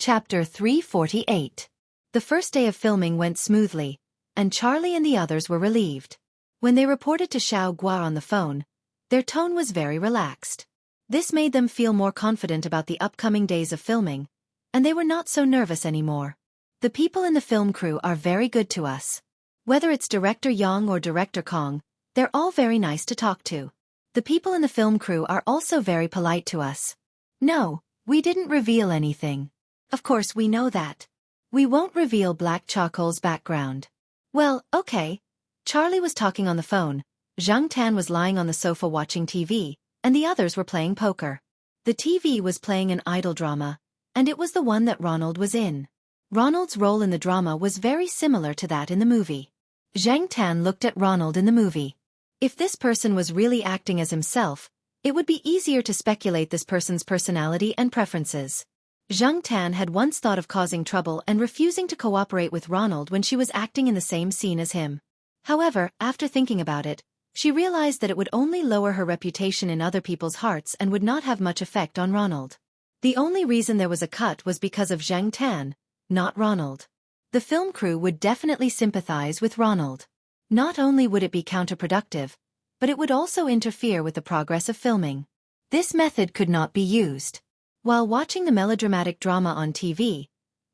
Chapter 348. The first day of filming went smoothly, and Charlie and the others were relieved. When they reported to Xiao Gua on the phone, their tone was very relaxed. This made them feel more confident about the upcoming days of filming, and they were not so nervous anymore. The people in the film crew are very good to us. Whether it's Director Yang or Director Kong, they're all very nice to talk to. The people in the film crew are also very polite to us. No, we didn't reveal anything. Of course we know that. We won't reveal Black Charcoal's background. Well, okay. Charlie was talking on the phone, Zhang Tan was lying on the sofa watching TV, and the others were playing poker. The TV was playing an idol drama, and it was the one that Ronald was in. Ronald's role in the drama was very similar to that in the movie. Zhang Tan looked at Ronald in the movie. If this person was really acting as himself, it would be easier to speculate this person's personality and preferences. Zhang Tan had once thought of causing trouble and refusing to cooperate with Ronald when she was acting in the same scene as him. However, after thinking about it, she realized that it would only lower her reputation in other people's hearts and would not have much effect on Ronald. The only reason there was a cut was because of Zhang Tan, not Ronald. The film crew would definitely sympathize with Ronald. Not only would it be counterproductive, but it would also interfere with the progress of filming. This method could not be used. While watching the melodramatic drama on TV,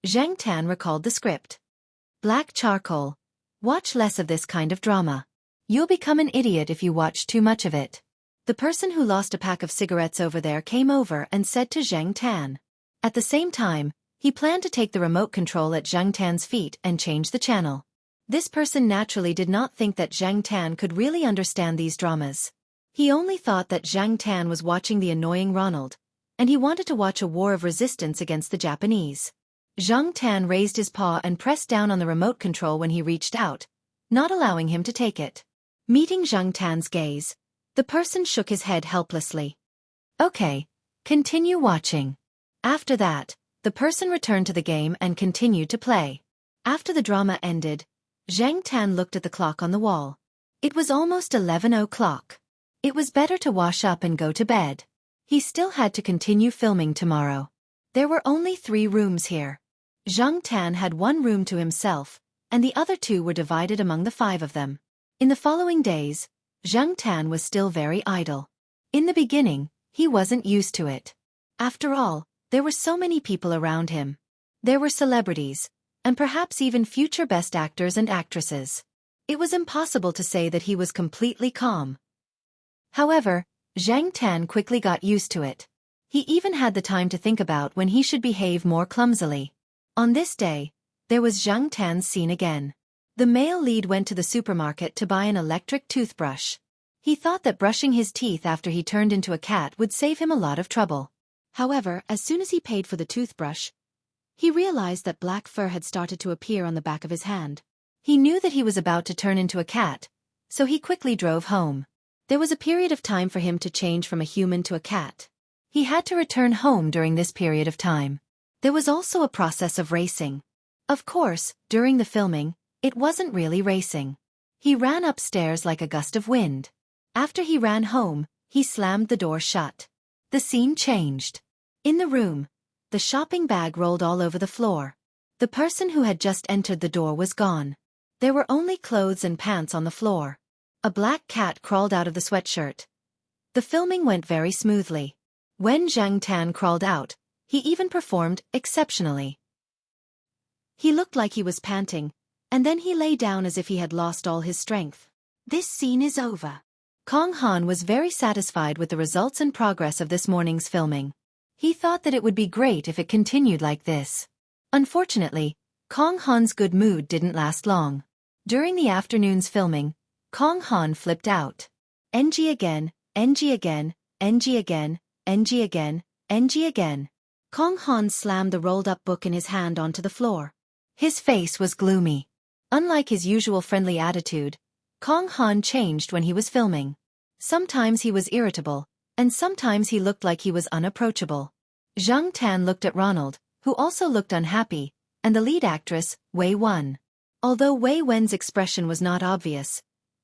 Zhang Tan recalled the script. Black Charcoal. Watch less of this kind of drama. You'll become an idiot if you watch too much of it. The person who lost a pack of cigarettes over there came over and said to Zhang Tan. At the same time, he planned to take the remote control at Zhang Tan's feet and change the channel. This person naturally did not think that Zhang Tan could really understand these dramas. He only thought that Zhang Tan was watching the annoying Ronald, and he wanted to watch a war of resistance against the Japanese. Zhang Tan raised his paw and pressed down on the remote control when he reached out, not allowing him to take it. Meeting Zhang Tan's gaze, the person shook his head helplessly. Okay, continue watching. After that, the person returned to the game and continued to play. After the drama ended, Zhang Tan looked at the clock on the wall. It was almost 11 o'clock. It was better to wash up and go to bed. He still had to continue filming tomorrow. There were only 3 rooms here. Zhang Tan had 1 room to himself, and the other 2 were divided among the 5 of them. In the following days, Zhang Tan was still very idle. In the beginning, he wasn't used to it. After all, there were so many people around him. There were celebrities, and perhaps even future best actors and actresses. It was impossible to say that he was completely calm. However, Zhang Tan quickly got used to it. He even had the time to think about when he should behave more clumsily. On this day, there was Zhang Tan's scene again. The male lead went to the supermarket to buy an electric toothbrush. He thought that brushing his teeth after he turned into a cat would save him a lot of trouble. However, as soon as he paid for the toothbrush, he realized that black fur had started to appear on the back of his hand. He knew that he was about to turn into a cat, so he quickly drove home. There was a period of time for him to change from a human to a cat. He had to return home during this period of time. There was also a process of racing. Of course, during the filming, it wasn't really racing. He ran upstairs like a gust of wind. After he ran home, he slammed the door shut. The scene changed. In the room, the shopping bag rolled all over the floor. The person who had just entered the door was gone. There were only clothes and pants on the floor. A black cat crawled out of the sweatshirt. The filming went very smoothly. When Zhang Tan crawled out, he even performed exceptionally. He looked like he was panting, and then he lay down as if he had lost all his strength. This scene is over. Kong Han was very satisfied with the results and progress of this morning's filming. He thought that it would be great if it continued like this. Unfortunately, Kong Han's good mood didn't last long. During the afternoon's filming, Kong Han flipped out. NG again, NG again, NG again, NG again, NG again. Kong Han slammed the rolled-up book in his hand onto the floor. His face was gloomy. Unlike his usual friendly attitude, Kong Han changed when he was filming. Sometimes he was irritable, and sometimes he looked like he was unapproachable. Zhang Tan looked at Ronald, who also looked unhappy, and the lead actress, Wei Wen. Although Wei Wen's expression was not obvious,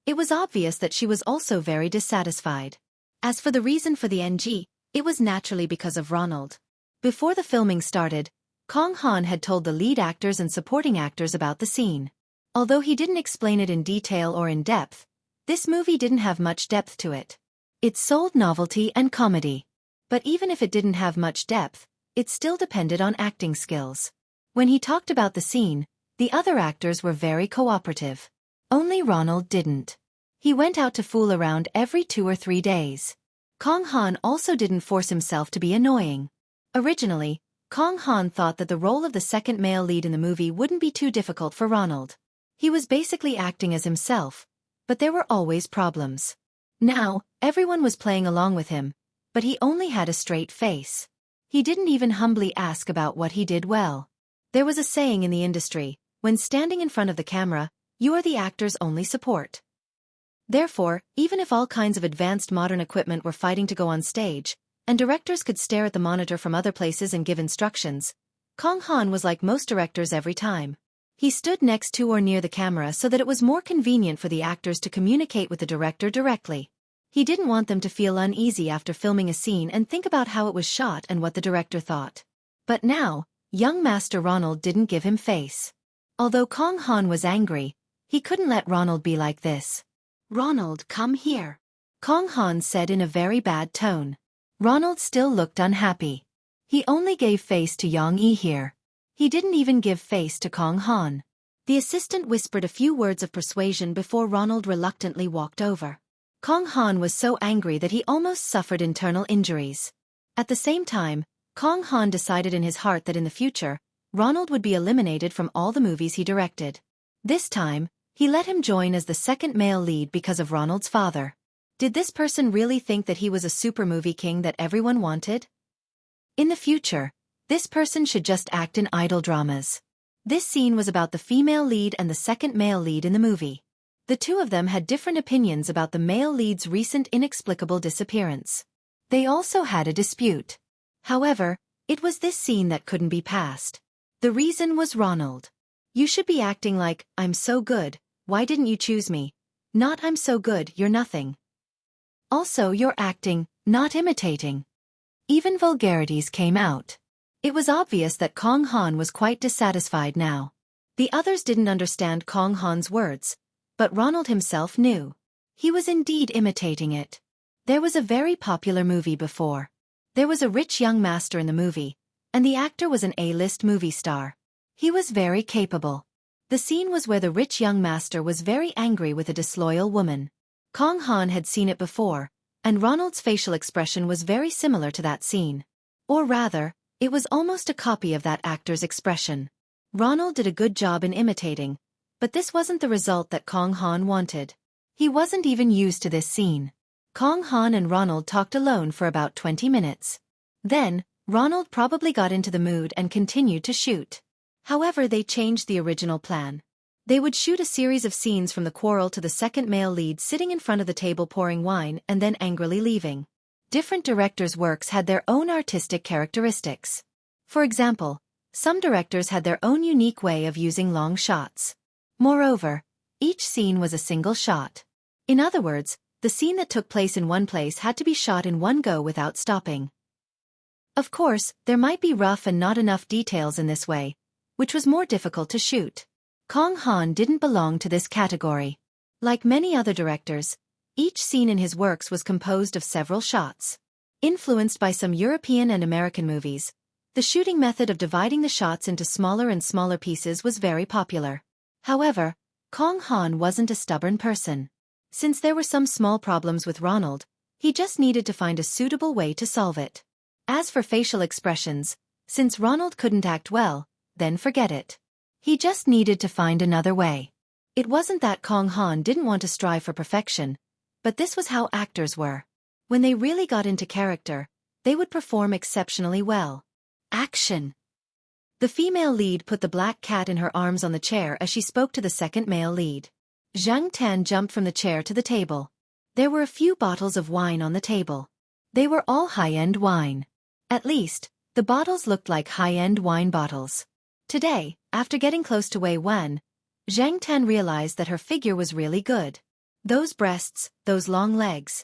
it was obvious that she was also very dissatisfied. As for the reason for the NG, it was naturally because of Ronald. Before the filming started, Kong Han had told the lead actors and supporting actors about the scene. Although he didn't explain it in detail or in depth, this movie didn't have much depth to it. It sold novelty and comedy. But even if it didn't have much depth, it still depended on acting skills. When he talked about the scene, the other actors were very cooperative. Only Ronald didn't. He went out to fool around every 2 or 3 days. Kong Han also didn't force himself to be annoying. Originally, Kong Han thought that the role of the second male lead in the movie wouldn't be too difficult for Ronald. He was basically acting as himself, but there were always problems. Now, everyone was playing along with him, but he only had a straight face. He didn't even humbly ask about what he did well. There was a saying in the industry, when standing in front of the camera, you are the actor's only support. Therefore, even if all kinds of advanced modern equipment were fighting to go on stage, and directors could stare at the monitor from other places and give instructions, Kong Han was like most directors every time. He stood next to or near the camera so that it was more convenient for the actors to communicate with the director directly. He didn't want them to feel uneasy after filming a scene and think about how it was shot and what the director thought. But now, young Master Ronald didn't give him face. Although Kong Han was angry, he couldn't let Ronald be like this. "Ronald, come here," Kong Han said in a very bad tone. Ronald still looked unhappy. He only gave face to Xianxia here. He didn't even give face to Kong Han. The assistant whispered a few words of persuasion before Ronald reluctantly walked over. Kong Han was so angry that he almost suffered internal injuries. At the same time, Kong Han decided in his heart that in the future, Ronald would be eliminated from all the movies he directed. This time, he let him join as the second male lead because of Ronald's father. Did this person really think that he was a super movie king that everyone wanted? In the future, this person should just act in idol dramas. This scene was about the female lead and the second male lead in the movie. The two of them had different opinions about the male lead's recent inexplicable disappearance. They also had a dispute. However, it was this scene that couldn't be passed. The reason was Ronald. "You should be acting like, 'I'm so good, why didn't you choose me?' Not 'I'm so good, you're nothing.' Also, you're acting, not imitating." Even vulgarities came out. It was obvious that Kong Han was quite dissatisfied now. The others didn't understand Kong Han's words, but Ronald himself knew. He was indeed imitating it. There was a very popular movie before. There was a rich young master in the movie, and the actor was an A-list movie star. He was very capable. The scene was where the rich young master was very angry with a disloyal woman. Kong Han had seen it before, and Ronald's facial expression was very similar to that scene. Or rather, it was almost a copy of that actor's expression. Ronald did a good job in imitating, but this wasn't the result that Kong Han wanted. He wasn't even used to this scene. Kong Han and Ronald talked alone for about 20 minutes. Then, Ronald probably got into the mood and continued to shoot. However, they changed the original plan. They would shoot a series of scenes from the quarrel to the second male lead sitting in front of the table pouring wine and then angrily leaving. Different directors' works had their own artistic characteristics. For example, some directors had their own unique way of using long shots. Moreover, each scene was a single shot. In other words, the scene that took place in one place had to be shot in one go without stopping. Of course, there might be rough and not enough details in this way, which was more difficult to shoot. Kong Han didn't belong to this category. Like many other directors, each scene in his works was composed of several shots. Influenced by some European and American movies, the shooting method of dividing the shots into smaller and smaller pieces was very popular. However, Kong Han wasn't a stubborn person. Since there were some small problems with Ronald, he just needed to find a suitable way to solve it. As for facial expressions, since Ronald couldn't act well, then forget it. He just needed to find another way. It wasn't that Kong Han didn't want to strive for perfection, but this was how actors were. When they really got into character, they would perform exceptionally well. Action! The female lead put the black cat in her arms on the chair as she spoke to the second male lead. Jianghu jumped from the chair to the table. There were a few bottles of wine on the table. They were all high-end wine. At least, the bottles looked like high-end wine bottles. Today, after getting close to Wei Wan, Jianghu realized that her figure was really good. Those breasts, those long legs.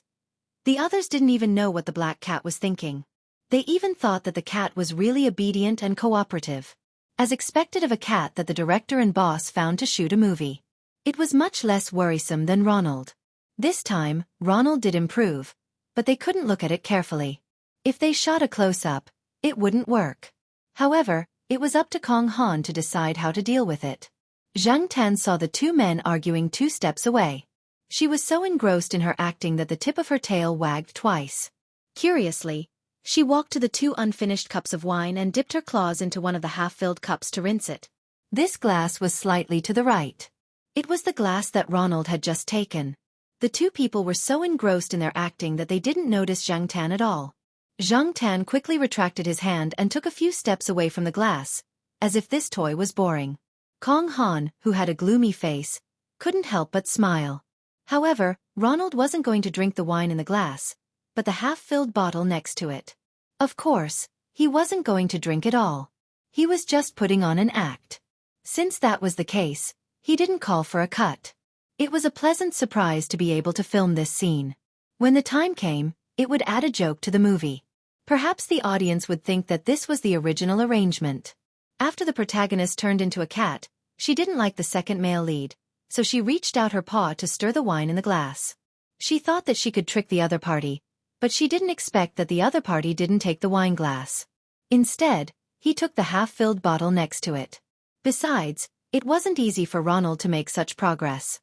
The others didn't even know what the black cat was thinking. They even thought that the cat was really obedient and cooperative. As expected of a cat that the director and boss found to shoot a movie. It was much less worrisome than Ronald. This time, Ronald did improve, but they couldn't look at it carefully. If they shot a close-up, it wouldn't work. However, it was up to Kong Han to decide how to deal with it. Xianxia saw the two men arguing 2 steps away. She was so engrossed in her acting that the tip of her tail wagged twice. Curiously, she walked to the 2 unfinished cups of wine and dipped her claws into one of the half-filled cups to rinse it. This glass was slightly to the right. It was the glass that Ronald had just taken. The 2 people were so engrossed in their acting that they didn't notice Xianxia at all. Xianxia quickly retracted his hand and took a few steps away from the glass, as if this toy was boring. Kong Han, who had a gloomy face, couldn't help but smile. However, Ronald wasn't going to drink the wine in the glass, but the half-filled bottle next to it. Of course, he wasn't going to drink it all. He was just putting on an act. Since that was the case, he didn't call for a cut. It was a pleasant surprise to be able to film this scene. When the time came, it would add a joke to the movie. Perhaps the audience would think that this was the original arrangement. After the protagonist turned into a cat, she didn't like the second male lead, so she reached out her paw to stir the wine in the glass. She thought that she could trick the other party, but she didn't expect that the other party didn't take the wine glass. Instead, he took the half-filled bottle next to it. Besides, it wasn't easy for Ronald to make such progress.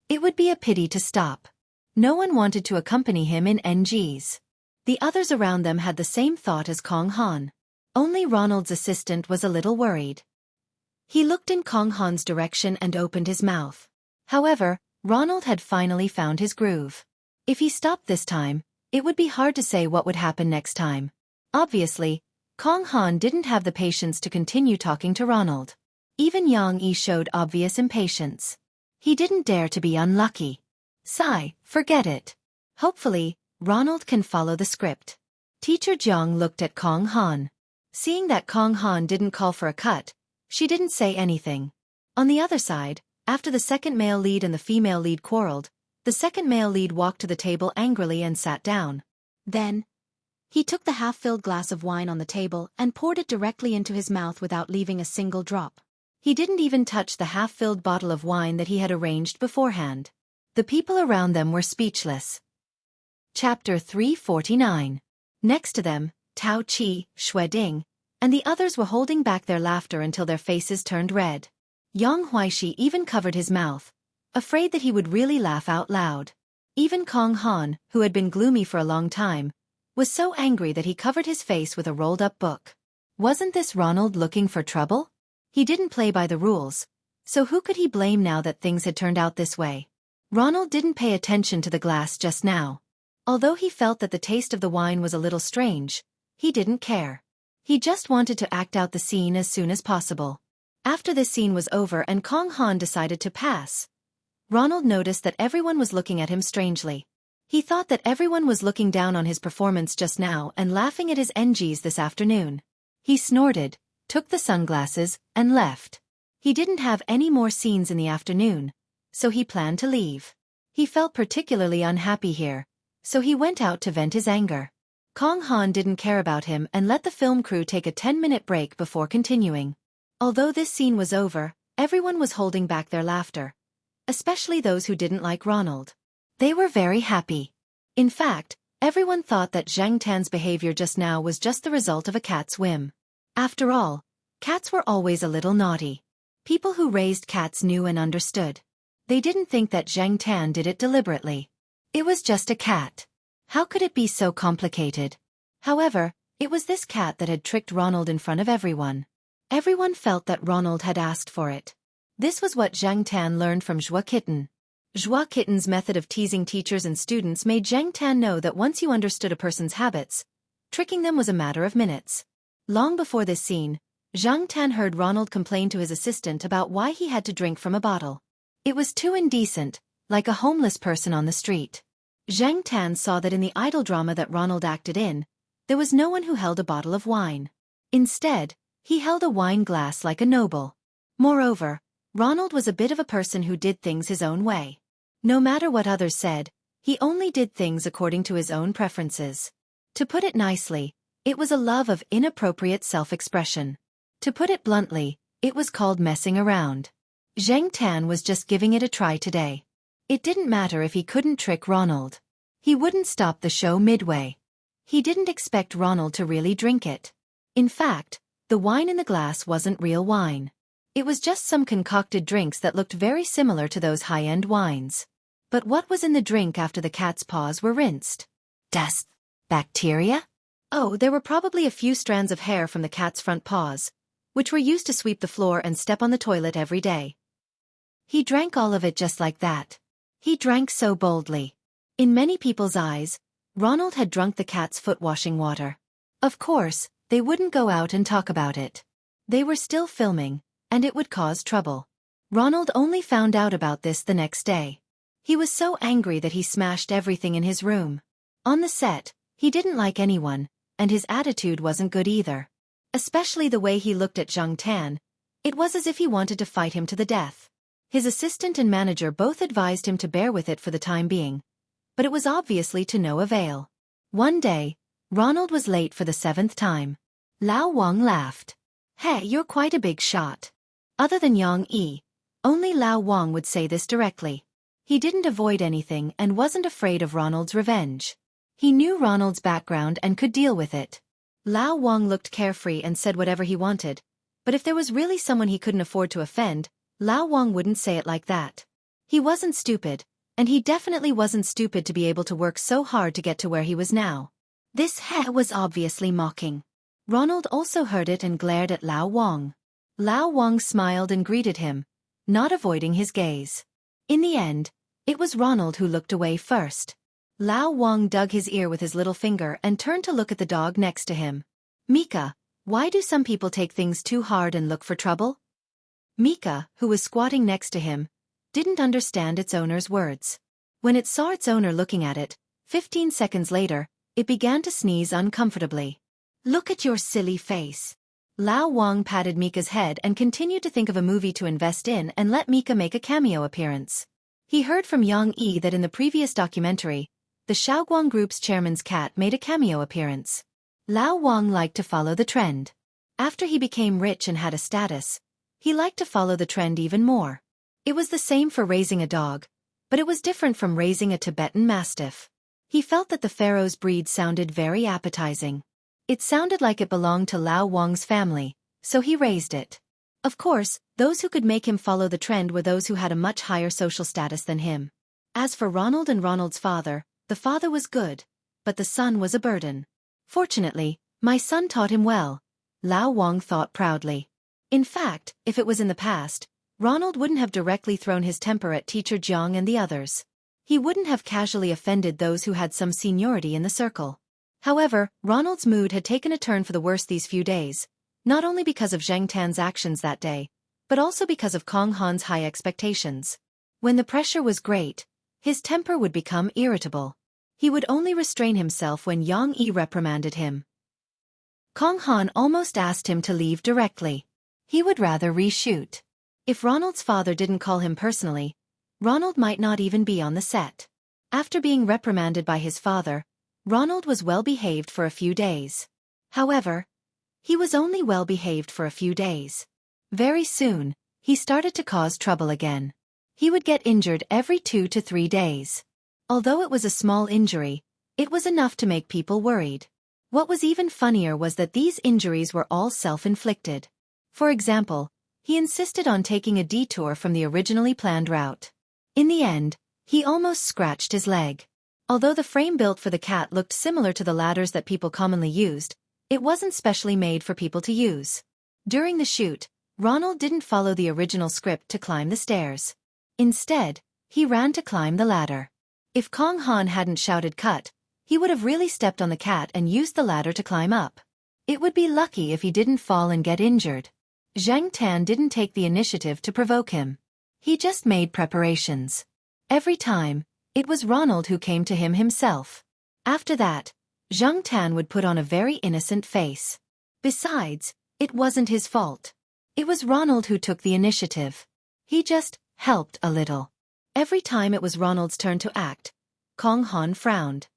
It would be a pity to stop. No one wanted to accompany him in NGs. The others around them had the same thought as Kong Han. Only Ronald's assistant was a little worried. He looked in Kong Han's direction and opened his mouth. However, Ronald had finally found his groove. If he stopped this time, it would be hard to say what would happen next time. Obviously, Kong Han didn't have the patience to continue talking to Ronald. Even Yang Yi showed obvious impatience. He didn't dare to be unlucky. Sigh, forget it. Hopefully, Ronald can follow the script. Teacher Jiang looked at Kong Han. Seeing that Kong Han didn't call for a cut, she didn't say anything. On the other side, after the second male lead and the female lead quarreled, the second male lead walked to the table angrily and sat down. Then, he took the half-filled glass of wine on the table and poured it directly into his mouth without leaving a single drop. He didn't even touch the half-filled bottle of wine that he had arranged beforehand. The people around them were speechless. Chapter 349. Next to them, Tao Qi, Xue Ding, and the others were holding back their laughter until their faces turned red. Yang Huaishi even covered his mouth, afraid that he would really laugh out loud. Even Kong Han, who had been gloomy for a long time, was so angry that he covered his face with a rolled-up book. Wasn't this Ronald looking for trouble? He didn't play by the rules, so who could he blame now that things had turned out this way? Ronald didn't pay attention to the glass just now. Although he felt that the taste of the wine was a little strange, he didn't care. He just wanted to act out the scene as soon as possible. After this scene was over and Kong Han decided to pass, Ronald noticed that everyone was looking at him strangely. He thought that everyone was looking down on his performance just now and laughing at his NGs this afternoon. He snorted, took the sunglasses, and left. He didn't have any more scenes in the afternoon, so he planned to leave. He felt particularly unhappy here, so he went out to vent his anger. Kong Han didn't care about him and let the film crew take a 10-minute break before continuing. Although this scene was over, everyone was holding back their laughter, especially those who didn't like Ronald. They were very happy. In fact, everyone thought that Zhang Tan's behavior just now was just the result of a cat's whim. After all, cats were always a little naughty. People who raised cats knew and understood. They didn't think that Zhang Tan did it deliberately. It was just a cat. How could it be so complicated? However, it was this cat that had tricked Ronald in front of everyone. Everyone felt that Ronald had asked for it. This was what Zhang Tan learned from Zhua Kitten. Zhua Kitten's method of teasing teachers and students made Zhang Tan know that once you understood a person's habits, tricking them was a matter of minutes. Long before this scene, Zhang Tan heard Ronald complain to his assistant about why he had to drink from a bottle. It was too indecent, like a homeless person on the street. Zhang Tan saw that in the idol drama that Ronald acted in, there was no one who held a bottle of wine. Instead, he held a wine glass like a noble. Moreover, Ronald was a bit of a person who did things his own way. No matter what others said, he only did things according to his own preferences. To put it nicely, It was a love of inappropriate self-expression. To put it bluntly, it was called messing around. Xianxia was just giving it a try today. It didn't matter if he couldn't trick Ronald. He wouldn't stop the show midway. He didn't expect Ronald to really drink it. In fact, the wine in the glass wasn't real wine. It was just some concocted drinks that looked very similar to those high-end wines. But what was in the drink after the cat's paws were rinsed? Dust? Bacteria? Oh, there were probably a few strands of hair from the cat's front paws, which were used to sweep the floor and step on the toilet every day. He drank all of it just like that. He drank so boldly. In many people's eyes, Ronald had drunk the cat's foot-washing water. Of course, they wouldn't go out and talk about it. They were still filming, and it would cause trouble. Ronald only found out about this the next day. He was so angry that he smashed everything in his room. On the set, he didn't like anyone, and his attitude wasn't good either. Especially the way he looked at Xianxia. It was as if he wanted to fight him to the death. His assistant and manager both advised him to bear with it for the time being, but it was obviously to no avail. One day, Ronald was late for the 7th time. Lao Wang laughed. "Hey, you're quite a big shot." Other than Yang Yi, only Lao Wang would say this directly. He didn't avoid anything and wasn't afraid of Ronald's revenge. He knew Ronald's background and could deal with it. Lao Wang looked carefree and said whatever he wanted, but if there was really someone he couldn't afford to offend, Lao Wang wouldn't say it like that. He wasn't stupid, and he definitely wasn't stupid to be able to work so hard to get to where he was now. This he was obviously mocking. Ronald also heard it and glared at Lao Wang. Lao Wang smiled and greeted him, not avoiding his gaze. In the end, it was Ronald who looked away first. Lao Wang dug his ear with his little finger and turned to look at the dog next to him. "Mika, why do some people take things too hard and look for trouble?" Mika, who was squatting next to him, didn't understand its owner's words. When it saw its owner looking at it, 15 seconds later, it began to sneeze uncomfortably. "Look at your silly face." Lao Wang patted Mika's head and continued to think of a movie to invest in and let Mika make a cameo appearance. He heard from Yang Yi that in the previous documentary, the Shaoguang Group's chairman's cat made a cameo appearance. Lao Wang liked to follow the trend. After he became rich and had a status, he liked to follow the trend even more. It was the same for raising a dog, but it was different from raising a Tibetan Mastiff. He felt that the Pharaoh's breed sounded very appetizing. It sounded like it belonged to Lao Wang's family, so he raised it. Of course, those who could make him follow the trend were those who had a much higher social status than him. As for Ronald and Ronald's father, the father was good, but the son was a burden. "Fortunately, my son taught him well," Lao Wang thought proudly. In fact, if it was in the past, Ronald wouldn't have directly thrown his temper at teacher Jiang and the others. He wouldn't have casually offended those who had some seniority in the circle. However, Ronald's mood had taken a turn for the worse these few days, not only because of Zhang Tan's actions that day, but also because of Kong Han's high expectations. When the pressure was great, his temper would become irritable. He would only restrain himself when Yang Yi reprimanded him. Kong Han almost asked him to leave directly. He would rather reshoot. If Ronald's father didn't call him personally, Ronald might not even be on the set. After being reprimanded by his father, Ronald was well behaved for a few days. However, he was only well behaved for a few days. Very soon, he started to cause trouble again. He would get injured every 2 to 3 days. Although it was a small injury, it was enough to make people worried. What was even funnier was that these injuries were all self-inflicted. For example, he insisted on taking a detour from the originally planned route. In the end, he almost scratched his leg. Although the frame built for the cat looked similar to the ladders that people commonly used, it wasn't specially made for people to use. During the shoot, Ronald didn't follow the original script to climb the stairs. Instead, he ran to climb the ladder. If Kong Han hadn't shouted cut, he would have really stepped on the cat and used the ladder to climb up. It would be lucky if he didn't fall and get injured. Zhang Tan didn't take the initiative to provoke him. He just made preparations. Every time, it was Ronald who came to him himself. After that, Zhang Tan would put on a very innocent face. Besides, it wasn't his fault. It was Ronald who took the initiative. He just helped a little. Every time it was Ronald's turn to act, Kong Han frowned.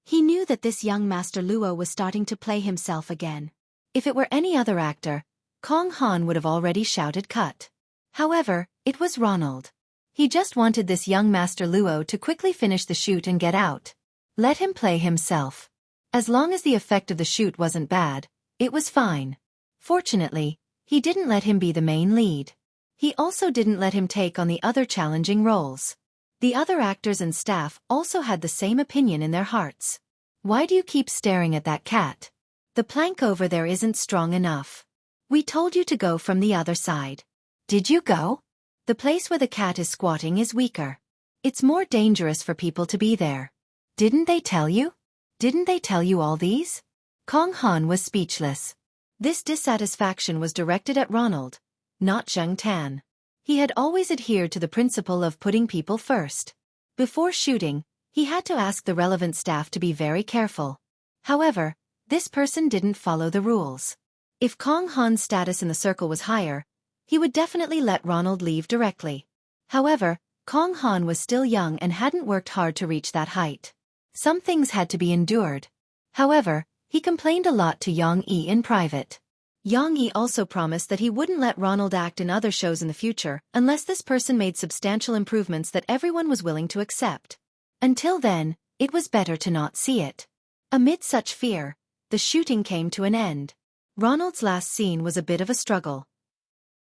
He knew that this young Master Luo was starting to play himself again. If it were any other actor, Kong Han would have already shouted cut. However, it was Ronald. He just wanted this young Master Luo to quickly finish the shoot and get out. Let him play himself. As long as the effect of the shoot wasn't bad, it was fine. Fortunately, he didn't let him be the main lead. He also didn't let him take on the other challenging roles. The other actors and staff also had the same opinion in their hearts. Why do you keep staring at that cat? The plank over there isn't strong enough. We told you to go from the other side. Did you go? The place where the cat is squatting is weaker. It's more dangerous for people to be there. Didn't they tell you? Didn't they tell you all these? Kong Han was speechless. This dissatisfaction was directed at Ronald, not Zheng Tan. He had always adhered to the principle of putting people first. Before shooting, he had to ask the relevant staff to be very careful. However, this person didn't follow the rules. If Kong Han's status in the circle was higher, he would definitely let Ronald leave directly. However, Kong Han was still young and hadn't worked hard to reach that height. Some things had to be endured. However, he complained a lot to Yang Yi in private. Yang Yi also promised that he wouldn't let Ronald act in other shows in the future unless this person made substantial improvements that everyone was willing to accept. Until then, it was better to not see it. Amid such fear, the shooting came to an end. Ronald's last scene was a bit of a struggle.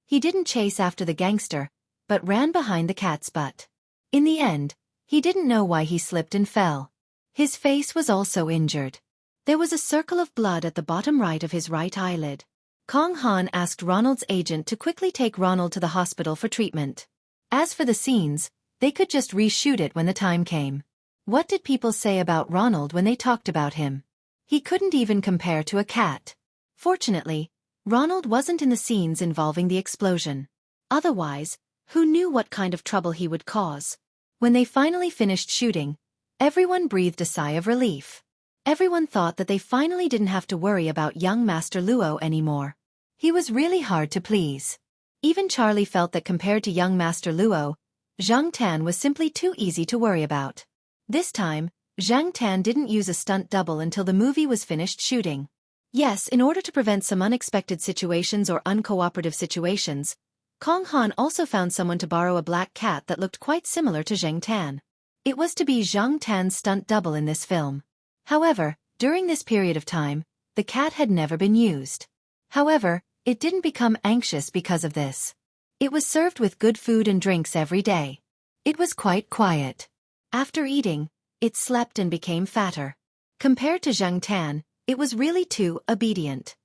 He didn't chase after the gangster, but ran behind the cat's butt. In the end, he didn't know why he slipped and fell. His face was also injured. There was a circle of blood at the bottom right of his right eyelid. Kong Han asked Ronald's agent to quickly take Ronald to the hospital for treatment. As for the scenes, they could just reshoot it when the time came. What did people say about Ronald when they talked about him? He couldn't even compare to a cat. Fortunately, Ronald wasn't in the scenes involving the explosion. Otherwise, who knew what kind of trouble he would cause? When they finally finished shooting, everyone breathed a sigh of relief. Everyone thought that they finally didn't have to worry about young Master Luo anymore. He was really hard to please. Even Charlie felt that compared to young Master Luo, Zhang Tan was simply too easy to worry about. This time, Zhang Tan didn't use a stunt double until the movie was finished shooting. Yes, in order to prevent some unexpected situations or uncooperative situations, Kong Han also found someone to borrow a black cat that looked quite similar to Zhang Tan. It was to be Zhang Tan's stunt double in this film. However, during this period of time, the cat had never been used. However, it didn't become anxious because of this. It was served with good food and drinks every day. It was quite quiet. After eating, it slept and became fatter. Compared to Zhang Tan, it was really too obedient.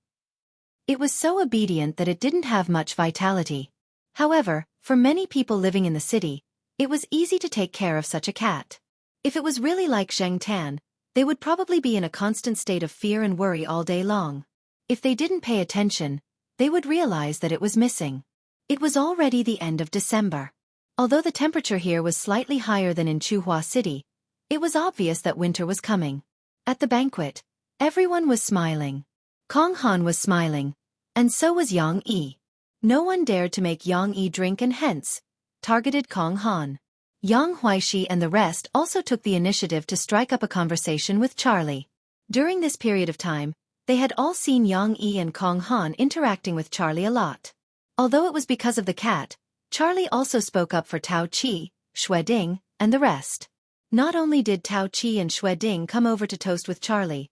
It was so obedient that it didn't have much vitality. However, for many people living in the city, it was easy to take care of such a cat. If it was really like Zhang Tan, they would probably be in a constant state of fear and worry all day long. If they didn't pay attention, they would realize that it was missing. It was already the end of December. Although the temperature here was slightly higher than in Chuhua City, it was obvious that winter was coming. At the banquet, everyone was smiling. Kong Han was smiling, and so was Yang Yi. No one dared to make Yang Yi drink and hence targeted Kong Han. Yang Huaishi and the rest also took the initiative to strike up a conversation with Charlie. During this period of time, they had all seen Yang Yi and Kong Han interacting with Charlie a lot. Although it was because of the cat, Charlie also spoke up for Tao Qi, Xue Ding, and the rest. Not only did Tao Qi and Xue Ding come over to toast with Charlie,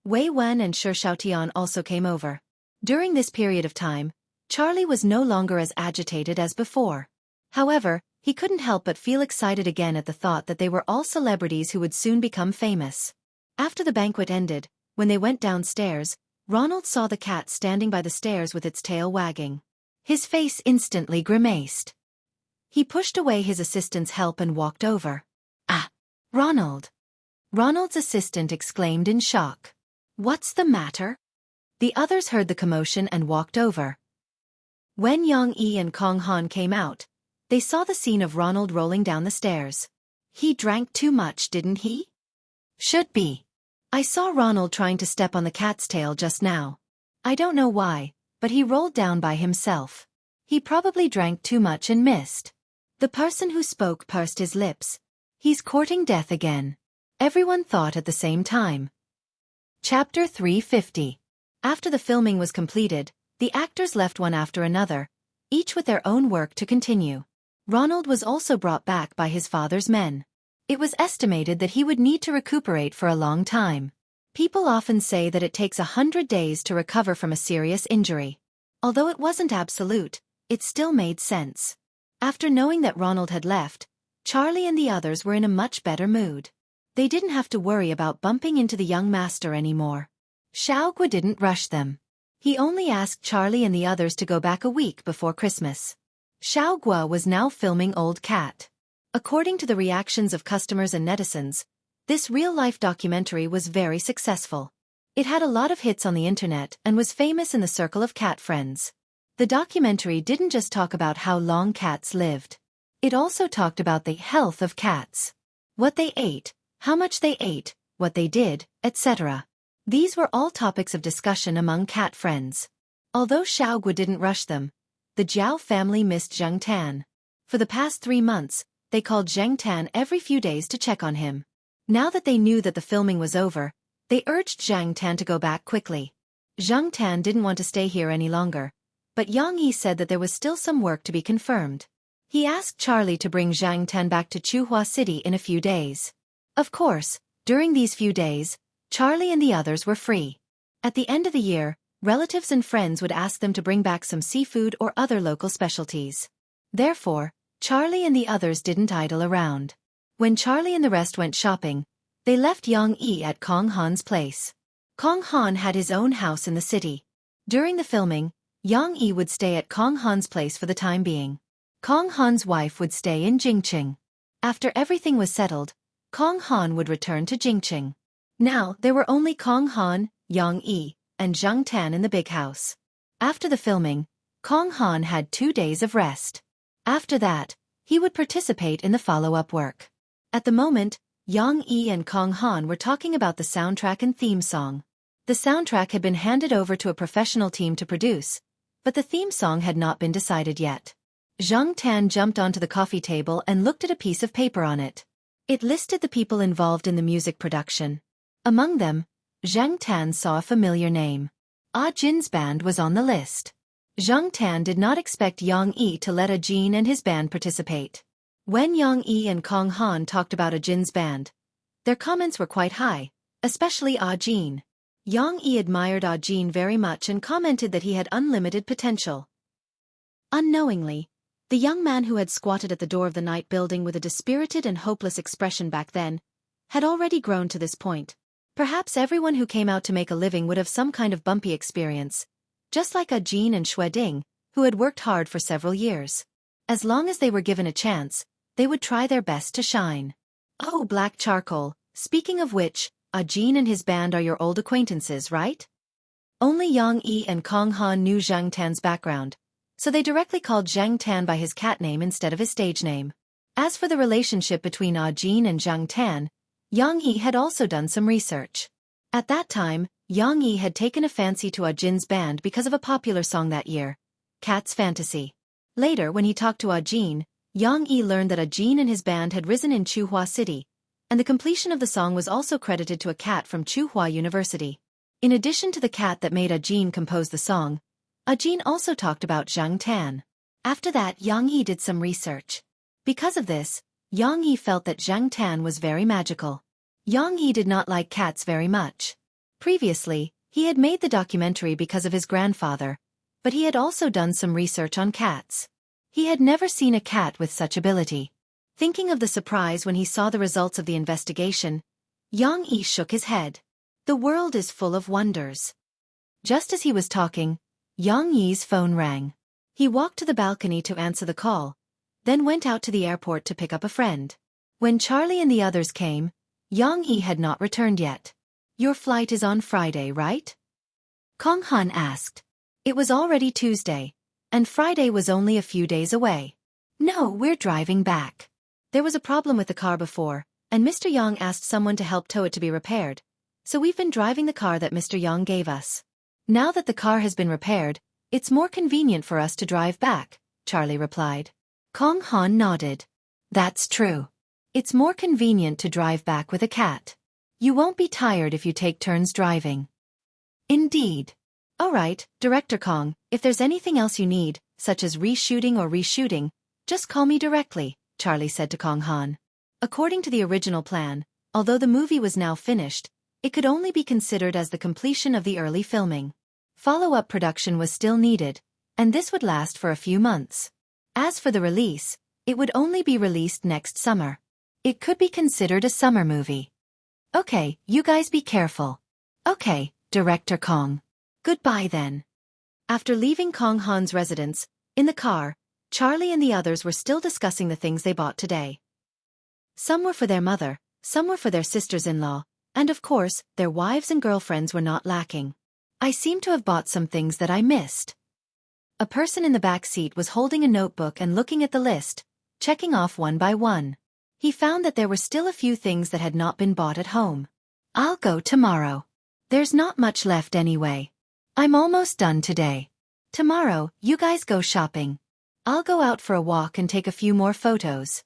Wei Wen and Shi Xiaotian also came over. During this period of time, Charlie was no longer as agitated as before. However, he couldn't help but feel excited again at the thought that they were all celebrities who would soon become famous. After the banquet ended, when they went downstairs, Ronald saw the cat standing by the stairs with its tail wagging. His face instantly grimaced. He pushed away his assistant's help and walked over. "Ah, Ronald!" Ronald's assistant exclaimed in shock. "What's the matter?" The others heard the commotion and walked over. When Yang Yi and Kong Han came out, they saw the scene of Ronald rolling down the stairs. "He drank too much, didn't he?" "Should be. I saw Ronald trying to step on the cat's tail just now. I don't know why, but he rolled down by himself. He probably drank too much and missed." The person who spoke pursed his lips. "He's courting death again." Everyone thought at the same time. Chapter 350. After the filming was completed, the actors left one after another, each with their own work to continue. Ronald was also brought back by his father's men. It was estimated that he would need to recuperate for a long time. People often say that it takes 100 days to recover from a serious injury. Although it wasn't absolute, it still made sense. After knowing that Ronald had left, Charlie and the others were in a much better mood. They didn't have to worry about bumping into the young master anymore. Xianxia didn't rush them. He only asked Charlie and the others to go back a week before Christmas. Xianxia was now filming Old Cat. According to the reactions of customers and netizens, this real-life documentary was very successful. It had a lot of hits on the internet and was famous in the circle of cat friends. The documentary didn't just talk about how long cats lived. It also talked about the health of cats. What they ate, how much they ate, what they did, etc. These were all topics of discussion among cat friends. Although Xianxia didn't rush them, the Jiao family missed Zheng Tan. For the past 3 months, they called Zheng Tan every few days to check on him. Now that they knew that the filming was over, they urged Zheng Tan to go back quickly. Zheng Tan didn't want to stay here any longer, but Jianghu said that there was still some work to be confirmed. He asked Charlie to bring Zheng Tan back to Chuhua City in a few days. Of course, during these few days, Charlie and the others were free. At the end of the year, relatives and friends would ask them to bring back some seafood or other local specialties. Therefore, Charlie and the others didn't idle around. When Charlie and the rest went shopping, they left Jianghu at Kong Han's place. Kong Han had his own house in the city. During the filming, Jianghu would stay at Kong Han's place for the time being. Kong Han's wife would stay in Jingqing. After everything was settled, Kong Han would return to Jingqing. Now, there were only Kong Han, Jianghu, and Zheng Tan in the big house. After the filming, Kong Han had 2 days of rest. After that, he would participate in the follow-up work. At the moment, Jianghu and Kong Han were talking about the soundtrack and theme song. The soundtrack had been handed over to a professional team to produce, but the theme song had not been decided yet. Zheng Tan jumped onto the coffee table and looked at a piece of paper on it. It listed the people involved in the music production. Among them, Zheng Tan saw a familiar name. Ah Jin's band was on the list. Zheng Tan did not expect Jianghu to let Ah Jin and his band participate. When Jianghu and Kong Han talked about Ah Jin's band, their comments were quite high, especially Ah Jin. Jianghu admired Ah Jin very much and commented that he had unlimited potential. Unknowingly, the young man who had squatted at the door of the night building with a dispirited and hopeless expression back then, had already grown to this point. Perhaps everyone who came out to make a living would have some kind of bumpy experience, just like Ah Jin and Xue Ding, who had worked hard for several years. As long as they were given a chance, they would try their best to shine. Oh, Black Charcoal, speaking of which, Ah Jin and his band are your old acquaintances, right? Only Jianghu and Kong Han knew Zheng Tan's background, so they directly called Zheng Tan by his cat name instead of his stage name. As for the relationship between Ah Jin and Zheng Tan, Jianghu had also done some research. At that time, Jianghu had taken a fancy to Ah Jin's band because of a popular song that year, Cat's Fantasy. Later, when he talked to Ah Jin, Jianghu learned that Ah Jin and his band had risen in Chuhua City, and the completion of the song was also credited to a cat from Chuhua University. In addition to the cat that made Ah Jin compose the song, Ah Jin also talked about Zheng Tan. After that, Jianghu did some research. Because of this, Jianghu felt that Zheng Tan was very magical. Jianghu did not like cats very much. Previously, he had made the documentary because of his grandfather, but he had also done some research on cats. He had never seen a cat with such ability. Thinking of the surprise when he saw the results of the investigation, Jianghu shook his head. The world is full of wonders. Just as he was talking, Jianghu's phone rang. He walked to the balcony to answer the call, then went out to the airport to pick up a friend. When Charlie and the others came, Jianghu had not returned yet. Your flight is on Friday, right? Kong Han asked. It was already Tuesday, and Friday was only a few days away. No, we're driving back. There was a problem with the car before, and Mr. Yang asked someone to help tow it to be repaired, so we've been driving the car that Mr. Yang gave us. Now that the car has been repaired, it's more convenient for us to drive back, Charlie replied. Kong Han nodded. That's true. It's more convenient to drive back with a cat. You won't be tired if you take turns driving. Indeed. Alright, Director Kong, if there's anything else you need, such as reshooting, just call me directly, Charlie said to Kong Han. According to the original plan, although the movie was now finished, it could only be considered as the completion of the early filming. Follow-up production was still needed, and this would last for a few months. As for the release, it would only be released next summer. It could be considered a summer movie. Okay, you guys be careful. Okay, Director Kong. Goodbye then. After leaving Kong Han's residence, in the car, Charlie and the others were still discussing the things they bought today. Some were for their mother, some were for their sisters-in-law, and of course, their wives and girlfriends were not lacking. I seem to have bought some things that I missed. A person in the back seat was holding a notebook and looking at the list, checking off one by one. He found that there were still a few things that had not been bought at home. I'll go tomorrow. There's not much left anyway. I'm almost done today. Tomorrow, you guys go shopping. I'll go out for a walk and take a few more photos.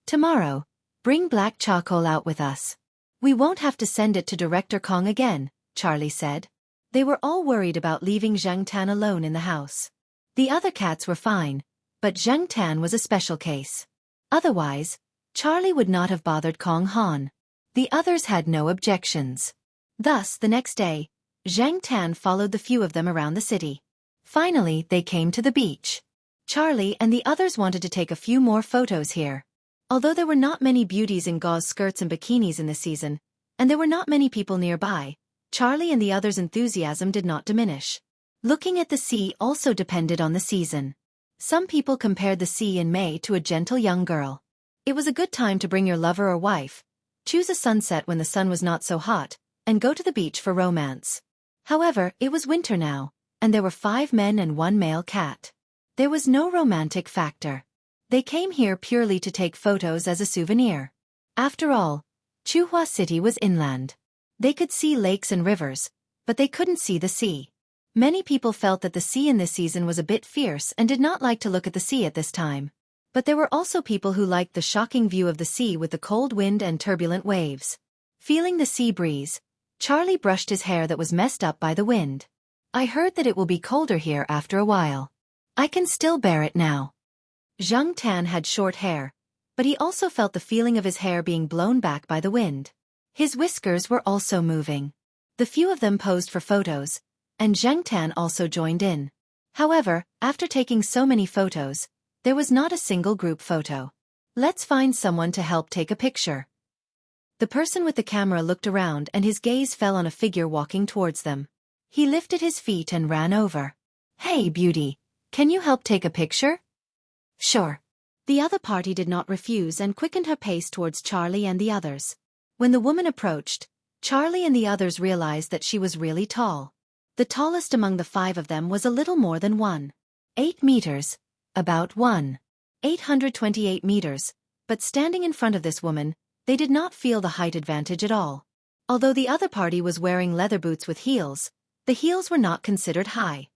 Tomorrow, bring black charcoal out with us. We won't have to send it to Director Kong again, Charlie said. They were all worried about leaving Zhang Tan alone in the house. The other cats were fine, but Zhang Tan was a special case. Otherwise, Charlie would not have bothered Kong Han. The others had no objections. Thus, the next day, Zhang Tan followed the few of them around the city. Finally, they came to the beach. Charlie and the others wanted to take a few more photos here. Although there were not many beauties in gauze skirts and bikinis in the season, and there were not many people nearby, Charlie and the others' enthusiasm did not diminish. Looking at the sea also depended on the season. Some people compared the sea in May to a gentle young girl. It was a good time to bring your lover or wife, choose a sunset when the sun was not so hot, and go to the beach for romance. However, it was winter now, and there were 5 men and 1 male cat. There was no romantic factor. They came here purely to take photos as a souvenir. After all, Chuhua City was inland. They could see lakes and rivers, but they couldn't see the sea. Many people felt that the sea in this season was a bit fierce and did not like to look at the sea at this time. But there were also people who liked the shocking view of the sea with the cold wind and turbulent waves. Feeling the sea breeze, Charlie brushed his hair that was messed up by the wind. I heard that it will be colder here after a while. I can still bear it now. Zhang Tan had short hair, but he also felt the feeling of his hair being blown back by the wind. His whiskers were also moving. The few of them posed for photos, and Zhang Tan also joined in. However, after taking so many photos, there was not a single group photo. Let's find someone to help take a picture. The person with the camera looked around and his gaze fell on a figure walking towards them. He lifted his feet and ran over. Hey, beauty, can you help take a picture? Sure. The other party did not refuse and quickened her pace towards Charlie and the others. When the woman approached, Charlie and the others realized that she was really tall. The tallest among the 5 of them was a little more than 1.8 meters, about 1.828 meters, but standing in front of this woman, they did not feel the height advantage at all. Although the other party was wearing leather boots with heels, the heels were not considered high.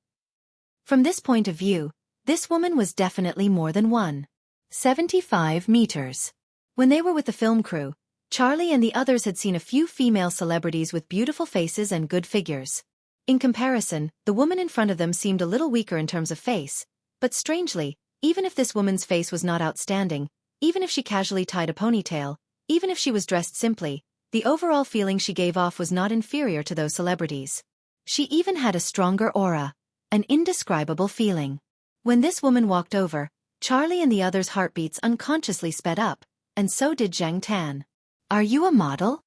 From this point of view, this woman was definitely more than 1.75 meters. When they were with the film crew, Charlie and the others had seen a few female celebrities with beautiful faces and good figures. In comparison, the woman in front of them seemed a little weaker in terms of face, but strangely, even if this woman's face was not outstanding, even if she casually tied a ponytail, even if she was dressed simply, the overall feeling she gave off was not inferior to those celebrities. She even had a stronger aura, an indescribable feeling. When this woman walked over, Charlie and the others' heartbeats unconsciously sped up, and so did Zhang Tan. Are you a model?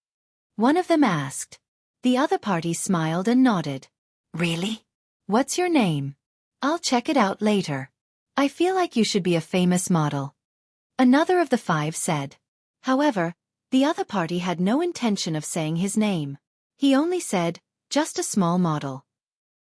One of them asked. The other party smiled and nodded. Really? What's your name? I'll check it out later. I feel like you should be a famous model. Another of the 5 said. However, the other party had no intention of saying his name. He only said, just a small model.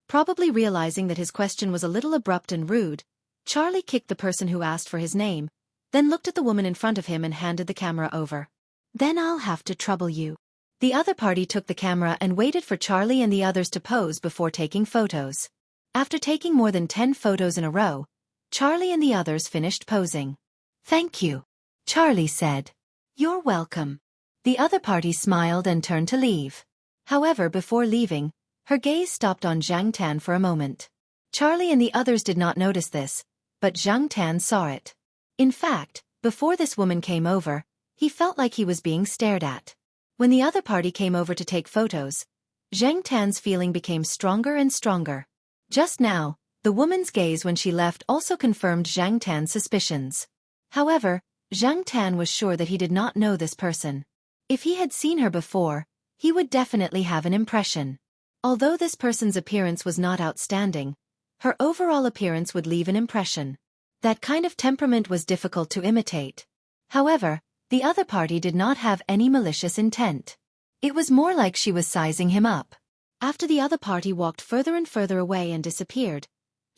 Probably realizing that his question was a little abrupt and rude, Charlie kicked the person who asked for his name, then looked at the woman in front of him and handed the camera over. Then I'll have to trouble you. The other party took the camera and waited for Charlie and the others to pose before taking photos. After taking more than 10 photos in a row, Charlie and the others finished posing. Thank you. Charlie said. You're welcome. The other party smiled and turned to leave. However, before leaving, her gaze stopped on Zhang Tan for a moment. Charlie and the others did not notice this, but Zhang Tan saw it. In fact, before this woman came over, he felt like he was being stared at. When the other party came over to take photos, Zhang Tan's feeling became stronger and stronger. Just now, the woman's gaze when she left also confirmed Zhang Tan's suspicions. However, Zhang Tan was sure that he did not know this person. If he had seen her before, he would definitely have an impression. Although this person's appearance was not outstanding, her overall appearance would leave an impression. That kind of temperament was difficult to imitate. However, the other party did not have any malicious intent. It was more like she was sizing him up. After the other party walked further and further away and disappeared,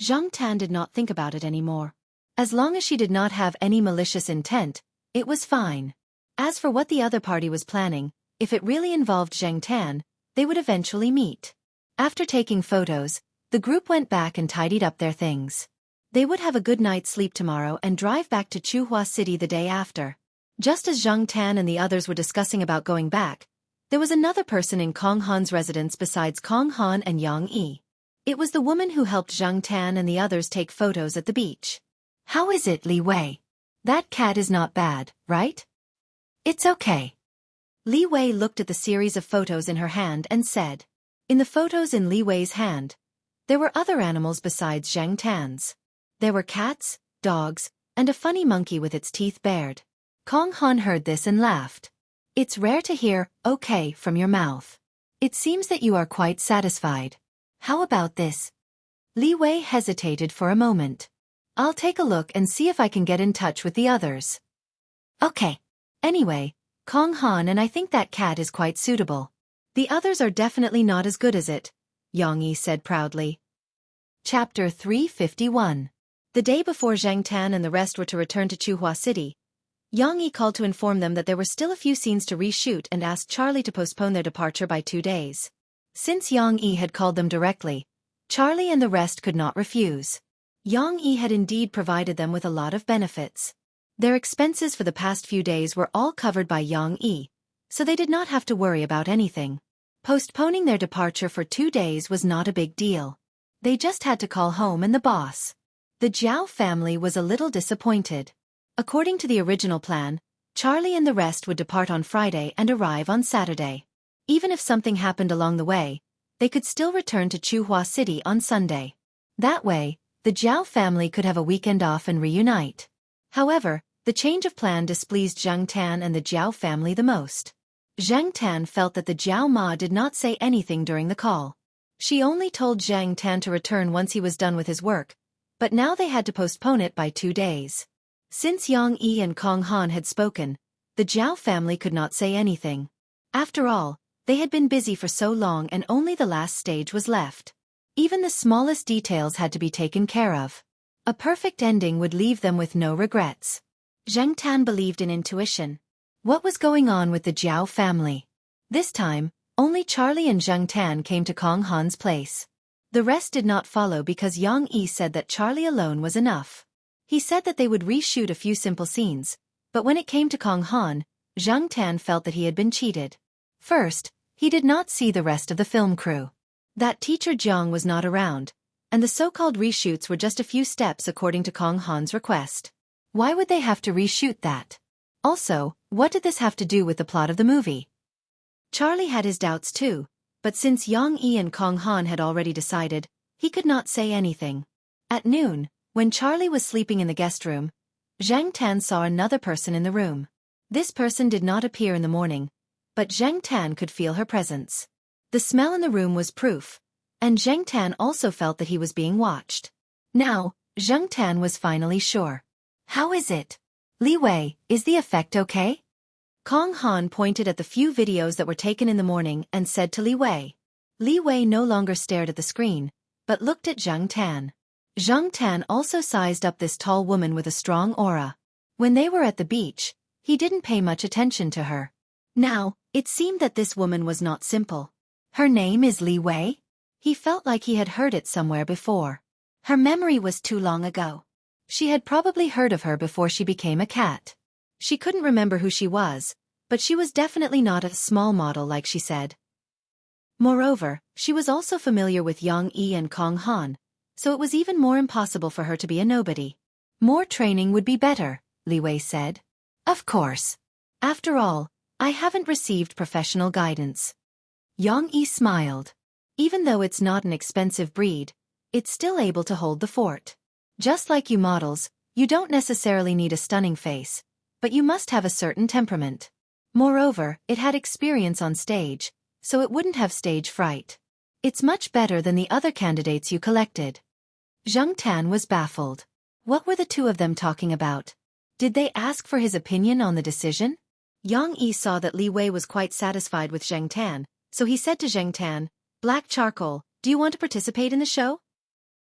Zhang Tan did not think about it anymore. As long as she did not have any malicious intent, it was fine. As for what the other party was planning, if it really involved Zhang Tan, they would eventually meet. After taking photos, the group went back and tidied up their things. They would have a good night's sleep tomorrow and drive back to Chuhua City the day after. Just as Zhang Tan and the others were discussing about going back, there was another person in Kong Han's residence besides Kong Han and Yang Yi. It was the woman who helped Zhang Tan and the others take photos at the beach. How is it, Li Wei? That cat is not bad, right? It's okay. Li Wei looked at the series of photos in her hand and said. In the photos in Li Wei's hand, there were other animals besides Zhang Tan's. There were cats, dogs, and a funny monkey with its teeth bared. Kong Han heard this and laughed. It's rare to hear, okay, from your mouth. It seems that you are quite satisfied. How about this? Li Wei hesitated for a moment. I'll take a look and see if I can get in touch with the others. Okay. Anyway, Kong Han and I think that cat is quite suitable. The others are definitely not as good as it, Yang Yi said proudly. Chapter 351. The day before Zhang Tan and the rest were to return to Chuhua City, Yang Yi called to inform them that there were still a few scenes to reshoot and asked Charlie to postpone their departure by 2 days. Since Yang Yi had called them directly, Charlie and the rest could not refuse. Yang Yi had indeed provided them with a lot of benefits. Their expenses for the past few days were all covered by Yang Yi, so they did not have to worry about anything. Postponing their departure for 2 days was not a big deal. They just had to call home and the boss. The Jiao family was a little disappointed. According to the original plan, Charlie and the rest would depart on Friday and arrive on Saturday. Even if something happened along the way, they could still return to Chuhua City on Sunday. That way, the Jiao family could have a weekend off and reunite. However, the change of plan displeased Zhang Tan and the Jiao family the most. Zhang Tan felt that the Jiao Ma did not say anything during the call. She only told Zhang Tan to return once he was done with his work, but now they had to postpone it by 2 days. Since Yang Yi and Kong Han had spoken, the Jiao family could not say anything. After all, they had been busy for so long and only the last stage was left. Even the smallest details had to be taken care of. A perfect ending would leave them with no regrets. Zhang Tan believed in intuition. What was going on with the Jiao family? This time, only Charlie and Zhang Tan came to Kong Han's place. The rest did not follow because Yang Yi said that Charlie alone was enough. He said that they would reshoot a few simple scenes, but when it came to Kong Han, Zhang Tan felt that he had been cheated. First, he did not see the rest of the film crew. That teacher Jiang was not around, and the so-called reshoots were just a few steps according to Kong Han's request. Why would they have to reshoot that? Also, what did this have to do with the plot of the movie? Charlie had his doubts too, but since Yang Yi and Kong Han had already decided, he could not say anything. At noon, when Charlie was sleeping in the guest room, Zhang Tan saw another person in the room. This person did not appear in the morning, but Zhang Tan could feel her presence. The smell in the room was proof, and Zhang Tan also felt that he was being watched. Now, Zhang Tan was finally sure. How is it? Li Wei, is the effect okay? Kong Han pointed at the few videos that were taken in the morning and said to Li Wei. Li Wei no longer stared at the screen, but looked at Zhang Tan. Zhang Tan also sized up this tall woman with a strong aura. When they were at the beach, he didn't pay much attention to her. Now, it seemed that this woman was not simple. Her name is Li Wei? He felt like he had heard it somewhere before. Her memory was too long ago. She had probably heard of her before she became a cat. She couldn't remember who she was, but she was definitely not a small model like she said. Moreover, she was also familiar with Yang Yi and Kong Han, so it was even more impossible for her to be a nobody. More training would be better, Li Wei said. Of course. After all, I haven't received professional guidance. Yang Yi smiled. Even though it's not an expensive breed, it's still able to hold the fort. Just like you models, you don't necessarily need a stunning face, but you must have a certain temperament. Moreover, it had experience on stage, so it wouldn't have stage fright. It's much better than the other candidates you collected. Zheng Tan was baffled. What were the two of them talking about? Did they ask for his opinion on the decision? Yang Yi saw that Li Wei was quite satisfied with Zheng Tan, so he said to Zheng Tan, "Black Charcoal, do you want to participate in the show?"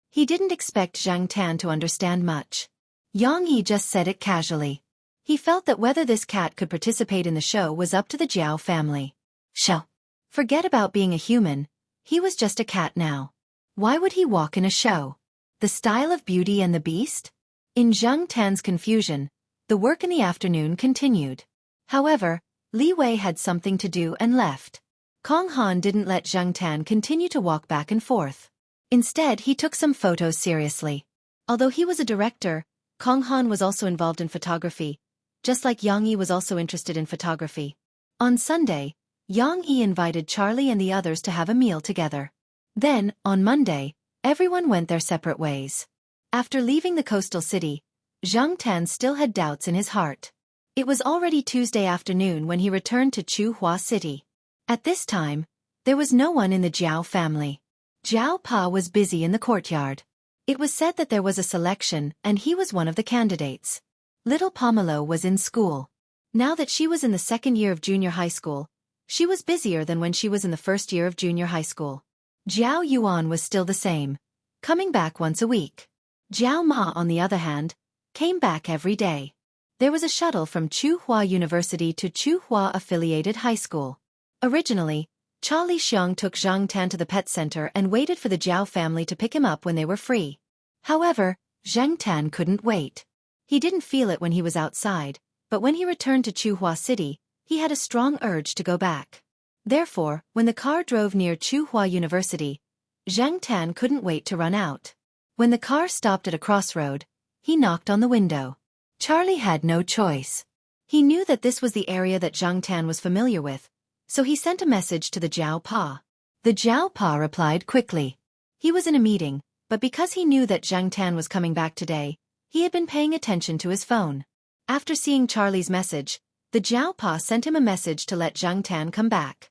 He didn't expect Zheng Tan to understand much. Yang Yi just said it casually. He felt that whether this cat could participate in the show was up to the Jiao family. Show. Forget about being a human, he was just a cat now. Why would he walk in a show? The style of Beauty and the Beast? In Zheng Tan's confusion, the work in the afternoon continued. However, Li Wei had something to do and left. Kong Han didn't let Zheng Tan continue to walk back and forth. Instead, he took some photos seriously. Although he was a director, Kong Han was also involved in photography, just like Yang Yi was also interested in photography. On Sunday, Yang Yi invited Charlie and the others to have a meal together. Then, on Monday, everyone went their separate ways. After leaving the coastal city, Zheng Tan still had doubts in his heart. It was already Tuesday afternoon when he returned to Chuhua City. At this time, there was no one in the Jiao family. Jiao Pa was busy in the courtyard. It was said that there was a selection and he was one of the candidates. Little Pomelo was in school. Now that she was in the second year of junior high school, she was busier than when she was in the first year of junior high school. Jiao Yuan was still the same, coming back once a week. Jiao Ma, on the other hand, came back every day. There was a shuttle from Chuhua University to Chuhua Affiliated High School. Originally, Charlie Xiang took Zheng Tan to the pet center and waited for the Jiao family to pick him up when they were free. However, Zheng Tan couldn't wait. He didn't feel it when he was outside, but when he returned to Chuhua City, he had a strong urge to go back. Therefore, when the car drove near Chuhua University, Zheng Tan couldn't wait to run out. When the car stopped at a crossroad, he knocked on the window. Charlie had no choice. He knew that this was the area that Zheng Tan was familiar with, so he sent a message to the Jiao Pa. The Jiao Pa replied quickly. He was in a meeting, but because he knew that Zheng Tan was coming back today, he had been paying attention to his phone. After seeing Charlie's message, the Jiao Pa sent him a message to let Zheng Tan come back.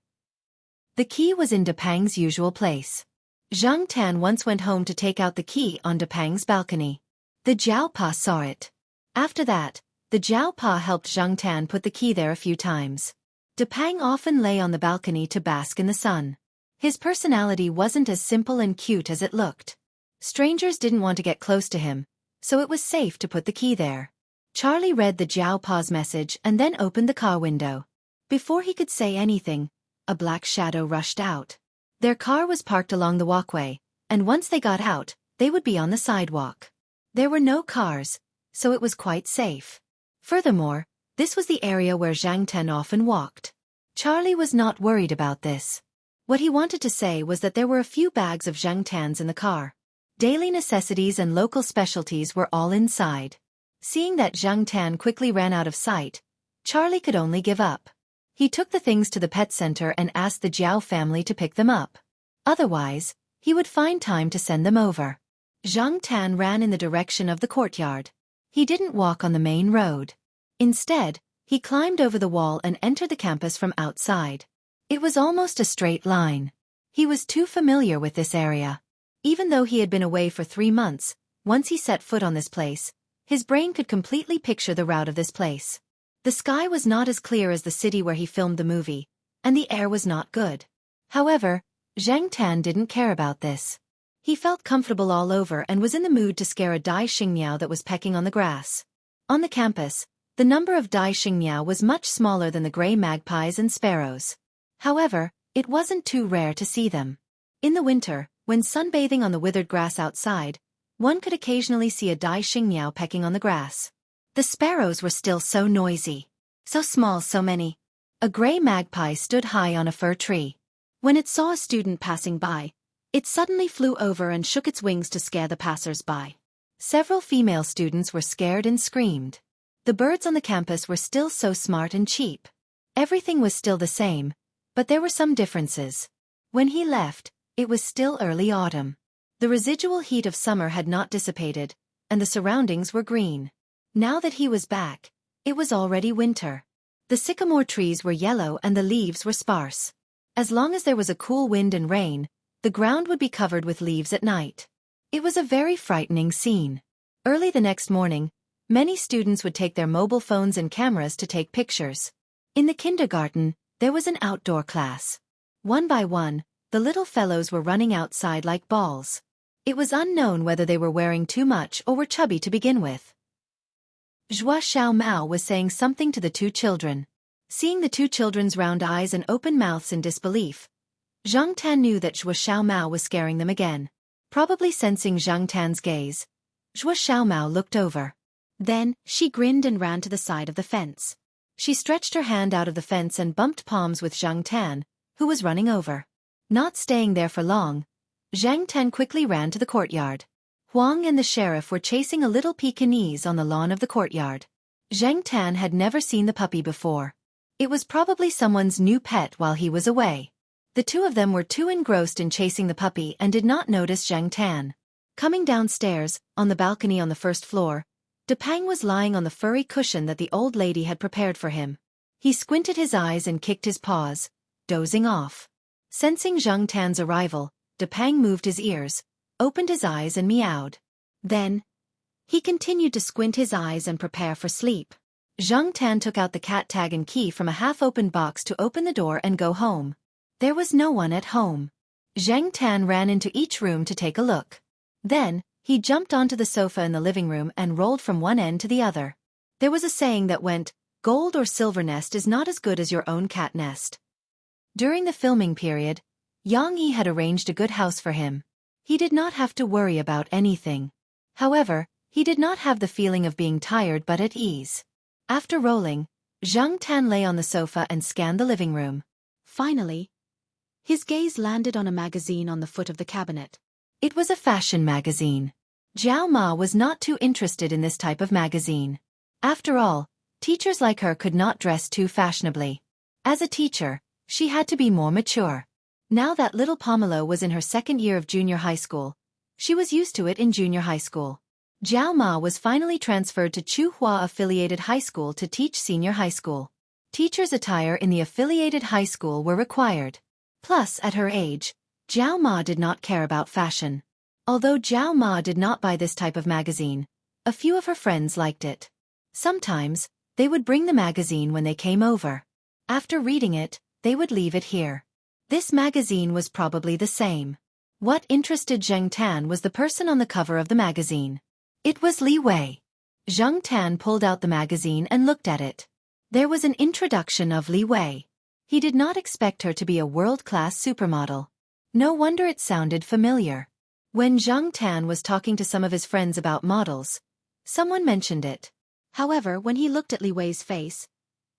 The key was in Depang's usual place. Zheng Tan once went home to take out the key on Depang's balcony. The Jiao Pa saw it. After that, the Jiao Pa helped Zheng Tan put the key there a few times. Depang often lay on the balcony to bask in the sun. His personality wasn't as simple and cute as it looked. Strangers didn't want to get close to him, so it was safe to put the key there. Charlie read the Jiao Pa's message and then opened the car window. Before he could say anything, a black shadow rushed out. Their car was parked along the walkway, and once they got out, they would be on the sidewalk. There were no cars, so it was quite safe. Furthermore, this was the area where Zheng Tan often walked. Charlie was not worried about this. What he wanted to say was that there were a few bags of Zheng Tan's in the car. Daily necessities and local specialties were all inside. Seeing that Zheng Tan quickly ran out of sight, Charlie could only give up. He took the things to the pet center and asked the Jiao family to pick them up. Otherwise, he would find time to send them over. Zheng Tan ran in the direction of the courtyard. He didn't walk on the main road. Instead, he climbed over the wall and entered the campus from outside. It was almost a straight line. He was too familiar with this area. Even though he had been away for 3 months, once he set foot on this place, his brain could completely picture the route of this place. The sky was not as clear as the city where he filmed the movie, and the air was not good. However, Zheng Tan didn't care about this. He felt comfortable all over and was in the mood to scare a Dai Xingniao that was pecking on the grass. On the campus, the number of Dai Xingniao was much smaller than the gray magpies and sparrows. However, it wasn't too rare to see them. In the winter, when sunbathing on the withered grass outside, one could occasionally see a Dai Xingniao pecking on the grass. The sparrows were still so noisy. So small, so many. A gray magpie stood high on a fir tree. When it saw a student passing by, it suddenly flew over and shook its wings to scare the passers-by. Several female students were scared and screamed. The birds on the campus were still so smart and cheap. Everything was still the same, but there were some differences. When he left, it was still early autumn. The residual heat of summer had not dissipated, and the surroundings were green. Now that he was back, it was already winter. The sycamore trees were yellow and the leaves were sparse. As long as there was a cool wind and rain, the ground would be covered with leaves at night. It was a very frightening scene. Early the next morning, many students would take their mobile phones and cameras to take pictures. In the kindergarten, there was an outdoor class. One by one, the little fellows were running outside like balls. It was unknown whether they were wearing too much or were chubby to begin with. Zhuo Xiaomao was saying something to the two children. Seeing the two children's round eyes and open mouths in disbelief, Zhang Tan knew that Zhuo Xiaomao was scaring them again. Probably sensing Zhang Tan's gaze, Zhuo Xiaomao looked over. Then, she grinned and ran to the side of the fence. She stretched her hand out of the fence and bumped palms with Zhang Tan, who was running over. Not staying there for long, Zhang Tan quickly ran to the courtyard. Huang and the sheriff were chasing a little Pekingese on the lawn of the courtyard. Zhang Tan had never seen the puppy before. It was probably someone's new pet while he was away. The two of them were too engrossed in chasing the puppy and did not notice Zhang Tan. Coming downstairs, on the balcony on the first floor, Depang was lying on the furry cushion that the old lady had prepared for him. He squinted his eyes and kicked his paws, dozing off. Sensing Zhang Tan's arrival, Depang moved his ears, opened his eyes and meowed. Then, he continued to squint his eyes and prepare for sleep. Zhang Tan took out the cat tag and key from a half-opened box to open the door and go home. There was no one at home. Zhang Tan ran into each room to take a look. Then, he jumped onto the sofa in the living room and rolled from one end to the other. There was a saying that went, "Gold or silver nest is not as good as your own cat nest." During the filming period, Yang Yi had arranged a good house for him. He did not have to worry about anything. However, he did not have the feeling of being tired but at ease. After rolling, Zhang Tan lay on the sofa and scanned the living room. Finally, his gaze landed on a magazine on the foot of the cabinet. It was a fashion magazine. Jiao Ma was not too interested in this type of magazine. After all, teachers like her could not dress too fashionably. As a teacher, she had to be more mature. Now that little Pomelo was in her second year of junior high school, she was used to it in junior high school. Jiao Ma was finally transferred to Chuhua Affiliated High School to teach senior high school. Teachers' attire in the affiliated high school were required. Plus, at her age, Jiao Ma did not care about fashion. Although Jiao Ma did not buy this type of magazine, a few of her friends liked it. Sometimes, they would bring the magazine when they came over. After reading it, they would leave it here. This magazine was probably the same. What interested Zhang Tan was the person on the cover of the magazine. It was Li Wei. Zhang Tan pulled out the magazine and looked at it. There was an introduction of Li Wei. He did not expect her to be a world-class supermodel. No wonder it sounded familiar. When Zhang Tan was talking to some of his friends about models, someone mentioned it. However, when he looked at Li Wei's face,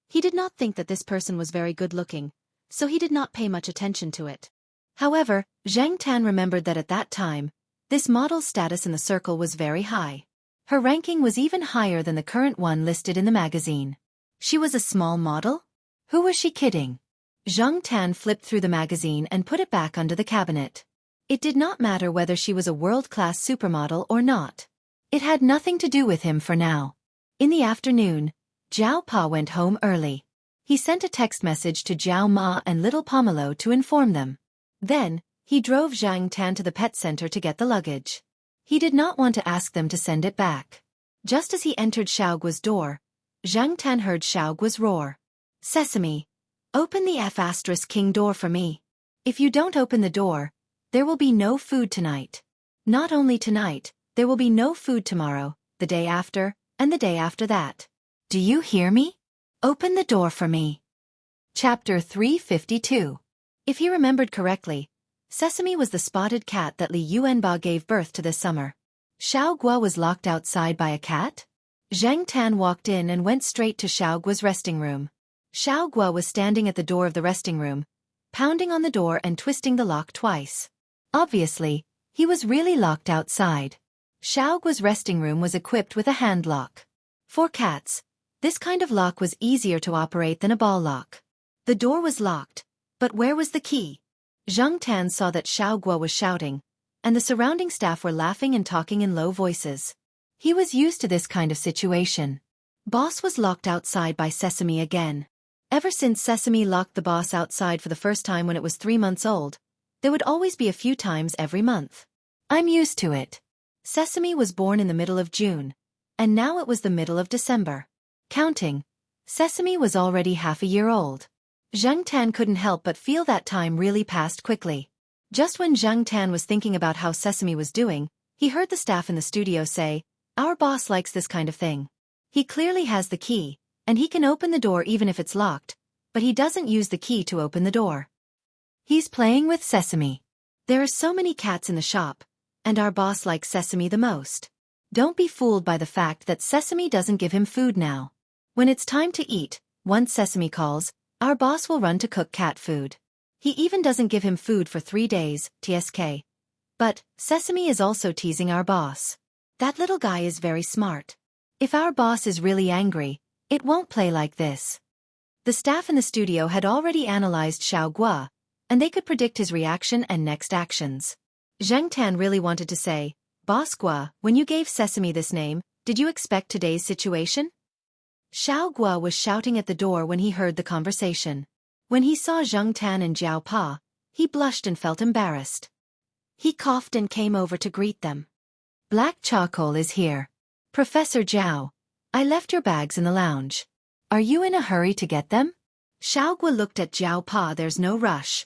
he did not think that this person was very good-looking, so he did not pay much attention to it. However, Zhang Tan remembered that at that time, this model's status in the circle was very high. Her ranking was even higher than the current one listed in the magazine. She was a small model? Who was she kidding? Zhang Tan flipped through the magazine and put it back under the cabinet. It did not matter whether she was a world-class supermodel or not. It had nothing to do with him for now. In the afternoon, Jiao Pa went home early. He sent a text message to Jiao Ma and little Pomelo to inform them. Then, he drove Zhang Tan to the pet center to get the luggage. He did not want to ask them to send it back. Just as he entered Xiaoguo's door, Zhang Tan heard Xiaoguo's roar. "Sesame, open the F***king door for me. If you don't open the door, there will be no food tonight. Not only tonight, there will be no food tomorrow, the day after, and the day after that. Do you hear me? Open the door for me." Chapter 352. If he remembered correctly, Sesame was the spotted cat that Li Yuanba gave birth to this summer. Xiao Guo was locked outside by a cat? Zhang Tan walked in and went straight to Xiao Guo's resting room. Xiao Guo was standing at the door of the resting room, pounding on the door and twisting the lock twice. Obviously, he was really locked outside. Xiao Guo's resting room was equipped with a hand lock. For cats, this kind of lock was easier to operate than a ball lock. The door was locked, but where was the key? Zhang Tan saw that Xiao Guo was shouting, and the surrounding staff were laughing and talking in low voices. He was used to this kind of situation. Boss was locked outside by Sesame again. Ever since Sesame locked the boss outside for the first time when it was 3 months old, there would always be a few times every month. I'm used to it. Sesame was born in the middle of June, and now it was the middle of December. Counting, Sesame was already half a year old. Zhang Tan couldn't help but feel that time really passed quickly. Just when Zhang Tan was thinking about how Sesame was doing, he heard the staff in the studio say, "Our boss likes this kind of thing. He clearly has the key, and he can open the door even if it's locked, but he doesn't use the key to open the door. He's playing with Sesame. There are so many cats in the shop, and our boss likes Sesame the most. Don't be fooled by the fact that Sesame doesn't give him food now. When it's time to eat, once Sesame calls, our boss will run to cook cat food. He even doesn't give him food for 3 days, TSK. But Sesame is also teasing our boss. That little guy is very smart. If our boss is really angry, it won't play like this." The staff in the studio had already analyzed Xiao Guo, and they could predict his reaction and next actions. Zhang Tan really wanted to say, "Boss Guo, when you gave Sesame this name, did you expect today's situation?" Xiao Guo was shouting at the door when he heard the conversation. When he saw Zhang Tan and Jiao Pa, he blushed and felt embarrassed. He coughed and came over to greet them. "Black charcoal is here. Professor Zhao, I left your bags in the lounge. Are you in a hurry to get them?" Xiao Guo looked at Jiao Pa. There's no rush.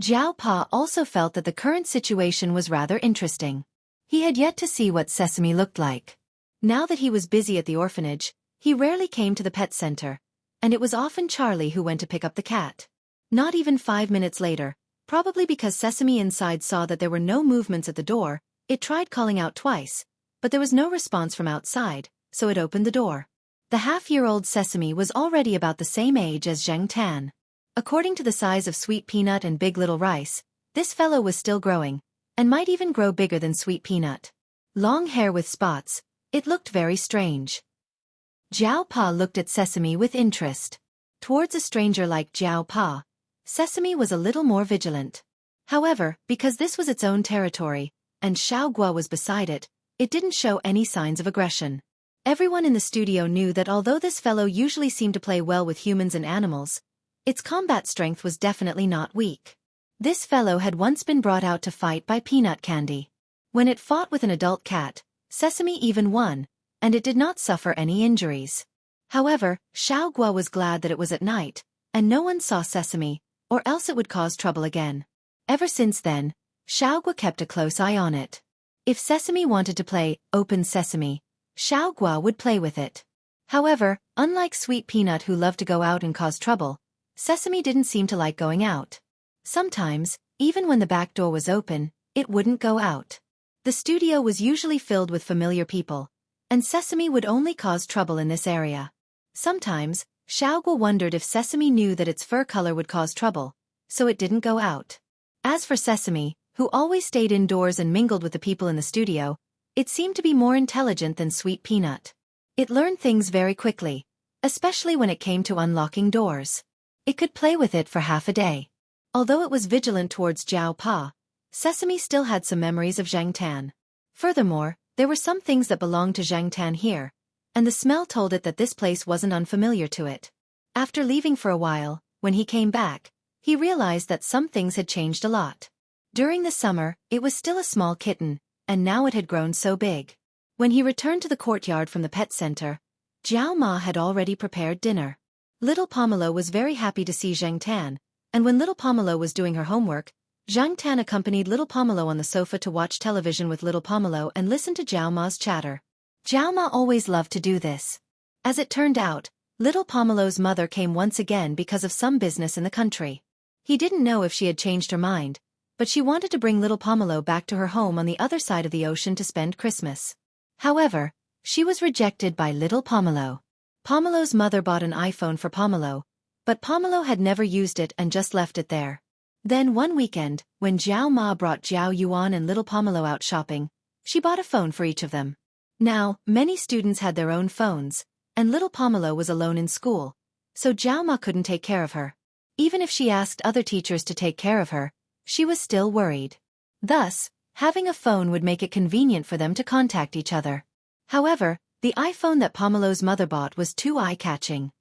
Jiao Pa also felt that the current situation was rather interesting. He had yet to see what Sesame looked like. Now that he was busy at the orphanage, he rarely came to the pet center, and it was often Charlie who went to pick up the cat. Not even 5 minutes later, probably because Sesame inside saw that there were no movements at the door, it tried calling out twice, but there was no response from outside, so it opened the door. The half-year-old Sesame was already about the same age as Zhang Tan. According to the size of Sweet Peanut and Big Little Rice, this fellow was still growing, and might even grow bigger than Sweet Peanut. Long hair with spots, it looked very strange. Jiao Pa looked at Sesame with interest. Towards a stranger like Jiao Pa, Sesame was a little more vigilant. However, because this was its own territory, and Xiao Guo was beside it, it didn't show any signs of aggression. Everyone in the studio knew that although this fellow usually seemed to play well with humans and animals, its combat strength was definitely not weak. This fellow had once been brought out to fight by Peanut Candy. When it fought with an adult cat, Sesame even won, and it did not suffer any injuries. However, Xiao Guo was glad that it was at night, and no one saw Sesame, or else it would cause trouble again. Ever since then, Xiao Guo kept a close eye on it. If Sesame wanted to play Open Sesame, Xiao Guo would play with it. However, unlike Sweet Peanut who loved to go out and cause trouble, Sesame didn't seem to like going out. Sometimes, even when the back door was open, it wouldn't go out. The studio was usually filled with familiar people, and Sesame would only cause trouble in this area. Sometimes, Xiao Guo wondered if Sesame knew that its fur color would cause trouble, so it didn't go out. As for Sesame, who always stayed indoors and mingled with the people in the studio, it seemed to be more intelligent than Sweet Peanut. It learned things very quickly, especially when it came to unlocking doors. It could play with it for half a day. Although it was vigilant towards Jiao Pa, Sesame still had some memories of Zhang Tan. Furthermore, there were some things that belonged to Zhang Tan here, and the smell told it that this place wasn't unfamiliar to it. After leaving for a while, when he came back, he realized that some things had changed a lot. During the summer, it was still a small kitten, and now it had grown so big. When he returned to the courtyard from the pet center, Jiao Ma had already prepared dinner. Little Pomelo was very happy to see Zhang Tan, and when little Pomelo was doing her homework, Zhang Tan accompanied little Pomelo on the sofa to watch television with little Pomelo and listen to Jiao Ma's chatter. Jiao Ma always loved to do this. As it turned out, little Pomelo's mother came once again because of some business in the country. He didn't know if she had changed her mind, but she wanted to bring little Pomelo back to her home on the other side of the ocean to spend Christmas. However, She was rejected by little Pomelo. Pomelo's mother bought an iPhone for Pomelo, but Pomelo had never used it and just left it there. Then one weekend, when Jiao Ma brought Jiao Yuan and little Pomelo out shopping, she bought a phone for each of them. Now, many students had their own phones, and little Pomelo was alone in school, so Jiao Ma couldn't take care of her. Even if she asked other teachers to take care of her, she was still worried. Thus, having a phone would make it convenient for them to contact each other. However, the iPhone that Pomelo's mother bought was too eye-catching.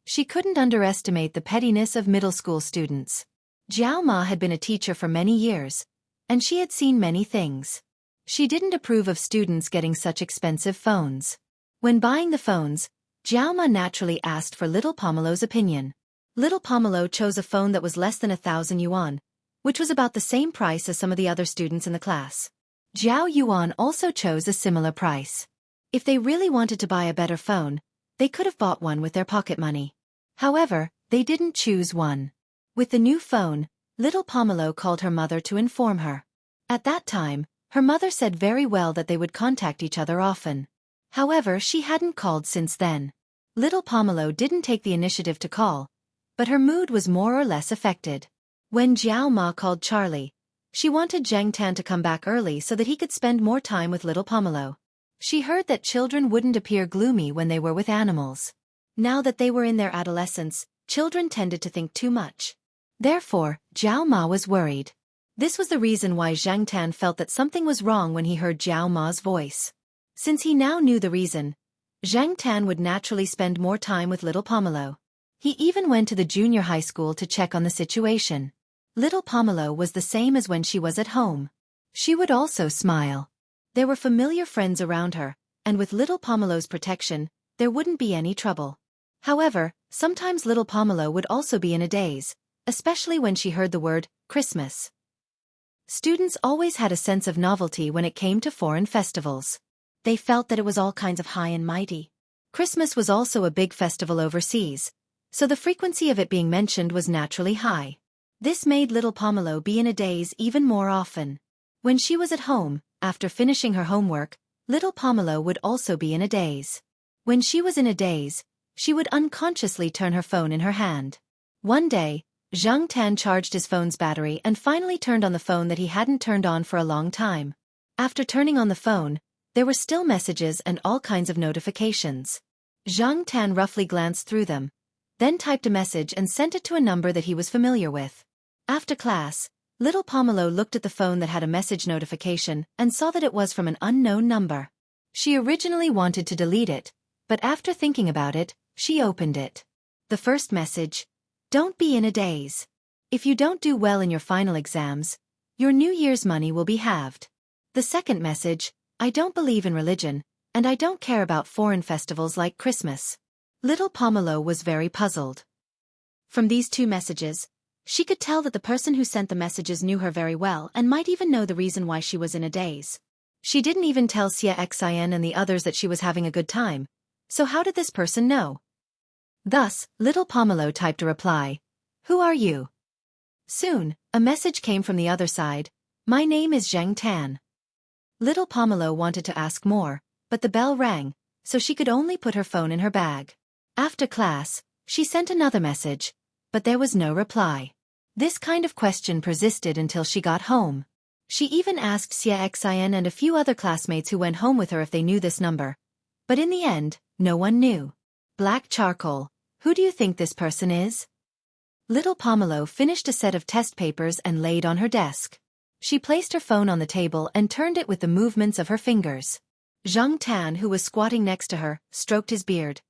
She couldn't underestimate the pettiness of middle school students. Jiao Ma had been a teacher for many years, and she had seen many things. She didn't approve of students getting such expensive phones. When buying the phones, Jiao Ma naturally asked for little Pomelo's opinion. Little Pomelo chose a phone that was less than 1,000 yuan, which was about the same price as some of the other students in the class. Jiao Yuan also chose a similar price. If they really wanted to buy a better phone, they could have bought one with their pocket money. However, they didn't choose one. With the new phone, little Pomelo called her mother to inform her. At that time, her mother said very well that they would contact each other often. However, she hadn't called since then. Little Pomelo didn't take the initiative to call, but her mood was more or less affected. When Jiao Ma called Charlie, she wanted Zhang Tan to come back early so that he could spend more time with little Pomelo. She heard that children wouldn't appear gloomy when they were with animals. Now that they were in their adolescence, children tended to think too much. Therefore, Jiao Ma was worried. This was the reason why Zhang Tan felt that something was wrong when he heard Jiao Ma's voice. Since he now knew the reason, Zhang Tan would naturally spend more time with little Pomelo. He even went to the junior high school to check on the situation. Little Pomelo was the same as when she was at home. She would also smile. There were familiar friends around her, and with little Pomelo's protection, there wouldn't be any trouble. However, sometimes little Pomelo would also be in a daze, especially when she heard the word Christmas. Students always had a sense of novelty when it came to foreign festivals. They felt that it was all kinds of high and mighty. Christmas was also a big festival overseas, so the frequency of it being mentioned was naturally high. This made little Pomelo be in a daze even more often. When she was at home, after finishing her homework, little Pomelo would also be in a daze. When she was in a daze, she would unconsciously turn her phone in her hand. One day, Zhang Tan charged his phone's battery and finally turned on the phone that he hadn't turned on for a long time. After turning on the phone, there were still messages and all kinds of notifications. Zhang Tan roughly glanced through them, then typed a message and sent it to a number that he was familiar with. After class, little Pomelo looked at the phone that had a message notification and saw that it was from an unknown number. She originally wanted to delete it, but after thinking about it, she opened it. The first message: don't be in a daze. If you don't do well in your final exams, your New Year's money will be halved. The second message: I don't believe in religion, and I don't care about foreign festivals like Christmas. Little Pomelo was very puzzled. From these two messages, she could tell that the person who sent the messages knew her very well and might even know the reason why she was in a daze. She didn't even tell Xianxia and the others that she was having a good time, so how did this person know? Thus, little Pomelo typed a reply: "Who are you?" Soon, a message came from the other side: "My name is Zhang Tan." Little Pomelo wanted to ask more, but the bell rang, so she could only put her phone in her bag. After class, she sent another message, but there was no reply. This kind of question persisted until she got home. She even asked Xianxia and a few other classmates who went home with her if they knew this number. But in the end, no one knew. Black charcoal. Who do you think this person is? Little Pomelo finished a set of test papers and laid on her desk. She placed her phone on the table and turned it with the movements of her fingers. Zhang Tan, who was squatting next to her, stroked his beard.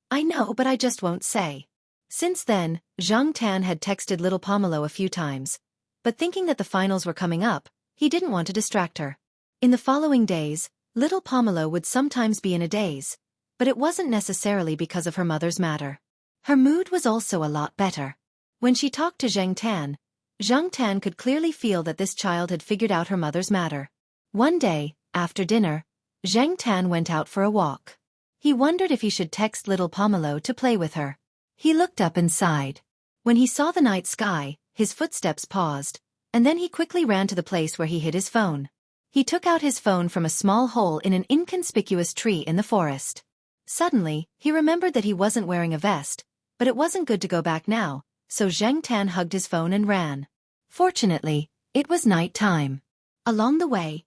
"I know, but I just won't say." Since then, Zhang Tan had texted little Pomelo a few times, but thinking that the finals were coming up, he didn't want to distract her. In the following days, little Pomelo would sometimes be in a daze, but it wasn't necessarily because of her mother's matter. Her mood was also a lot better. When she talked to Zhang Tan could clearly feel that this child had figured out her mother's matter. One day, after dinner, Zhang Tan went out for a walk. He wondered if he should text little Pomelo to play with her. He looked up and sighed. When he saw the night sky, his footsteps paused, and then he quickly ran to the place where he hid his phone. He took out his phone from a small hole in an inconspicuous tree in the forest. Suddenly, he remembered that he wasn't wearing a vest, but it wasn't good to go back now, so Zhang Tan hugged his phone and ran. Fortunately, it was night time. Along the way,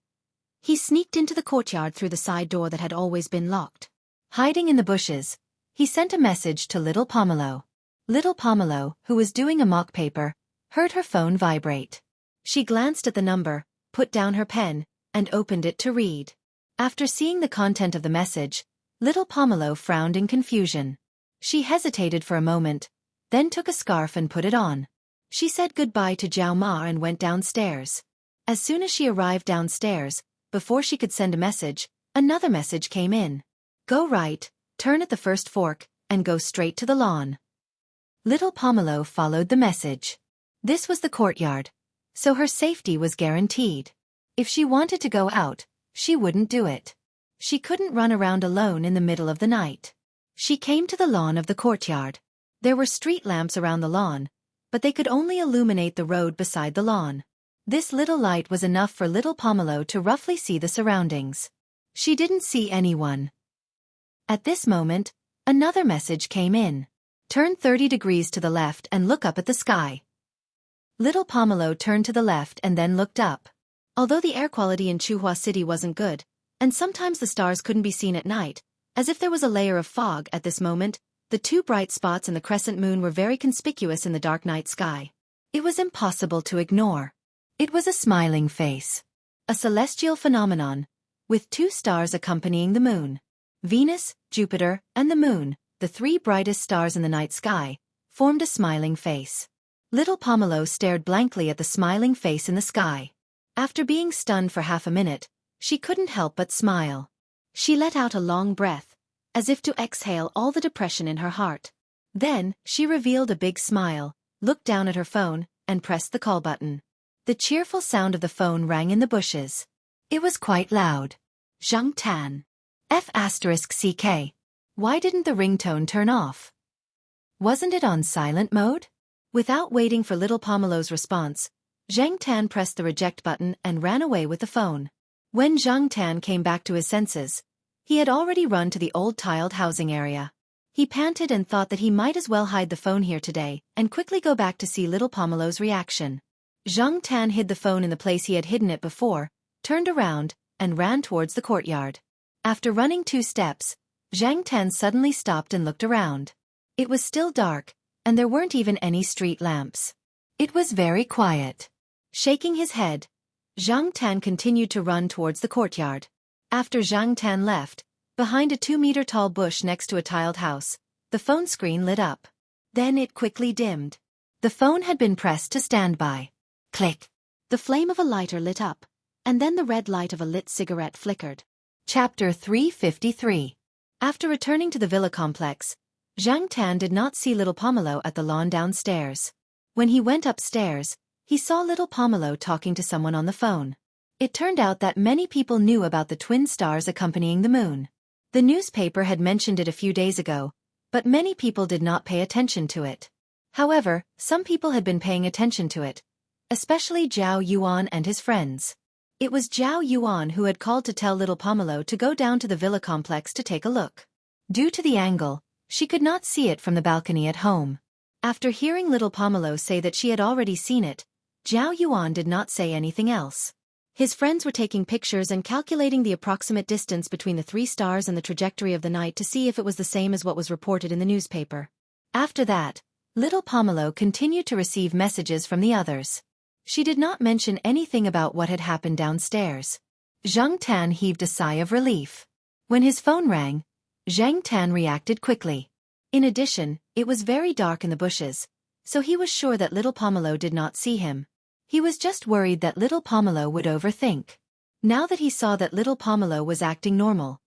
he sneaked into the courtyard through the side door that had always been locked. Hiding in the bushes, he sent a message to little Pomelo. Little Pomelo, who was doing a mock paper, heard her phone vibrate. She glanced at the number, put down her pen, and opened it to read. After seeing the content of the message, little Pomelo frowned in confusion. She hesitated for a moment, then took a scarf and put it on. She said goodbye to Zhao Ma and went downstairs. As soon as she arrived downstairs, before she could send a message, another message came in. Go right, turn at the first fork, and go straight to the lawn. Little Pomelo followed the message. This was the courtyard, so her safety was guaranteed. If she wanted to go out, she wouldn't do it. She couldn't run around alone in the middle of the night. She came to the lawn of the courtyard. There were street lamps around the lawn, but they could only illuminate the road beside the lawn. This little light was enough for little Pomelo to roughly see the surroundings. She didn't see anyone. At this moment, another message came in. Turn 30 degrees to the left and look up at the sky. Little Pomelo turned to the left and then looked up. Although the air quality in Chuhua City wasn't good, and sometimes the stars couldn't be seen at night, as if there was a layer of fog at this moment, the two bright spots in the crescent moon were very conspicuous in the dark night sky. It was impossible to ignore. It was a smiling face. A celestial phenomenon, with two stars accompanying the moon. Venus, Jupiter, and the moon, the three brightest stars in the night sky, formed a smiling face. Little Pomelo stared blankly at the smiling face in the sky. After being stunned for half a minute, she couldn't help but smile. She let out a long breath, as if to exhale all the depression in her heart. Then, she revealed a big smile, looked down at her phone, and pressed the call button. The cheerful sound of the phone rang in the bushes. It was quite loud. Zhang Tan. F***CK. Why didn't the ringtone turn off? Wasn't it on silent mode? Without waiting for little Pomelo's response, Zhang Tan pressed the reject button and ran away with the phone. When Zhang Tan came back to his senses, he had already run to the old tiled housing area. He panted and thought that he might as well hide the phone here today and quickly go back to see little Pomelo's reaction. Zhang Tan hid the phone in the place he had hidden it before, turned around, and ran towards the courtyard. After running 2 steps, Zhang Tan suddenly stopped and looked around. It was still dark, and there weren't even any street lamps. It was very quiet. Shaking his head, Zhang Tan continued to run towards the courtyard. After Zhang Tan left, behind a 2-meter-tall bush next to a tiled house, the phone screen lit up. Then it quickly dimmed. The phone had been pressed to standby. Click. The flame of a lighter lit up, and then the red light of a lit cigarette flickered. Chapter 353. After returning to the villa complex, Zhang Tan did not see little Pomelo at the lawn downstairs. When he went upstairs, he saw little Pomelo talking to someone on the phone. It turned out that many people knew about the twin stars accompanying the moon. The newspaper had mentioned it a few days ago, but many people did not pay attention to it. However, some people had been paying attention to it, especially Zhao Yuan and his friends. It was Zhao Yuan who had called to tell little Pomelo to go down to the villa complex to take a look. Due to the angle, she could not see it from the balcony at home. After hearing little Pomelo say that she had already seen it, Zhao Yuan did not say anything else. His friends were taking pictures and calculating the approximate distance between the 3 stars and the trajectory of the night to see if it was the same as what was reported in the newspaper. After that, little Pomelo continued to receive messages from the others. She did not mention anything about what had happened downstairs. Zhang Tan heaved a sigh of relief. When his phone rang, Zhang Tan reacted quickly. In addition, it was very dark in the bushes, so he was sure that little Pomelo did not see him. He was just worried that little Pomelo would overthink. Now that he saw that little Pomelo was acting normal,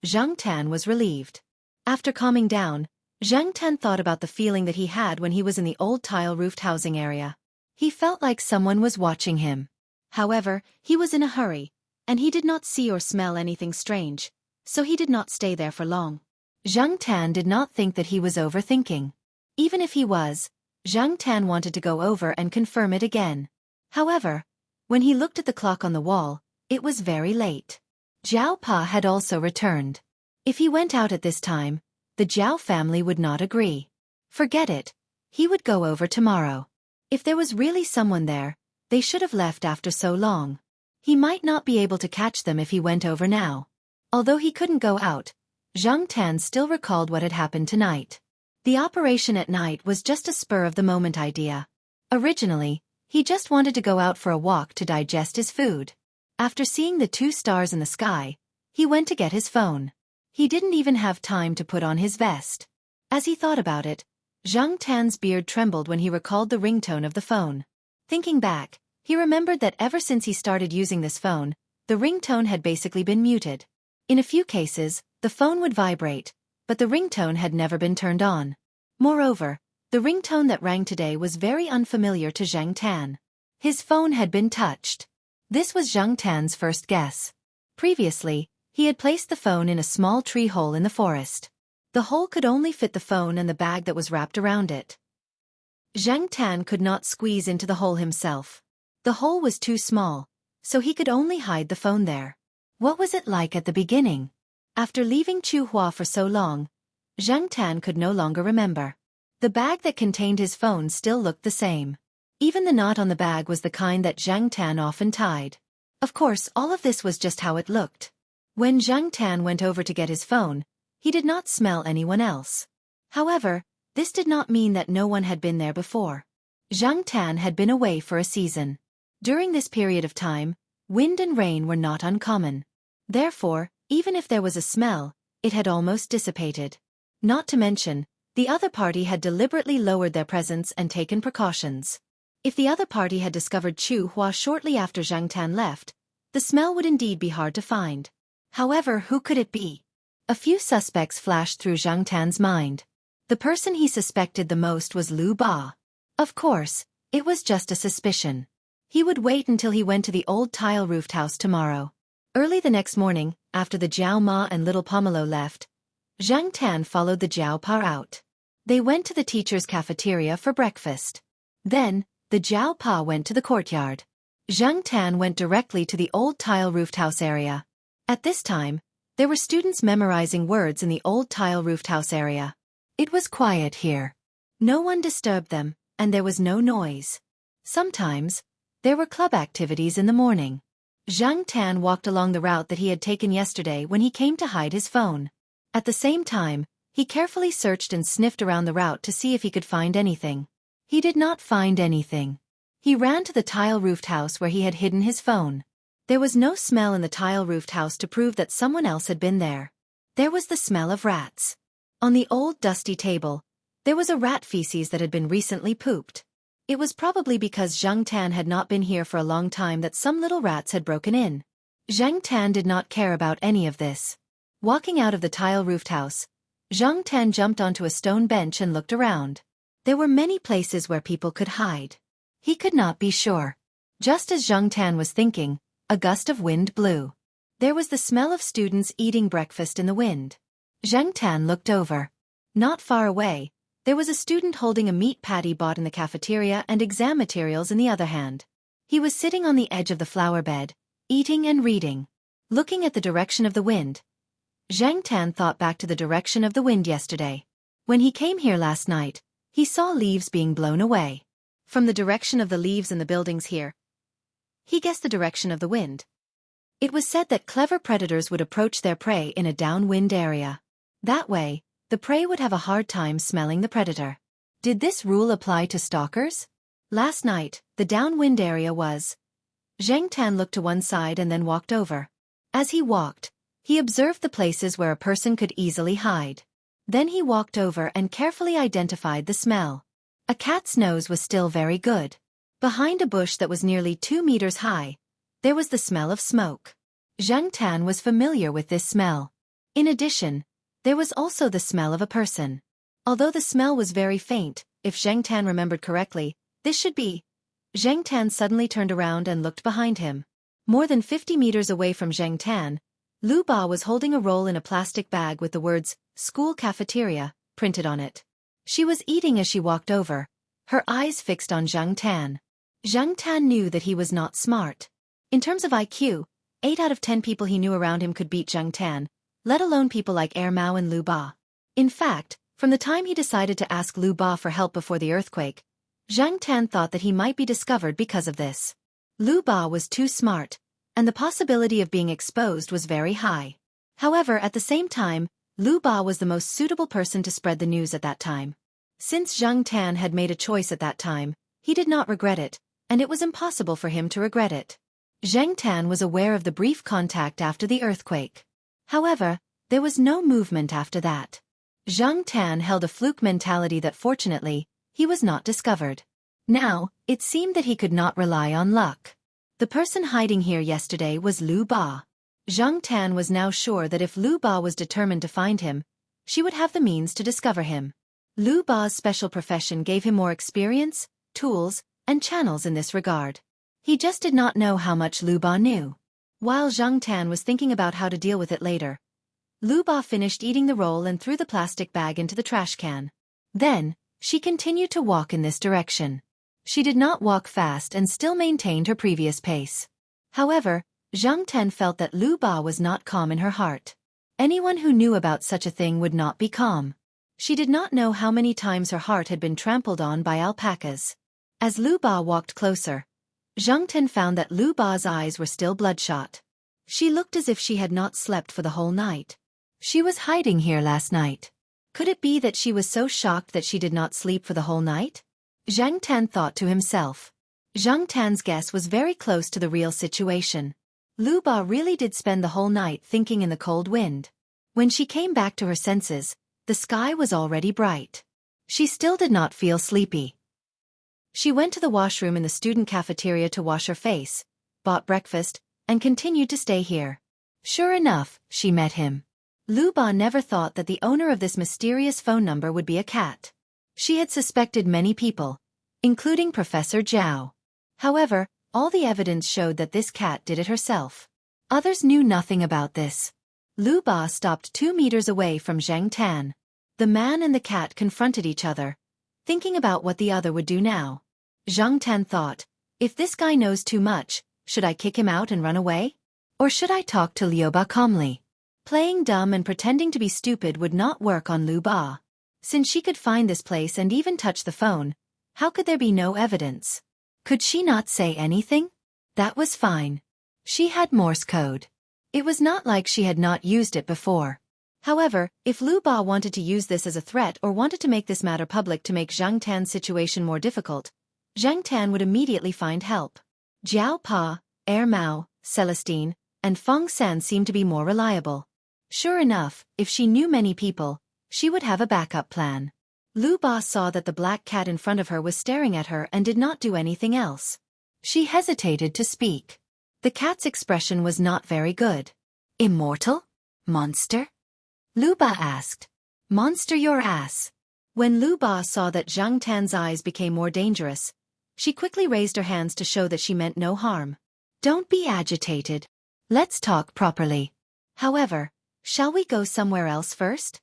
Zhang Tan was relieved. After calming down, Zhang Tan thought about the feeling that he had when he was in the old tile-roofed housing area. He felt like someone was watching him. However, he was in a hurry, and he did not see or smell anything strange, so he did not stay there for long. Zhang Tan did not think that he was overthinking. Even if he was, Zhang Tan wanted to go over and confirm it again. However, when he looked at the clock on the wall, It was very late. Jiao Pa had also returned. If he went out at this time, the Jiao family would not agree. Forget it. He would go over tomorrow. If there was really someone there, they should have left after so long. He might not be able to catch them if he went over now. Although he couldn't go out, Zhang Tan still recalled what had happened tonight. The operation at night was just a spur-of-the-moment idea. Originally, he just wanted to go out for a walk to digest his food. After seeing the 2 stars in the sky, he went to get his phone. He didn't even have time to put on his vest. As he thought about it, Zhang Tan's beard trembled when he recalled the ringtone of the phone. Thinking back, he remembered that ever since he started using this phone, the ringtone had basically been muted. In a few cases, the phone would vibrate, but the ringtone had never been turned on. Moreover, the ringtone that rang today was very unfamiliar to Zhang Tan. His phone had been touched. This was Zhang Tan's first guess. Previously, he had placed the phone in a small tree hole in the forest. The hole could only fit the phone and the bag that was wrapped around it. Zhang Tan could not squeeze into the hole himself. The hole was too small, so he could only hide the phone there. What was it like at the beginning? After leaving Chuhua for so long, Zhang Tan could no longer remember. The bag that contained his phone still looked the same. Even the knot on the bag was the kind that Zhang Tan often tied. Of course, all of this was just how it looked. When Zhang Tan went over to get his phone, he did not smell anyone else. However, this did not mean that no one had been there before. Zhang Tan had been away for a season. During this period of time, wind and rain were not uncommon. Therefore, even if there was a smell, it had almost dissipated. Not to mention, the other party had deliberately lowered their presence and taken precautions. If the other party had discovered Chu Hua shortly after Zhang Tan left, the smell would indeed be hard to find. However, who could it be? A few suspects flashed through Zhang Tan's mind. The person he suspected the most was Lu Ba. Of course, it was just a suspicion. He would wait until he went to the old tile-roofed house tomorrow. Early the next morning, after the Jiao Ma and little Pomelo left, Zhang Tan followed the Jiao Pa out. They went to the teacher's cafeteria for breakfast. Then, the Jiao Pa went to the courtyard. Zhang Tan went directly to the old tile-roofed house area. At this time, there were students memorizing words in the old tile-roofed house area. It was quiet here. No one disturbed them, and there was no noise. Sometimes, there were club activities in the morning. Zhang Tan walked along the route that he had taken yesterday when he came to hide his phone. At the same time, he carefully searched and sniffed around the route to see if he could find anything. He did not find anything. He ran to the tile-roofed house where he had hidden his phone. There was no smell in the tile-roofed house to prove that someone else had been there. There was the smell of rats. On the old dusty table, there was a rat feces that had been recently pooped. It was probably because Zhang Tan had not been here for a long time that some little rats had broken in. Zhang Tan did not care about any of this. Walking out of the tile-roofed house, Zhang Tan jumped onto a stone bench and looked around. There were many places where people could hide. He could not be sure. Just as Zhang Tan was thinking, a gust of wind blew. There was the smell of students eating breakfast in the wind. Zhang Tan looked over. Not far away, there was a student holding a meat patty bought in the cafeteria and exam materials in the other hand. He was sitting on the edge of the flower bed, eating and reading. Looking at the direction of the wind, Zhang Tan thought back to the direction of the wind yesterday. When he came here last night, he saw leaves being blown away. From the direction of the leaves in the buildings here, he guessed the direction of the wind. It was said that clever predators would approach their prey in a downwind area. That way, the prey would have a hard time smelling the predator. Did this rule apply to stalkers? Last night, the downwind area was. Zhang Tan looked to one side and then walked over. As he walked, he observed the places where a person could easily hide. Then he walked over and carefully identified the smell. A cat's nose was still very good. Behind a bush that was nearly 2 meters high, there was the smell of smoke. Zhang Tan was familiar with this smell. In addition, there was also the smell of a person. Although the smell was very faint, if Zhang Tan remembered correctly, this should be. Zhang Tan suddenly turned around and looked behind him. More than 50 meters away from Zhang Tan, Lu Ba was holding a roll in a plastic bag with the words, "School Cafeteria," printed on it. She was eating as she walked over, her eyes fixed on Zhang Tan. Zhang Tan knew that he was not smart. In terms of IQ, 8 out of 10 people he knew around him could beat Zhang Tan, let alone people like Mao and Lu Ba. In fact, from the time he decided to ask Lu Ba for help before the earthquake, Zhang Tan thought that he might be discovered because of this. Lu Ba was too smart, and the possibility of being exposed was very high. However, at the same time, Lu Ba was the most suitable person to spread the news at that time. Since Zhang Tan had made a choice at that time, he did not regret it, and it was impossible for him to regret it. Zhang Tan was aware of the brief contact after the earthquake. However, there was no movement after that. Zhang Tan held a fluke mentality that fortunately, he was not discovered. Now, it seemed that he could not rely on luck. The person hiding here yesterday was Lu Ba. Zhang Tan was now sure that if Lu Ba was determined to find him, she would have the means to discover him. Lu Ba's special profession gave him more experience, tools, and channels in this regard. He just did not know how much Lu Ba knew. While Zhang Tan was thinking about how to deal with it later, Lu Ba finished eating the roll and threw the plastic bag into the trash can. Then, she continued to walk in this direction. She did not walk fast and still maintained her previous pace. However, Zhang Tan felt that Lu Ba was not calm in her heart. Anyone who knew about such a thing would not be calm. She did not know how many times her heart had been trampled on by alpacas. As Lu Ba walked closer, Zhang Tan found that Lu Ba's eyes were still bloodshot. She looked as if she had not slept for the whole night. She was hiding here last night. Could it be that she was so shocked that she did not sleep for the whole night? Zhang Tan thought to himself. Zhang Tan's guess was very close to the real situation. Lu Ba really did spend the whole night thinking in the cold wind. When she came back to her senses, the sky was already bright. She still did not feel sleepy. She went to the washroom in the student cafeteria to wash her face, bought breakfast, and continued to stay here. Sure enough, she met him. Lu Ba never thought that the owner of this mysterious phone number would be a cat. She had suspected many people, including Professor Zhao. However, all the evidence showed that this cat did it herself. Others knew nothing about this. Lu Ba stopped 2 meters away from Zhang Tan. The man and the cat confronted each other, thinking about what the other would do now. Zhang Tan thought, if this guy knows too much, should I kick him out and run away? Or should I talk to Liu Ba calmly? Playing dumb and pretending to be stupid would not work on Lu Ba. Since she could find this place and even touch the phone, how could there be no evidence? Could she not say anything? That was fine. She had Morse code. It was not like she had not used it before. However, if Lu Ba wanted to use this as a threat or wanted to make this matter public to make Zhang Tan's situation more difficult, Zhang Tan would immediately find help. Jiao Pa, Mao, Celestine, and Feng San seemed to be more reliable. Sure enough, if she knew many people, she would have a backup plan. Lu Ba saw that the black cat in front of her was staring at her and did not do anything else. She hesitated to speak. The cat's expression was not very good. Immortal? Monster? Lu Ba asked. Monster your ass. When Lu Ba saw that Zhang Tan's eyes became more dangerous, she quickly raised her hands to show that she meant no harm. Don't be agitated. Let's talk properly. However, shall we go somewhere else first?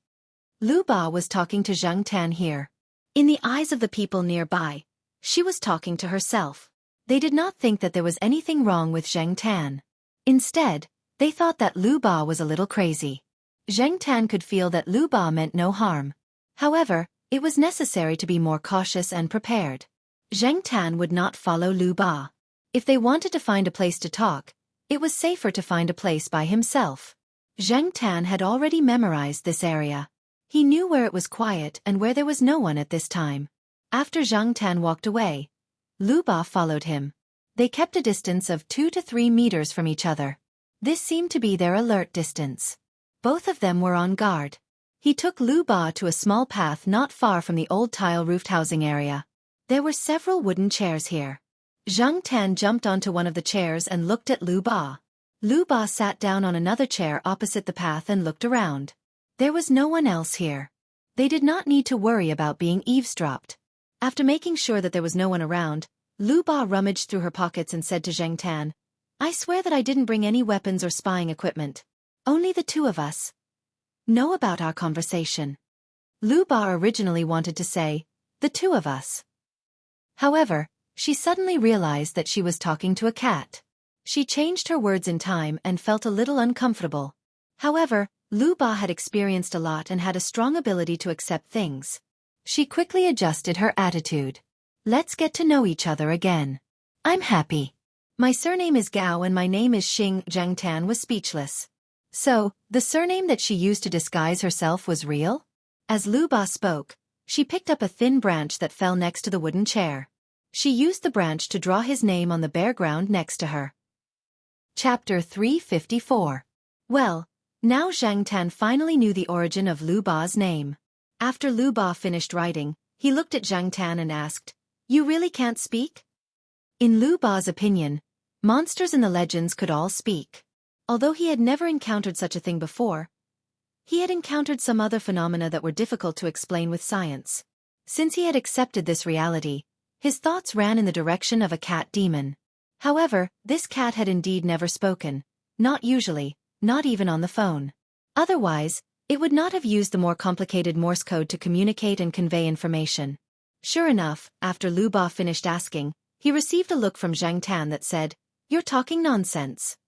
Lu Ba was talking to Zhang Tan here. In the eyes of the people nearby, she was talking to herself. They did not think that there was anything wrong with Zhang Tan. Instead, they thought that Lu Ba was a little crazy. Zhang Tan could feel that Lu Ba meant no harm. However, it was necessary to be more cautious and prepared. Zhang Tan would not follow Lu Ba. If they wanted to find a place to talk, it was safer to find a place by himself. Zhang Tan had already memorized this area. He knew where it was quiet and where there was no one at this time. After Zhang Tan walked away, Lu Ba followed him. They kept a distance of 2 to 3 meters from each other. This seemed to be their alert distance. Both of them were on guard. He took Lu Ba to a small path not far from the old tile-roofed housing area. There were several wooden chairs here. Zhang Tan jumped onto one of the chairs and looked at Lu Ba. Lu Ba sat down on another chair opposite the path and looked around. There was no one else here. They did not need to worry about being eavesdropped. After making sure that there was no one around, Lu Ba rummaged through her pockets and said to Zhang Tan, I swear that I didn't bring any weapons or spying equipment. Only the two of us know about our conversation. Lu Ba originally wanted to say, the two of us. However, she suddenly realized that she was talking to a cat. She changed her words in time and felt a little uncomfortable. However, Lu Ba had experienced a lot and had a strong ability to accept things. She quickly adjusted her attitude. Let's get to know each other again. I'm happy. My surname is Gao and my name is Xing. Zhang Tan was speechless. So, the surname that she used to disguise herself was real? As Lu Ba spoke, she picked up a thin branch that fell next to the wooden chair. She used the branch to draw his name on the bare ground next to her. Chapter 354. Well, now Zhang Tan finally knew the origin of Lu Ba's name. After Lu Ba finished writing, he looked at Zhang Tan and asked, "You really can't speak?" In Lu Ba's opinion, monsters in the legends could all speak. Although he had never encountered such a thing before, he had encountered some other phenomena that were difficult to explain with science. Since he had accepted this reality, his thoughts ran in the direction of a cat demon. However, this cat had indeed never spoken, not usually, not even on the phone. Otherwise, it would not have used the more complicated Morse code to communicate and convey information. Sure enough, after Lu Ba finished asking, he received a look from Zhang Tan that said, "You're talking nonsense."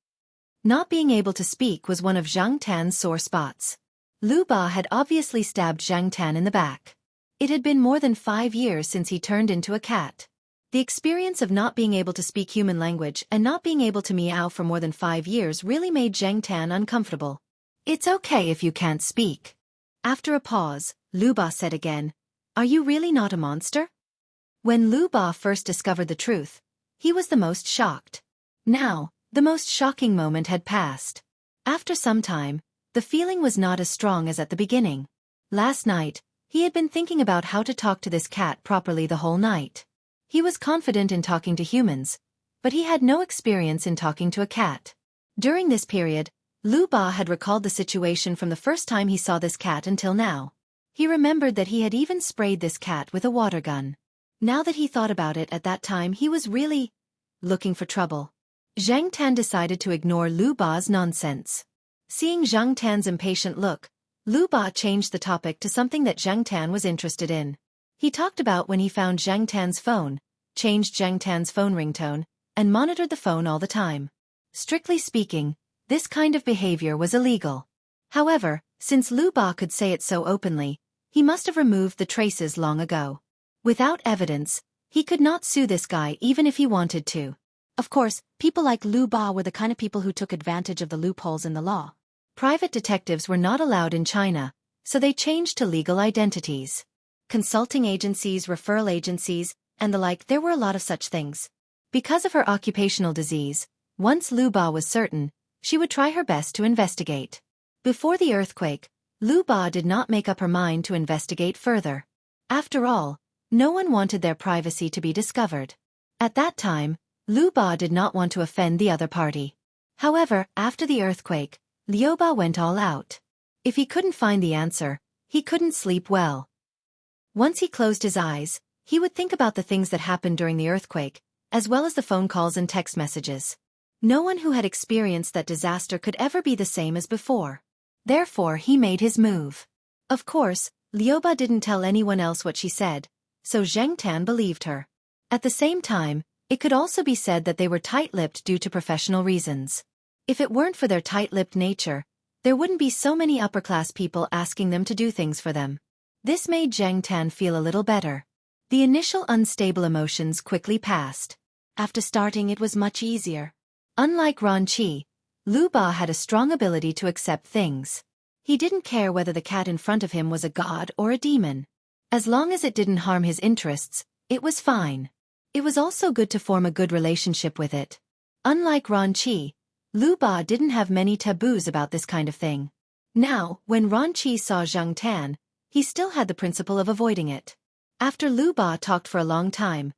Not being able to speak was one of Zhang Tan's sore spots. Lu Ba had obviously stabbed Zhang Tan in the back. It had been more than 5 years since he turned into a cat. The experience of not being able to speak human language and not being able to meow for more than 5 years really made Zhang Tan uncomfortable. "It's okay if you can't speak." After a pause, Lu Ba said again, "Are you really not a monster?" When Lu Ba first discovered the truth, he was the most shocked. Now, the most shocking moment had passed. After some time, the feeling was not as strong as at the beginning. Last night, he had been thinking about how to talk to this cat properly the whole night. He was confident in talking to humans, but he had no experience in talking to a cat. During this period, Lu Ba had recalled the situation from the first time he saw this cat until now. He remembered that he had even sprayed this cat with a water gun. Now that he thought about it at that time, he was really looking for trouble. Zhang Tan decided to ignore Lu Ba's nonsense. Seeing Zhang Tan's impatient look, Lu Ba changed the topic to something that Zhang Tan was interested in. He talked about when he found Zhang Tan's phone, changed Zhang Tan's phone ringtone, and monitored the phone all the time. Strictly speaking, this kind of behavior was illegal. However, since Lu Ba could say it so openly, he must have removed the traces long ago. Without evidence, he could not sue this guy even if he wanted to. Of course, people like Lu Ba were the kind of people who took advantage of the loopholes in the law. Private detectives were not allowed in China, so they changed to legal identities. Consulting agencies, referral agencies, and the like, there were a lot of such things. Because of her occupational disease, once Lu Ba was certain, she would try her best to investigate. Before the earthquake, Lu Ba did not make up her mind to investigate further. After all, no one wanted their privacy to be discovered. At that time, Lu Ba did not want to offend the other party. However, after the earthquake, Liu Ba went all out. If he couldn't find the answer, he couldn't sleep well. Once he closed his eyes, he would think about the things that happened during the earthquake, as well as the phone calls and text messages. No one who had experienced that disaster could ever be the same as before. Therefore, he made his move. Of course, Liu Ba didn't tell anyone else what she said, so Zhang Tan believed her. At the same time, it could also be said that they were tight-lipped due to professional reasons. If it weren't for their tight-lipped nature, there wouldn't be so many upper-class people asking them to do things for them. This made Zhang Tan feel a little better. The initial unstable emotions quickly passed. After starting, it was much easier. Unlike Ran Qi, Lu Ba had a strong ability to accept things. He didn't care whether the cat in front of him was a god or a demon. As long as it didn't harm his interests, it was fine. It was also good to form a good relationship with it. Unlike Ran Qi, Lu Ba didn't have many taboos about this kind of thing. Now, when Ran Qi saw Zhang Tan, he still had the principle of avoiding it. After Lu Ba talked for a long time,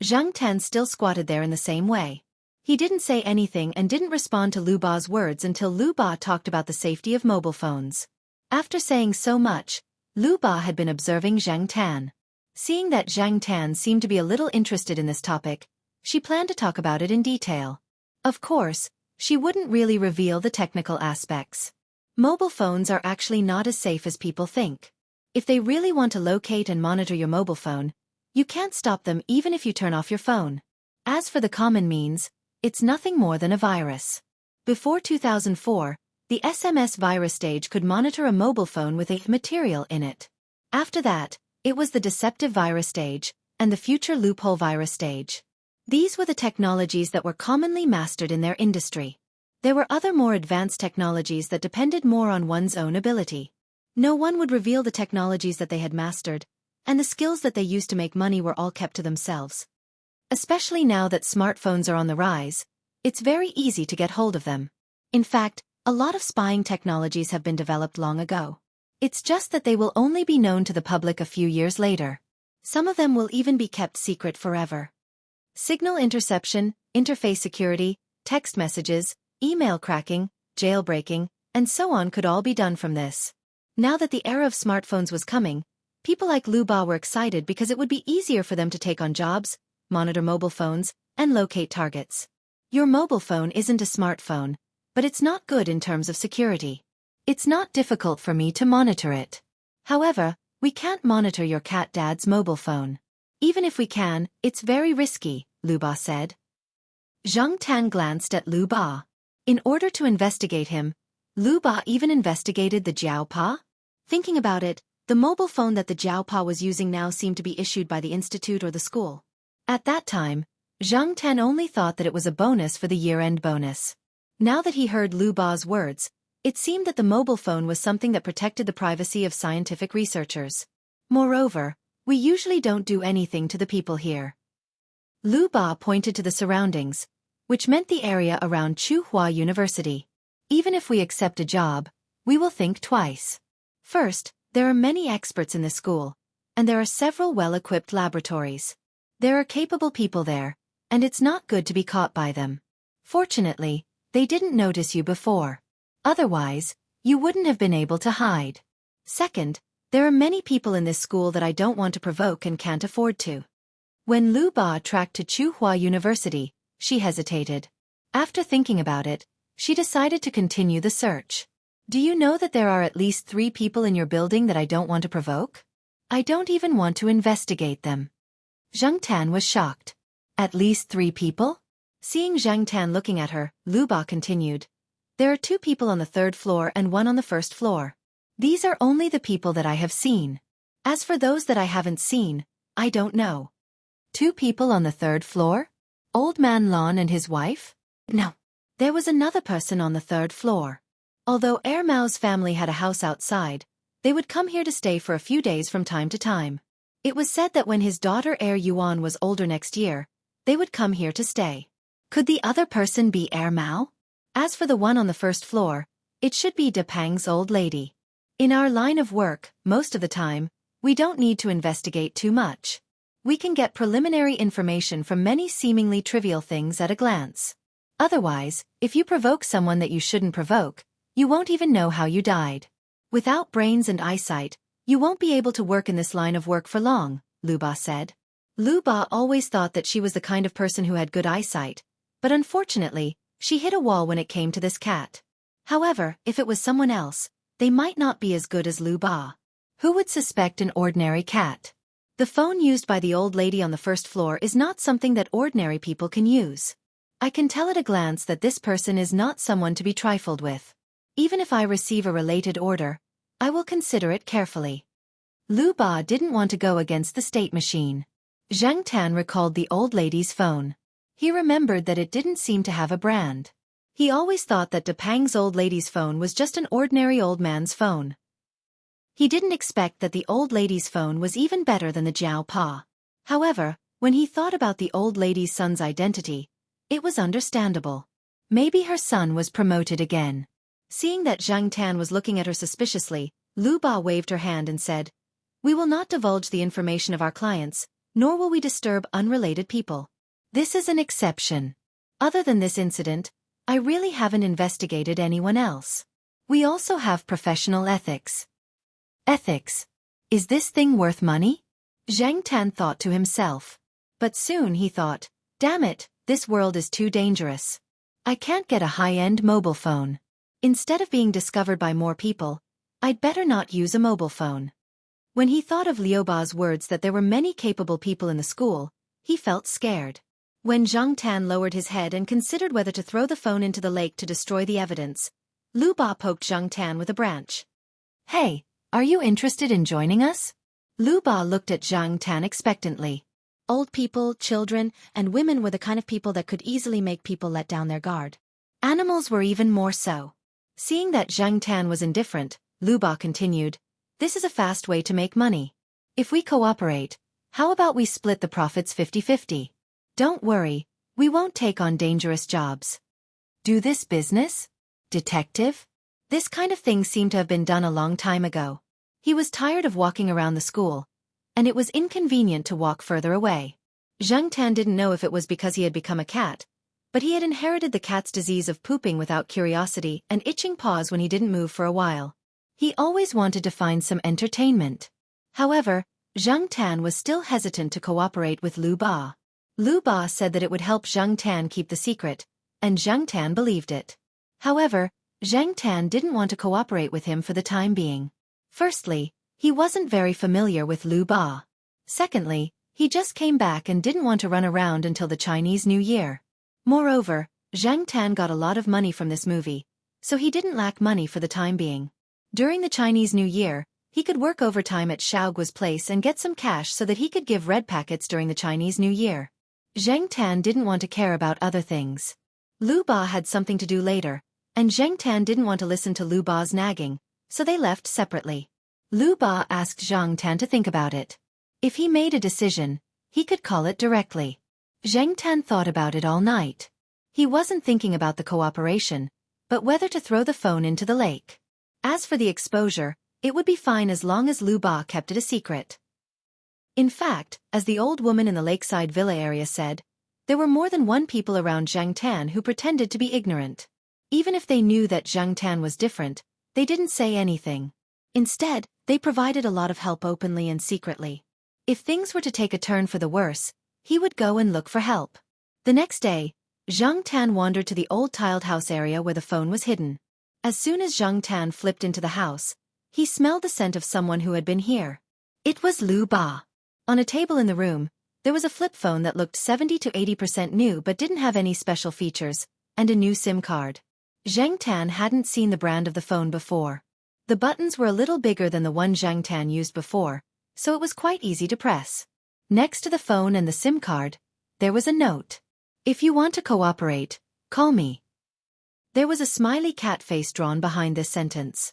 Zhang Tan still squatted there in the same way. He didn't say anything and didn't respond to Lu Ba's words until Lu Ba talked about the safety of mobile phones. After saying so much, Lu Ba had been observing Zhang Tan. Seeing that Zhang Tan seemed to be a little interested in this topic, she planned to talk about it in detail. Of course, she wouldn't really reveal the technical aspects. Mobile phones are actually not as safe as people think. If they really want to locate and monitor your mobile phone, you can't stop them even if you turn off your phone. As for the common means, It's nothing more than a virus. Before 2004, the SMS virus stage could monitor a mobile phone with a material in it. After that, it was the deceptive virus stage, and the future loophole virus stage. These were the technologies that were commonly mastered in their industry. There were other more advanced technologies that depended more on one's own ability. No one would reveal the technologies that they had mastered, and the skills that they used to make money were all kept to themselves. Especially now that smartphones are on the rise, it's very easy to get hold of them. In fact, a lot of spying technologies have been developed long ago. It's just that they will only be known to the public a few years later. Some of them will even be kept secret forever. Signal interception, interface security, text messages, email cracking, jailbreaking, and so on could all be done from this. Now that the era of smartphones was coming, people like Lu Ba were excited because it would be easier for them to take on jobs, monitor mobile phones, and locate targets. Your mobile phone isn't a smartphone, but it's not good in terms of security. It's not difficult for me to monitor it. However, we can't monitor your cat dad's mobile phone. Even if we can, it's very risky, Lu Ba said. Zhang Tan glanced at Lu Ba. In order to investigate him, Lu Ba even investigated the Jiao Pa? Thinking about it, the mobile phone that the Jiao Pa was using now seemed to be issued by the institute or the school. At that time, Zhang Tan only thought that it was a bonus for the year-end bonus. Now that he heard Lu Ba's words, it seemed that the mobile phone was something that protected the privacy of scientific researchers. Moreover, we usually don't do anything to the people here. Lu Ba pointed to the surroundings, which meant the area around Tsinghua University. Even if we accept a job, we will think twice. First, there are many experts in the school, and there are several well-equipped laboratories. There are capable people there, and it's not good to be caught by them. Fortunately, they didn't notice you before. Otherwise, you wouldn't have been able to hide. Second, there are many people in this school that I don't want to provoke and can't afford to. When Lu Ba tracked to Tsinghua University, she hesitated. After thinking about it, she decided to continue the search. Do you know that there are at least 3 people in your building that I don't want to provoke? I don't even want to investigate them. Zhang Tan was shocked. At least 3 people? Seeing Zhang Tan looking at her, Lu Ba continued. There are 2 people on the 3rd floor and 1 on the 1st floor. These are only the people that I have seen. As for those that I haven't seen, I don't know. 2 people on the 3rd floor? Old Man Lon and his wife? No. There was another person on the 3rd floor. Although Er Mao's family had a house outside, they would come here to stay for a few days from time to time. It was said that when his daughter Er Yuan was older next year, they would come here to stay. Could the other person be Er Mao? As for the one on the 1st floor, it should be De Pang's old lady. In our line of work, most of the time, we don't need to investigate too much. We can get preliminary information from many seemingly trivial things at a glance. Otherwise, if you provoke someone that you shouldn't provoke, you won't even know how you died. Without brains and eyesight, you won't be able to work in this line of work for long, Lu Ba said. Lu Ba always thought that she was the kind of person who had good eyesight, but unfortunately, she hit a wall when it came to this cat. However, if it was someone else, they might not be as good as Lu Ba. Who would suspect an ordinary cat? The phone used by the old lady on the 1st floor is not something that ordinary people can use. I can tell at a glance that this person is not someone to be trifled with. Even if I receive a related order, I will consider it carefully. Lu Ba didn't want to go against the state machine. Zhang Tan recalled the old lady's phone. He remembered that it didn't seem to have a brand. He always thought that De Pang's old lady's phone was just an ordinary old man's phone. He didn't expect that the old lady's phone was even better than the Jiao Pa. However, when he thought about the old lady's son's identity, it was understandable. Maybe her son was promoted again. Seeing that Zhang Tan was looking at her suspiciously, Lu Ba waved her hand and said, "We will not divulge the information of our clients, nor will we disturb unrelated people. This is an exception. Other than this incident, I really haven't investigated anyone else. We also have professional ethics." Ethics? Is this thing worth money? Zhang Tan thought to himself. But soon he thought, damn it, this world is too dangerous. I can't get a high-end mobile phone. Instead of being discovered by more people, I'd better not use a mobile phone. When he thought of Liu Ba's words that there were many capable people in the school, he felt scared. When Zhang Tan lowered his head and considered whether to throw the phone into the lake to destroy the evidence, Lu Ba poked Zhang Tan with a branch. "Hey, are you interested in joining us?" Lu Ba looked at Zhang Tan expectantly. Old people, children, and women were the kind of people that could easily make people let down their guard. Animals were even more so. Seeing that Zhang Tan was indifferent, Lu Ba continued, "This is a fast way to make money. If we cooperate, how about we split the profits 50-50? Don't worry, we won't take on dangerous jobs." Do this business? Detective? This kind of thing seemed to have been done a long time ago. He was tired of walking around the school, and it was inconvenient to walk further away. Zhang Tan didn't know if it was because he had become a cat, but he had inherited the cat's disease of pooping without curiosity and itching paws when he didn't move for a while. He always wanted to find some entertainment. However, Zhang Tan was still hesitant to cooperate with Lu Ba. Lu Ba said that it would help Zhang Tan keep the secret, and Zhang Tan believed it. However, Zhang Tan didn't want to cooperate with him for the time being. Firstly, he wasn't very familiar with Lu Ba. Secondly, he just came back and didn't want to run around until the Chinese New Year. Moreover, Zhang Tan got a lot of money from this movie, so he didn't lack money for the time being. During the Chinese New Year, he could work overtime at Xiaogua's place and get some cash so that he could give red packets during the Chinese New Year. Zhang Tan didn't want to care about other things. Lu Ba had something to do later, and Zhang Tan didn't want to listen to Lu Ba's nagging, so they left separately. Lu Ba asked Zhang Tan to think about it. If he made a decision, he could call it directly. Zhang Tan thought about it all night. He wasn't thinking about the cooperation, but whether to throw the phone into the lake. As for the exposure, it would be fine as long as Lu Ba kept it a secret. In fact, as the old woman in the lakeside villa area said, there were more than one people around Zhang Tan who pretended to be ignorant. Even if they knew that Zhang Tan was different, they didn't say anything. Instead, they provided a lot of help openly and secretly. If things were to take a turn for the worse, he would go and look for help. The next day, Zhang Tan wandered to the old tiled house area where the phone was hidden. As soon as Zhang Tan flipped into the house, he smelled the scent of someone who had been here. It was Lu Ba. On a table in the room, there was a flip phone that looked 70 to 80% new but didn't have any special features, and a new SIM card. Zhang Tan hadn't seen the brand of the phone before. The buttons were a little bigger than the one Zhang Tan used before, so it was quite easy to press. Next to the phone and the SIM card, there was a note. "If you want to cooperate, call me." There was a smiley cat face drawn behind this sentence.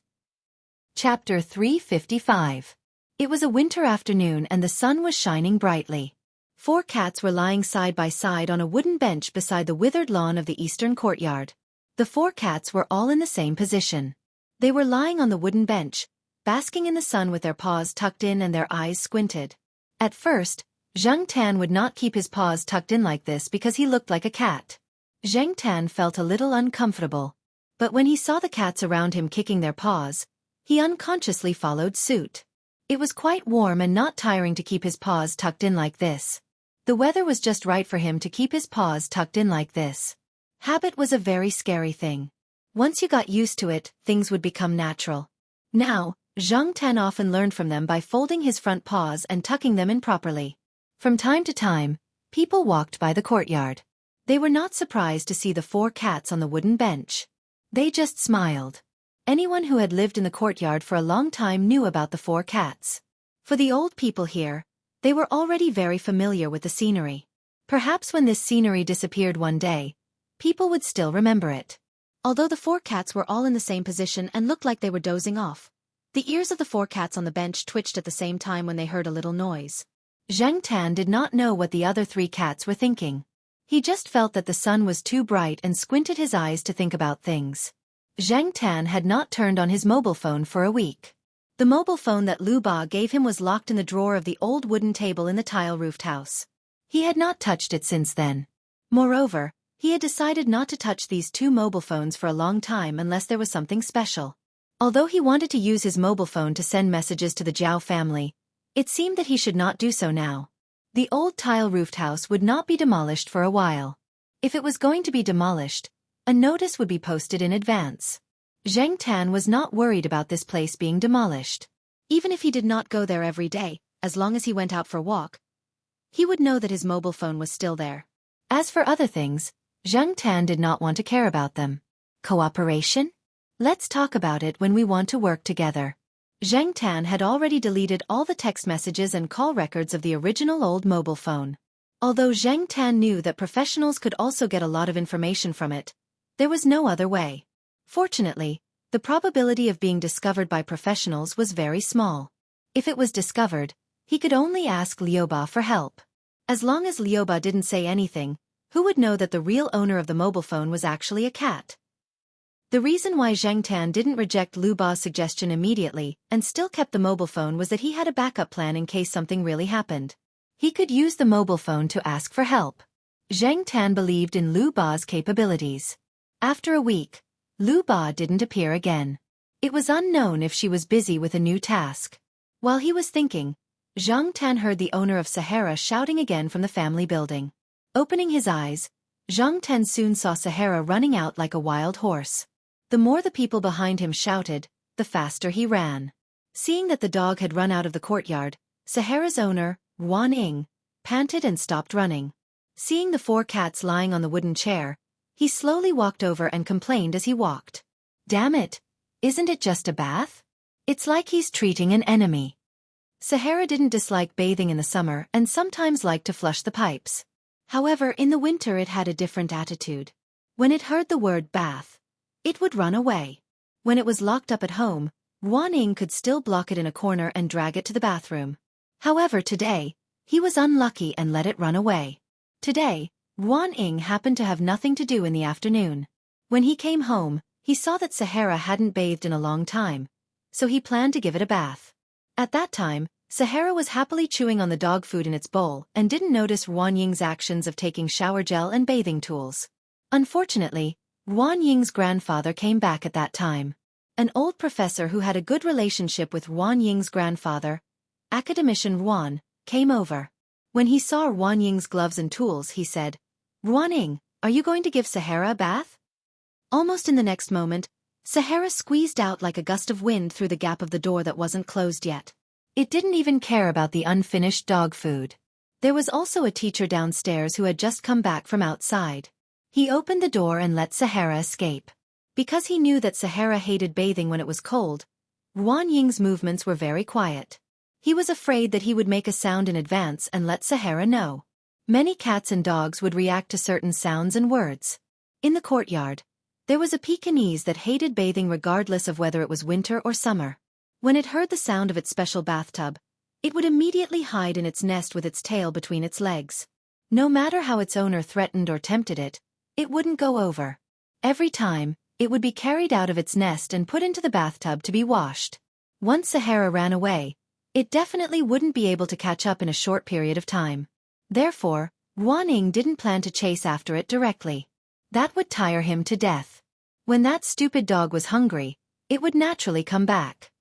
Chapter 355. It was a winter afternoon and the sun was shining brightly. 4 cats were lying side by side on a wooden bench beside the withered lawn of the eastern courtyard. The 4 cats were all in the same position. They were lying on the wooden bench, basking in the sun with their paws tucked in and their eyes squinted. At first, Zhang Tan would not keep his paws tucked in like this because he looked like a cat. Zhang Tan felt a little uncomfortable. But when he saw the cats around him kicking their paws, he unconsciously followed suit. It was quite warm and not tiring to keep his paws tucked in like this. The weather was just right for him to keep his paws tucked in like this. Habit was a very scary thing. Once you got used to it, things would become natural. Now, Zhang Tan often learned from them by folding his front paws and tucking them in properly. From time to time, people walked by the courtyard. They were not surprised to see the 4 cats on the wooden bench. They just smiled. Anyone who had lived in the courtyard for a long time knew about the 4 cats. For the old people here, they were already very familiar with the scenery. Perhaps when this scenery disappeared one day, people would still remember it. Although the 4 cats were all in the same position and looked like they were dozing off, the ears of the 4 cats on the bench twitched at the same time when they heard a little noise. Zhang Tan did not know what the other 3 cats were thinking. He just felt that the sun was too bright and squinted his eyes to think about things. Zhang Tan had not turned on his mobile phone for a week. The mobile phone that Lu Ba gave him was locked in the drawer of the old wooden table in the tile-roofed house. He had not touched it since then. Moreover, he had decided not to touch these 2 mobile phones for a long time unless there was something special. Although he wanted to use his mobile phone to send messages to the Zhao family, it seemed that he should not do so now. The old tile-roofed house would not be demolished for a while. If it was going to be demolished, a notice would be posted in advance. Zhang Tan was not worried about this place being demolished. Even if he did not go there every day, as long as he went out for a walk, he would know that his mobile phone was still there. As for other things, Zhang Tan did not want to care about them. Cooperation? Let's talk about it when we want to work together. Zhang Tan had already deleted all the text messages and call records of the original old mobile phone. Although Zhang Tan knew that professionals could also get a lot of information from it, there was no other way. Fortunately, the probability of being discovered by professionals was very small. If it was discovered, he could only ask Liuba for help. As long as Liuba didn't say anything, who would know that the real owner of the mobile phone was actually a cat? The reason why Zhang Tan didn't reject Liuba's suggestion immediately and still kept the mobile phone was that he had a backup plan in case something really happened. He could use the mobile phone to ask for help. Zhang Tan believed in Liuba's capabilities. After a week, Liuba didn't appear again. It was unknown if she was busy with a new task. While he was thinking, Zhang Tan heard the owner of Sahara shouting again from the family building. Opening his eyes, Zhang Tan soon saw Sahara running out like a wild horse. The more the people behind him shouted, the faster he ran. Seeing that the dog had run out of the courtyard, Sahara's owner, Wan Ying, panted and stopped running. Seeing the 4 cats lying on the wooden chair, he slowly walked over and complained as he walked. "Damn it! Isn't it just a bath? It's like he's treating an enemy." Sahara didn't dislike bathing in the summer and sometimes liked to flush the pipes. However, in the winter it had a different attitude. When it heard the word bath, it would run away. When it was locked up at home, Wan Ying could still block it in a corner and drag it to the bathroom. However, today, he was unlucky and let it run away. Today, Wan Ying happened to have nothing to do in the afternoon. When he came home, he saw that Sahara hadn't bathed in a long time, so he planned to give it a bath. At that time, Sahara was happily chewing on the dog food in its bowl and didn't notice Wan Ying's actions of taking shower gel and bathing tools. Unfortunately, Wan Ying's grandfather came back at that time. An old professor who had a good relationship with Wan Ying's grandfather, academician Wan, came over. When he saw Wan Ying's gloves and tools, he said, "Wan Ying, are you going to give Sahara a bath?" Almost in the next moment, Sahara squeezed out like a gust of wind through the gap of the door that wasn't closed yet. It didn't even care about the unfinished dog food. There was also a teacher downstairs who had just come back from outside. He opened the door and let Sahara escape. Because he knew that Sahara hated bathing when it was cold, Wan Ying's movements were very quiet. He was afraid that he would make a sound in advance and let Sahara know. Many cats and dogs would react to certain sounds and words. In the courtyard, there was a Pekingese that hated bathing regardless of whether it was winter or summer. When it heard the sound of its special bathtub, it would immediately hide in its nest with its tail between its legs. No matter how its owner threatened or tempted it, it wouldn't go over. Every time, it would be carried out of its nest and put into the bathtub to be washed. Once Sahara ran away, it definitely wouldn't be able to catch up in a short period of time. Therefore, Wan Ying didn't plan to chase after it directly. That would tire him to death. When that stupid dog was hungry, it would naturally come back.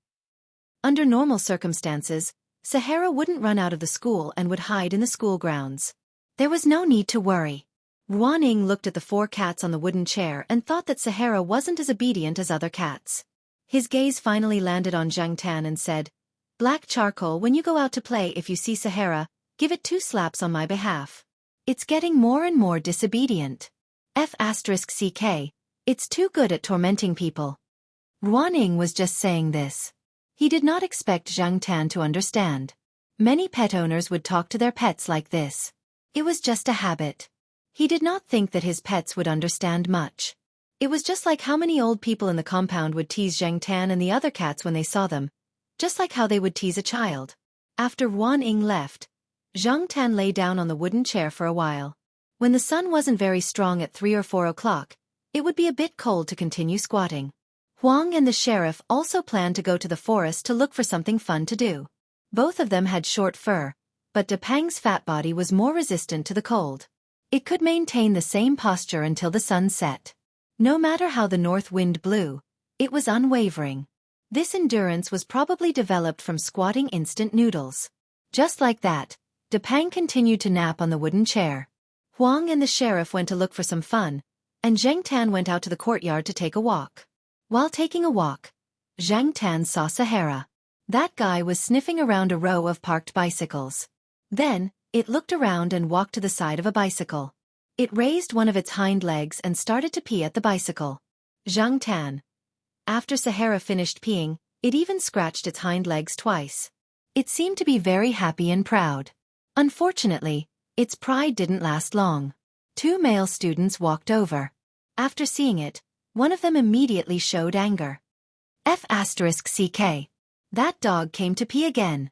Under normal circumstances, Sahara wouldn't run out of the school and would hide in the school grounds. There was no need to worry. Wan Ying looked at the 4 cats on the wooden chair and thought that Sahara wasn't as obedient as other cats. His gaze finally landed on Zhang Tan and said, "Black charcoal, when you go out to play, if you see Sahara, give it 2 slaps on my behalf. It's getting more and more disobedient. F***ck, it's too good at tormenting people." Wan Ying was just saying this. He did not expect Zhang Tan to understand. Many pet owners would talk to their pets like this. It was just a habit. He did not think that his pets would understand much. It was just like how many old people in the compound would tease Zhang Tan and the other cats when they saw them, just like how they would tease a child. After Wan Ying left, Zhang Tan lay down on the wooden chair for a while. When the sun wasn't very strong at 3 or 4 o'clock, it would be a bit cold to continue squatting. Huang and the sheriff also planned to go to the forest to look for something fun to do. Both of them had short fur, but Depang's fat body was more resistant to the cold. It could maintain the same posture until the sun set. No matter how the north wind blew, it was unwavering. This endurance was probably developed from squatting instant noodles. Just like that, Depang continued to nap on the wooden chair. Huang and the sheriff went to look for some fun, and Zhang Tan went out to the courtyard to take a walk. While taking a walk, Zhang Tan saw Sahara. That guy was sniffing around a row of parked bicycles. Then, it looked around and walked to the side of a bicycle. It raised one of its hind legs and started to pee at the bicycle. Xianxia. After Sahara finished peeing, it even scratched its hind legs twice. It seemed to be very happy and proud. Unfortunately, its pride didn't last long. Two male students walked over. After seeing it, one of them immediately showed anger. F***ck. That dog came to pee again.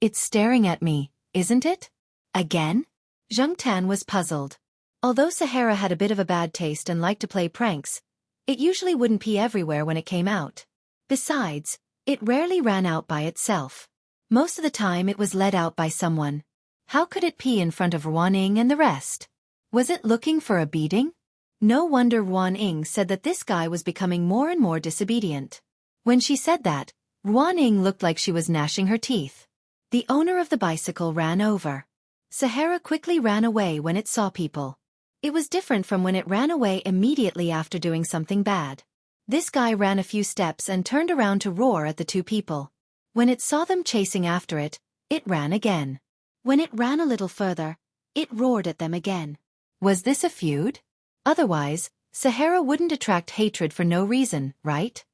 It's staring at me, isn't it? Again? Xianxia was puzzled. Although Sahara had a bit of a bad taste and liked to play pranks, it usually wouldn't pee everywhere when it came out. Besides, it rarely ran out by itself. Most of the time it was led out by someone. How could it pee in front of Ruaning and the rest? Was it looking for a beating? No wonder Ruaning said that this guy was becoming more and more disobedient. When she said that, Ruaning looked like she was gnashing her teeth. The owner of the bicycle ran over. Sahara quickly ran away when it saw people. It was different from when it ran away immediately after doing something bad. This guy ran a few steps and turned around to roar at the two people. When it saw them chasing after it, it ran again. When it ran a little further, it roared at them again. Was this a feud? Otherwise, Sahara wouldn't attract hatred for no reason, right?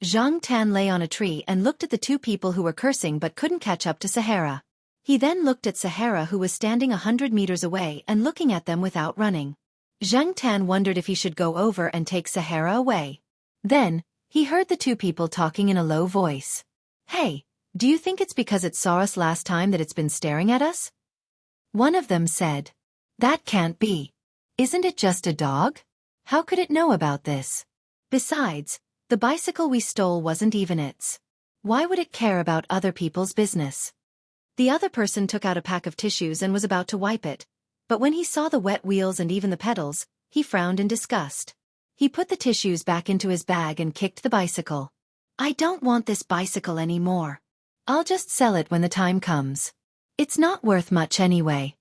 Xianxia lay on a tree and looked at the two people who were cursing but couldn't catch up to Sahara. He then looked at Sahara, who was standing 100 meters away and looking at them without running. Xianxia wondered if he should go over and take Sahara away. Then, he heard the two people talking in a low voice. Hey, do you think it's because it saw us last time that it's been staring at us? One of them said. That can't be. Isn't it just a dog? How could it know about this? Besides, the bicycle we stole wasn't even its. Why would it care about other people's business? The other person took out a pack of tissues and was about to wipe it, but when he saw the wet wheels and even the pedals, he frowned in disgust. He put the tissues back into his bag and kicked the bicycle. I don't want this bicycle anymore. I'll just sell it when the time comes. It's not worth much anyway.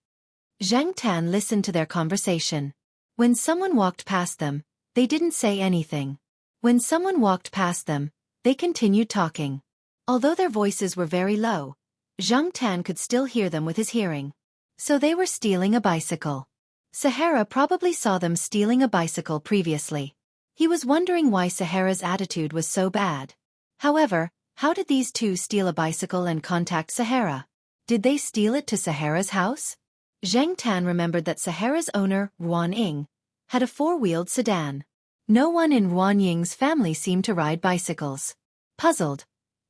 Xianxia listened to their conversation. When someone walked past them, they didn't say anything. When someone walked past them, they continued talking. Although their voices were very low, Xianxia could still hear them with his hearing. So they were stealing a bicycle. Sahara probably saw them stealing a bicycle previously. He was wondering why Sahara's attitude was so bad. However, how did these two steal a bicycle and contact Sahara? Did they steal it to Sahara's house? Xianxia remembered that Sahara's owner, Ruaning, had a four-wheeled sedan. No one in Ruaning's family seemed to ride bicycles. Puzzled,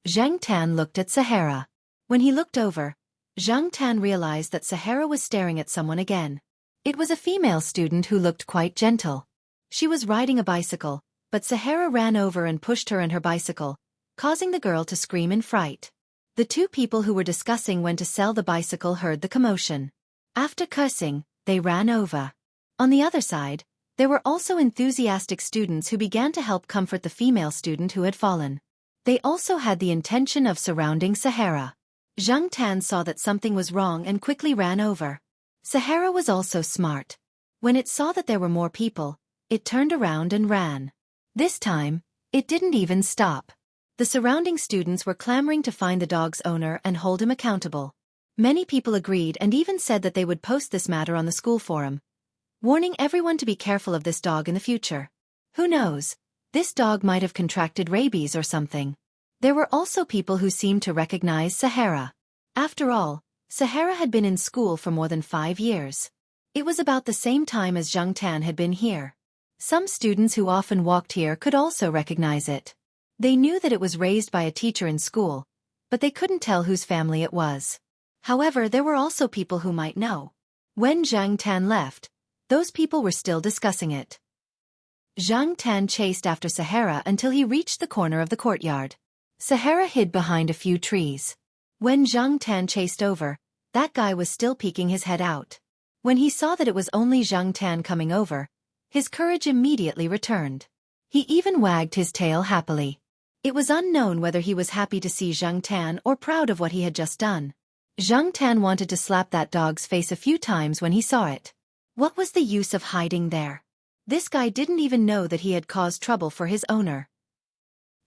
Xianxia looked at Sahara. When he looked over, Xianxia realized that Sahara was staring at someone again. It was a female student who looked quite gentle. She was riding a bicycle, but Sahara ran over and pushed her and her bicycle, causing the girl to scream in fright. The two people who were discussing when to sell the bicycle heard the commotion. After cursing, they ran over. On the other side, there were also enthusiastic students who began to help comfort the female student who had fallen. They also had the intention of surrounding Sahara. Xianxia saw that something was wrong and quickly ran over. Sahara was also smart. When it saw that there were more people, it turned around and ran. This time, it didn't even stop. The surrounding students were clamoring to find the dog's owner and hold him accountable. Many people agreed and even said that they would post this matter on the school forum, warning everyone to be careful of this dog in the future. Who knows? This dog might have contracted rabies or something. There were also people who seemed to recognize Sahara. After all, Sahara had been in school for more than 5 years. It was about the same time as Xianxia had been here. Some students who often walked here could also recognize it. They knew that it was raised by a teacher in school, but they couldn't tell whose family it was. However, there were also people who might know. When Xianxia left, those people were still discussing it. Xianxia chased after Sahara until he reached the corner of the courtyard. Sahara hid behind a few trees. When Xianxia chased over, that guy was still peeking his head out. When he saw that it was only Xianxia coming over, his courage immediately returned. He even wagged his tail happily. It was unknown whether he was happy to see Xianxia or proud of what he had just done. Xianxia wanted to slap that dog's face a few times when he saw it. What was the use of hiding there? This guy didn't even know that he had caused trouble for his owner.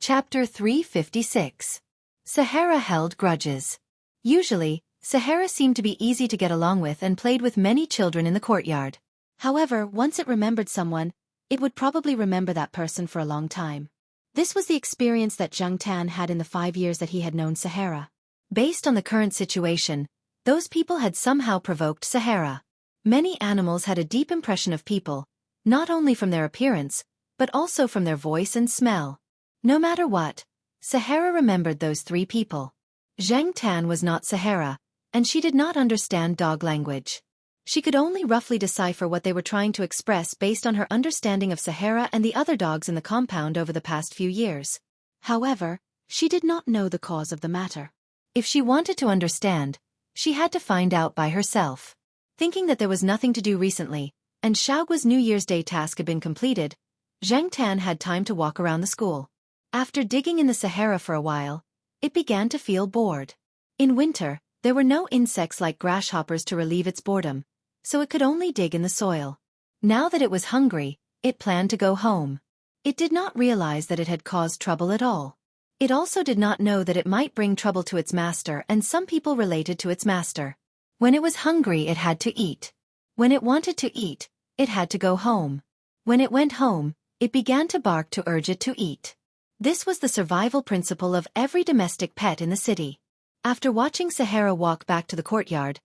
Chapter 356. Sahara held grudges. Usually, Sahara seemed to be easy to get along with and played with many children in the courtyard. However, once it remembered someone, it would probably remember that person for a long time. This was the experience that Zhang Tan had in the 5 years that he had known Sahara. Based on the current situation, those people had somehow provoked Sahara. Many animals had a deep impression of people, not only from their appearance, but also from their voice and smell. No matter what, Sahara remembered those 3 people. Zhang Tan was not Sahara, and she did not understand dog language. She could only roughly decipher what they were trying to express based on her understanding of Sahara and the other dogs in the compound over the past few years. However, she did not know the cause of the matter. If she wanted to understand, she had to find out by herself. Thinking that there was nothing to do recently, and Xiaogua's New Year's Day task had been completed, Zhang Tan had time to walk around the school. After digging in the Sahara for a while, it began to feel bored. In winter, there were no insects like grasshoppers to relieve its boredom, so it could only dig in the soil. Now that it was hungry, it planned to go home. It did not realize that it had caused trouble at all. It also did not know that it might bring trouble to its master and some people related to its master. When it was hungry, it had to eat. When it wanted to eat, it had to go home. When it went home, it began to bark to urge it to eat. This was the survival principle of every domestic pet in the city. After watching Sahara walk back to the courtyard,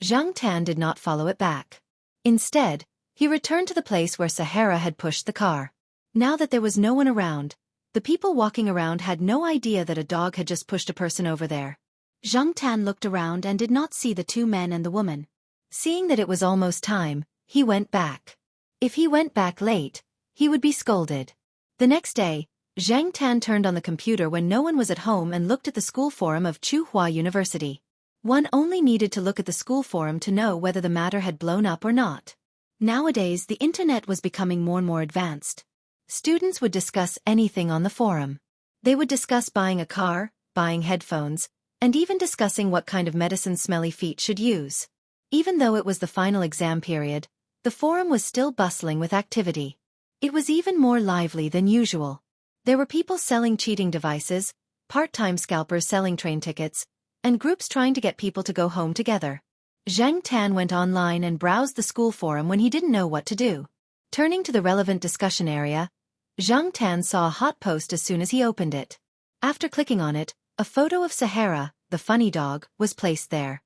Zhang Tan did not follow it back. Instead, he returned to the place where Sahara had pushed the car. Now that there was no one around, the people walking around had no idea that a dog had just pushed a person over there. Zhang Tan looked around and did not see the 2 men and the woman. Seeing that it was almost time, he went back. If he went back late, he would be scolded. The next day, Zhang Tan turned on the computer when no one was at home and looked at the school forum of Tsinghua University. One only needed to look at the school forum to know whether the matter had blown up or not. Nowadays, the internet was becoming more and more advanced. Students would discuss anything on the forum. They would discuss buying a car, buying headphones, and even discussing what kind of medicine smelly feet should use. Even though it was the final exam period, the forum was still bustling with activity. It was even more lively than usual. There were people selling cheating devices, part-time scalpers selling train tickets, and groups trying to get people to go home together. Zhang Tan went online and browsed the school forum when he didn't know what to do. Turning to the relevant discussion area, Zhang Tan saw a hot post as soon as he opened it. After clicking on it, a photo of Sahara, the funny dog, was placed there.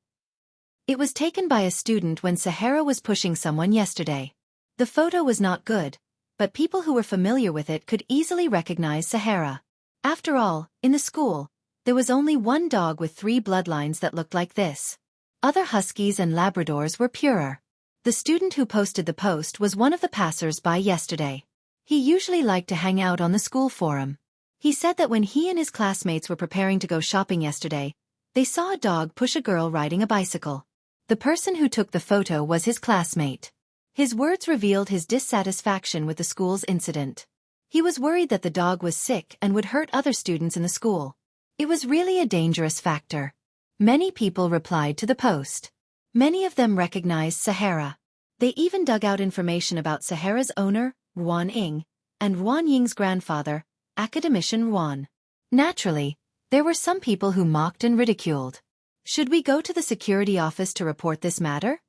It was taken by a student when Sahara was pushing someone yesterday. The photo was not good, but people who were familiar with it could easily recognize Sahara. After all, in the school, there was only one dog with 3 bloodlines that looked like this. Other huskies and Labradors were purer. The student who posted the post was one of the passers-by yesterday. He usually liked to hang out on the school forum. He said that when he and his classmates were preparing to go shopping yesterday, they saw a dog push a girl riding a bicycle. The person who took the photo was his classmate. His words revealed his dissatisfaction with the school's incident. He was worried that the dog was sick and would hurt other students in the school. It was really a dangerous factor. Many people replied to the post. Many of them recognized Sahara. They even dug out information about Sahara's owner, Ruan Ying, and Ruan Ying's grandfather, academician Ruan. Naturally, there were some people who mocked and ridiculed. Should we go to the security office to report this matter?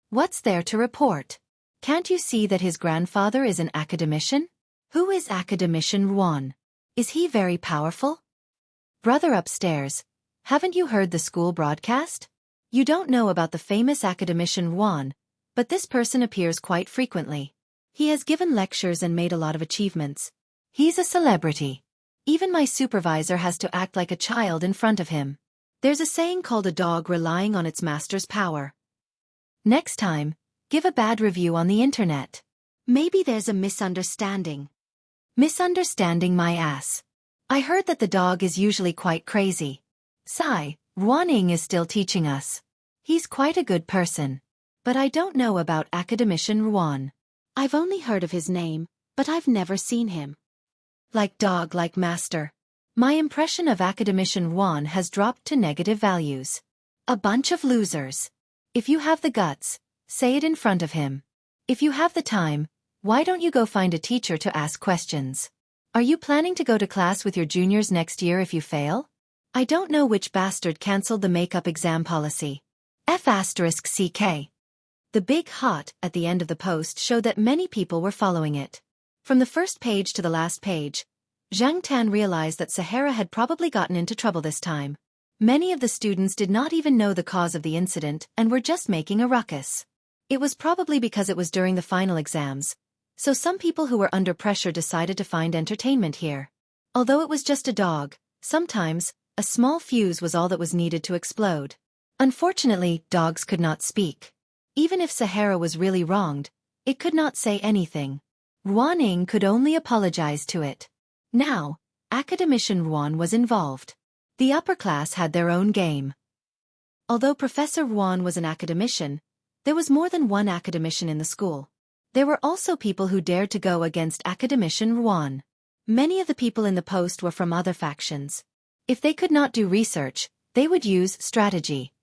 What's there to report? Can't you see that his grandfather is an academician? Who is academician Ruan? Is he very powerful? Brother upstairs, haven't you heard the school broadcast? You don't know about the famous academician Ruan, but this person appears quite frequently. He has given lectures and made a lot of achievements. He's a celebrity. Even my supervisor has to act like a child in front of him. There's a saying called a dog relying on its master's power. Next time, give a bad review on the internet. Maybe there's a misunderstanding. Misunderstanding my ass. I heard that the dog is usually quite crazy. Sigh, Ruan Ying is still teaching us. He's quite a good person. But I don't know about academician Ruan. I've only heard of his name, but I've never seen him. Like dog like master. My impression of academician Ruan has dropped to negative values. A bunch of losers. If you have the guts, say it in front of him. If you have the time, why don't you go find a teacher to ask questions? Are you planning to go to class with your juniors next year if you fail? I don't know which bastard cancelled the makeup exam policy. F***CK. The big "hot" at the end of the post showed that many people were following it. From the first page to the last page, Zhang Tan realized that Sahara had probably gotten into trouble this time. Many of the students did not even know the cause of the incident and were just making a ruckus. It was probably because it was during the final exams, so some people who were under pressure decided to find entertainment here. Although it was just a dog, sometimes, a small fuse was all that was needed to explode. Unfortunately, dogs could not speak. Even if Sahara was really wronged, it could not say anything. Ruan could only apologize to it. Now, academician Ruan was involved. The upper class had their own game. Although Professor Ruan was an academician, there was more than one academician in the school. There were also people who dared to go against academician Ruan. Many of the people in the post were from other factions. If they could not do research, they would use strategy.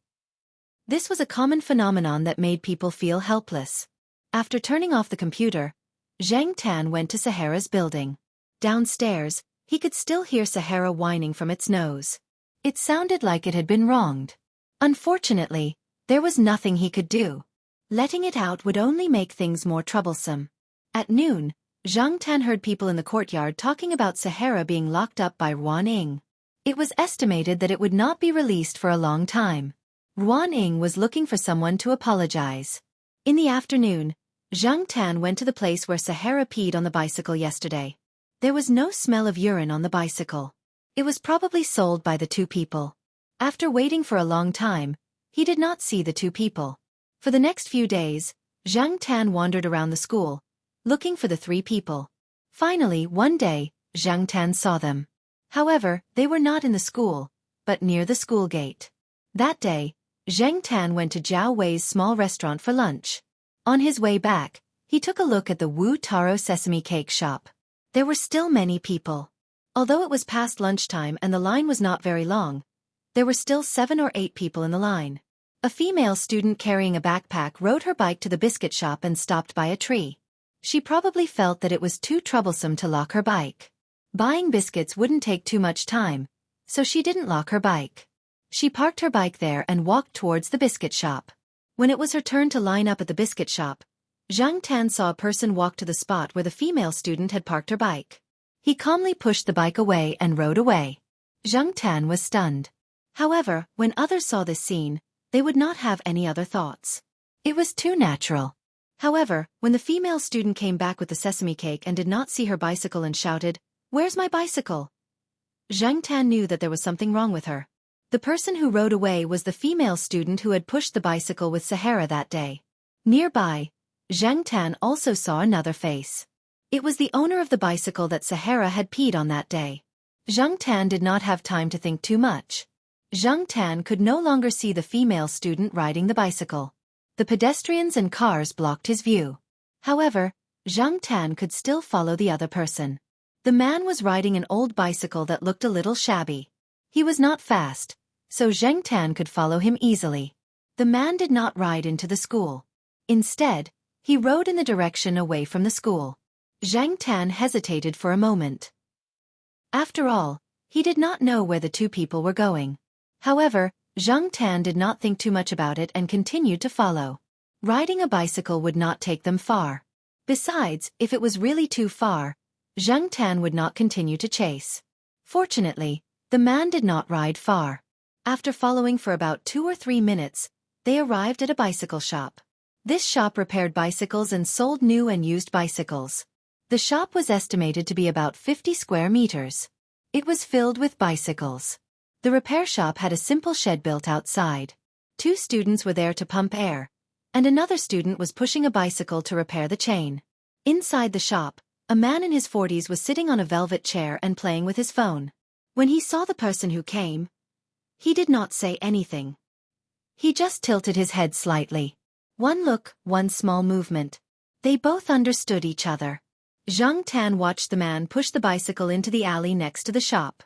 This was a common phenomenon that made people feel helpless. After turning off the computer, Zhang Tan went to Sahara's building. Downstairs, he could still hear Sahara whining from its nose. It sounded like it had been wronged. Unfortunately, there was nothing he could do. Letting it out would only make things more troublesome. At noon, Zhang Tan heard people in the courtyard talking about Sahara being locked up by Ruan. It was estimated that it would not be released for a long time. Ruan was looking for someone to apologize. In the afternoon, Zhang Tan went to the place where Sahara peed on the bicycle yesterday. There was no smell of urine on the bicycle. It was probably sold by the two people. After waiting for a long time, he did not see the two people. For the next few days, Zhang Tan wandered around the school, looking for the three people. Finally, one day, Zhang Tan saw them. However, they were not in the school, but near the school gate. That day, Zhang Tan went to Zhao Wei's small restaurant for lunch. On his way back, he took a look at the Wu Taro sesame cake shop. There were still many people. Although it was past lunchtime and the line was not very long, there were still 7 or 8 people in the line. A female student carrying a backpack rode her bike to the biscuit shop and stopped by a tree. She probably felt that it was too troublesome to lock her bike. Buying biscuits wouldn't take too much time, so she didn't lock her bike. She parked her bike there and walked towards the biscuit shop. When it was her turn to line up at the biscuit shop, Zhang Tan saw a person walk to the spot where the female student had parked her bike. He calmly pushed the bike away and rode away. Zhang Tan was stunned. However, when others saw this scene, they would not have any other thoughts. It was too natural. However, when the female student came back with the sesame cake and did not see her bicycle and shouted, "Where's my bicycle?" Zhang Tan knew that there was something wrong with her. The person who rode away was the female student who had pushed the bicycle with Sahara that day. Nearby, Zhang Tan also saw another face. It was the owner of the bicycle that Sahara had peed on that day. Zhang Tan did not have time to think too much. Zhang Tan could no longer see the female student riding the bicycle. The pedestrians and cars blocked his view. However, Zhang Tan could still follow the other person. The man was riding an old bicycle that looked a little shabby. He was not fast, so Zhang Tan could follow him easily. The man did not ride into the school. Instead, he rode in the direction away from the school. Zhang Tan hesitated for a moment. After all, he did not know where the two people were going. However, Zhang Tan did not think too much about it and continued to follow. Riding a bicycle would not take them far. Besides, if it was really too far, Zhang Tan would not continue to chase. Fortunately, the man did not ride far. After following for about 2 or 3 minutes, they arrived at a bicycle shop. This shop repaired bicycles and sold new and used bicycles. The shop was estimated to be about 50 square meters. It was filled with bicycles. The repair shop had a simple shed built outside. 2 students were there to pump air, and another student was pushing a bicycle to repair the chain. Inside the shop, a man in his 40s was sitting on a velvet chair and playing with his phone. When he saw the person who came, he did not say anything. He just tilted his head slightly. One look, one small movement. They both understood each other. Zhang Tan watched the man push the bicycle into the alley next to the shop.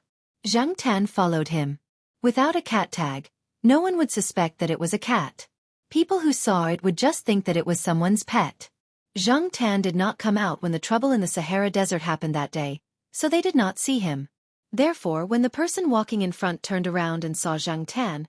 Zhang Tan followed him. Without a cat tag, no one would suspect that it was a cat. People who saw it would just think that it was someone's pet. Zhang Tan did not come out when the trouble in the Sahara Desert happened that day, so they did not see him. Therefore, when the person walking in front turned around and saw Zhang Tan,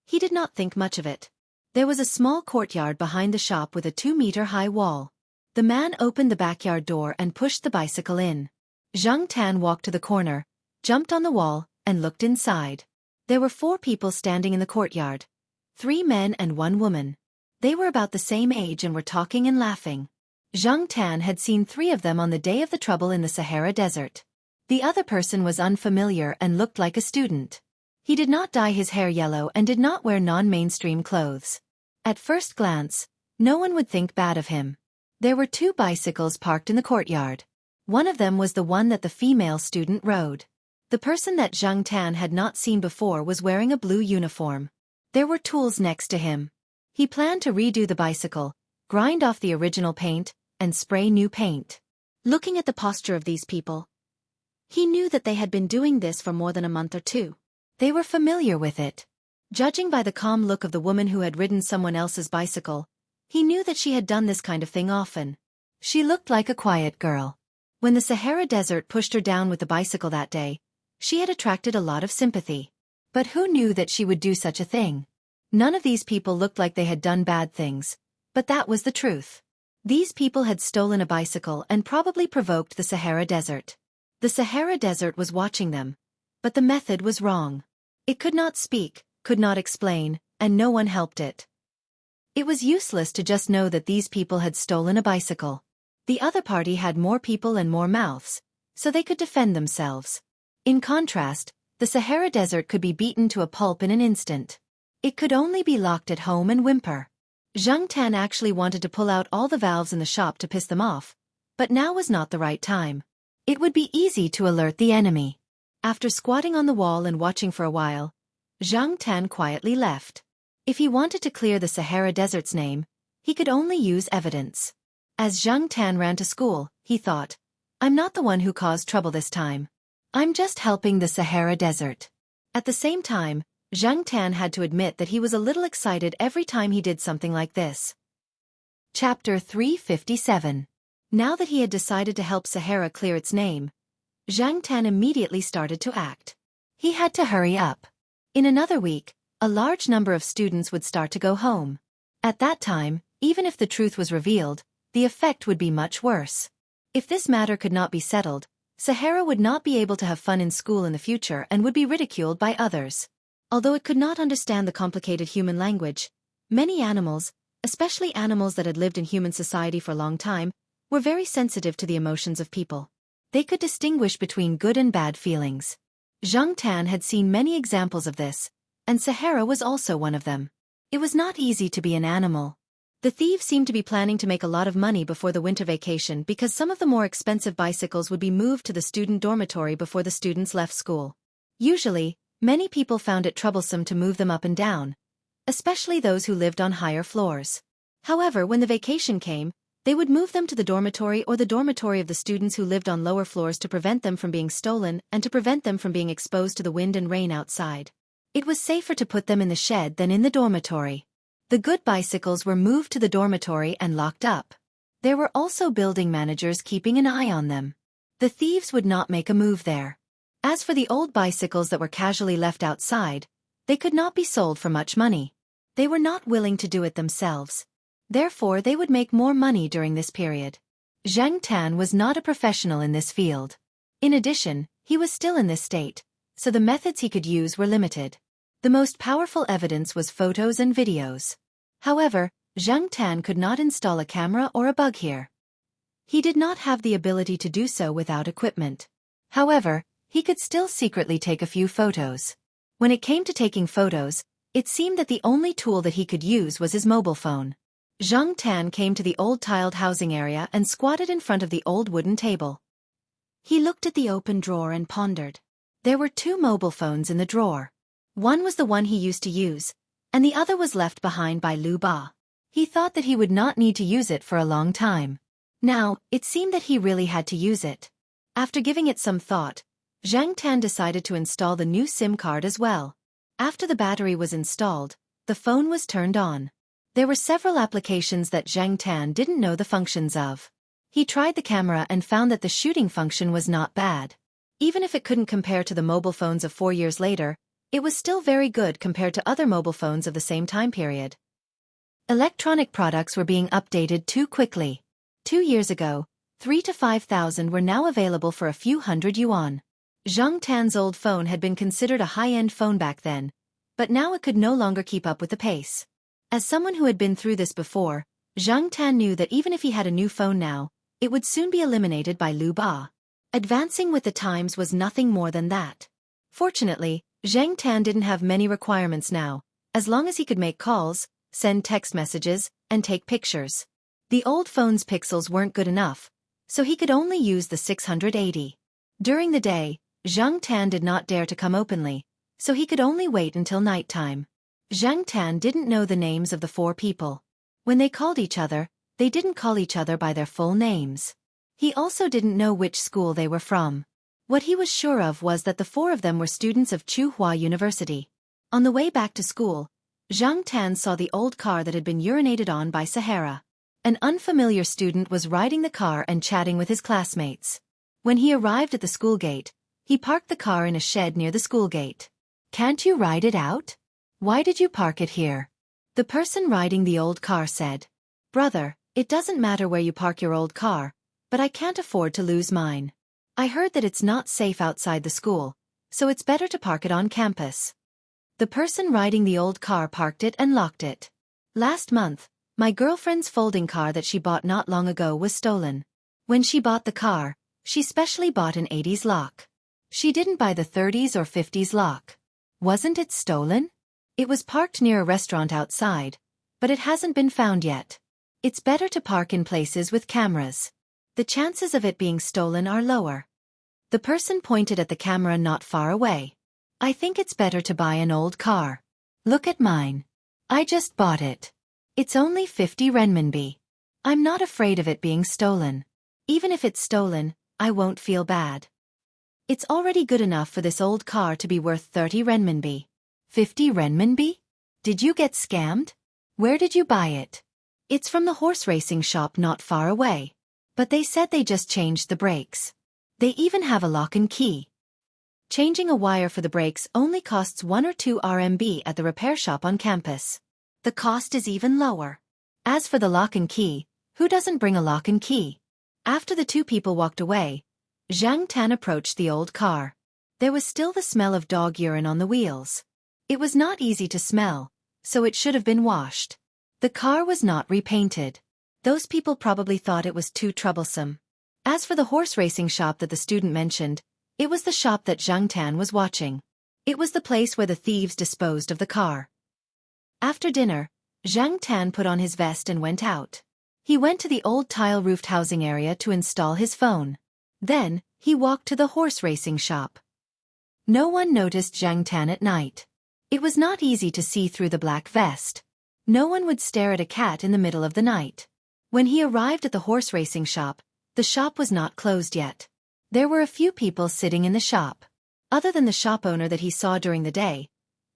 he did not think much of it. There was a small courtyard behind the shop with a 2-meter-high wall. The man opened the backyard door and pushed the bicycle in. Zhang Tan walked to the corner, jumped on the wall, and looked inside. There were 4 people standing in the courtyard. 3 men and 1 woman. They were about the same age and were talking and laughing. Zhang Tan had seen 3 of them on the day of the trouble in the Sahara Desert. The other person was unfamiliar and looked like a student. He did not dye his hair yellow and did not wear non-mainstream clothes. At first glance, no one would think bad of him. There were 2 bicycles parked in the courtyard. One of them was the one that the female student rode. The person that Zhang Tan had not seen before was wearing a blue uniform. There were tools next to him. He planned to redo the bicycle, grind off the original paint, and spray new paint. Looking at the posture of these people, he knew that they had been doing this for more than a month or 2. They were familiar with it. Judging by the calm look of the woman who had ridden someone else's bicycle, he knew that she had done this kind of thing often. She looked like a quiet girl. When the Sahara Desert pushed her down with the bicycle that day, she had attracted a lot of sympathy. But who knew that she would do such a thing? None of these people looked like they had done bad things, but that was the truth. These people had stolen a bicycle and probably provoked the Sahara Desert. The Sahara Desert was watching them, but the method was wrong. It could not speak, could not explain, and no one helped it. It was useless to just know that these people had stolen a bicycle. The other party had more people and more mouths, so they could defend themselves. In contrast, the Sahara Desert could be beaten to a pulp in an instant. It could only be locked at home and whimper. Zhang Tan actually wanted to pull out all the valves in the shop to piss them off, but now was not the right time. It would be easy to alert the enemy. After squatting on the wall and watching for a while, Zhang Tan quietly left. If he wanted to clear the Sahara Desert's name, he could only use evidence. As Zhang Tan ran to school, he thought, I'm not the one who caused trouble this time. I'm just helping the Sahara Desert. At the same time, Zhang Tan had to admit that he was a little excited every time he did something like this. Chapter 357. Now that he had decided to help Sahara clear its name, Zhang Tan immediately started to act. He had to hurry up. In another week, a large number of students would start to go home. At that time, even if the truth was revealed, the effect would be much worse. If this matter could not be settled, Sahara would not be able to have fun in school in the future and would be ridiculed by others. Although it could not understand the complicated human language, many animals, especially animals that had lived in human society for a long time, were very sensitive to the emotions of people. They could distinguish between good and bad feelings. Zhang Tan had seen many examples of this, and Sahara was also one of them. It was not easy to be an animal. The thieves seemed to be planning to make a lot of money before the winter vacation because some of the more expensive bicycles would be moved to the student dormitory before the students left school. Usually, many people found it troublesome to move them up and down, especially those who lived on higher floors. However, when the vacation came, they would move them to the dormitory or the dormitory of the students who lived on lower floors to prevent them from being stolen and to prevent them from being exposed to the wind and rain outside. It was safer to put them in the shed than in the dormitory. The good bicycles were moved to the dormitory and locked up. There were also building managers keeping an eye on them. The thieves would not make a move there. As for the old bicycles that were casually left outside, they could not be sold for much money. They were not willing to do it themselves. Therefore, they would make more money during this period. Zhang Tan was not a professional in this field. In addition, he was still in this state, so the methods he could use were limited. The most powerful evidence was photos and videos. However, Zhang Tan could not install a camera or a bug here. He did not have the ability to do so without equipment. However, he could still secretly take a few photos. When it came to taking photos, it seemed that the only tool that he could use was his mobile phone. Zhang Tan came to the old tiled housing area and squatted in front of the old wooden table. He looked at the open drawer and pondered. There were 2 mobile phones in the drawer. One was the one he used to use, and the other was left behind by Lu Ba. He thought that he would not need to use it for a long time. Now, it seemed that he really had to use it. After giving it some thought, Zhang Tan decided to install the new SIM card as well. After the battery was installed, the phone was turned on. There were several applications that Zhang Tan didn't know the functions of. He tried the camera and found that the shooting function was not bad. Even if it couldn't compare to the mobile phones of 4 years later, it was still very good compared to other mobile phones of the same time period. Electronic products were being updated too quickly. 2 years ago, 3 to 5,000 were now available for a few hundred yuan. Zhang Tan's old phone had been considered a high-end phone back then, but now it could no longer keep up with the pace. As someone who had been through this before, Zhang Tan knew that even if he had a new phone now, it would soon be eliminated by Lu Ba. Advancing with the times was nothing more than that. Fortunately, Zhang Tan didn't have many requirements now, as long as he could make calls, send text messages, and take pictures. The old phone's pixels weren't good enough, so he could only use the 680. During the day, Zhang Tan did not dare to come openly, so he could only wait until nighttime. Zhang Tan didn't know the names of the 4 people. When they called each other, they didn't call each other by their full names. He also didn't know which school they were from. What he was sure of was that the 4 of them were students of Tsinghua University. On the way back to school, Zhang Tan saw the old car that had been urinated on by Sahara. An unfamiliar student was riding the car and chatting with his classmates. When he arrived at the school gate, he parked the car in a shed near the school gate. "Can't you ride it out? Why did you park it here?" The person riding the old car said. "Brother, it doesn't matter where you park your old car, but I can't afford to lose mine. I heard that it's not safe outside the school, so it's better to park it on campus." The person riding the old car parked it and locked it. "Last month, my girlfriend's folding car that she bought not long ago was stolen. When she bought the car, she specially bought an 80s lock. She didn't buy the 30s or 50s lock. Wasn't it stolen? It was parked near a restaurant outside, but it hasn't been found yet. It's better to park in places with cameras. The chances of it being stolen are lower." The person pointed at the camera not far away. "I think it's better to buy an old car. Look at mine. I just bought it. It's only 50 renminbi. I'm not afraid of it being stolen. Even if it's stolen, I won't feel bad. It's already good enough for this old car to be worth 30 renminbi. 50 renminbi? Did you get scammed? Where did you buy it?" "It's from the horse racing shop not far away. But they said they just changed the brakes. They even have a lock and key. Changing a wire for the brakes only costs 1 or 2 RMB at the repair shop on campus. The cost is even lower. As for the lock and key, who doesn't bring a lock and key?" After the 2 people walked away, Zhang Tan approached the old car. There was still the smell of dog urine on the wheels. It was not easy to smell, so it should have been washed. The car was not repainted. Those people probably thought it was too troublesome. As for the horse racing shop that the student mentioned, it was the shop that Zhang Tan was watching. It was the place where the thieves disposed of the car. After dinner, Zhang Tan put on his vest and went out. He went to the old tile-roofed housing area to install his phone. Then, he walked to the horse racing shop. No one noticed Zhang Tan at night. It was not easy to see through the black vest. No one would stare at a cat in the middle of the night. When he arrived at the horse racing shop, the shop was not closed yet. There were a few people sitting in the shop. Other than the shop owner that he saw during the day,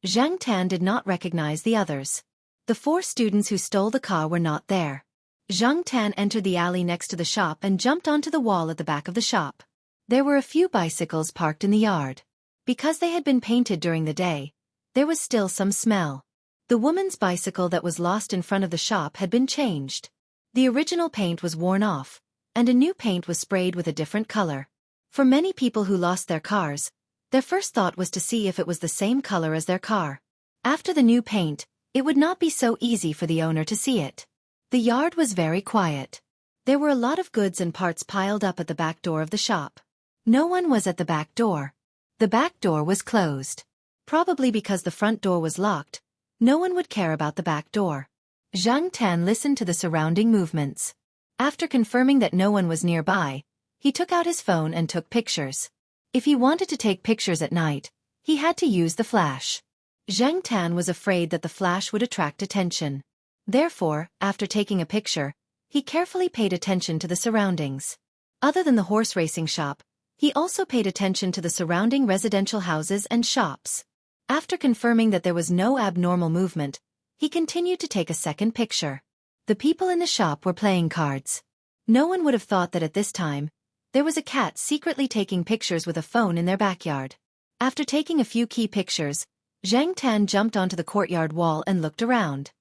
Zhang Tan did not recognize the others. The 4 students who stole the car were not there. Zhang Tan entered the alley next to the shop and jumped onto the wall at the back of the shop. There were a few bicycles parked in the yard. Because they had been painted during the day, there was still some smell. The woman's bicycle that was lost in front of the shop had been changed. The original paint was worn off, and a new paint was sprayed with a different color. For many people who lost their cars, their first thought was to see if it was the same color as their car. After the new paint, it would not be so easy for the owner to see it. The yard was very quiet. There were a lot of goods and parts piled up at the back door of the shop. No one was at the back door. The back door was closed. Probably because the front door was locked, no one would care about the back door. Zhang Tan listened to the surrounding movements. After confirming that no one was nearby, he took out his phone and took pictures. If he wanted to take pictures at night, he had to use the flash. Zhang Tan was afraid that the flash would attract attention. Therefore, after taking a picture, he carefully paid attention to the surroundings. Other than the horse racing shop, he also paid attention to the surrounding residential houses and shops. After confirming that there was no abnormal movement, he continued to take a second picture. The people in the shop were playing cards. No one would have thought that at this time, there was a cat secretly taking pictures with a phone in their backyard. After taking a few key pictures, Zhang Tan jumped onto the courtyard wall and looked around.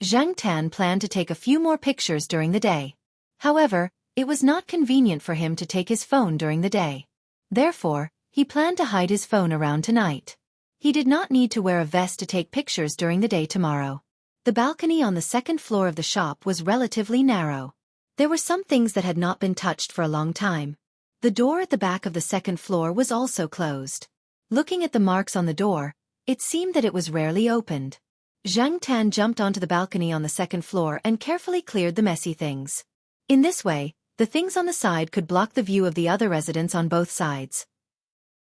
Zhang Tan planned to take a few more pictures during the day. However, it was not convenient for him to take his phone during the day. Therefore, he planned to hide his phone around tonight. He did not need to wear a vest to take pictures during the day tomorrow. The balcony on the second floor of the shop was relatively narrow. There were some things that had not been touched for a long time. The door at the back of the second floor was also closed. Looking at the marks on the door, it seemed that it was rarely opened. Zhang Tan jumped onto the balcony on the second floor and carefully cleared the messy things. In this way, the things on the side could block the view of the other residents on both sides.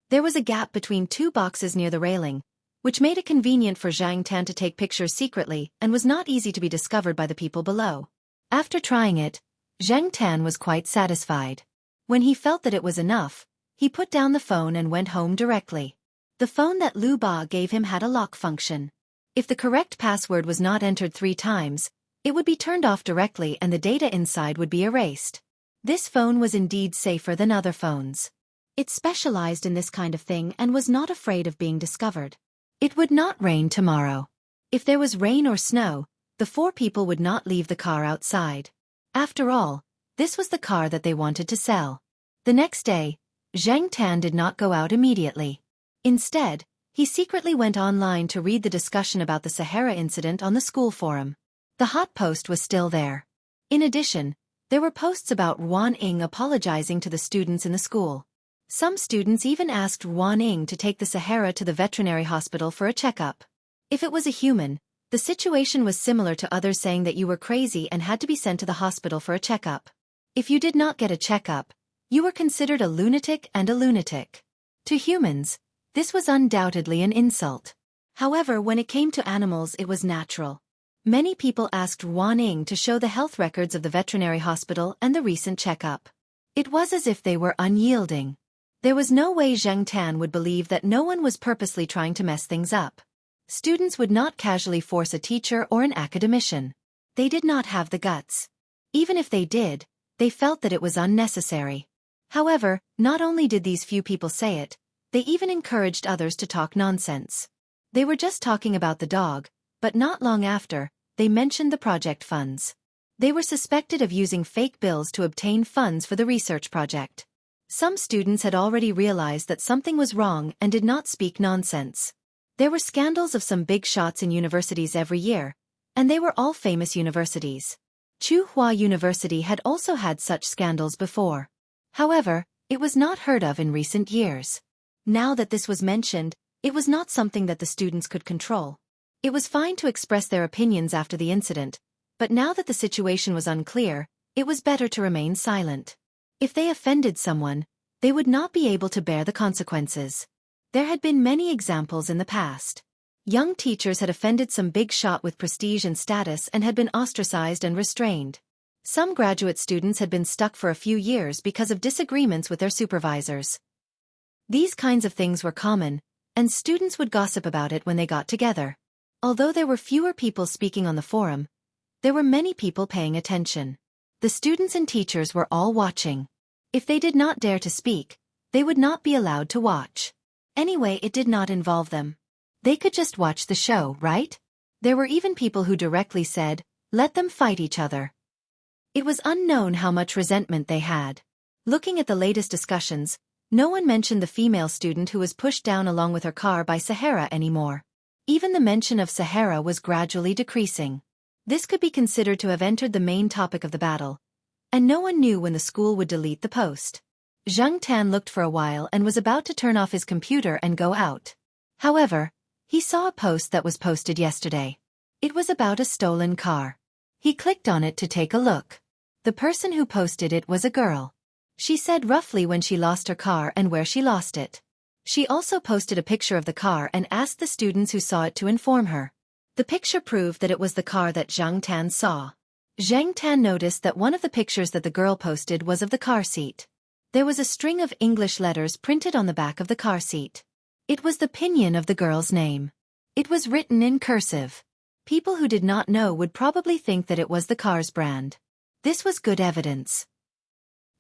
There was a gap between two boxes near the railing, which made it convenient for Zhang Tan to take pictures secretly and was not easy to be discovered by the people below. After trying it, Zhang Tan was quite satisfied. When he felt that it was enough, he put down the phone and went home directly. The phone that Lu Ba gave him had a lock function. If the correct password was not entered 3 times, it would be turned off directly and the data inside would be erased. This phone was indeed safer than other phones. It specialized in this kind of thing and was not afraid of being discovered. It would not rain tomorrow. If there was rain or snow, the 4 people would not leave the car outside. After all, this was the car that they wanted to sell. The next day, Zhang Tan did not go out immediately. Instead, he secretly went online to read the discussion about the Sahara incident on the school forum. The hot post was still there. In addition, there were posts about Wan Ying apologizing to the students in the school. Some students even asked Wan Ying to take the Sahara to the veterinary hospital for a checkup. If it was a human, the situation was similar to others saying that you were crazy and had to be sent to the hospital for a checkup. If you did not get a checkup, you were considered a lunatic and a lunatic. To humans, this was undoubtedly an insult. However, when it came to animals, it was natural. Many people asked Wan Ying to show the health records of the veterinary hospital and the recent checkup. It was as if they were unyielding. There was no way Zhang Tan would believe that no one was purposely trying to mess things up. Students would not casually force a teacher or an academician. They did not have the guts. Even if they did, they felt that it was unnecessary. However, not only did these few people say it, they even encouraged others to talk nonsense. They were just talking about the dog, but not long after, they mentioned the project funds. They were suspected of using fake bills to obtain funds for the research project. Some students had already realized that something was wrong and did not speak nonsense. There were scandals of some big shots in universities every year, and they were all famous universities. Tsinghua University had also had such scandals before. However, it was not heard of in recent years. Now that this was mentioned, it was not something that the students could control. It was fine to express their opinions after the incident, but now that the situation was unclear, it was better to remain silent. If they offended someone, they would not be able to bear the consequences. There had been many examples in the past. Young teachers had offended some big shot with prestige and status and had been ostracized and restrained. Some graduate students had been stuck for a few years because of disagreements with their supervisors. These kinds of things were common, and students would gossip about it when they got together. Although there were fewer people speaking on the forum, there were many people paying attention. The students and teachers were all watching. If they did not dare to speak, they would not be allowed to watch. Anyway, it did not involve them. They could just watch the show, right? There were even people who directly said, "Let them fight each other." It was unknown how much resentment they had. Looking at the latest discussions, no one mentioned the female student who was pushed down along with her car by Sahara anymore. Even the mention of Sahara was gradually decreasing. This could be considered to have entered the main topic of the battle, and no one knew when the school would delete the post. Zhang Tan looked for a while and was about to turn off his computer and go out. However, he saw a post that was posted yesterday. It was about a stolen car. He clicked on it to take a look. The person who posted it was a girl. She said roughly when she lost her car and where she lost it. She also posted a picture of the car and asked the students who saw it to inform her. The picture proved that it was the car that Zhang Tan saw. Zhang Tan noticed that one of the pictures that the girl posted was of the car seat. There was a string of English letters printed on the back of the car seat. It was the pinyin of the girl's name. It was written in cursive. People who did not know would probably think that it was the car's brand. This was good evidence.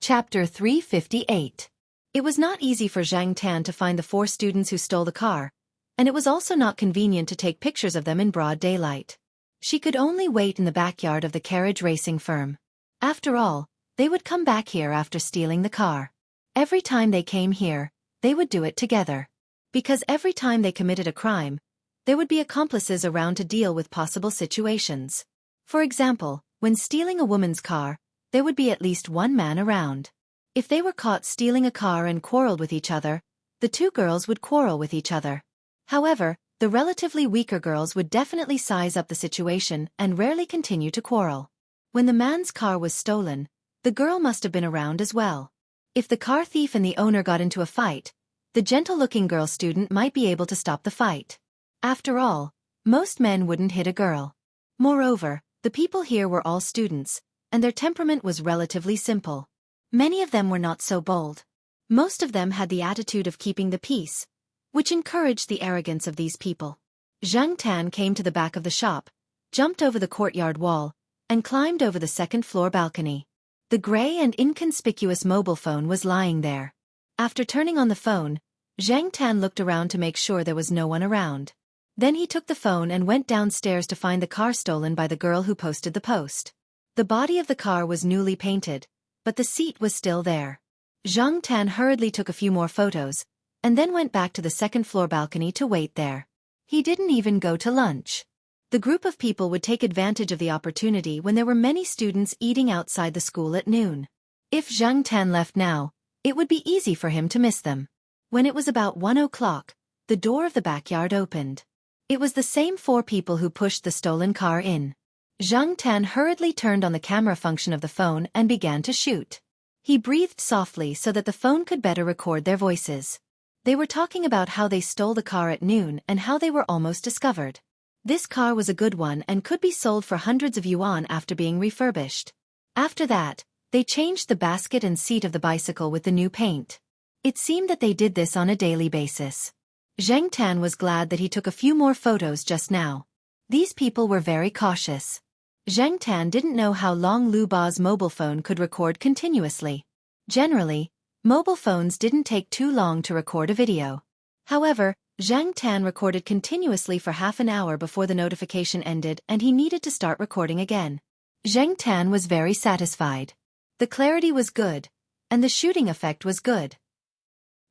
Chapter 358. It was not easy for Zhang Tan to find the 4 students who stole the car, and it was also not convenient to take pictures of them in broad daylight. She could only wait in the backyard of the carriage racing firm. After all, they would come back here after stealing the car. Every time they came here, they would do it together. Because every time they committed a crime, there would be accomplices around to deal with possible situations. For example, when stealing a woman's car, there would be at least one man around. If they were caught stealing a car and quarreled with each other, the two girls would quarrel with each other. However, the relatively weaker girls would definitely size up the situation and rarely continue to quarrel. When the man's car was stolen, the girl must have been around as well. If the car thief and the owner got into a fight, the gentle-looking girl student might be able to stop the fight. After all, most men wouldn't hit a girl. Moreover, the people here were all students, and their temperament was relatively simple. Many of them were not so bold. Most of them had the attitude of keeping the peace, which encouraged the arrogance of these people. Zhang Tan came to the back of the shop, jumped over the courtyard wall, and climbed over the second-floor balcony. The gray and inconspicuous mobile phone was lying there. After turning on the phone, Zhang Tan looked around to make sure there was no one around. Then he took the phone and went downstairs to find the car stolen by the girl who posted the post. The body of the car was newly painted, but the seat was still there. Zhang Tan hurriedly took a few more photos, and then went back to the second-floor balcony to wait there. He didn't even go to lunch. The group of people would take advantage of the opportunity when there were many students eating outside the school at noon. If Zhang Tan left now, it would be easy for him to miss them. When it was about 1 o'clock, the door of the backyard opened. It was the same 4 people who pushed the stolen car in. Zhang Tan hurriedly turned on the camera function of the phone and began to shoot. He breathed softly so that the phone could better record their voices. They were talking about how they stole the car at noon and how they were almost discovered. This car was a good one and could be sold for hundreds of yuan after being refurbished. After that, they changed the basket and seat of the bicycle with the new paint. It seemed that they did this on a daily basis. Zhang Tan was glad that he took a few more photos just now. These people were very cautious. Zhang Tan didn't know how long Lu Ba's mobile phone could record continuously. Generally, mobile phones didn't take too long to record a video. However, Zhang Tan recorded continuously for half an hour before the notification ended and he needed to start recording again. Zhang Tan was very satisfied. The clarity was good, and the shooting effect was good.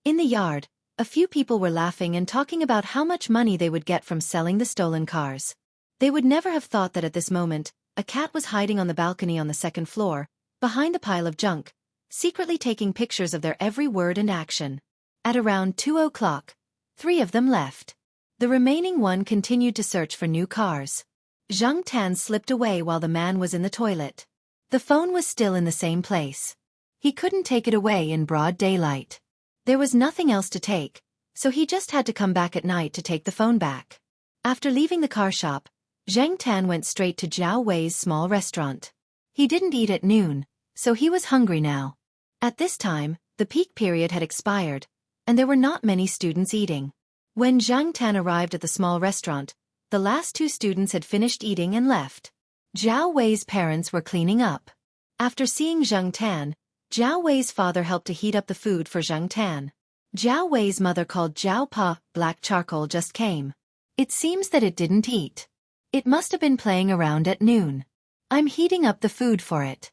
In the yard, a few people were laughing and talking about how much money they would get from selling the stolen cars. They would never have thought that at this moment, a cat was hiding on the balcony on the second floor, behind the pile of junk, secretly taking pictures of their every word and action. At around 2 o'clock, 3 of them left. The remaining one continued to search for new cars. Zhang Tan slipped away while the man was in the toilet. The phone was still in the same place. He couldn't take it away in broad daylight. There was nothing else to take, so he just had to come back at night to take the phone back. After leaving the car shop, Zhang Tan went straight to Zhao Wei's small restaurant. He didn't eat at noon, so he was hungry now. At this time, the peak period had expired, and there were not many students eating. When Zhang Tan arrived at the small restaurant, the last 2 students had finished eating and left. Zhao Wei's parents were cleaning up. After seeing Zhang Tan, Zhao Wei's father helped to heat up the food for Zhang Tan. Zhao Wei's mother, called Zhao Pa, black charcoal, just came. It seems that it didn't eat. It must have been playing around at noon. I'm heating up the food for it.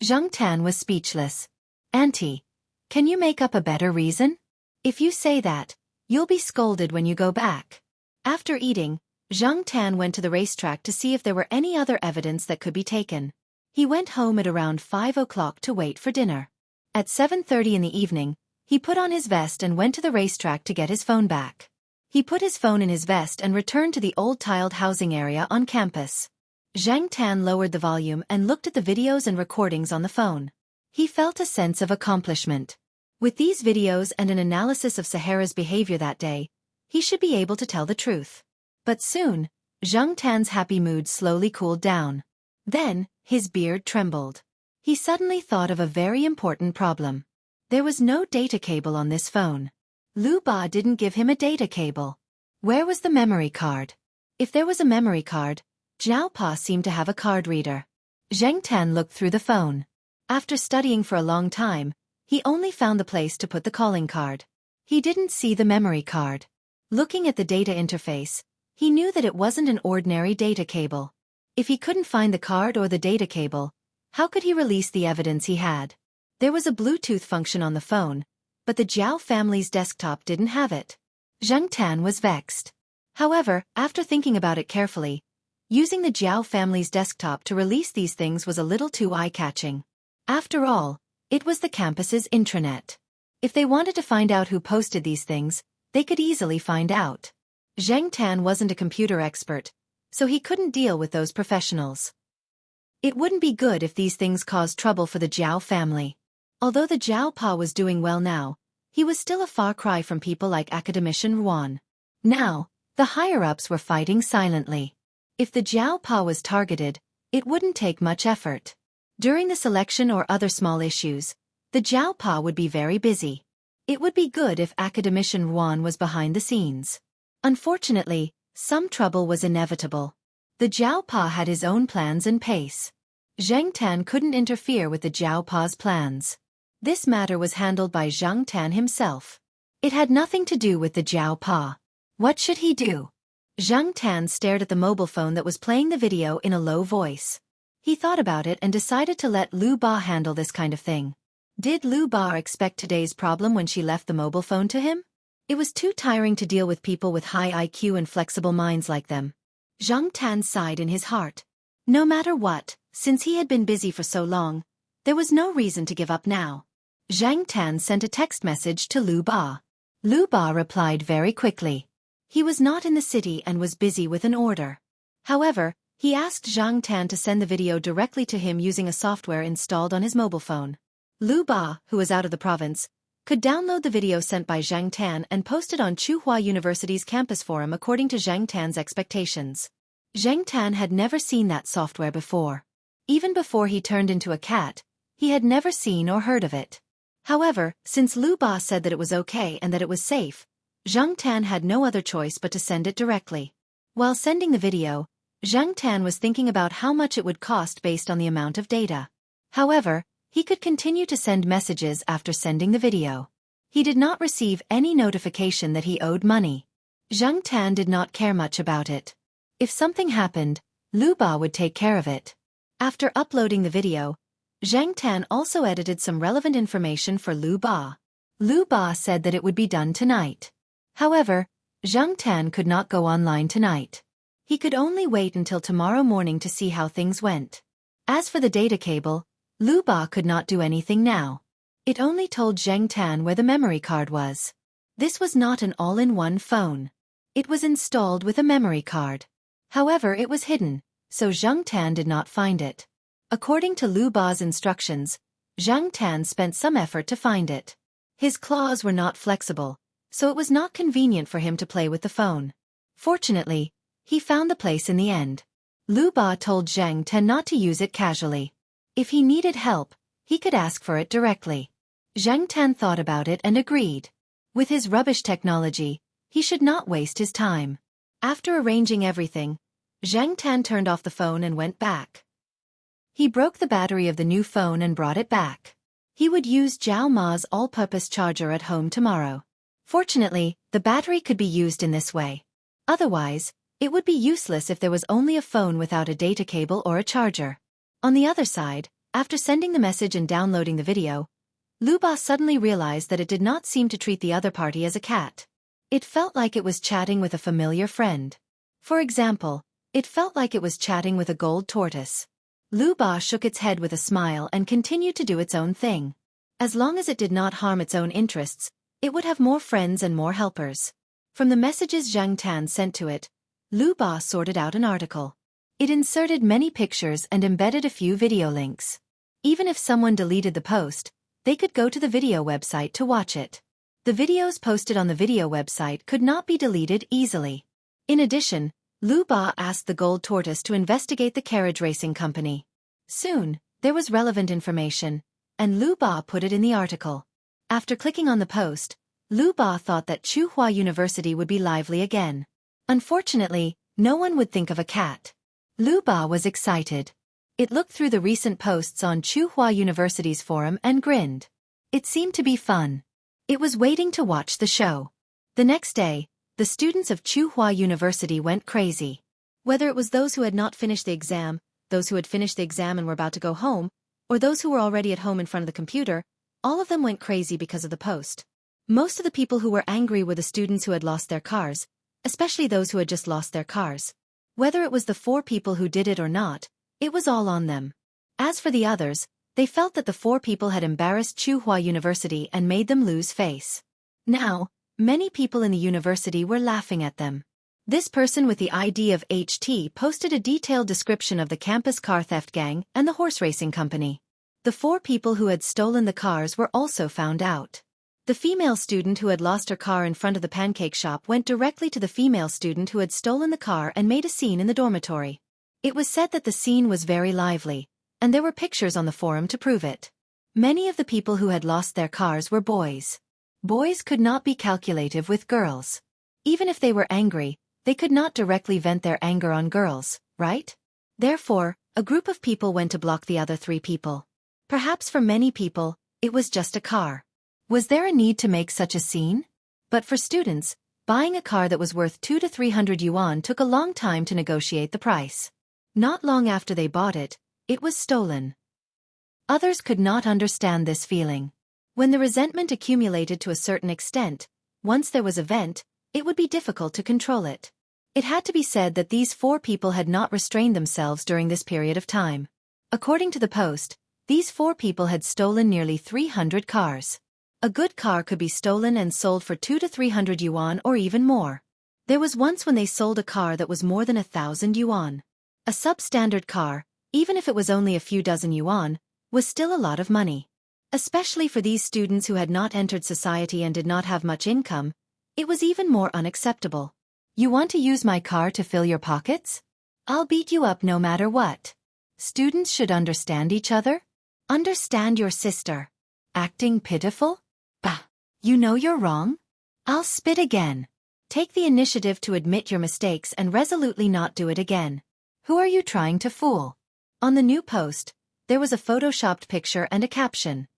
Zhang Tan was speechless. Auntie, can you make up a better reason? If you say that, you'll be scolded when you go back. After eating, Zhang Tan went to the racetrack to see if there were any other evidence that could be taken. He went home at around 5 o'clock to wait for dinner. At 7:30 in the evening, he put on his vest and went to the racetrack to get his phone back. He put his phone in his vest and returned to the old tiled housing area on campus. Zhang Tan lowered the volume and looked at the videos and recordings on the phone. He felt a sense of accomplishment. With these videos and an analysis of Sahara's behavior that day, he should be able to tell the truth. But soon, Zhang Tan's happy mood slowly cooled down. Then, his beard trembled. He suddenly thought of a very important problem. There was no data cable on this phone. Lu Ba didn't give him a data cable. Where was the memory card? If there was a memory card, Zhao Pa seemed to have a card reader. Zhang Tan looked through the phone. After studying for a long time, he only found the place to put the calling card. He didn't see the memory card. Looking at the data interface, he knew that it wasn't an ordinary data cable. If he couldn't find the card or the data cable, how could he release the evidence he had? There was a Bluetooth function on the phone, but the Jiao family's desktop didn't have it. Zheng Tan was vexed. However, after thinking about it carefully, using the Jiao family's desktop to release these things was a little too eye-catching. After all, it was the campus's intranet. If they wanted to find out who posted these things, they could easily find out. Zheng Tan wasn't a computer expert, so he couldn't deal with those professionals. It wouldn't be good if these things caused trouble for the Jiao family. Although the Jiao Pa was doing well now, he was still a far cry from people like academician Ruan. Now, the higher-ups were fighting silently. If the Jiao Pa was targeted, it wouldn't take much effort. During the selection or other small issues, the Jiao Pa would be very busy. It would be good if academician Ruan was behind the scenes. Unfortunately, some trouble was inevitable. The Jiao Pa had his own plans and pace. Zheng Tan couldn't interfere with the Jiao Pa's plans. This matter was handled by Zheng Tan himself. It had nothing to do with the Jiao Pa. What should he do? Zheng Tan stared at the mobile phone that was playing the video in a low voice. He thought about it and decided to let Lu Ba handle this kind of thing. Did Lu Ba expect today's problem when she left the mobile phone to him? It was too tiring to deal with people with high IQ and flexible minds like them. Zheng Tan sighed in his heart. No matter what, since he had been busy for so long, there was no reason to give up now. Zheng Tan sent a text message to Lu Ba. Lu Ba replied very quickly. He was not in the city and was busy with an order. However, he asked Zheng Tan to send the video directly to him using a software installed on his mobile phone. Lu Ba, who was out of the province, could download the video sent by Zheng Tan and post it on Tsinghua University's campus forum according to Zheng Tan's expectations. Zheng Tan had never seen that software before. Even before he turned into a cat, he had never seen or heard of it. However, since Lu Ba said that it was okay and that it was safe, Zheng Tan had no other choice but to send it directly. While sending the video, Zheng Tan was thinking about how much it would cost based on the amount of data. However, he could continue to send messages after sending the video. He did not receive any notification that he owed money. Zheng Tan did not care much about it. If something happened, Lu Ba would take care of it. After uploading the video, Zheng Tan also edited some relevant information for Lu Ba. Lu Ba said that it would be done tonight. However, Zheng Tan could not go online tonight. He could only wait until tomorrow morning to see how things went. As for the data cable, Lu Ba could not do anything now. It only told Zheng Tan where the memory card was. This was not an all-in-one phone. It was installed with a memory card. However, it was hidden, so Zheng Tan did not find it. According to Lu Ba's instructions, Zheng Tan spent some effort to find it. His claws were not flexible, so it was not convenient for him to play with the phone. Fortunately, he found the place in the end. Lu Ba told Zheng Tan not to use it casually. If he needed help, he could ask for it directly. Zheng Tan thought about it and agreed. With his rubbish technology, he should not waste his time. After arranging everything, Zheng Tan turned off the phone and went back. He broke the battery of the new phone and brought it back. He would use Zhao Ma's all-purpose charger at home tomorrow. Fortunately, the battery could be used in this way. Otherwise, it would be useless if there was only a phone without a data cable or a charger. On the other side, after sending the message and downloading the video, Lu Ba suddenly realized that it did not seem to treat the other party as a cat. It felt like it was chatting with a familiar friend. For example, it felt like it was chatting with a gold tortoise. Lu Ba shook its head with a smile and continued to do its own thing. As long as it did not harm its own interests, it would have more friends and more helpers. From the messages Zheng Tan sent to it, Lu Ba sorted out an article. It inserted many pictures and embedded a few video links. Even if someone deleted the post, they could go to the video website to watch it. The videos posted on the video website could not be deleted easily. In addition, Lu Ba asked the gold tortoise to investigate the carriage racing company. Soon, there was relevant information, and Lu Ba put it in the article. After clicking on the post, Lu Ba thought that Tsinghua University would be lively again. Unfortunately, no one would think of a cat. Lu Ba was excited. It looked through the recent posts on Tsinghua University's forum and grinned. It seemed to be fun. It was waiting to watch the show. The next day, the students of Tsinghua University went crazy. Whether it was those who had not finished the exam, those who had finished the exam and were about to go home, or those who were already at home in front of the computer, all of them went crazy because of the post. Most of the people who were angry were the students who had lost their cars, especially those who had just lost their cars. Whether it was the 4 people who did it or not, it was all on them. As for the others, they felt that the 4 people had embarrassed Tsinghua University and made them lose face. Now, many people in the university were laughing at them. This person with the ID of HT posted a detailed description of the campus car theft gang and the horse racing company. The 4 people who had stolen the cars were also found out. The female student who had lost her car in front of the pancake shop went directly to the female student who had stolen the car and made a scene in the dormitory. It was said that the scene was very lively, and there were pictures on the forum to prove it. Many of the people who had lost their cars were boys. Boys could not be calculative with girls. Even if they were angry, they could not directly vent their anger on girls, right? Therefore, a group of people went to block the other 3 people. Perhaps for many people, it was just a car. Was there a need to make such a scene? But for students, buying a car that was worth 200 to 300 yuan took a long time to negotiate the price. Not long after they bought it, it was stolen. Others could not understand this feeling. When the resentment accumulated to a certain extent, once there was a vent, it would be difficult to control it. It had to be said that these 4 people had not restrained themselves during this period of time. According to the post, these 4 people had stolen nearly 300 cars. A good car could be stolen and sold for 200 to 300 yuan or even more. There was once when they sold a car that was more than 1,000 yuan. A substandard car, even if it was only a few dozen yuan, was still a lot of money. Especially for these students who had not entered society and did not have much income, it was even more unacceptable. You want to use my car to fill your pockets? I'll beat you up no matter what. Students should understand each other. Understand your sister. Acting pitiful? Bah! You know you're wrong? I'll spit again. Take the initiative to admit your mistakes and resolutely not do it again. Who are you trying to fool? On the new post, there was a photoshopped picture and a caption.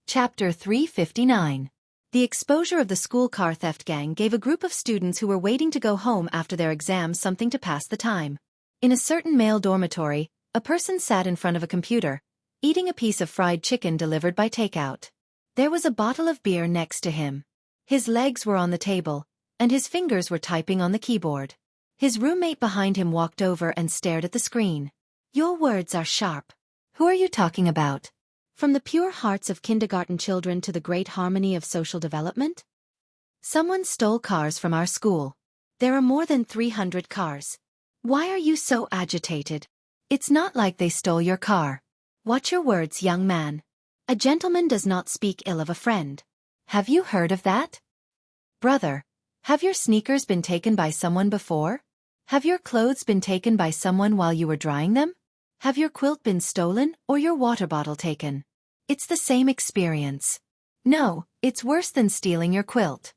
Chapter 359. The exposure of the school car theft gang gave a group of students who were waiting to go home after their exams something to pass the time. In a certain male dormitory, a person sat in front of a computer, eating a piece of fried chicken delivered by takeout. There was a bottle of beer next to him. His legs were on the table, and his fingers were typing on the keyboard. His roommate behind him walked over and stared at the screen. Your words are sharp. Who are you talking about? From the pure hearts of kindergarten children to the great harmony of social development? Someone stole cars from our school. There are more than 300 cars. Why are you so agitated? It's not like they stole your car. Watch your words, young man. A gentleman does not speak ill of a friend. Have you heard of that? Brother, have your sneakers been taken by someone before? Have your clothes been taken by someone while you were drying them? Have your quilt been stolen or your water bottle taken? It's the same experience. No, it's worse than stealing your quilt.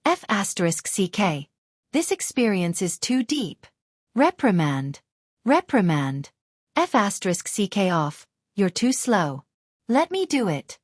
F***ck. This experience is too deep. Reprimand. Reprimand. F***ck off. You're too slow. Let me do it.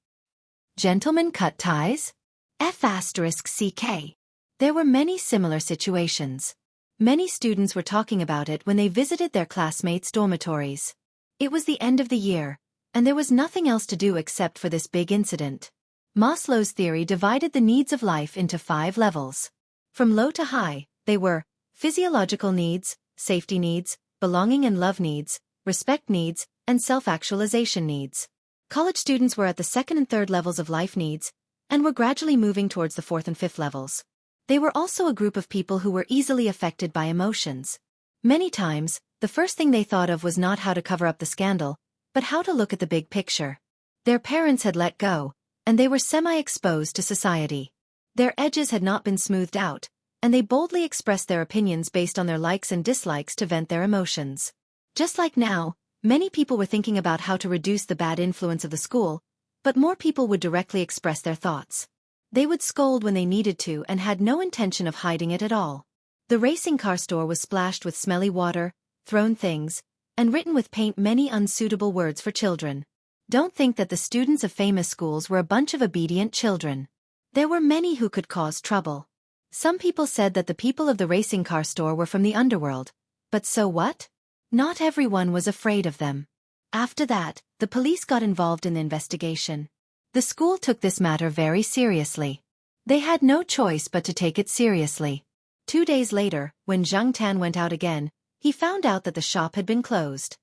Gentlemen cut ties? F***ck. There were many similar situations. Many students were talking about it when they visited their classmates' dormitories. It was the end of the year, and there was nothing else to do except for this big incident. Maslow's theory divided the needs of life into 5 levels. From low to high, they were physiological needs, safety needs, belonging and love needs, respect needs, and self-actualization needs. College students were at the 2nd and 3rd levels of life needs, and were gradually moving towards the 4th and 5th levels. They were also a group of people who were easily affected by emotions. Many times, the first thing they thought of was not how to cover up the scandal, but how to look at the big picture. Their parents had let go, and they were semi-exposed to society. Their edges had not been smoothed out, and they boldly expressed their opinions based on their likes and dislikes to vent their emotions. Just like now, many people were thinking about how to reduce the bad influence of the school, but more people would directly express their thoughts. They would scold when they needed to and had no intention of hiding it at all. The racing car store was splashed with smelly water, thrown things, and written with paint many unsuitable words for children. Don't think that the students of famous schools were a bunch of obedient children. There were many who could cause trouble. Some people said that the people of the racing car store were from the underworld, But so what? Not everyone was afraid of them. After that, the police got involved in the investigation. The school took this matter very seriously. They had no choice but to take it seriously. 2 days later, when Zhang Tan went out again, he found out that the shop had been closed.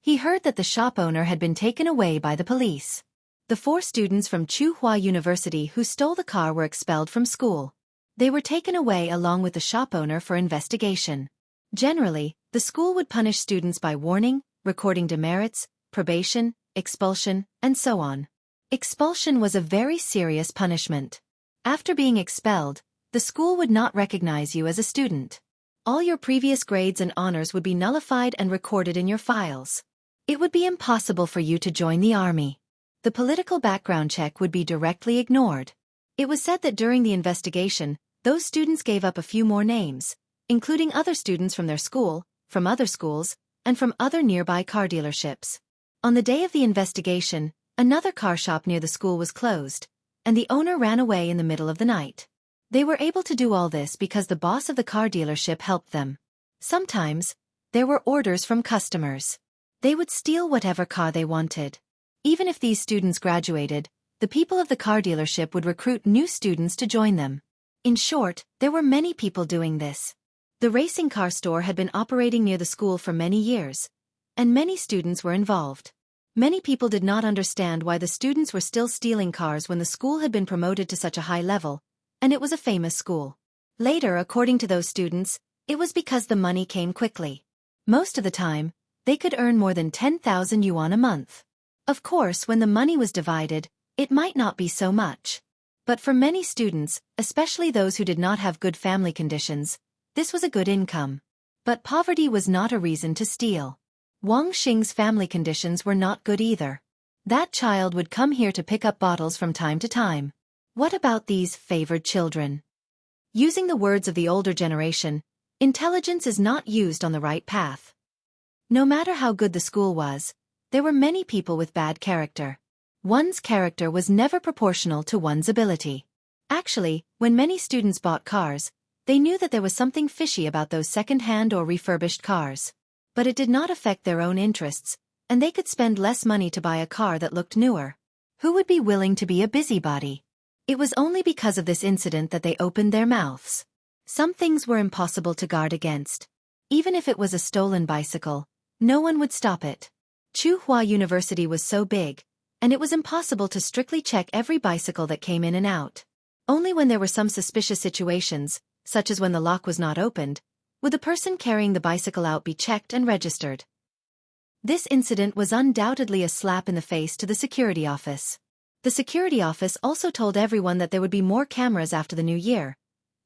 He heard that the shop owner had been taken away by the police. The 4 students from Tsinghua University who stole the car were expelled from school. They were taken away along with the shop owner for investigation. Generally, the school would punish students by warning, recording demerits, probation, expulsion, and so on. Expulsion was a very serious punishment. After being expelled, the school would not recognize you as a student. All your previous grades and honors would be nullified and recorded in your files. It would be impossible for you to join the army. The political background check would be directly ignored. It was said that during the investigation, those students gave up a few more names, including other students from their school, from other schools, and from other nearby car dealerships. On the day of the investigation, another car shop near the school was closed, and the owner ran away in the middle of the night. They were able to do all this because the boss of the car dealership helped them. Sometimes, there were orders from customers. They would steal whatever car they wanted. Even if these students graduated, the people of the car dealership would recruit new students to join them. In short, there were many people doing this. The racing car store had been operating near the school for many years, and many students were involved. Many people did not understand why the students were still stealing cars when the school had been promoted to such a high level, and it was a famous school. Later, according to those students, it was because the money came quickly. Most of the time, they could earn more than 10,000 yuan a month. Of course, when the money was divided, it might not be so much. But for many students, especially those who did not have good family conditions, this was a good income. But poverty was not a reason to steal. Wang Xing's family conditions were not good either. That child would come here to pick up bottles from time to time. What about these favored children? Using the words of the older generation, intelligence is not used on the right path. No matter how good the school was, there were many people with bad character. One's character was never proportional to one's ability. Actually, when many students bought cars, they knew that there was something fishy about those second-hand or refurbished cars. But it did not affect their own interests, and they could spend less money to buy a car that looked newer. Who would be willing to be a busybody? It was only because of this incident that they opened their mouths. Some things were impossible to guard against. Even if it was a stolen bicycle, no one would stop it. Tsinghua University was so big, and it was impossible to strictly check every bicycle that came in and out. Only when there were some suspicious situations, such as when the lock was not opened, would the person carrying the bicycle out be checked and registered. This incident was undoubtedly a slap in the face to the security office. The security office also told everyone that there would be more cameras after the new year,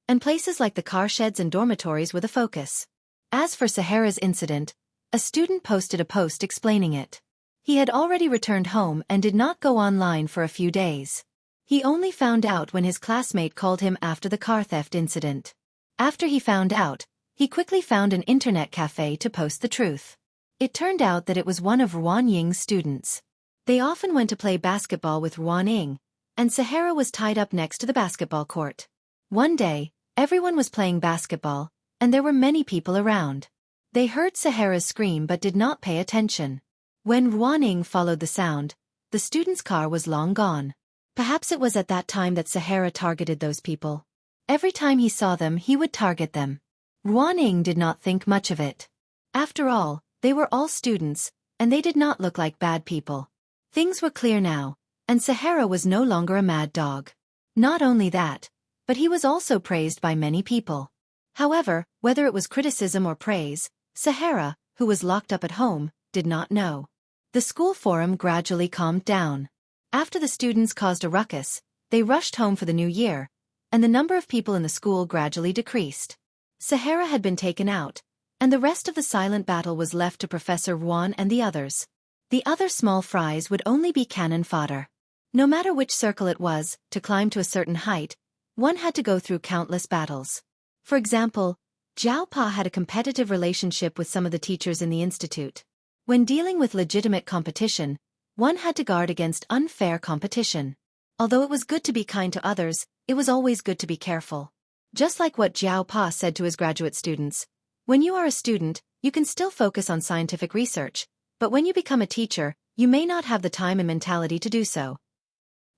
and places like the car sheds and dormitories were the focus. As for Sahara's incident, a student posted a post explaining it. He had already returned home and did not go online for a few days. He only found out when his classmate called him after the car theft incident. After he found out, he quickly found an internet cafe to post the truth. It turned out that it was one of Ruan Ying's students. They often went to play basketball with Ruan Ying, and Sahara was tied up next to the basketball court. One day, everyone was playing basketball, and there were many people around. They heard Sahara's scream but did not pay attention. When Ruan Ying followed the sound, the student's car was long gone. Perhaps it was at that time that Sahara targeted those people. Every time he saw them, he would target them. Ruan Ying did not think much of it. After all, they were all students, and they did not look like bad people. Things were clear now, and Sahara was no longer a mad dog. Not only that, but he was also praised by many people. However, whether it was criticism or praise, Sahara, who was locked up at home, did not know. The school forum gradually calmed down. After the students caused a ruckus, they rushed home for the new year, and the number of people in the school gradually decreased. Sahara had been taken out, and the rest of the silent battle was left to Professor Ruan and the others. The other small fries would only be cannon fodder. No matter which circle it was, to climb to a certain height, one had to go through countless battles. For example, Zhao Pa had a competitive relationship with some of the teachers in the institute. When dealing with legitimate competition, one had to guard against unfair competition. Although it was good to be kind to others, it was always good to be careful. Just like what Zhao Pa said to his graduate students, When you are a student, you can still focus on scientific research, but when you become a teacher, you may not have the time and mentality to do so.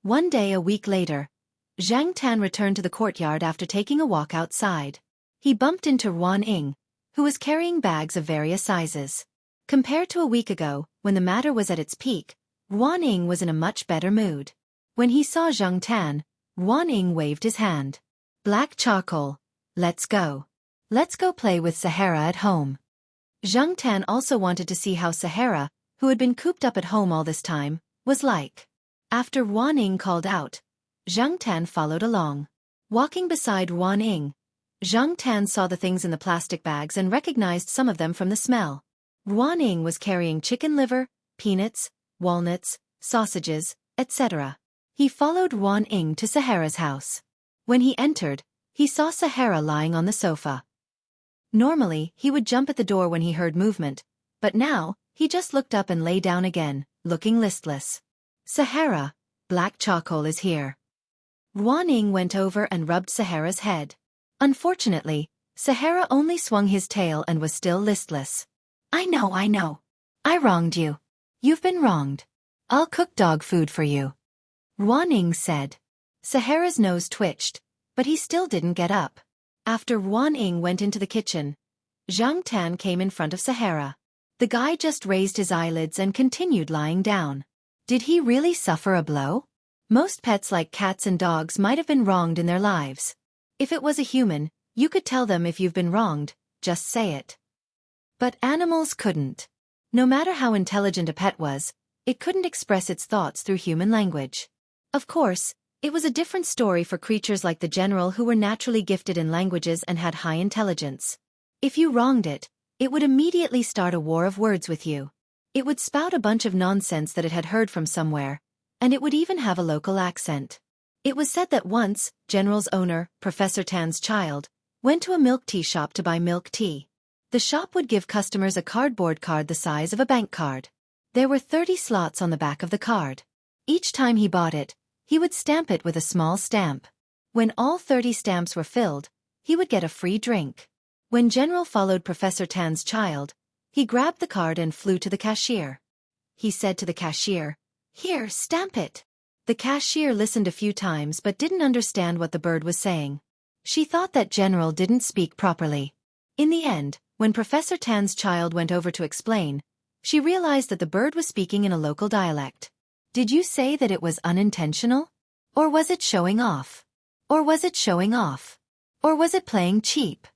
One day a week later, Zhang Tan returned to the courtyard after taking a walk outside. He bumped into Ruan Ying, who was carrying bags of various sizes. Compared to a week ago, when the matter was at its peak, Ruan Ying was in a much better mood. When he saw Zhang Tan, Ruan Ying waved his hand. Black charcoal. Let's go. Let's go play with Sahara at home. Zhang Tan also wanted to see how Sahara, who had been cooped up at home all this time, was like. After Ruan Ying called out, Zhang Tan followed along. Walking beside Ruan Ying, Zhang Tan saw the things in the plastic bags and recognized some of them from the smell. Ruan Ying was carrying chicken liver, peanuts, walnuts, sausages, etc. He followed Ruan Ying to Sahara's house. When he entered, he saw Sahara lying on the sofa. Normally, he would jump at the door when he heard movement, but now, he just looked up and lay down again, looking listless. Sahara, black charcoal is here. Ruan Ying went over and rubbed Sahara's head. Unfortunately, Sahara only swung his tail and was still listless. I know. I wronged you. You've been wronged. I'll cook dog food for you. Ruan Ying said. Sahara's nose twitched, but he still didn't get up. After Ruan Ying went into the kitchen, Zhang Tan came in front of Sahara. The guy just raised his eyelids and continued lying down. Did he really suffer a blow? Most pets like cats and dogs might have been wronged in their lives. If it was a human, you could tell them if you've been wronged, just say it. But animals couldn't. No matter how intelligent a pet was, it couldn't express its thoughts through human language. Of course, it was a different story for creatures like the general who were naturally gifted in languages and had high intelligence. If you wronged it, it would immediately start a war of words with you. It would spout a bunch of nonsense that it had heard from somewhere, and it would even have a local accent. It was said that once, General's owner, Professor Tan's child, went to a milk tea shop to buy milk tea. The shop would give customers a cardboard card the size of a bank card. There were 30 slots on the back of the card. Each time he bought it, he would stamp it with a small stamp. When all 30 stamps were filled, he would get a free drink. When General followed Professor Tan's child, he grabbed the card and flew to the cashier. He said to the cashier, "Here, stamp it." The cashier listened a few times but didn't understand what the bird was saying. She thought that General didn't speak properly. In the end, when Professor Tan's child went over to explain, she realized that the bird was speaking in a local dialect. Did you say that it was unintentional? Or was it showing off? Or was it showing off? Or was it playing cheap?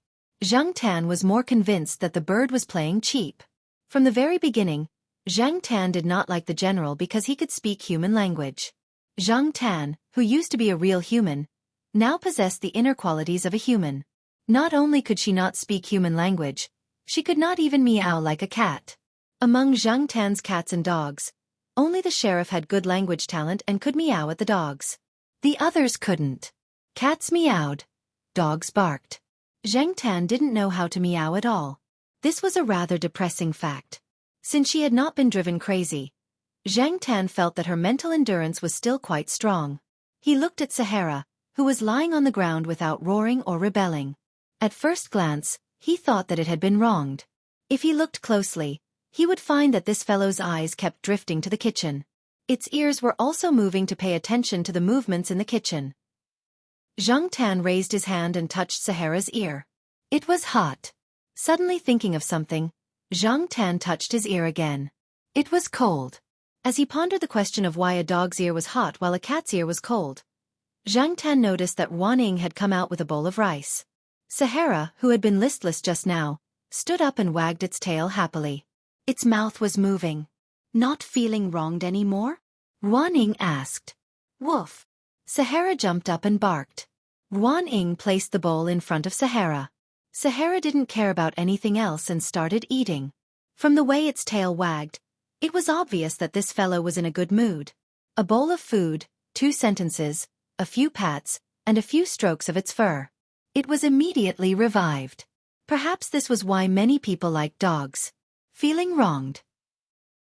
Zhang Tan was more convinced that the bird was playing cheap. From the very beginning, Zhang Tan did not like the general because he could speak human language. Zhang Tan, who used to be a real human, now possessed the inner qualities of a human. Not only could she not speak human language, she could not even meow like a cat. Among Zhang Tan's cats and dogs, only the sheriff had good language talent and could meow at the dogs. The others couldn't. Cats meowed. Dogs barked. Zhang Tan didn't know how to meow at all. This was a rather depressing fact. Since she had not been driven crazy, Zhang Tan felt that her mental endurance was still quite strong. He looked at Sahara, who was lying on the ground without roaring or rebelling. At first glance, he thought that it had been wronged. If he looked closely, he would find that this fellow's eyes kept drifting to the kitchen. Its ears were also moving to pay attention to the movements in the kitchen. Zhang Tan raised his hand and touched Sahara's ear. It was hot. Suddenly thinking of something, Zhang Tan touched his ear again. It was cold. As he pondered the question of why a dog's ear was hot while a cat's ear was cold, Zhang Tan noticed that Ruan Ying had come out with a bowl of rice. Sahara, who had been listless just now, stood up and wagged its tail happily. Its mouth was moving. Not feeling wronged anymore? Ruan Ying asked. Woof. Sahara jumped up and barked. Ruan Ying placed the bowl in front of Sahara. Sahara didn't care about anything else and started eating. From the way its tail wagged, it was obvious that this fellow was in a good mood. A bowl of food, 2 sentences, a few pats, and a few strokes of its fur. It was immediately revived. Perhaps this was why many people like dogs. Feeling wronged.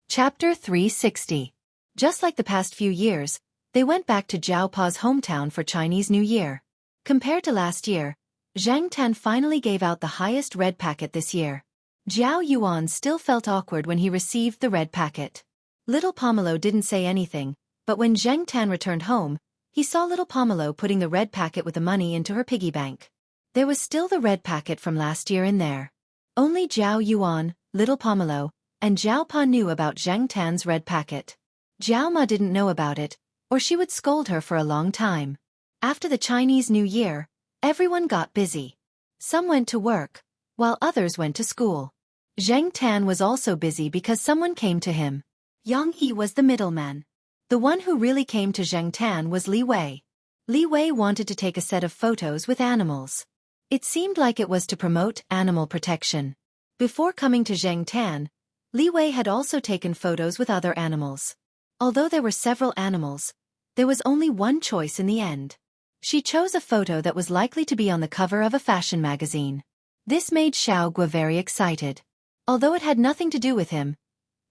Chapter 360. Just like the past few years, they went back to Zhao Pa's hometown for Chinese New Year. Compared to last year, Zhang Tan finally gave out the highest red packet this year. Jiao Yuan still felt awkward when he received the red packet. Little Pomelo didn't say anything, but when Zhang Tan returned home, he saw little Pomelo putting the red packet with the money into her piggy bank. There was still the red packet from last year in there. Only Jiao Yuan, little Pomelo, and Jiao Pa knew about Zhang Tan's red packet. Jiao Ma didn't know about it, or she would scold her for a long time. After the Chinese New Year, everyone got busy. Some went to work, while others went to school. Zhang Tan was also busy because someone came to him. Yang Yi was the middleman. The one who really came to Zhang Tan was Li Wei. Li Wei wanted to take a set of photos with animals. It seemed like it was to promote animal protection. Before coming to Zhang Tan, Li Wei had also taken photos with other animals. Although there were several animals, there was only one choice in the end. She chose a photo that was likely to be on the cover of a fashion magazine. This made Xiao Gua very excited. Although it had nothing to do with him,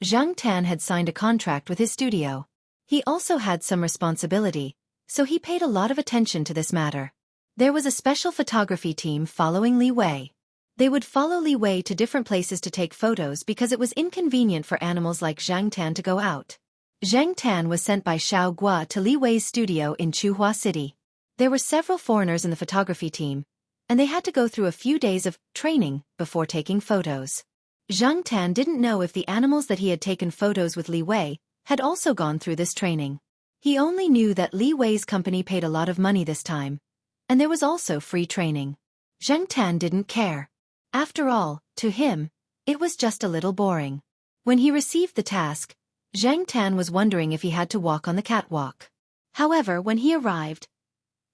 Zhang Tan had signed a contract with his studio. He also had some responsibility, so he paid a lot of attention to this matter. There was a special photography team following Li Wei. They would follow Li Wei to different places to take photos because it was inconvenient for animals like Zhang Tan to go out. Zhang Tan was sent by Xiao Gua to Li Wei's studio in Chuhua City. There were several foreigners in the photography team, and they had to go through a few days of training before taking photos. Zhang Tan didn't know if the animals that he had taken photos with Li Wei had also gone through this training. He only knew that Li Wei's company paid a lot of money this time, and there was also free training. Zhang Tan didn't care. After all, to him, it was just a little boring. When he received the task, Zhang Tan was wondering if he had to walk on the catwalk. However, when he arrived,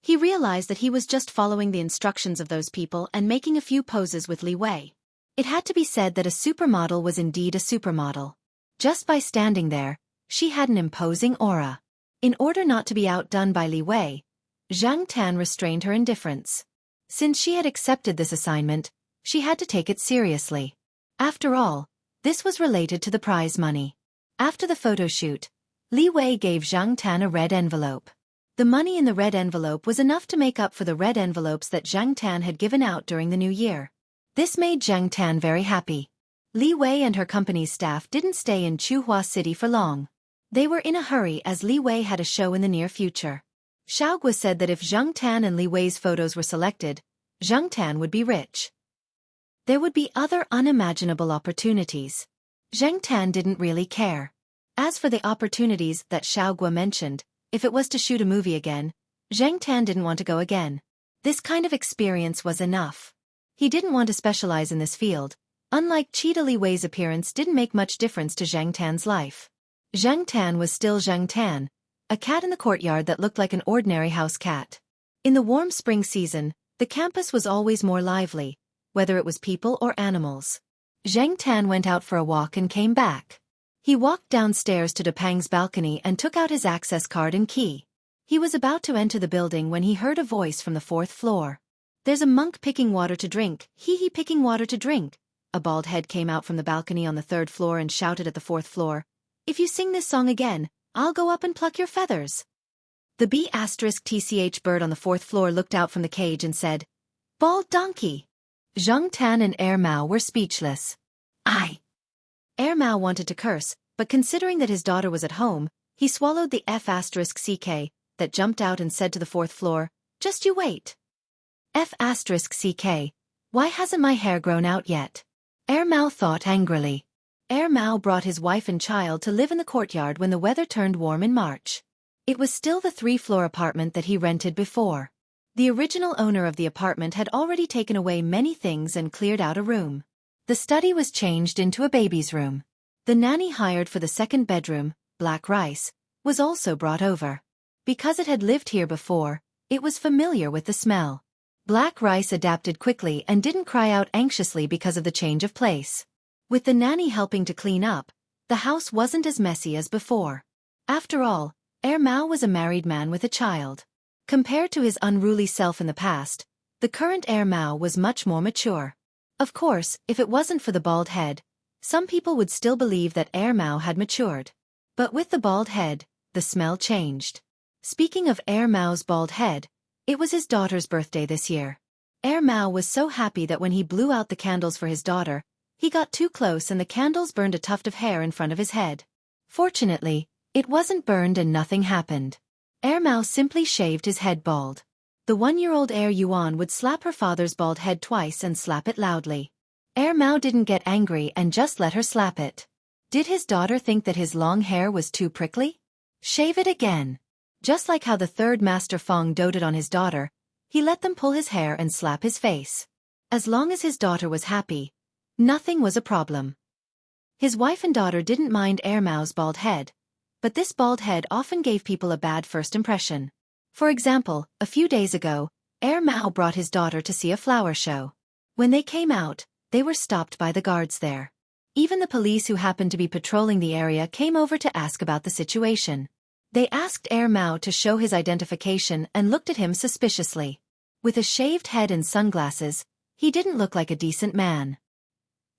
he realized that he was just following the instructions of those people and making a few poses with Li Wei. It had to be said that a supermodel was indeed a supermodel. Just by standing there, she had an imposing aura. In order not to be outdone by Li Wei, Zhang Tan restrained her indifference. Since she had accepted this assignment, she had to take it seriously. After all, this was related to the prize money. After the photo shoot, Li Wei gave Zhang Tan a red envelope. The money in the red envelope was enough to make up for the red envelopes that Zhang Tan had given out during the New Year. This made Zhang Tan very happy. Li Wei and her company's staff didn't stay in Chuhua City for long. They were in a hurry as Li Wei had a show in the near future. Xiao Gua said that if Zhang Tan and Li Wei's photos were selected, Zhang Tan would be rich. There would be other unimaginable opportunities. Zhang Tan didn't really care. As for the opportunities that Xiao Gua mentioned, if it was to shoot a movie again, Zhang Tan didn't want to go again. This kind of experience was enough. He didn't want to specialize in this field. Unlike Cheetah, Li Wei's appearance didn't make much difference to Zhang Tan's life. Zhang Tan was still Zhang Tan, a cat in the courtyard that looked like an ordinary house cat. In the warm spring season, the campus was always more lively, whether it was people or animals. Zhang Tan went out for a walk and came back. He walked downstairs to Depang's balcony and took out his access card and key. He was about to enter the building when he heard a voice from the 4th floor. "There's a monk picking water to drink, he picking water to drink." A bald head came out from the balcony on the 3rd floor and shouted at the 4th floor, "If you sing this song again, I'll go up and pluck your feathers." The B*TCH bird on the 4th floor looked out from the cage and said, "Bald donkey." Zhang Tan and Mao were speechless. Mao wanted to curse, but considering that his daughter was at home, he swallowed the F*CK that jumped out and said to the 4th floor, "Just you wait." F*CK, why hasn't my hair grown out yet? Mao thought angrily. Mao brought his wife and child to live in the courtyard when the weather turned warm in March. It was still the 3-floor apartment that he rented before. The original owner of the apartment had already taken away many things and cleared out a room. The study was changed into a baby's room. The nanny hired for the 2nd bedroom, Black Rice, was also brought over. Because it had lived here before, it was familiar with the smell. Black Rice adapted quickly and didn't cry out anxiously because of the change of place. With the nanny helping to clean up, the house wasn't as messy as before. After all, Mao was a married man with a child. Compared to his unruly self in the past, the current Mao was much more mature. Of course, if it wasn't for the bald head, some people would still believe that Mao had matured. But with the bald head, the smell changed. Speaking of Mao's bald head, it was his daughter's birthday this year. Air Mao was so happy that when he blew out the candles for his daughter, he got too close and the candles burned a tuft of hair in front of his head. Fortunately, it wasn't burned and nothing happened. Air Mao simply shaved his head bald. The 1-year-old Air Yuan would slap her father's bald head twice and slap it loudly. Air Mao didn't get angry and just let her slap it. Did his daughter think that his long hair was too prickly? Shave it again. Just like how the third Master Feng doted on his daughter, he let them pull his hair and slap his face. As long as his daughter was happy, nothing was a problem. His wife and daughter didn't mind Air Mao's bald head, but this bald head often gave people a bad first impression. For example, a few days ago, Air Mao brought his daughter to see a flower show. When they came out, they were stopped by the guards there. Even the police who happened to be patrolling the area came over to ask about the situation. They asked Air Mao to show his identification and looked at him suspiciously. With a shaved head and sunglasses, he didn't look like a decent man.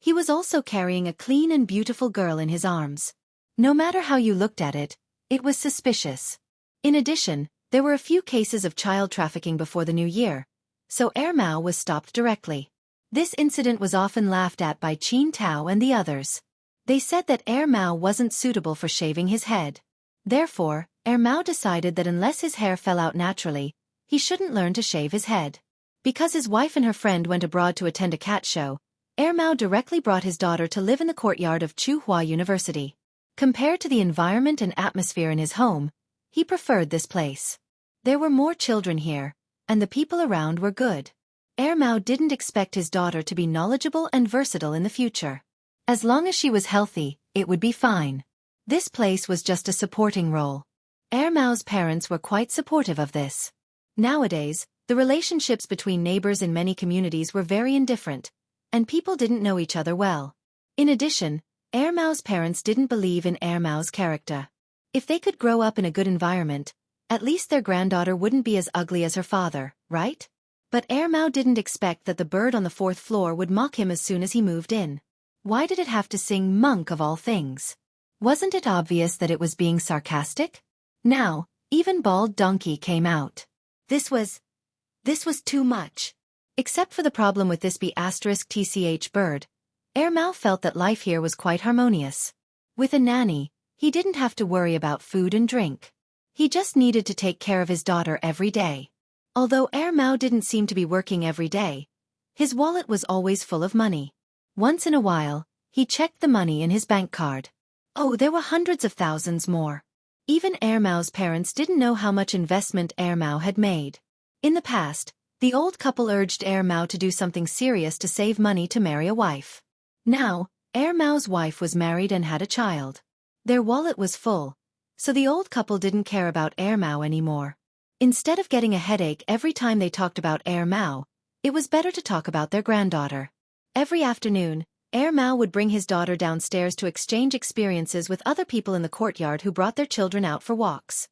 He was also carrying a clean and beautiful girl in his arms. No matter how you looked at it, it was suspicious. In addition, there were a few cases of child trafficking before the new year, so Air Mao was stopped directly. This incident was often laughed at by Qin Tao and the others. They said that Air Mao wasn't suitable for shaving his head. Therefore, Air Mao decided that unless his hair fell out naturally, he shouldn't learn to shave his head. Because his wife and her friend went abroad to attend a cat show, Air Mao directly brought his daughter to live in the courtyard of Tsinghua University. Compared to the environment and atmosphere in his home, he preferred this place. There were more children here, and the people around were good. Air Mao didn't expect his daughter to be knowledgeable and versatile in the future. As long as she was healthy, it would be fine. This place was just a supporting role. Air Mao's parents were quite supportive of this. Nowadays, the relationships between neighbors in many communities were very indifferent, and people didn't know each other well. In addition, Air Mao's parents didn't believe in Air Mao's character. If they could grow up in a good environment, at least their granddaughter wouldn't be as ugly as her father, right? But Air Mao didn't expect that the bird on the 4th floor would mock him as soon as he moved in. Why did it have to sing monk of all things? Wasn't it obvious that it was being sarcastic? Now, even Bald Donkey came out. This was too much. Except for the problem with this B***tch bird, Air Mao felt that life here was quite harmonious. With a nanny, he didn't have to worry about food and drink. He just needed to take care of his daughter every day. Although Air Mao didn't seem to be working every day, his wallet was always full of money. Once in a while, he checked the money in his bank card. Oh, there were hundreds of thousands more. Even Air Mao's parents didn't know how much investment Air Mao had made. In the past, the old couple urged Air Mao to do something serious to save money to marry a wife. Now, Air Mao's wife was married and had a child. Their wallet was full, so the old couple didn't care about Air Mao anymore. Instead of getting a headache every time they talked about Air Mao, it was better to talk about their granddaughter. Every afternoon, Air Mao would bring his daughter downstairs to exchange experiences with other people in the courtyard who brought their children out for walks.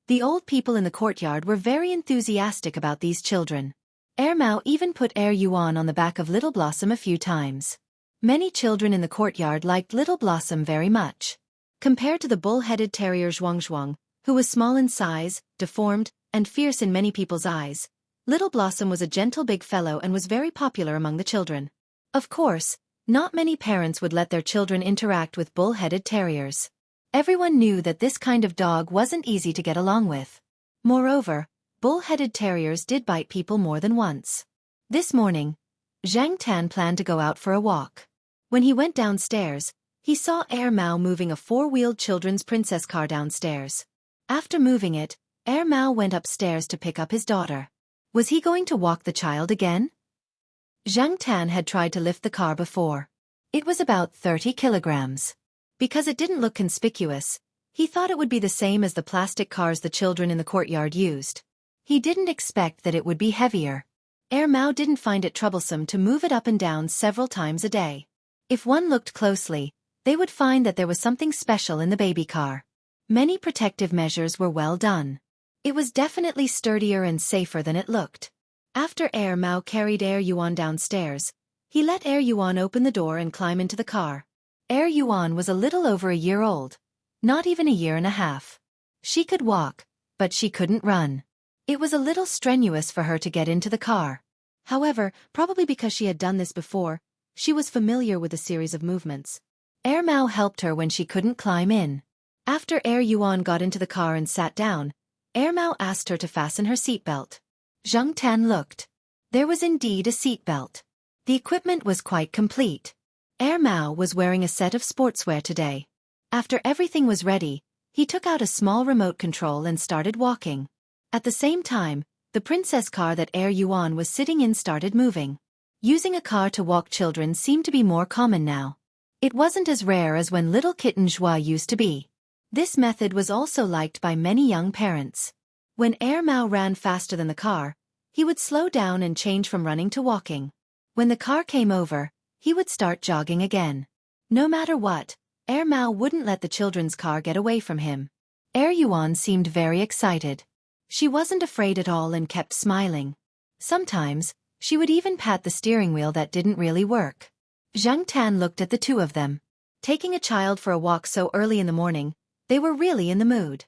The old people in the courtyard were very enthusiastic about these children. Air Mao even put Air Yuan on the back of Little Blossom a few times. Many children in the courtyard liked Little Blossom very much. Compared to the bull-headed terrier Xianxia, who was small in size, deformed, and fierce in many people's eyes, Little Blossom was a gentle big fellow and was very popular among the children. Of course, not many parents would let their children interact with bull-headed terriers. Everyone knew that this kind of dog wasn't easy to get along with. Moreover, bull-headed terriers did bite people more than once. This morning, Zhang Tan planned to go out for a walk. When he went downstairs, he saw Air Mao moving a 4-wheeled children's princess car downstairs. After moving it, Air Mao went upstairs to pick up his daughter. Was he going to walk the child again? Zhang Tan had tried to lift the car before. It was about 30 kilograms. Because it didn't look conspicuous, he thought it would be the same as the plastic cars the children in the courtyard used. He didn't expect that it would be heavier. Air Mao didn't find it troublesome to move it up and down several times a day. If one looked closely, they would find that there was something special in the baby car. Many protective measures were well done. It was definitely sturdier and safer than it looked. After Air Mao carried Air Yuan downstairs, he let Air Yuan open the door and climb into the car. Air Yuan was a little over a year old, not even a year and a half. She could walk, but she couldn't run. It was a little strenuous for her to get into the car. However, probably because she had done this before, she was familiar with the series of movements. Air Mao helped her when she couldn't climb in. After Air Yuan got into the car and sat down, Air Mao asked her to fasten her seatbelt. Zhang Tan looked. There was indeed a seatbelt. The equipment was quite complete. Air Mao was wearing a set of sportswear today. After everything was ready, he took out a small remote control and started walking. At the same time, the princess car that Air Yuan was sitting in started moving. Using a car to walk children seemed to be more common now. It wasn't as rare as when little kitten Zhua used to be. This method was also liked by many young parents. When Air Mao ran faster than the car, he would slow down and change from running to walking. When the car came over, he would start jogging again. No matter what, Air Mao wouldn't let the children's car get away from him. Air Yuan seemed very excited. She wasn't afraid at all and kept smiling. Sometimes, she would even pat the steering wheel that didn't really work. Zhang Tan looked at the two of them. Taking a child for a walk so early in the morning, they were really in the mood.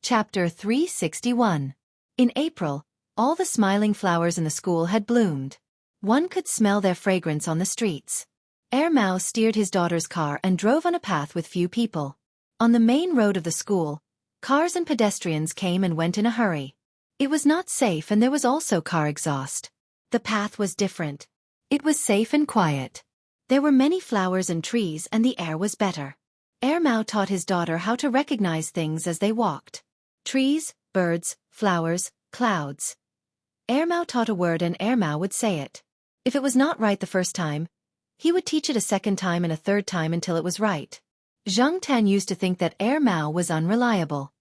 Chapter 361. In April, all the smiling flowers in the school had bloomed. One could smell their fragrance on the streets. Air Mao steered his daughter's car and drove on a path with few people. On the main road of the school, cars and pedestrians came and went in a hurry. It was not safe and there was also car exhaust. The path was different. It was safe and quiet. There were many flowers and trees and the air was better. Air Mao taught his daughter how to recognize things as they walked. Trees, birds, flowers, clouds. Air Mao taught a word and Air Mao would say it. If it was not right the first time, he would teach it a second time and a third time until it was right. Zhang Tan used to think that Air Mao was unreliable.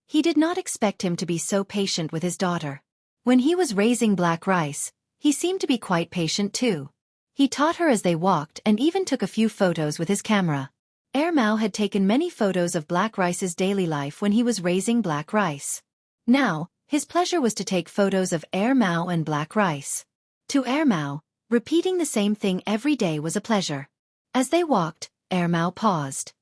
He did not expect him to be so patient with his daughter. When he was raising black rice, he seemed to be quite patient too. He taught her as they walked and even took a few photos with his camera. Air Mao had taken many photos of Black Rice's daily life when he was raising Black Rice. Now, his pleasure was to take photos of Air Mao and Black Rice. To Air Mao, repeating the same thing every day was a pleasure. As they walked, Air Mao paused.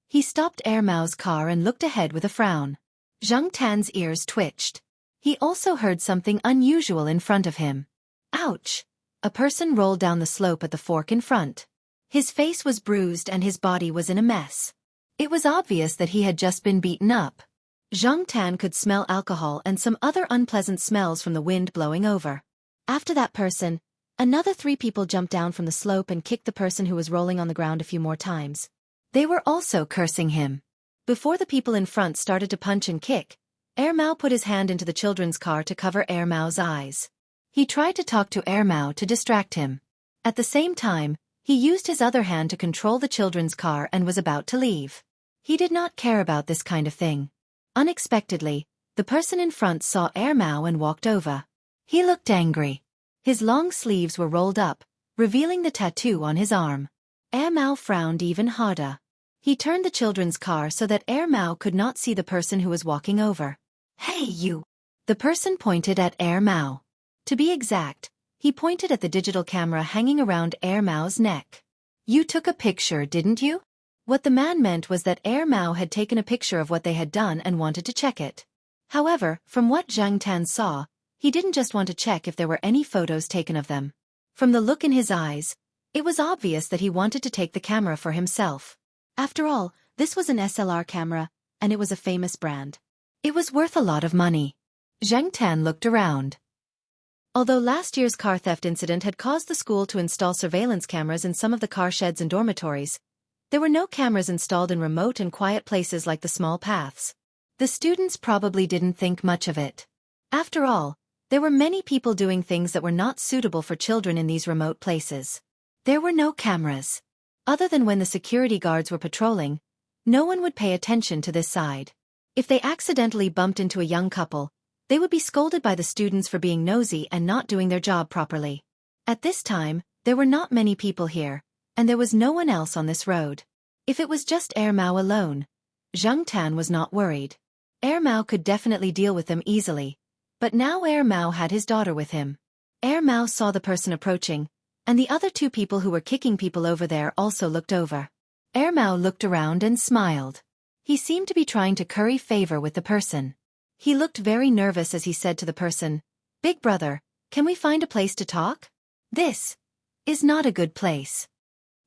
He stopped Air Mao's car and looked ahead with a frown. Zhang Tan's ears twitched. He also heard something unusual in front of him. Ouch! A person rolled down the slope at the fork in front. His face was bruised and his body was in a mess. It was obvious that he had just been beaten up. Zhang Tan could smell alcohol and some other unpleasant smells from the wind blowing over. After that person, another 3 people jumped down from the slope and kicked the person who was rolling on the ground a few more times. They were also cursing him. Before the people in front started to punch and kick, Air Mao put his hand into the children's car to cover Air Mao's eyes. He tried to talk to Air Mao to distract him. At the same time, he used his other hand to control the children's car and was about to leave. He did not care about this kind of thing. Unexpectedly, the person in front saw Air Mao and walked over. He looked angry. His long sleeves were rolled up, revealing the tattoo on his arm. Air Mao frowned even harder. He turned the children's car so that Air Mao could not see the person who was walking over. "Hey you!" The person pointed at Air Mao. To be exact, he pointed at the digital camera hanging around Air Mao's neck. "You took a picture, didn't you?" What the man meant was that Air Mao had taken a picture of what they had done and wanted to check it. However, from what Zhang Tan saw, he didn't just want to check if there were any photos taken of them. From the look in his eyes, it was obvious that he wanted to take the camera for himself. After all, this was an SLR camera, and it was a famous brand. It was worth a lot of money. Zhang Tan looked around. Although last year's car theft incident had caused the school to install surveillance cameras in some of the car sheds and dormitories, there were no cameras installed in remote and quiet places like the small paths. The students probably didn't think much of it. After all, there were many people doing things that were not suitable for children in these remote places. There were no cameras. Other than when the security guards were patrolling, no one would pay attention to this side. If they accidentally bumped into a young couple, they would be scolded by the students for being nosy and not doing their job properly. At this time, there were not many people here, and there was no one else on this road. If it was just Air Mao alone, Zhang Tan was not worried. Air Mao could definitely deal with them easily, but now Air Mao had his daughter with him. Air Mao saw the person approaching, and the other 2 people who were kicking people over there also looked over. Air Mao looked around and smiled. He seemed to be trying to curry favor with the person. He looked very nervous as he said to the person, "Big brother, Can we find a place to talk? This is not a good place.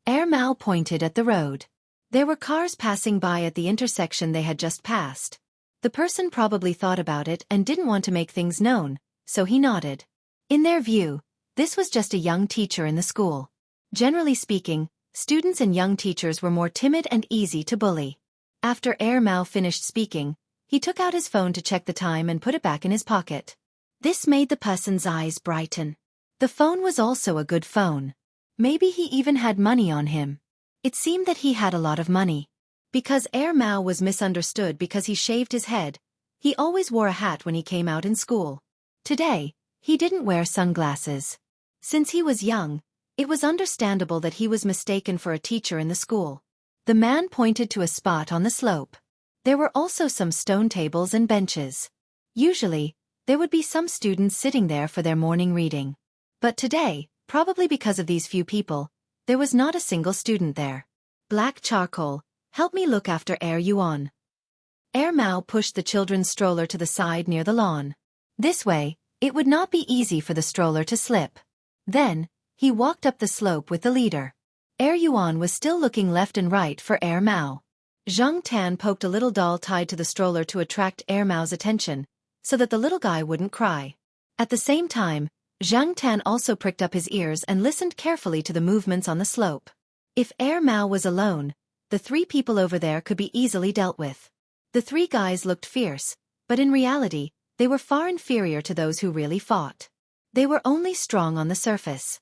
Mao pointed at the road. There were cars passing by at the intersection they had just passed. The person probably thought about it and didn't want to make things known, so he nodded. In their view, this was just a young teacher in the school. Generally speaking, students and young teachers were more timid and easy to bully. After Mao finished speaking, he took out his phone to check the time and put it back in his pocket. This made the person's eyes brighten. The phone was also a good phone. Maybe he even had money on him. It seemed that he had a lot of money. Because Mao was misunderstood because he shaved his head, he always wore a hat when he came out in school. Today, he didn't wear sunglasses. Since he was young, it was understandable that he was mistaken for a teacher in the school. The man pointed to a spot on the slope. There were also some stone tables and benches. Usually, there would be some students sitting there for their morning reading. But today, probably because of these few people, there was not a single student there. Black charcoal, help me look after Yuan. Mao pushed the children's stroller to the side near the lawn. This way, it would not be easy for the stroller to slip. Then, he walked up the slope with the leader. Yuan was still looking left and right for Mao. Zhang Tan poked a little doll tied to the stroller to attract Mao's attention, so that the little guy wouldn't cry. At the same time, Zhang Tan also pricked up his ears and listened carefully to the movements on the slope. If Mao was alone, the three people over there could be easily dealt with. The three guys looked fierce, but in reality, they were far inferior to those who really fought. They were only strong on the surface.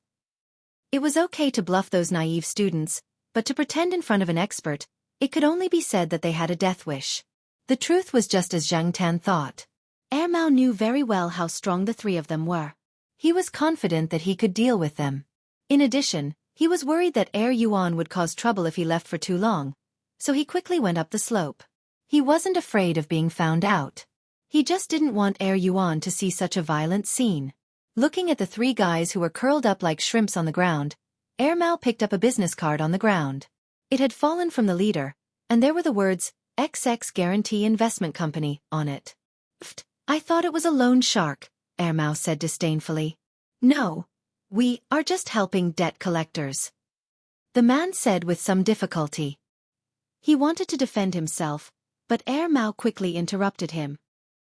It was okay to bluff those naive students, but to pretend in front of an expert, it could only be said that they had a death wish. The truth was just as Zhang Tan thought. Mao knew very well how strong the three of them were. He was confident that he could deal with them. In addition, he was worried that Yuan would cause trouble if he left for too long, so he quickly went up the slope. He wasn't afraid of being found out. He just didn't want Yuan to see such a violent scene. Looking at the three guys who were curled up like shrimps on the ground, Mao picked up a business card on the ground. It had fallen from the leader, and there were the words, XX Guarantee Investment Company, on it. Pfft, I thought it was a loan shark, Mao said disdainfully. No, we are just helping debt collectors, the man said with some difficulty. He wanted to defend himself, but Mao quickly interrupted him.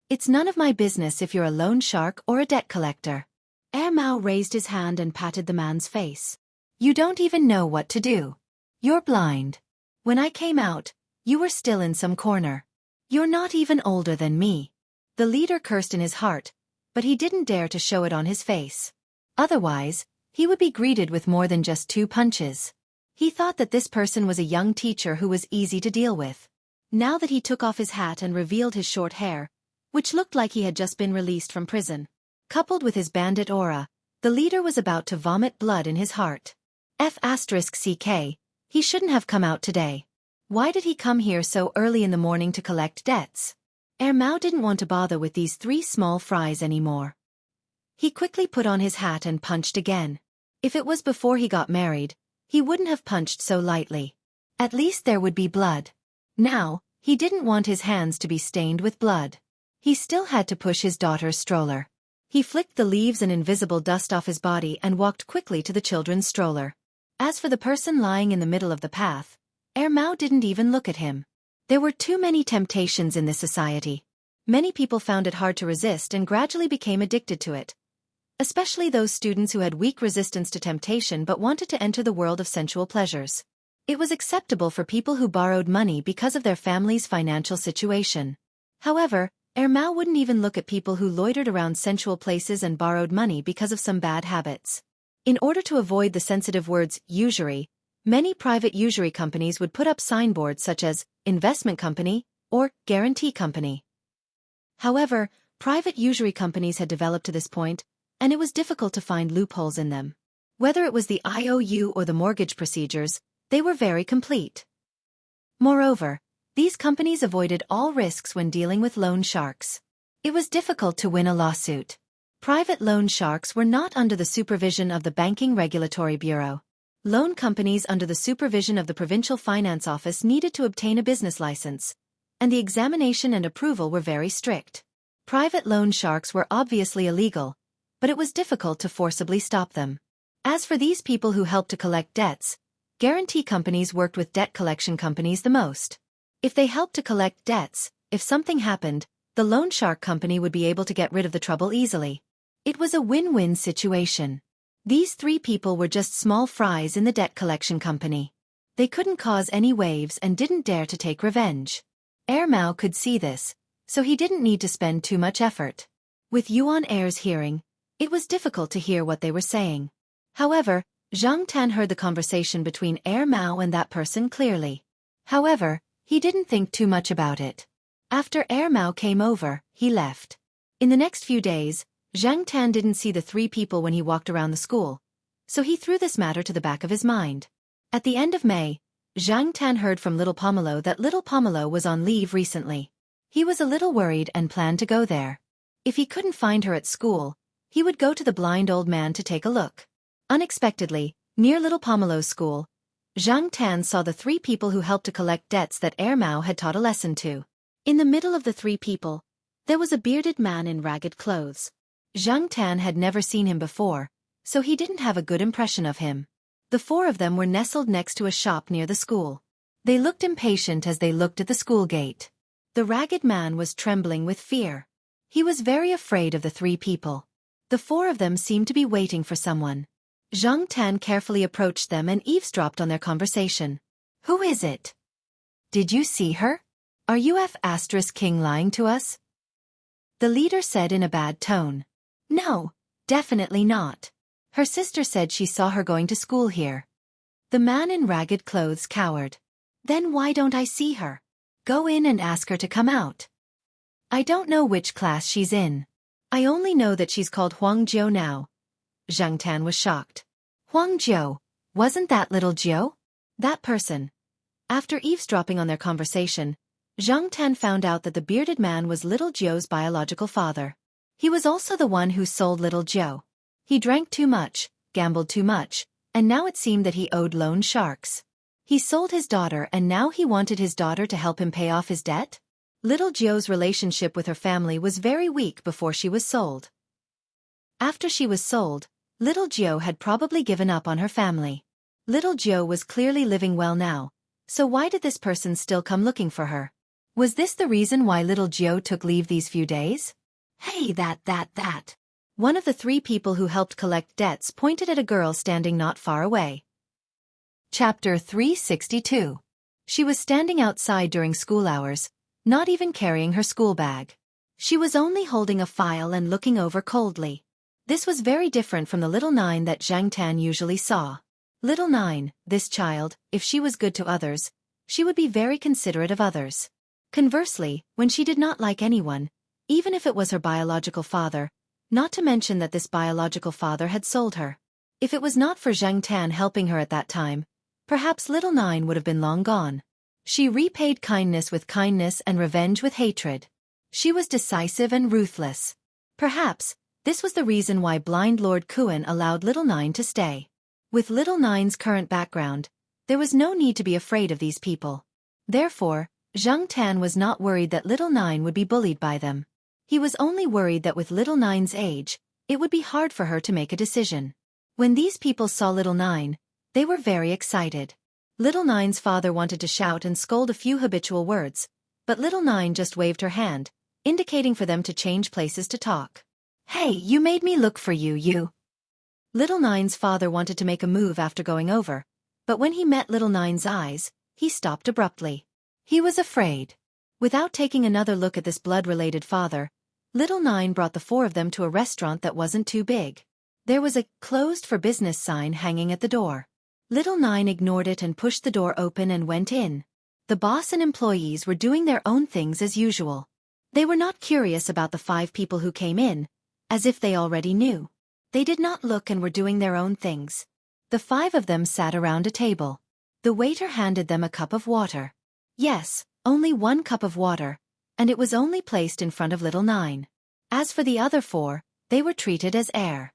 It's none of my business if you're a loan shark or a debt collector. Mao raised his hand and patted the man's face. You don't even know what to do. You're blind. When I came out, you were still in some corner. You're not even older than me. The leader cursed in his heart, but he didn't dare to show it on his face. Otherwise, he would be greeted with more than just 2 punches. He thought that this person was a young teacher who was easy to deal with. Now that he took off his hat and revealed his short hair, which looked like he had just been released from prison, coupled with his bandit aura, the leader was about to vomit blood in his heart. F***ck, he shouldn't have come out today. Why did he come here so early in the morning to collect debts? Mao didn't want to bother with these 3 small fries anymore. He quickly put on his hat and punched again. If it was before he got married, he wouldn't have punched so lightly. At least there would be blood. Now, he didn't want his hands to be stained with blood. He still had to push his daughter's stroller. He flicked the leaves and invisible dust off his body and walked quickly to the children's stroller. As for the person lying in the middle of the path, Mao didn't even look at him. There were too many temptations in this society. Many people found it hard to resist and gradually became addicted to it. Especially those students who had weak resistance to temptation but wanted to enter the world of sensual pleasures. It was acceptable for people who borrowed money because of their family's financial situation. However, Mao wouldn't even look at people who loitered around sensual places and borrowed money because of some bad habits. In order to avoid the sensitive words, usury, many private usury companies would put up signboards such as, investment company, or guarantee company. However, private usury companies had developed to this point, and it was difficult to find loopholes in them. Whether it was the IOU or the mortgage procedures, they were very complete. Moreover, these companies avoided all risks when dealing with loan sharks. It was difficult to win a lawsuit. Private loan sharks were not under the supervision of the Banking Regulatory Bureau. Loan companies under the supervision of the Provincial Finance Office needed to obtain a business license, and the examination and approval were very strict. Private loan sharks were obviously illegal, but it was difficult to forcibly stop them. As for these people who helped to collect debts, guarantee companies worked with debt collection companies the most. If they helped to collect debts, if something happened, the loan shark company would be able to get rid of the trouble easily. It was a win-win situation. These three people were just small fries in the debt collection company. They couldn't cause any waves and didn't dare to take revenge. Mao could see this, so he didn't need to spend too much effort. With Yuan Air's hearing, it was difficult to hear what they were saying. However, Zhang Tan heard the conversation between Mao and that person clearly. However, he didn't think too much about it. After Mao came over, he left. In the next few days, Zhang Tan didn't see the three people when he walked around the school, so he threw this matter to the back of his mind. At the end of May, Zhang Tan heard from little Pomelo that little Pomelo was on leave recently. He was a little worried and planned to go there. If he couldn't find her at school, he would go to the blind old man to take a look. Unexpectedly, near little Pomelo's school, Zhang Tan saw the three people who helped to collect debts that Mao had taught a lesson to. In the middle of the three people, there was a bearded man in ragged clothes. Zhang Tan had never seen him before, so he didn't have a good impression of him. The four of them were nestled next to a shop near the school. They looked impatient as they looked at the school gate. The ragged man was trembling with fear. He was very afraid of the three people. The four of them seemed to be waiting for someone. Zhang Tan carefully approached them and eavesdropped on their conversation. "Who is it? Did you see her? Are you King lying to us?" The leader said in a bad tone. "No, definitely not. Her sister said she saw her going to school here." The man in ragged clothes cowered. "Then why don't I see her? Go in and ask her to come out." "I don't know which class she's in. I only know that she's called Huang Jiu now." Zhang Tan was shocked. "Huang Jiu? Wasn't that little Jiu?" That person. After eavesdropping on their conversation, Zhang Tan found out that the bearded man was little Jiu's biological father. He was also the one who sold little Jiu. He drank too much, gambled too much, and now it seemed that he owed loan sharks. He sold his daughter and now he wanted his daughter to help him pay off his debt? Little Jiu's relationship with her family was very weak before she was sold. After she was sold, little Jiu had probably given up on her family. Little Jiu was clearly living well now, so why did this person still come looking for her? Was this the reason why little Jiu took leave these few days? "Hey, that. One of the three people who helped collect debts pointed at a girl standing not far away. Chapter 362. She was standing outside during school hours, not even carrying her school bag. She was only holding a file and looking over coldly. This was very different from the little Nine that Zhang Tan usually saw. Little Nine, this child, if she was good to others, she would be very considerate of others. Conversely, when she did not like anyone, even if it was her biological father, not to mention that this biological father had sold her. If it was not for Zhang Tan helping her at that time, perhaps little Nine would have been long gone. She repaid kindness with kindness and revenge with hatred. She was decisive and ruthless. Perhaps, this was the reason why blind Lord Kuan allowed little Nine to stay. With little Nine's current background, there was no need to be afraid of these people. Therefore, Zhang Tan was not worried that little Nine would be bullied by them. He was only worried that with little Nine's age, it would be hard for her to make a decision. When these people saw little Nine, they were very excited. Little Nine's father wanted to shout and scold a few habitual words, but little Nine just waved her hand, indicating for them to change places to talk. "Hey, you made me look for you. Little Nine's father wanted to make a move after going over, but when he met little Nine's eyes, he stopped abruptly. He was afraid. Without taking another look at this blood-related father, little Nine brought the four of them to a restaurant that wasn't too big. There was a "closed for business" sign hanging at the door. Little Nine ignored it and pushed the door open and went in. The boss and employees were doing their own things as usual. They were not curious about the 5 people who came in, as if they already knew. They did not look and were doing their own things. The 5 of them sat around a table. The waiter handed them a cup of water. Yes, only 1 cup of water, and it was only placed in front of little Nine. As for the other 4, they were treated as air.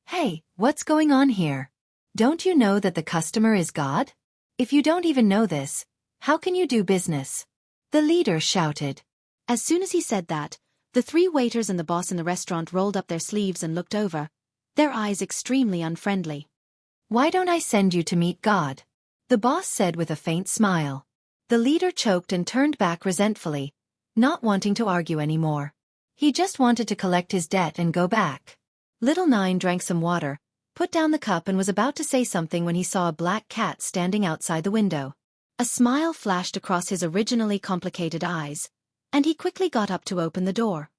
"Hey, what's going on here? Don't you know that the customer is God? If you don't even know this, how can you do business?" The leader shouted. As soon as he said that, The three waiters and the boss in the restaurant rolled up their sleeves and looked over, their eyes extremely unfriendly. "Why don't I send you to meet God?" the boss said with a faint smile. The leader choked and turned back resentfully, not wanting to argue anymore. He just wanted to collect his debt and go back. Little Nine drank some water, put down the cup and was about to say something when he saw a black cat standing outside the window. A smile flashed across his originally complicated eyes, and he quickly got up to open the door.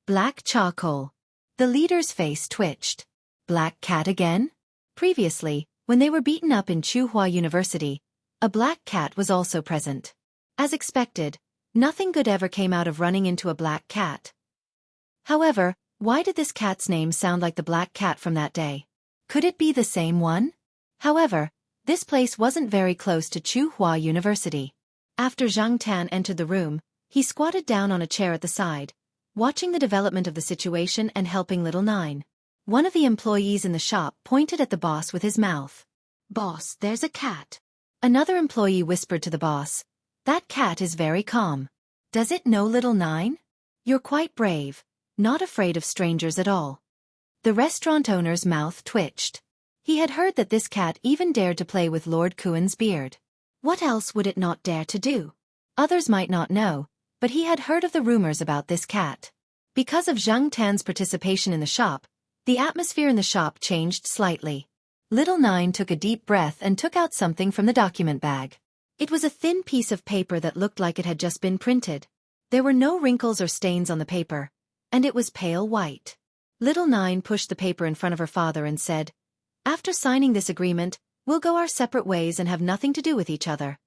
Black charcoal. The leader's face twitched. Black cat again? Previously, when they were beaten up in Tsinghua University, a black cat was also present. As expected, nothing good ever came out of running into a black cat. However, why did this cat's name sound like the black cat from that day? Could it be the same one? However, this place wasn't very close to Tsinghua University. After Zhang Tan entered the room, he squatted down on a chair at the side, watching the development of the situation and helping Little Nine. One of the employees in the shop pointed at the boss with his mouth. "Boss, there's a cat." Another employee whispered to the boss, "That cat is very calm. Does it know Little Nine? You're quite brave, not afraid of strangers at all." The restaurant owner's mouth twitched. He had heard that this cat even dared to play with Lord Kuen's beard. What else would it not dare to do? Others might not know, but he had heard of the rumors about this cat. Because of Zhang Tan's participation in the shop, the atmosphere in the shop changed slightly. Little Nine took a deep breath and took out something from the document bag. It was a thin piece of paper that looked like it had just been printed. There were no wrinkles or stains on the paper, and it was pale white. Little Nine pushed the paper in front of her father and said, "After signing this agreement, we'll go our separate ways and have nothing to do with each other."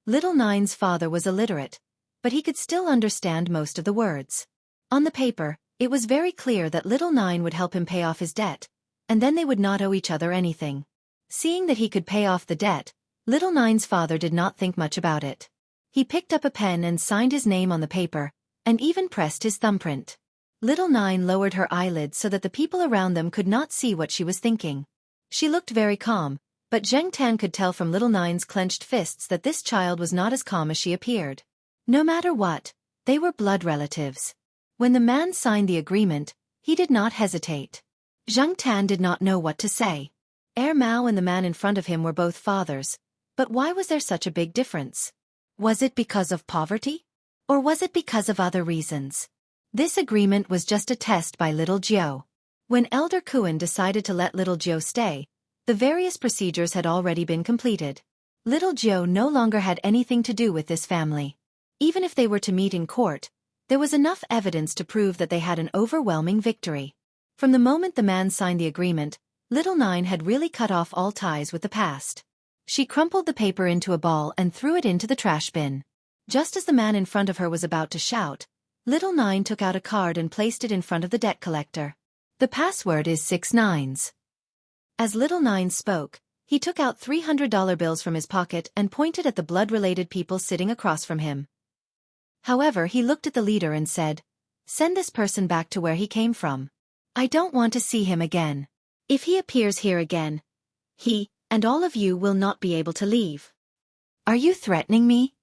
Little Nine's father was illiterate, but he could still understand most of the words. On the paper, it was very clear that Little Nine would help him pay off his debt, and then they would not owe each other anything. Seeing that he could pay off the debt, Little Nine's father did not think much about it. He picked up a pen and signed his name on the paper, and even pressed his thumbprint. Little Nine lowered her eyelids so that the people around them could not see what she was thinking. She looked very calm, but Zhang Tan could tell from Little Nine's clenched fists that this child was not as calm as she appeared. No matter what, they were blood relatives. When the man signed the agreement, he did not hesitate. Zhang Tan did not know what to say. Mao and the man in front of him were both fathers, but why was there such a big difference? Was it because of poverty? Or was it because of other reasons? This agreement was just a test by Little Jiao. When Elder Kuen decided to let Little Jiao stay, the various procedures had already been completed. Little Jiao no longer had anything to do with this family. Even if they were to meet in court, there was enough evidence to prove that they had an overwhelming victory. From the moment the man signed the agreement, Little Nine had really cut off all ties with the past. She crumpled the paper into a ball and threw it into the trash bin. Just as the man in front of her was about to shout, Little Nine took out a card and placed it in front of the debt collector. "The password is 6 nines. As Little Nine spoke, he took out $300 bills from his pocket and pointed at the blood-related people sitting across from him. However, he looked at the leader and said, "Send this person back to where he came from. I don't want to see him again. If he appears here again, he and all of you will not be able to leave." "Are you threatening me?"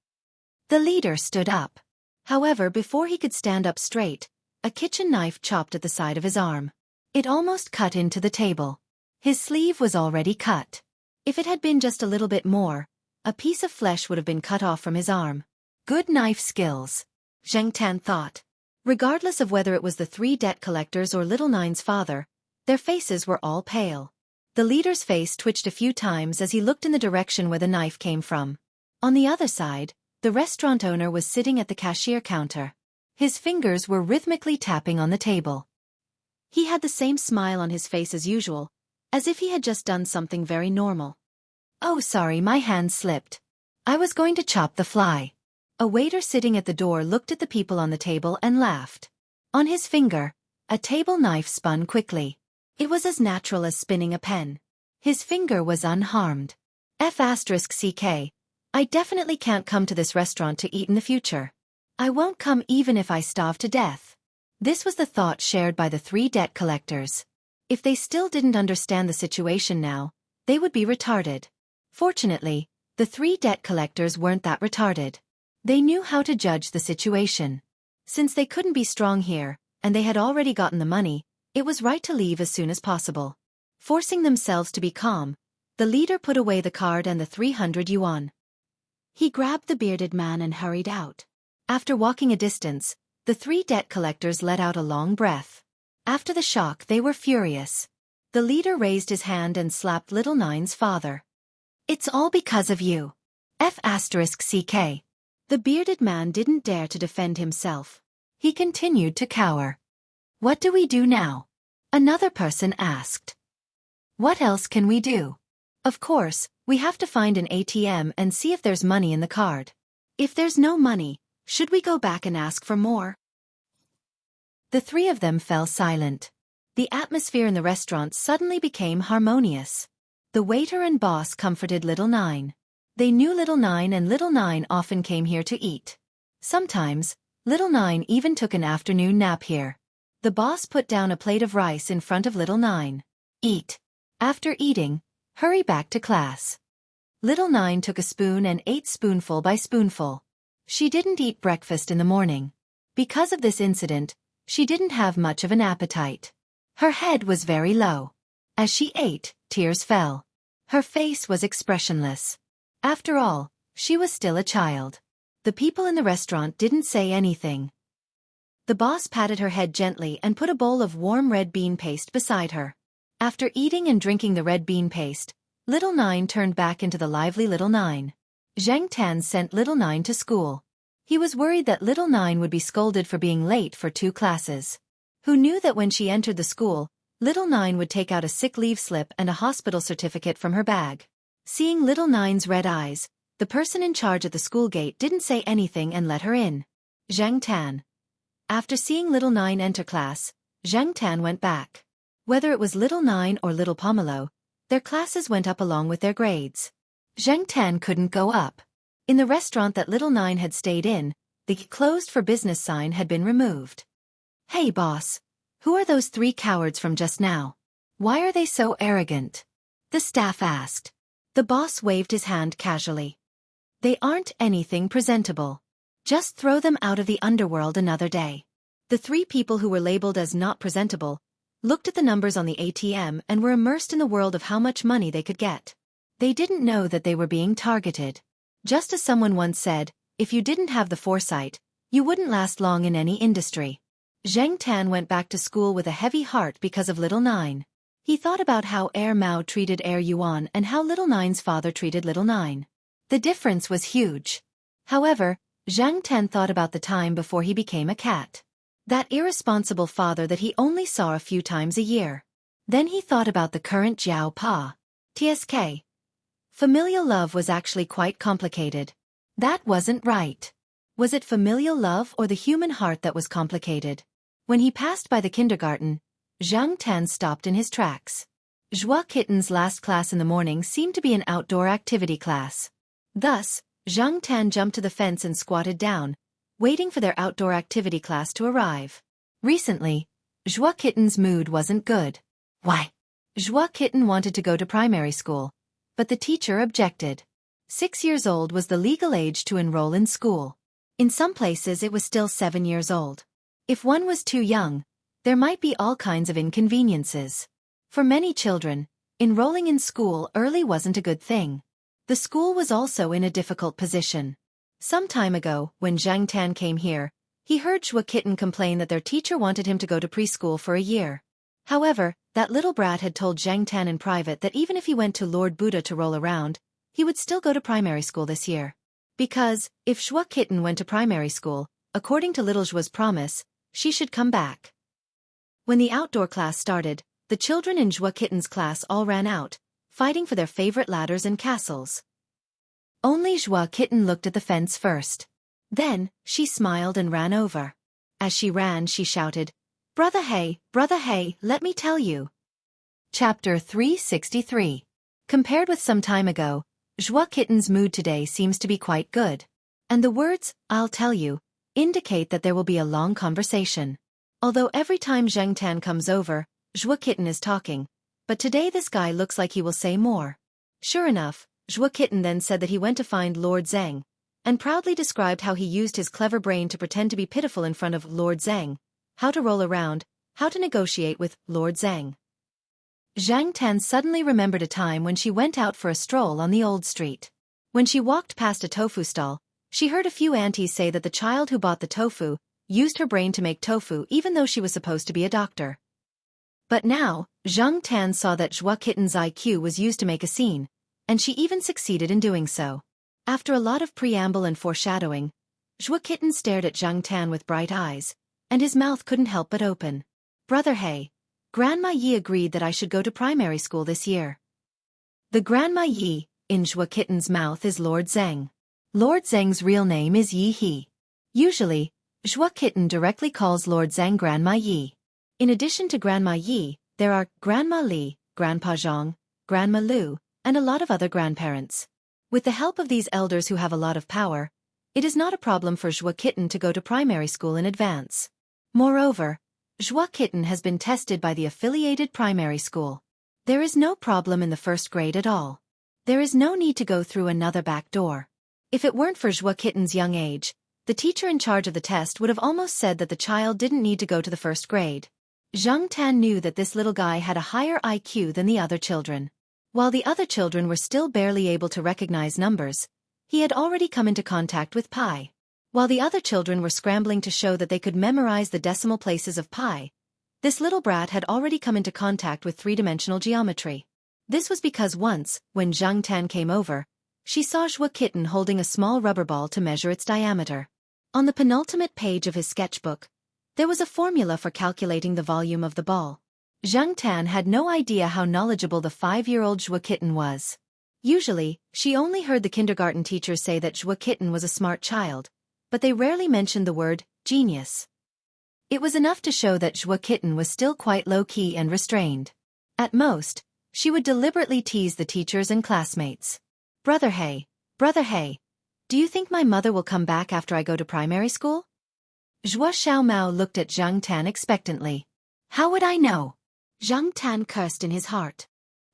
The leader stood up. However, before he could stand up straight, a kitchen knife chopped at the side of his arm. It almost cut into the table. His sleeve was already cut. If it had been just a little bit more, a piece of flesh would have been cut off from his arm. Good knife skills, Zhang Tan thought. Regardless of whether it was the three debt collectors or Little Nine's father, their faces were all pale. The leader's face twitched a few times as he looked in the direction where the knife came from. On the other side, the restaurant owner was sitting at the cashier counter. His fingers were rhythmically tapping on the table. He had the same smile on his face as usual, as if he had just done something very normal. "Oh, sorry, my hand slipped. I was going to chop the fly." A waiter sitting at the door looked at the people on the table and laughed. On his finger, a table knife spun quickly. It was as natural as spinning a pen. His finger was unharmed. F***CK. I definitely can't come to this restaurant to eat in the future. I won't come even if I starve to death. This was the thought shared by the three debt collectors. If they still didn't understand the situation now, they would be retarded. Fortunately, the three debt collectors weren't that retarded. They knew how to judge the situation. Since they couldn't be strong here, and they had already gotten the money, it was right to leave as soon as possible. Forcing themselves to be calm, the leader put away the card and the 300 yuan. He grabbed the bearded man and hurried out. After walking a distance, the 3 debt collectors let out a long breath. After the shock, they were furious. The leader raised his hand and slapped Little Nine's father. "It's all because of you. F***ck. The bearded man didn't dare to defend himself. He continued to cower. "What do we do now?" Another person asked. "What else can we do? Of course, we have to find an ATM and see if there's money in the card. If there's no money, should we go back and ask for more?" The 3 of them fell silent. The atmosphere in the restaurant suddenly became harmonious. The waiter and boss comforted Little Nine. They knew Little Nine, and Little Nine often came here to eat. Sometimes, Little Nine even took an afternoon nap here. The boss put down a plate of rice in front of Little Nine. "Eat. After eating, hurry back to class." Little Nine took a spoon and ate spoonful by spoonful. She didn't eat breakfast in the morning. Because of this incident, she didn't have much of an appetite. Her head was very low. As she ate, tears fell. Her face was expressionless. After all, she was still a child. The people in the restaurant didn't say anything. The boss patted her head gently and put a bowl of warm red bean paste beside her. After eating and drinking the red bean paste, Little Nine turned back into the lively Little Nine. Xianxia sent Little Nine to school. He was worried that Little Nine would be scolded for being late for 2 classes. Who knew that when she entered the school, Little Nine would take out a sick leave slip and a hospital certificate from her bag. Seeing Little Nine's red eyes, the person in charge at the school gate didn't say anything and let her in. Xianxia. After seeing Little Nine enter class, Xianxia went back. Whether it was Little Nine or Little Pomelo, their classes went up along with their grades. Xianxia couldn't go up. In the restaurant that Little Nine had stayed in, the "closed for business" sign had been removed. "Hey boss, who are those 3 cowards from just now? Why are they so arrogant?" the staff asked. The boss waved his hand casually. "They aren't anything presentable. Just throw them out of the underworld another day." The 3 people who were labeled as not presentable looked at the numbers on the ATM and were immersed in the world of how much money they could get. They didn't know that they were being targeted. Just as someone once said, if you didn't have the foresight, you wouldn't last long in any industry. Xianxia went back to school with a heavy heart because of Little Nine. He thought about how Air Mao treated Air Yuan and how Little Nine's father treated Little Nine. The difference was huge. However, Xianxia thought about the time before he became a cat. That irresponsible father that he only saw a few times a year. Then he thought about the current Jiao Pa. TSK. Familial love was actually quite complicated. That wasn't right. Was it familial love or the human heart that was complicated? When he passed by the kindergarten, Xianxia stopped in his tracks. Zhua Kitten's last class in the morning seemed to be an outdoor activity class. Thus, Xianxia jumped to the fence and squatted down, waiting for their outdoor activity class to arrive. Recently, Zhua Kitten's mood wasn't good. Why? Zhua Kitten wanted to go to primary school, but the teacher objected. 6 years old was the legal age to enroll in school. In some places it was still 7 years old. If one was too young, there might be all kinds of inconveniences. For many children, enrolling in school early wasn't a good thing. The school was also in a difficult position. Some time ago, when Xianxia came here, he heard Zhua Kitten complain that their teacher wanted him to go to preschool for a year. However, that little brat had told Xianxia in private that even if he went to Lord Buddha to roll around, he would still go to primary school this year. Because, if Zhua Kitten went to primary school, according to little Zhua's promise, she should come back. When the outdoor class started, the children in Zhua Kitten's class all ran out, fighting for their favorite ladders and castles. Only Zhua Kitten looked at the fence first. Then, she smiled and ran over. As she ran, she shouted, brother, hey, let me tell you." Chapter 363. Compared with some time ago, Zhua Kitten's mood today seems to be quite good. And the words, "I'll tell you," indicate that there will be a long conversation. Although every time Xianxia comes over, Zhua Kitten is talking, but today this guy looks like he will say more. Sure enough, Zhua Kitten then said that he went to find Lord Zheng, and proudly described how he used his clever brain to pretend to be pitiful in front of Lord Zhang, how to roll around, how to negotiate with Lord Zhang. Zhang Tan suddenly remembered a time when she went out for a stroll on the old street. When she walked past a tofu stall, she heard a few aunties say that the child who bought the tofu used her brain to make tofu even though she was supposed to be a doctor. But now, Zhang Tan saw that Zhua Kitten's IQ was used to make a scene, and she even succeeded in doing so. After a lot of preamble and foreshadowing, Zhua Kitten stared at Zhang Tan with bright eyes, and his mouth couldn't help but open. Brother He, Grandma Yi agreed that I should go to primary school this year. The Grandma Yi in Zhua Kitten's mouth is Lord Zhang. Lord Zhang's real name is Yi He. Usually, Zhua Kitten directly calls Lord Zhang Grandma Yi. In addition to Grandma Yi, there are Grandma Li, Grandpa Zhang, Grandma Lu, and a lot of other grandparents. With the help of these elders who have a lot of power, it is not a problem for Zhua Kitten to go to primary school in advance. Moreover, Zhua Kitten has been tested by the affiliated primary school. There is no problem in the first grade at all. There is no need to go through another back door. If it weren't for Zhua Kitten's young age, the teacher in charge of the test would have almost said that the child didn't need to go to the first grade. Zhang Tan knew that this little guy had a higher IQ than the other children. While the other children were still barely able to recognize numbers, he had already come into contact with pi. While the other children were scrambling to show that they could memorize the decimal places of pi, this little brat had already come into contact with three-dimensional geometry. This was because once, when Zhang Tan came over, she saw Zhua Kitten holding a small rubber ball to measure its diameter. On the penultimate page of his sketchbook, there was a formula for calculating the volume of the ball. Zhang Tan had no idea how knowledgeable the 5-year-old Zhua Kitten was. Usually, she only heard the kindergarten teachers say that Zhua Kitten was a smart child, but they rarely mentioned the word genius. It was enough to show that Zhua Kitten was still quite low-key and restrained. At most, she would deliberately tease the teachers and classmates. Brother He, do you think my mother will come back after I go to primary school? Zhua Xiaomao looked at Zhang Tan expectantly. How would I know? Zhang Tan cursed in his heart.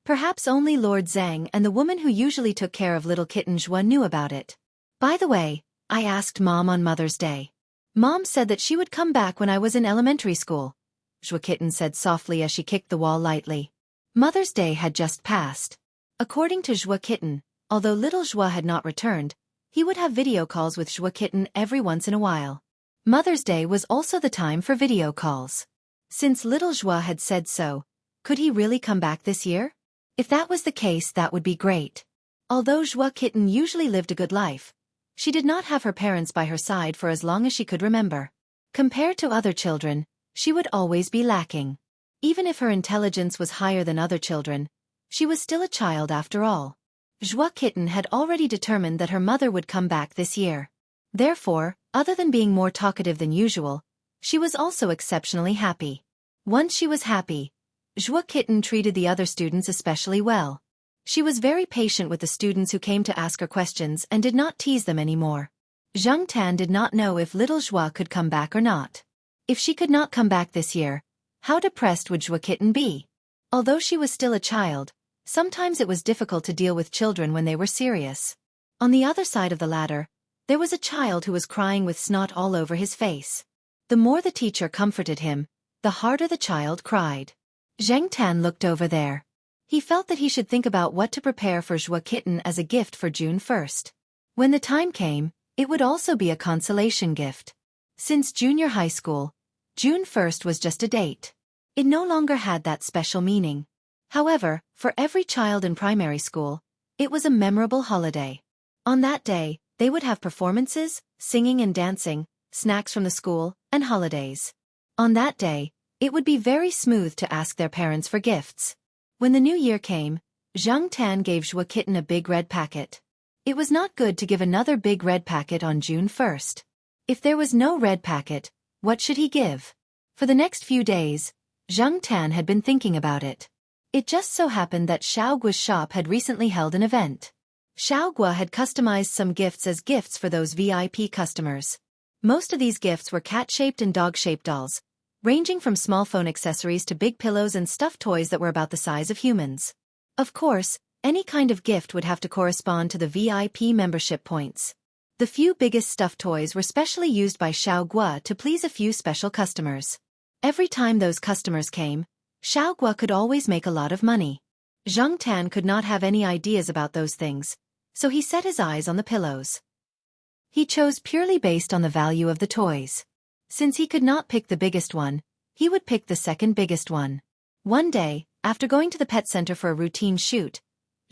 Perhaps only Lord Zhang and the woman who usually took care of little kitten Zhua knew about it. By the way, I asked Mom on Mother's Day. Mom said that she would come back when I was in elementary school, Zhua Kitten said softly as she kicked the wall lightly. Mother's Day had just passed. According to Zhua Kitten, although little Zhua had not returned, he would have video calls with Zhua Kitten every once in a while. Mother's Day was also the time for video calls. Since little Zhua had said so, could he really come back this year? If that was the case, that would be great. Although Zhua Kitten usually lived a good life, she did not have her parents by her side for as long as she could remember. Compared to other children, she would always be lacking. Even if her intelligence was higher than other children, she was still a child after all. Zhua Kitten had already determined that her mother would come back this year. Therefore, other than being more talkative than usual, she was also exceptionally happy. Once she was happy, Zhua Kitten treated the other students especially well. She was very patient with the students who came to ask her questions and did not tease them anymore. Zhang Tan did not know if little Zhua could come back or not. If she could not come back this year, how depressed would Zhua Kitten be? Although she was still a child, sometimes it was difficult to deal with children when they were serious. On the other side of the ladder, there was a child who was crying with snot all over his face. The more the teacher comforted him, the harder the child cried. Zhang Tan looked over there. He felt that he should think about what to prepare for Zhua Kitten as a gift for June 1st. When the time came, it would also be a consolation gift. Since junior high school, June 1st was just a date. It no longer had that special meaning. However, for every child in primary school, it was a memorable holiday. On that day, they would have performances, singing and dancing, snacks from the school, and holidays. On that day, it would be very smooth to ask their parents for gifts. When the new year came, Zhang Tan gave Zhua Kitten a big red packet. It was not good to give another big red packet on June 1st. If there was no red packet, what should he give? For the next few days, Zhang Tan had been thinking about it. It just so happened that Xiaogua's shop had recently held an event. Xiaogua had customized some gifts as gifts for those VIP customers. Most of these gifts were cat-shaped and dog-shaped dolls, ranging from small phone accessories to big pillows and stuffed toys that were about the size of humans. Of course, any kind of gift would have to correspond to the VIP membership points. The few biggest stuffed toys were specially used by Xiao Gua to please a few special customers. Every time those customers came, Xiao Gua could always make a lot of money. Zhang Tan could not have any ideas about those things, so he set his eyes on the pillows. He chose purely based on the value of the toys. Since he could not pick the biggest one, he would pick the second biggest one. One day, after going to the pet center for a routine shoot,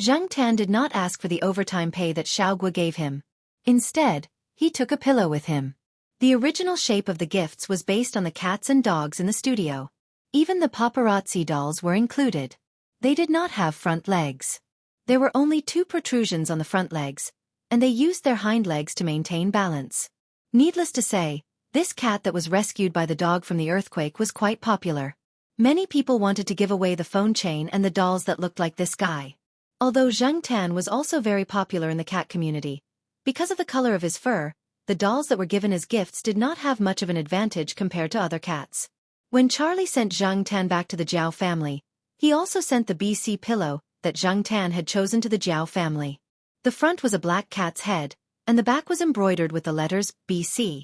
Zhang Tan did not ask for the overtime pay that Xiao Gua gave him. Instead, he took a pillow with him. The original shape of the gifts was based on the cats and dogs in the studio. Even the paparazzi dolls were included. They did not have front legs. There were only 2 protrusions on the front legs, and they used their hind legs to maintain balance. Needless to say, this cat that was rescued by the dog from the earthquake was quite popular. Many people wanted to give away the phone chain and the dolls that looked like this guy. Although Zhang Tan was also very popular in the cat community, because of the color of his fur, the dolls that were given as gifts did not have much of an advantage compared to other cats. When Charlie sent Zhang Tan back to the Jiao family, he also sent the BC pillow that Zhang Tan had chosen to the Jiao family. The front was a black cat's head, and the back was embroidered with the letters BC.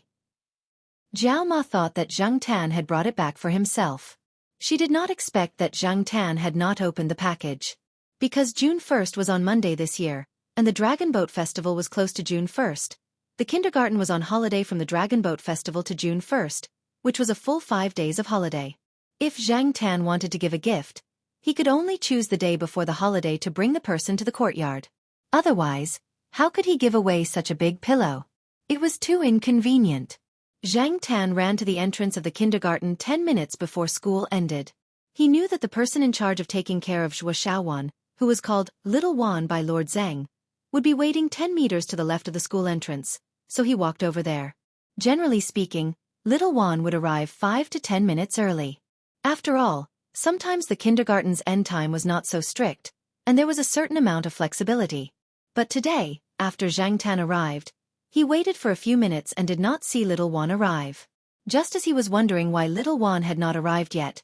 Jiao Ma thought that Zhang Tan had brought it back for himself. She did not expect that Zhang Tan had not opened the package. Because June 1st was on Monday this year, and the Dragon Boat Festival was close to June 1st, the kindergarten was on holiday from the Dragon Boat Festival to June 1st, which was a full 5 days of holiday. If Zhang Tan wanted to give a gift, he could only choose the day before the holiday to bring the person to the courtyard. Otherwise, how could he give away such a big pillow? It was too inconvenient. Zhang Tan ran to the entrance of the kindergarten 10 minutes before school ended. He knew that the person in charge of taking care of Zhuo Xiaowan, who was called Little Wan by Lord Zheng, would be waiting 10 meters to the left of the school entrance, so he walked over there. Generally speaking, Little Wan would arrive 5 to 10 minutes early. After all, sometimes the kindergarten's end time was not so strict, and there was a certain amount of flexibility. But today, after Zhang Tan arrived, he waited for a few minutes and did not see Little Wan arrive. Just as he was wondering why Little Wan had not arrived yet,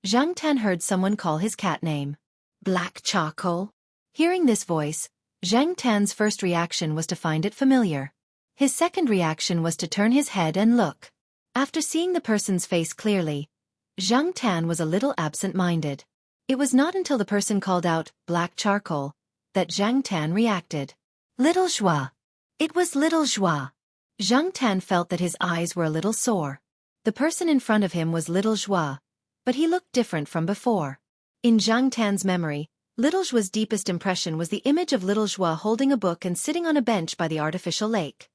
Zhang Tan heard someone call his cat name. Black Charcoal. Hearing this voice, Zhang Tan's first reaction was to find it familiar. His second reaction was to turn his head and look. After seeing the person's face clearly, Zhang Tan was a little absent-minded. It was not until the person called out, Black Charcoal, that Zhang Tan reacted. Little Zhua. It was Little Zhua. Zhang Tan felt that his eyes were a little sore. The person in front of him was Little Zhua, but he looked different from before. In Zhang Tan's memory, Little Zhua's deepest impression was the image of Little Zhua holding a book and sitting on a bench by the artificial lake.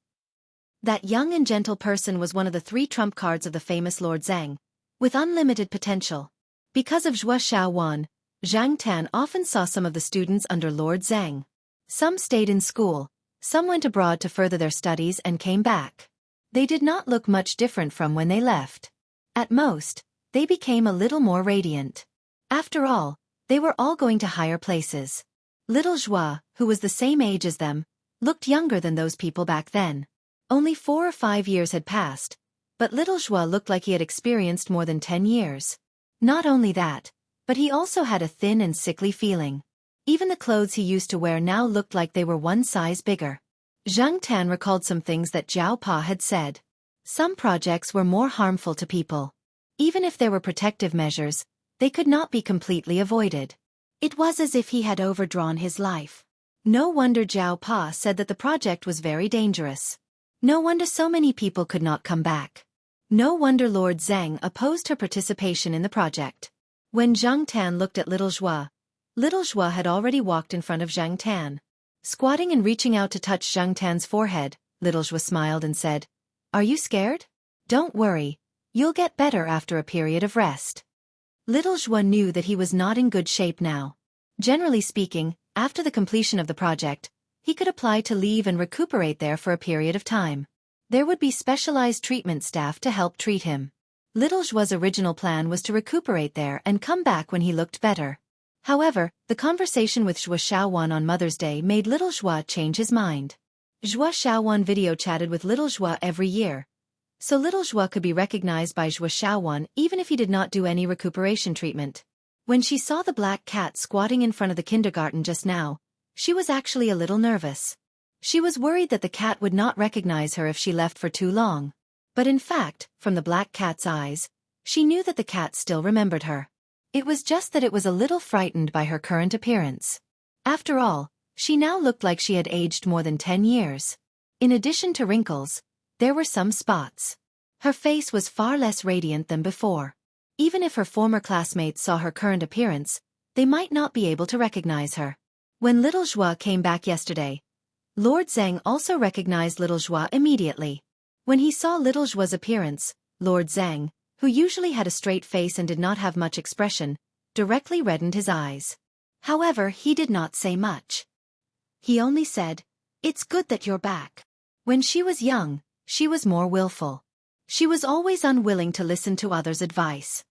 That young and gentle person was one of the 3 trump cards of the famous Lord Zheng, with unlimited potential. Because of Zhuo Xiaowan, Zhang Tan often saw some of the students under Lord Zheng. Some stayed in school, some went abroad to further their studies and came back. They did not look much different from when they left. At most, they became a little more radiant. After all, they were all going to higher places. Little Zhua, who was the same age as them, looked younger than those people back then. Only 4 or 5 years had passed, but Little Zhua looked like he had experienced more than 10 years. Not only that, but he also had a thin and sickly feeling. Even the clothes he used to wear now looked like they were 1 size bigger. Zhang Tan recalled some things that Jiao Pa had said. Some projects were more harmful to people. Even if there were protective measures, they could not be completely avoided. It was as if he had overdrawn his life. No wonder Jiao Pa said that the project was very dangerous. No wonder so many people could not come back. No wonder Lord Zheng opposed her participation in the project. When Zhang Tan looked at Little Zhua had already walked in front of Zhang Tan. Squatting and reaching out to touch Zhang Tan's forehead, Little Zhua smiled and said, "Are you scared? Don't worry, you'll get better after a period of rest." Little Zhua knew that he was not in good shape now. Generally speaking, after the completion of the project, he could apply to leave and recuperate there for a period of time. There would be specialized treatment staff to help treat him. Little Zhua's original plan was to recuperate there and come back when he looked better. However, the conversation with Zhuo Xiaowan on Mother's Day made Little Zhua change his mind. Zhuo Xiaowan video chatted with Little Zhua every year, so Little Zhua could be recognized by Zhuo Xiaowan even if he did not do any recuperation treatment. When she saw the black cat squatting in front of the kindergarten just now, she was actually a little nervous. She was worried that the cat would not recognize her if she left for too long. But in fact, from the black cat's eyes, she knew that the cat still remembered her. It was just that it was a little frightened by her current appearance. After all, she now looked like she had aged more than 10 years. In addition to wrinkles, there were some spots. Her face was far less radiant than before. Even if her former classmates saw her current appearance, they might not be able to recognize her. When little Joie came back yesterday, Lord Zhang also recognized little Joie immediately. When he saw little Joie's appearance, Lord Zhang, who usually had a straight face and did not have much expression, directly reddened his eyes. However, he did not say much. He only said, "It's good that you're back." When she was young, she was more willful. She was always unwilling to listen to others' advice.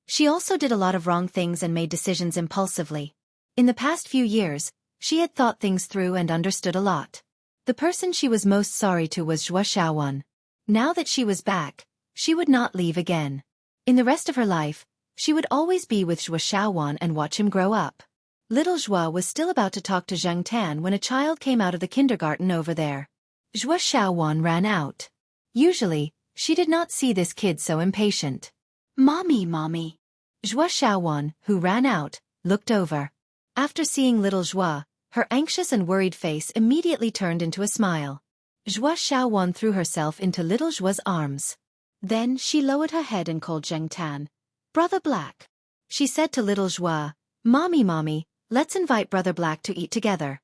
She also did a lot of wrong things and made decisions impulsively. In the past few years, she had thought things through and understood a lot. The person she was most sorry to was Zhuo Xiaowan. Now that she was back, she would not leave again. In the rest of her life, she would always be with Zhuo Xiaowan and watch him grow up. Little Zhuo was still about to talk to Zhang Tan when a child came out of the kindergarten over there. Zhuo Xiaowan ran out. Usually, she did not see this kid so impatient. "Mommy, mommy." Zhuo Xiaowan, who ran out, looked over. After seeing little Zhuo, her anxious and worried face immediately turned into a smile. Zhuo Xiaowan threw herself into little Zhuo's arms. Then she lowered her head and called Zhang Tan. "Brother Black." She said to little Zhuo, "Mommy, mommy, let's invite Brother Black to eat together."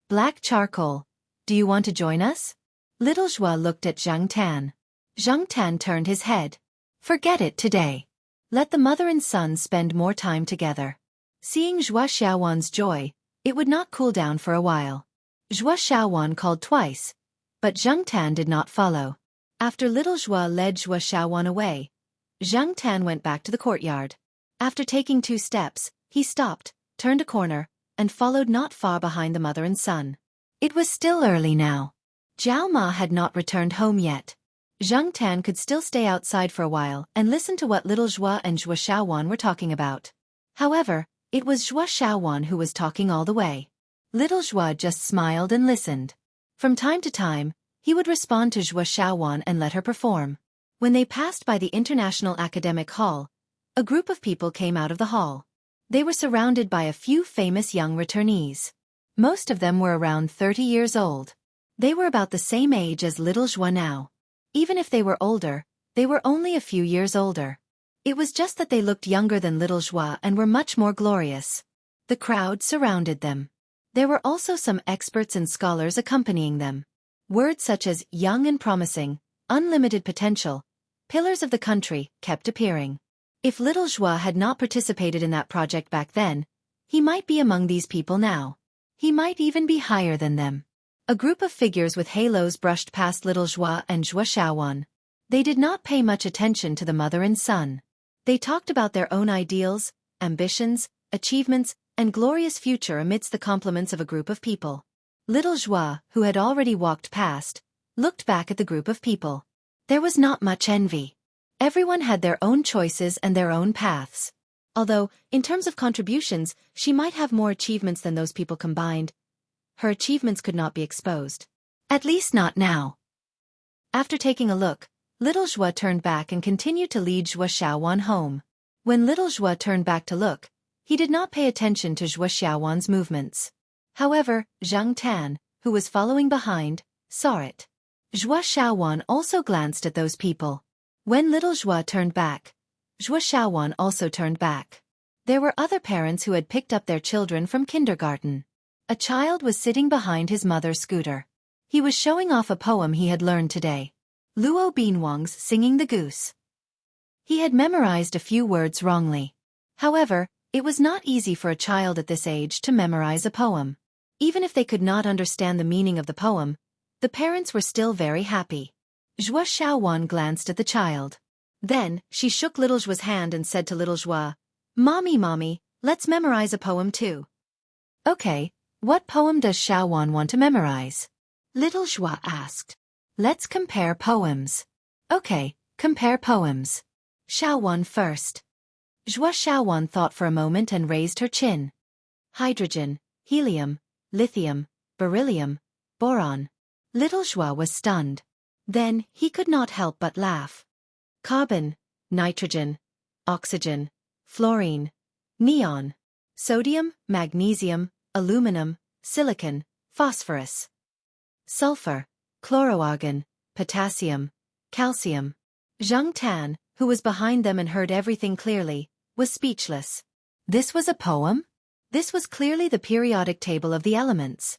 "Black charcoal, do you want to join us?" Little Zhuo looked at Zhang Tan. Zhang Tan turned his head. "Forget it today. Let the mother and son spend more time together." Seeing Zhuo Xiaowan's joy, it would not cool down for a while. Zhuo Xiaowan called twice, but Zhang Tan did not follow. After little Zhuo led Zhuo Xiaowan away, Zhang Tan went back to the courtyard. After taking 2 steps, he stopped, turned a corner, and followed not far behind the mother and son. It was still early now. Zhao Ma had not returned home yet. Zhang Tan could still stay outside for a while and listen to what little Zhuo and Zhuo Xiaowan were talking about. However, it was Zhuo Xiaowan who was talking all the way. Little Zhuo just smiled and listened. From time to time, he would respond to Zhuo Xiaowan and let her perform. When they passed by the International Academic Hall, a group of people came out of the hall. They were surrounded by a few famous young returnees. Most of them were around 30 years old. They were about the same age as little Zhuo now. Even if they were older, they were only a few years older. It was just that they looked younger than little Zhuo and were much more glorious. The crowd surrounded them. There were also some experts and scholars accompanying them. Words such as young and promising, unlimited potential, pillars of the country, kept appearing. If little Zhuo had not participated in that project back then, he might be among these people now. He might even be higher than them. A group of figures with halos brushed past little Zhuo and Zhuo Xiaowan. They did not pay much attention to the mother and son. They talked about their own ideals, ambitions, achievements, and glorious future amidst the compliments of a group of people. Little Zhuo, who had already walked past, looked back at the group of people. There was not much envy. Everyone had their own choices and their own paths. Although, in terms of contributions, she might have more achievements than those people combined, her achievements could not be exposed. At least not now. After taking a look, little Zhuo turned back and continued to lead Zhuo Xiaowan home. When little Zhuo turned back to look, he did not pay attention to Zhuo Xiaowan's movements. However, Zhang Tan, who was following behind, saw it. Zhuo Xiaowan also glanced at those people. When little Zhuo turned back, Zhuo Xiaowan also turned back. There were other parents who had picked up their children from kindergarten. A child was sitting behind his mother's scooter. He was showing off a poem he had learned today. Luo Binwang's Singing the Goose. He had memorized a few words wrongly. However, it was not easy for a child at this age to memorize a poem. Even if they could not understand the meaning of the poem, the parents were still very happy. Zhuo Xiaowan glanced at the child. Then, she shook little Zhuo's hand and said to little Zhuo, "Mommy, mommy, let's memorize a poem too." "Okay, what poem does Xiaowan want to memorize?" Little Zhuo asked. "Let's compare poems." "Okay, compare poems. Xiaowan first." Zhuo Xiaowan thought for a moment and raised her chin. Hydrogen, helium, lithium, beryllium, boron. Little Joie was stunned. Then, he could not help but laugh. Carbon, nitrogen, oxygen, fluorine, neon, sodium, magnesium, aluminum, silicon, phosphorus, sulfur, chloroargon, potassium, calcium. Zhang Tan, who was behind them and heard everything clearly, was speechless. This was a poem? This was clearly the periodic table of the elements.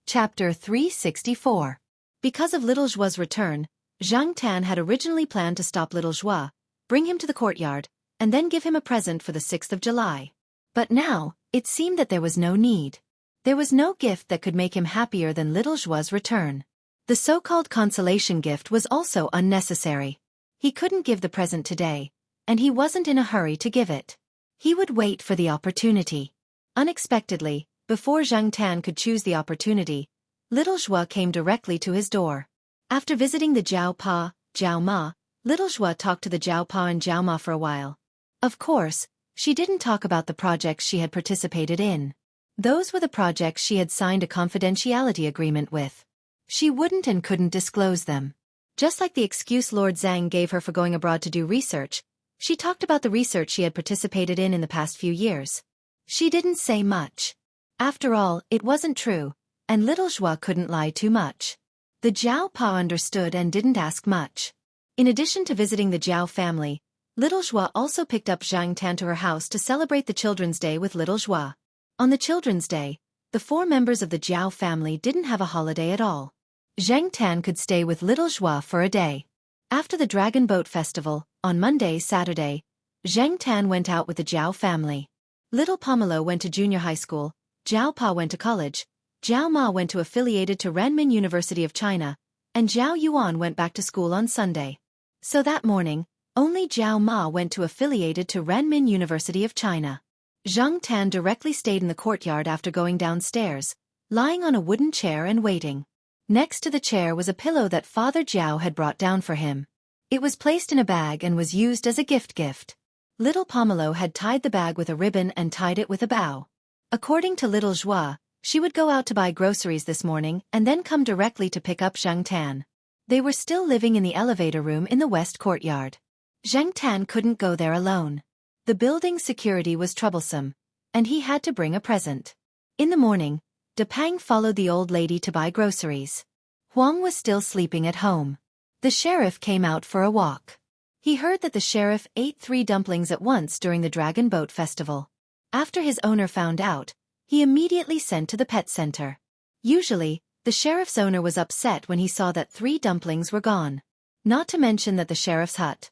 Chapter 364. Because of Little Joie's return, Zhang Tan had originally planned to stop Little Joie, bring him to the courtyard, and then give him a present for the 6th of July. But now, it seemed that there was no need. There was no gift that could make him happier than Little Joie's return. The so-called consolation gift was also unnecessary. He couldn't give the present today, and he wasn't in a hurry to give it. He would wait for the opportunity. Unexpectedly, before Zhang Tan could choose the opportunity, Little Joie came directly to his door. After visiting the Jiao Pa, Jiao Ma, Little Joie talked to the Jiao Pa and Jiao Ma for a while. Of course, she didn't talk about the projects she had participated in. Those were the projects she had signed a confidentiality agreement with. She wouldn't and couldn't disclose them. Just like the excuse Lord Zhang gave her for going abroad to do research, she talked about the research she had participated in the past few years. She didn't say much. After all, it wasn't true, and Little Joie couldn't lie too much. The Jiao Pa understood and didn't ask much. In addition to visiting the Jiao family, Little Joie also picked up Zhang Tan to her house to celebrate the Children's Day with Little Joie. On the Children's Day, the 4 members of the Jiao family didn't have a holiday at all. Zhang Tan could stay with Little Joie for a day. After the Dragon Boat Festival, on Saturday, Zhang Tan went out with the Jiao family. Little Pomelo went to junior high school, Jiao Pa went to college, Jiao Ma went to affiliated to Renmin University of China, and Jiao Yuan went back to school on Sunday. So that morning, only Jiao Ma went to affiliated to Renmin University of China. Zhang Tan directly stayed in the courtyard after going downstairs, lying on a wooden chair and waiting. Next to the chair was a pillow that Father Jiao had brought down for him. It was placed in a bag and was used as a gift. Little Pomelo had tied the bag with a ribbon and tied it with a bow. According to Little Joie, she would go out to buy groceries this morning and then come directly to pick up Zhang Tan. They were still living in the elevator room in the west courtyard. Zhang Tan couldn't go there alone. The building's security was troublesome, and he had to bring a present. In the morning, De Pang followed the old lady to buy groceries. Huang was still sleeping at home. The sheriff came out for a walk. He heard that the sheriff ate 3 dumplings at once during the Dragon Boat Festival. After his owner found out, he immediately sent to the pet center. Usually, the sheriff's owner was upset when he saw that 3 dumplings were gone. Not to mention that the sheriff's hut.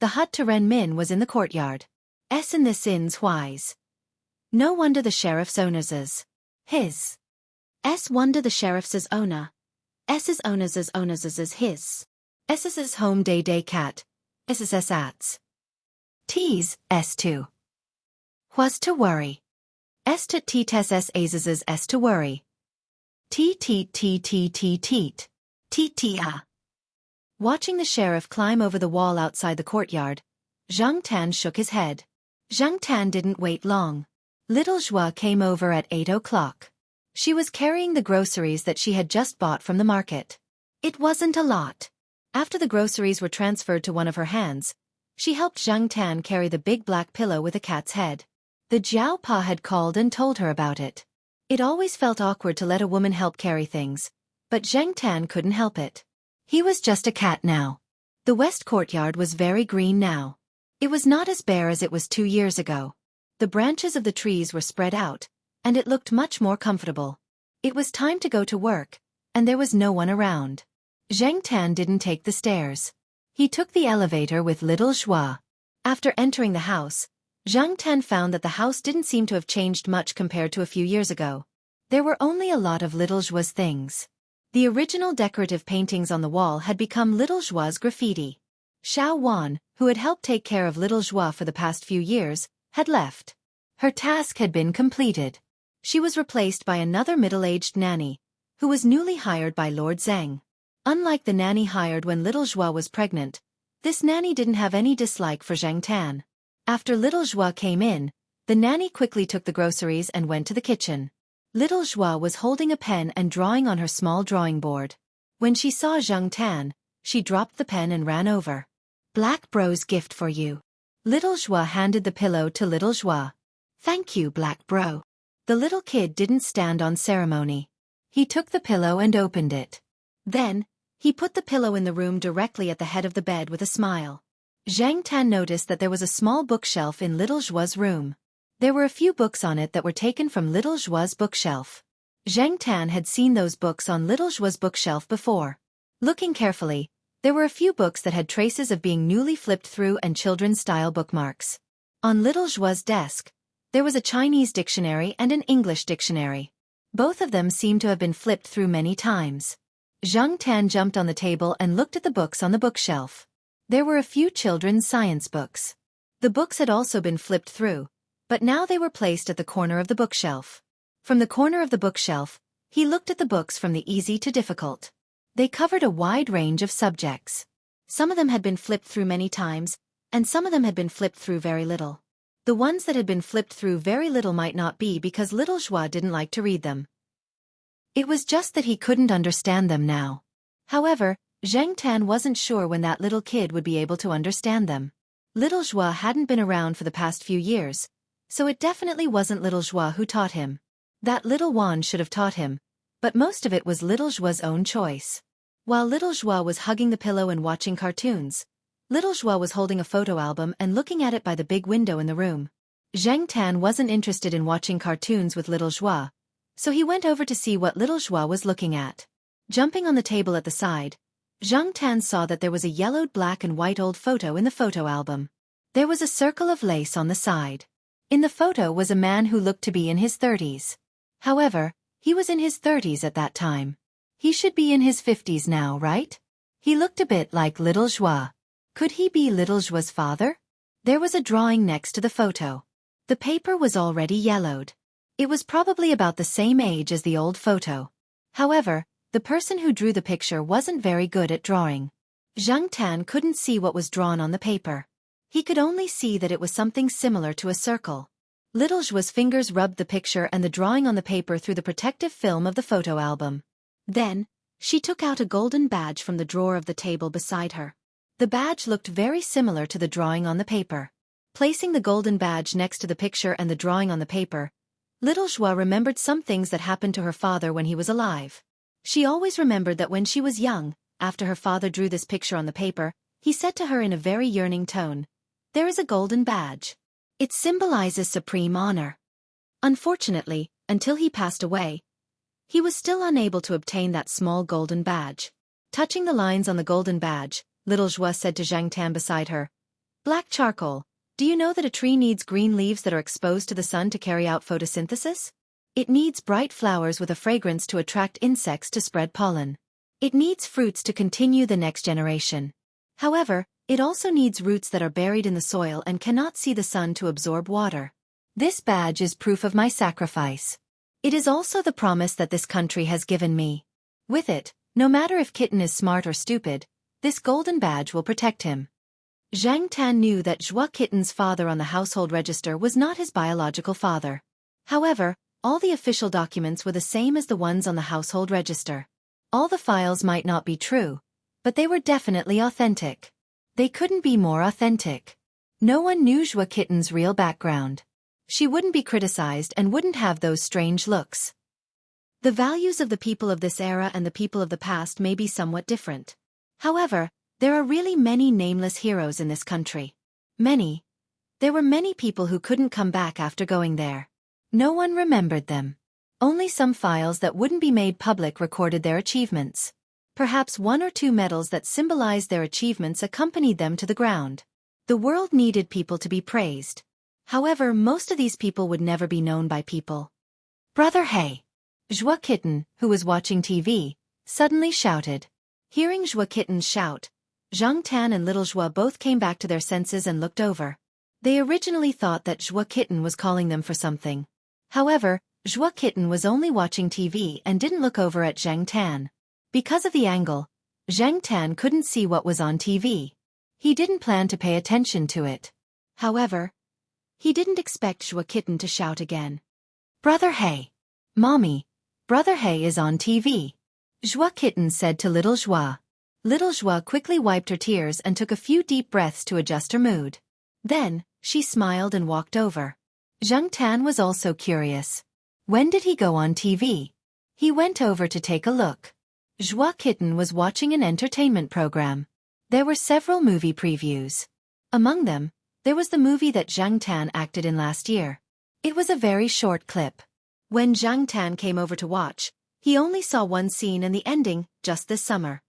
The hut to Ren Min was in the courtyard. In this inn's wise. No wonder the sheriff's owner's is. His. Wonder the sheriff's owner. S's owner's is his. S's home day cat. S's ats. T's, S2. Was to worry. S to t tes s azes s to worry. T. Watching the sheriff climb over the wall outside the courtyard, Zhang Tan shook his head. Zhang Tan didn't wait long. Little Joie came over at 8 o'clock. She was carrying the groceries that she had just bought from the market. It wasn't a lot. After the groceries were transferred to one of her hands, she helped Zhang Tan carry the big black pillow with a cat's head. The Jiao Pa had called and told her about it. It always felt awkward to let a woman help carry things, but Zhang Tan couldn't help it. He was just a cat now. The west courtyard was very green now. It was not as bare as it was 2 years ago. The branches of the trees were spread out, and it looked much more comfortable. It was time to go to work, and there was no one around. Zhang Tan didn't take the stairs. He took the elevator with Little Joie. After entering the house, Zhang Tan found that the house didn't seem to have changed much compared to a few years ago. There were only a lot of Little Joie's things. The original decorative paintings on the wall had become Little Joie's graffiti. Xiao Wan, who had helped take care of Little Joie for the past few years, had left. Her task had been completed. She was replaced by another middle-aged nanny, who was newly hired by Lord Zhang. Unlike the nanny hired when Little Joie was pregnant, this nanny didn't have any dislike for Zhang Tan. After Little Joie came in, the nanny quickly took the groceries and went to the kitchen. Little Joie was holding a pen and drawing on her small drawing board. When she saw Zhang Tan, she dropped the pen and ran over. Black Bro's gift for you. Little Joie handed the pillow to Little Joie. Thank you, Black Bro. The little kid didn't stand on ceremony. He took the pillow and opened it. Then, he put the pillow in the room directly at the head of the bed with a smile. Zhang Tan noticed that there was a small bookshelf in Little Joie's room. There were a few books on it that were taken from Little Joie's bookshelf. Zhang Tan had seen those books on Little Joie's bookshelf before. Looking carefully, there were a few books that had traces of being newly flipped through and children's-style bookmarks. On Little Joie's desk, there was a Chinese dictionary and an English dictionary. Both of them seemed to have been flipped through many times. Zhang Tan jumped on the table and looked at the books on the bookshelf. There were a few children's science books. The books had also been flipped through, but now they were placed at the corner of the bookshelf. From the corner of the bookshelf, he looked at the books from the easy to difficult. They covered a wide range of subjects. Some of them had been flipped through many times, and some of them had been flipped through very little. The ones that had been flipped through very little might not be because Little Joie didn't like to read them. It was just that he couldn't understand them now. However, Zhang Tan wasn't sure when that little kid would be able to understand them. Little Joie hadn't been around for the past few years, so it definitely wasn't Little Joie who taught him. That little Wan should have taught him, but most of it was Little Joie's own choice. While Little Joie was hugging the pillow and watching cartoons, Little Joie was holding a photo album and looking at it by the big window in the room. Zhang Tan wasn't interested in watching cartoons with Little Joie, so he went over to see what Little Joie was looking at. Jumping on the table at the side, Zhang Tan saw that there was a yellowed black and white old photo in the photo album. There was a circle of lace on the side. In the photo was a man who looked to be in his 30s. However, he was in his 30s at that time. He should be in his 50s now, right? He looked a bit like Little Joie. Could he be Little Joie's father? There was a drawing next to the photo. The paper was already yellowed. It was probably about the same age as the old photo. However, the person who drew the picture wasn't very good at drawing. Zhang Tan couldn't see what was drawn on the paper. He could only see that it was something similar to a circle. Little Joie's fingers rubbed the picture and the drawing on the paper through the protective film of the photo album. Then, she took out a golden badge from the drawer of the table beside her. The badge looked very similar to the drawing on the paper. Placing the golden badge next to the picture and the drawing on the paper, Little Joie remembered some things that happened to her father when he was alive. She always remembered that when she was young, after her father drew this picture on the paper, he said to her in a very yearning tone, "There is a golden badge. It symbolizes supreme honor." Unfortunately, until he passed away, he was still unable to obtain that small golden badge. Touching the lines on the golden badge, Little Joie said to Zhang Tan beside her, "Black charcoal, do you know that a tree needs green leaves that are exposed to the sun to carry out photosynthesis? It needs bright flowers with a fragrance to attract insects to spread pollen. It needs fruits to continue the next generation. However, it also needs roots that are buried in the soil and cannot see the sun to absorb water. This badge is proof of my sacrifice. It is also the promise that this country has given me. With it, no matter if Kitten is smart or stupid, this golden badge will protect him." Zhang Tan knew that Joie Kitten's father on the household register was not his biological father. However, all the official documents were the same as the ones on the household register. All the files might not be true, but they were definitely authentic. They couldn't be more authentic. No one knew Joie Kitten's real background. She wouldn't be criticized and wouldn't have those strange looks. The values of the people of this era and the people of the past may be somewhat different. However, there are really many nameless heroes in this country. Many. There were many people who couldn't come back after going there. No one remembered them. Only some files that wouldn't be made public recorded their achievements. Perhaps one or two medals that symbolized their achievements accompanied them to the ground. The world needed people to be praised. However, most of these people would never be known by people. "Brother Hey!" Joie Kitten, who was watching TV, suddenly shouted. Hearing Joie Kitten's shout, Zhang Tan and Little Joie both came back to their senses and looked over. They originally thought that Joie Kitten was calling them for something. However, Joie Kitten was only watching TV and didn't look over at Zhang Tan. Because of the angle, Zhang Tan couldn't see what was on TV. He didn't plan to pay attention to it. However, he didn't expect Joie Kitten to shout again. "Brother Hey!" Mommy, Brother He is on TV. Joie Kitten said to Little Joie. Little Joie quickly wiped her tears and took a few deep breaths to adjust her mood. Then, she smiled and walked over. Zhang Tan was also curious. When did he go on TV? He went over to take a look. Joie Kitten was watching an entertainment program. There were several movie previews. Among them, there was the movie that Zhang Tan acted in last year. It was a very short clip. When Zhang Tan came over to watch, he only saw one scene and the ending, just this summer.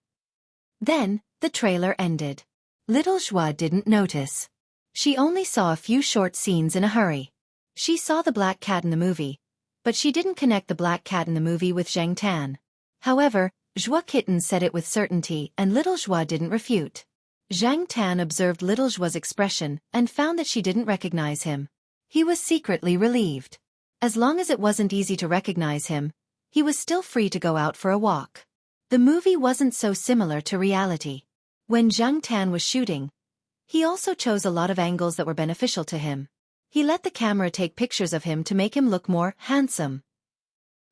Then, the trailer ended. Little Joie didn't notice. She only saw a few short scenes in a hurry. She saw the black cat in the movie, but she didn't connect the black cat in the movie with Zhang Tan. However, Joie Kitten said it with certainty and Little Joie didn't refute. Zhang Tan observed Little Joie's expression and found that she didn't recognize him. He was secretly relieved. As long as it wasn't easy to recognize him, he was still free to go out for a walk. The movie wasn't so similar to reality. When Zhang Tan was shooting, he also chose a lot of angles that were beneficial to him. He let the camera take pictures of him to make him look more handsome.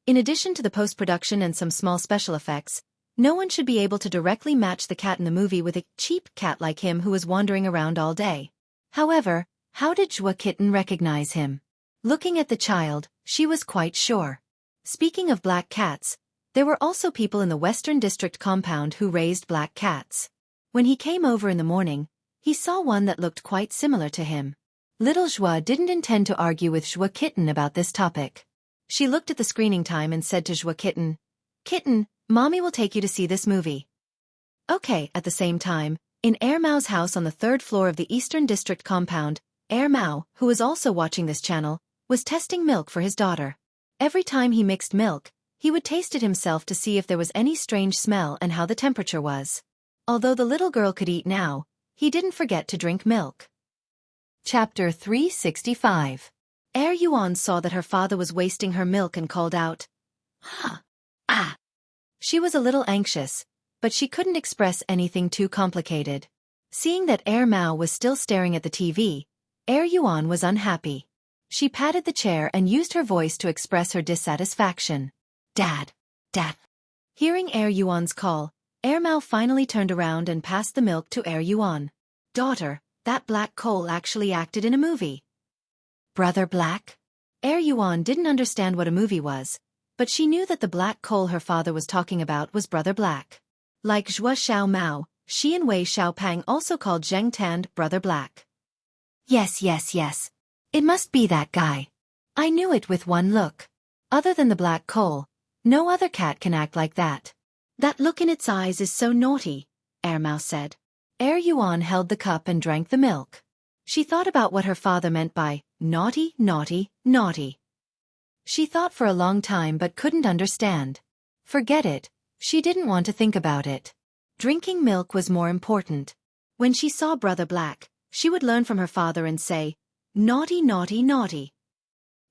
In addition to the post-production and some small special effects, no one should be able to directly match the cat in the movie with a cheap cat like him who was wandering around all day. However, how did Joie Kitten recognize him? Looking at the child, she was quite sure. Speaking of black cats, there were also people in the Western District compound who raised black cats. When he came over in the morning, he saw one that looked quite similar to him. Little Joie didn't intend to argue with Joie Kitten about this topic. She looked at the screening time and said to Joie Kitten, "Kitten, Mommy will take you to see this movie." Okay. At the same time, in Air Mao's house on the 3rd floor of the Eastern District compound, Air Mao, who was also watching this channel, was testing milk for his daughter. Every time he mixed milk, he would taste it himself to see if there was any strange smell and how the temperature was. Although the little girl could eat now, he didn't forget to drink milk. Chapter 365. Er Yuan saw that her father was wasting her milk and called out, "Ha! Ah!" She was a little anxious, but she couldn't express anything too complicated. Seeing that Er Mao was still staring at the TV, Er Yuan was unhappy. She patted the chair and used her voice to express her dissatisfaction. "Dad! Dad!" Hearing Er Yuan's call, Er Mao finally turned around and passed the milk to Er Yuan. "Daughter, that black coal actually acted in a movie." "Brother Black?" Er Yuan didn't understand what a movie was, but she knew that the black coal her father was talking about was Brother Black. Like Zhua Xiao Mao, she and Wei Xiaopang also called Zheng Tan Brother Black. Yes. It must be that guy. I knew it with one look. Other than the black coal, no other cat can act like that. That look in its eyes is so naughty, Er Mao said. Er Yuan held the cup and drank the milk. She thought about what her father meant by naughty, naughty, naughty. She thought for a long time but couldn't understand. Forget it, she didn't want to think about it. Drinking milk was more important. When she saw Brother Black, she would learn from her father and say, "Naughty, naughty, naughty."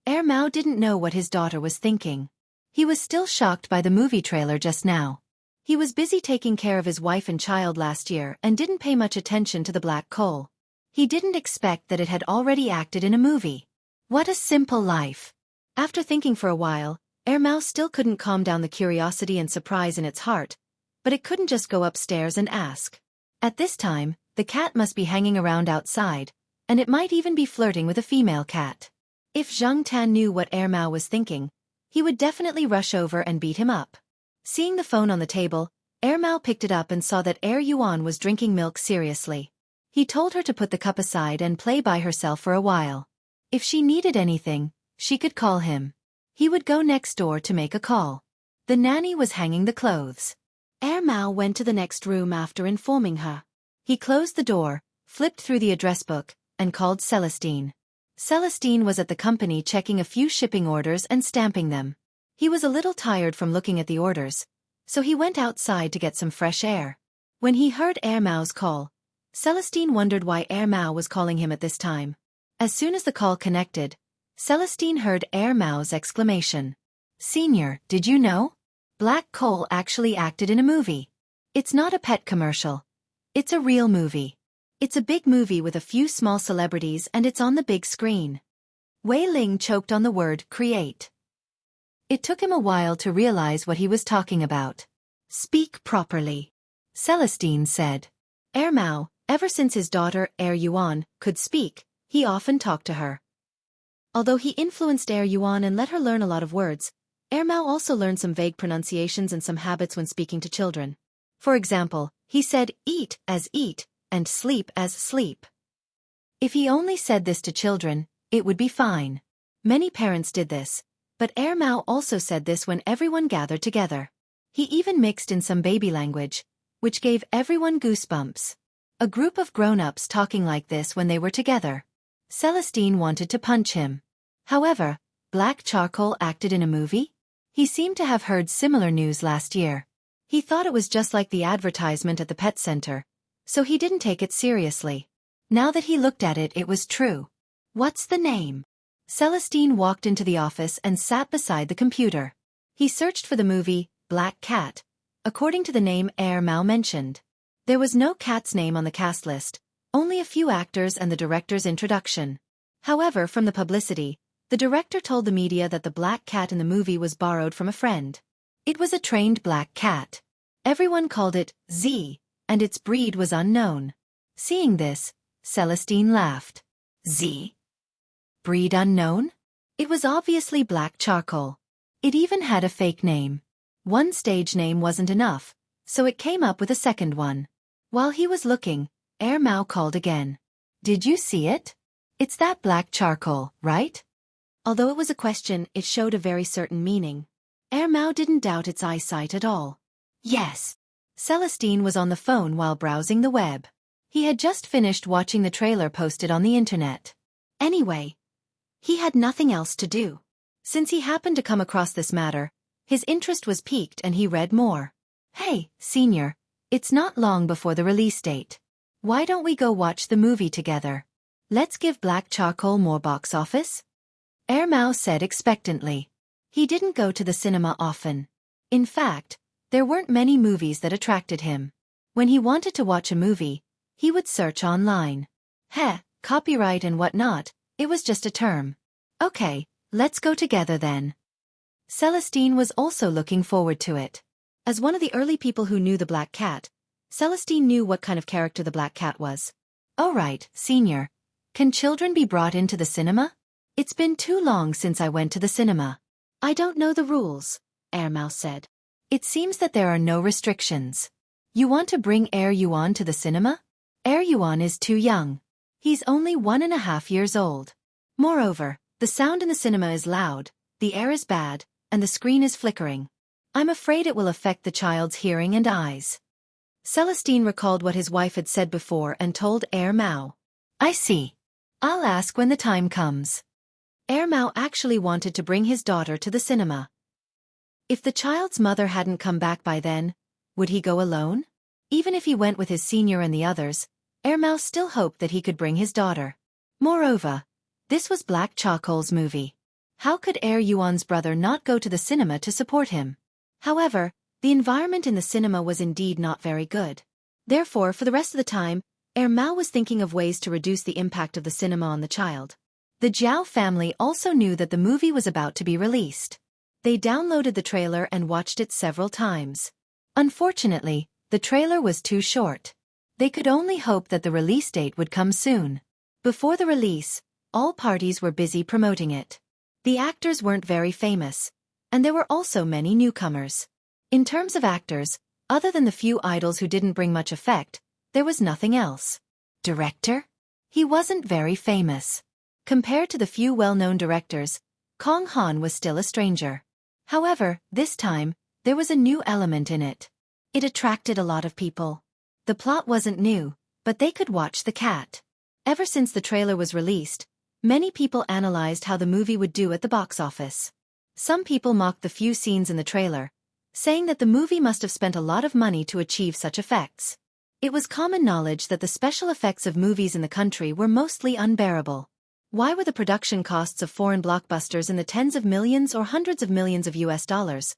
Er Mao didn't know what his daughter was thinking. He was still shocked by the movie trailer just now. He was busy taking care of his wife and child last year and didn't pay much attention to the black coal. He didn't expect that it had already acted in a movie. What a simple life. After thinking for a while, Er Mao still couldn't calm down the curiosity and surprise in its heart, but it couldn't just go upstairs and ask. At this time, the cat must be hanging around outside, and it might even be flirting with a female cat. If Zhang Tan knew what Er Mao was thinking, he would definitely rush over and beat him up. Seeing the phone on the table, Er Mao picked it up and saw that Er Yuan was drinking milk seriously. He told her to put the cup aside and play by herself for a while. If she needed anything, she could call him. He would go next door to make a call. The nanny was hanging the clothes. Er Mao went to the next room after informing her. He closed the door, flipped through the address book, and called Celestine. Celestine was at the company checking a few shipping orders and stamping them. He was a little tired from looking at the orders, so he went outside to get some fresh air. When he heard Er Mao's call, Celestine wondered why Er Mao was calling him at this time. As soon as the call connected, Celestine heard Er Mao's exclamation. "Senior, did you know? Black coal actually acted in a movie. It's not a pet commercial. It's a real movie. It's a big movie with a few small celebrities and it's on the big screen." Wei Ling choked on the word create. It took him a while to realize what he was talking about. Speak properly, Celestine said. Mao, ever since his daughter, Yuan, could speak, he often talked to her. Although he influenced Yuan and let her learn a lot of words, Mao also learned some vague pronunciations and some habits when speaking to children. For example, he said eat as eat and sleep as sleep. If he only said this to children, it would be fine. Many parents did this, but Mao also said this when everyone gathered together. He even mixed in some baby language, which gave everyone goosebumps. A group of grown-ups talking like this when they were together. Celestine wanted to punch him. However, Black Charcoal acted in a movie? He seemed to have heard similar news last year. He thought it was just like the advertisement at the pet center, so he didn't take it seriously. Now that he looked at it, it was true. What's the name? Celestine walked into the office and sat beside the computer. He searched for the movie, Black Cat, according to the name Mao mentioned. There was no cat's name on the cast list, only a few actors and the director's introduction. However, from the publicity, the director told the media that the black cat in the movie was borrowed from a friend. It was a trained black cat. Everyone called it Z, and its breed was unknown. Seeing this, Celestine laughed. Z? Breed unknown? It was obviously Black Charcoal. It even had a fake name. One stage name wasn't enough, so it came up with a second one. While he was looking, Mao called again. Did you see it? It's that Black Charcoal, right? Although it was a question, it showed a very certain meaning. Mao didn't doubt its eyesight at all. Yes. Celestine was on the phone while browsing the web. He had just finished watching the trailer posted on the internet. Anyway, he had nothing else to do. Since he happened to come across this matter, his interest was piqued and he read more. Hey, senior, it's not long before the release date. Why don't we go watch the movie together? Let's give Black Charcoal more box office? Mao said expectantly. He didn't go to the cinema often. In fact, there weren't many movies that attracted him. When he wanted to watch a movie, he would search online. Copyright and whatnot, it was just a term. Okay, let's go together then. Celestine was also looking forward to it. As one of the early people who knew the Black Cat, Celestine knew what kind of character the Black Cat was. Oh right, senior. Can children be brought into the cinema? It's been too long since I went to the cinema. I don't know the rules, Mao said. It seems that there are no restrictions. You want to bring Yuan to the cinema? Yuan is too young. He's only 1.5 years old. Moreover, the sound in the cinema is loud, the air is bad, and the screen is flickering. I'm afraid it will affect the child's hearing and eyes. Celestine recalled what his wife had said before and told Mao. I see. I'll ask when the time comes. Mao actually wanted to bring his daughter to the cinema. If the child's mother hadn't come back by then, would he go alone? Even if he went with his senior and the others, Mao still hoped that he could bring his daughter. Moreover, this was Black Charcoal's movie. How could Yuan's brother not go to the cinema to support him? However, the environment in the cinema was indeed not very good. Therefore, for the rest of the time, Mao was thinking of ways to reduce the impact of the cinema on the child. The Zhao family also knew that the movie was about to be released. They downloaded the trailer and watched it several times. Unfortunately, the trailer was too short. They could only hope that the release date would come soon. Before the release, all parties were busy promoting it. The actors weren't very famous, and there were also many newcomers. In terms of actors, other than the few idols who didn't bring much effect, there was nothing else. Director? He wasn't very famous. Compared to the few well-known directors, Kong Han was still a stranger. However, this time, there was a new element in it. It attracted a lot of people. The plot wasn't new, but they could watch the cat. Ever since the trailer was released, many people analyzed how the movie would do at the box office. Some people mocked the few scenes in the trailer, saying that the movie must have spent a lot of money to achieve such effects. It was common knowledge that the special effects of movies in the country were mostly unbearable. Why were the production costs of foreign blockbusters in the tens of millions or hundreds of millions of US dollars?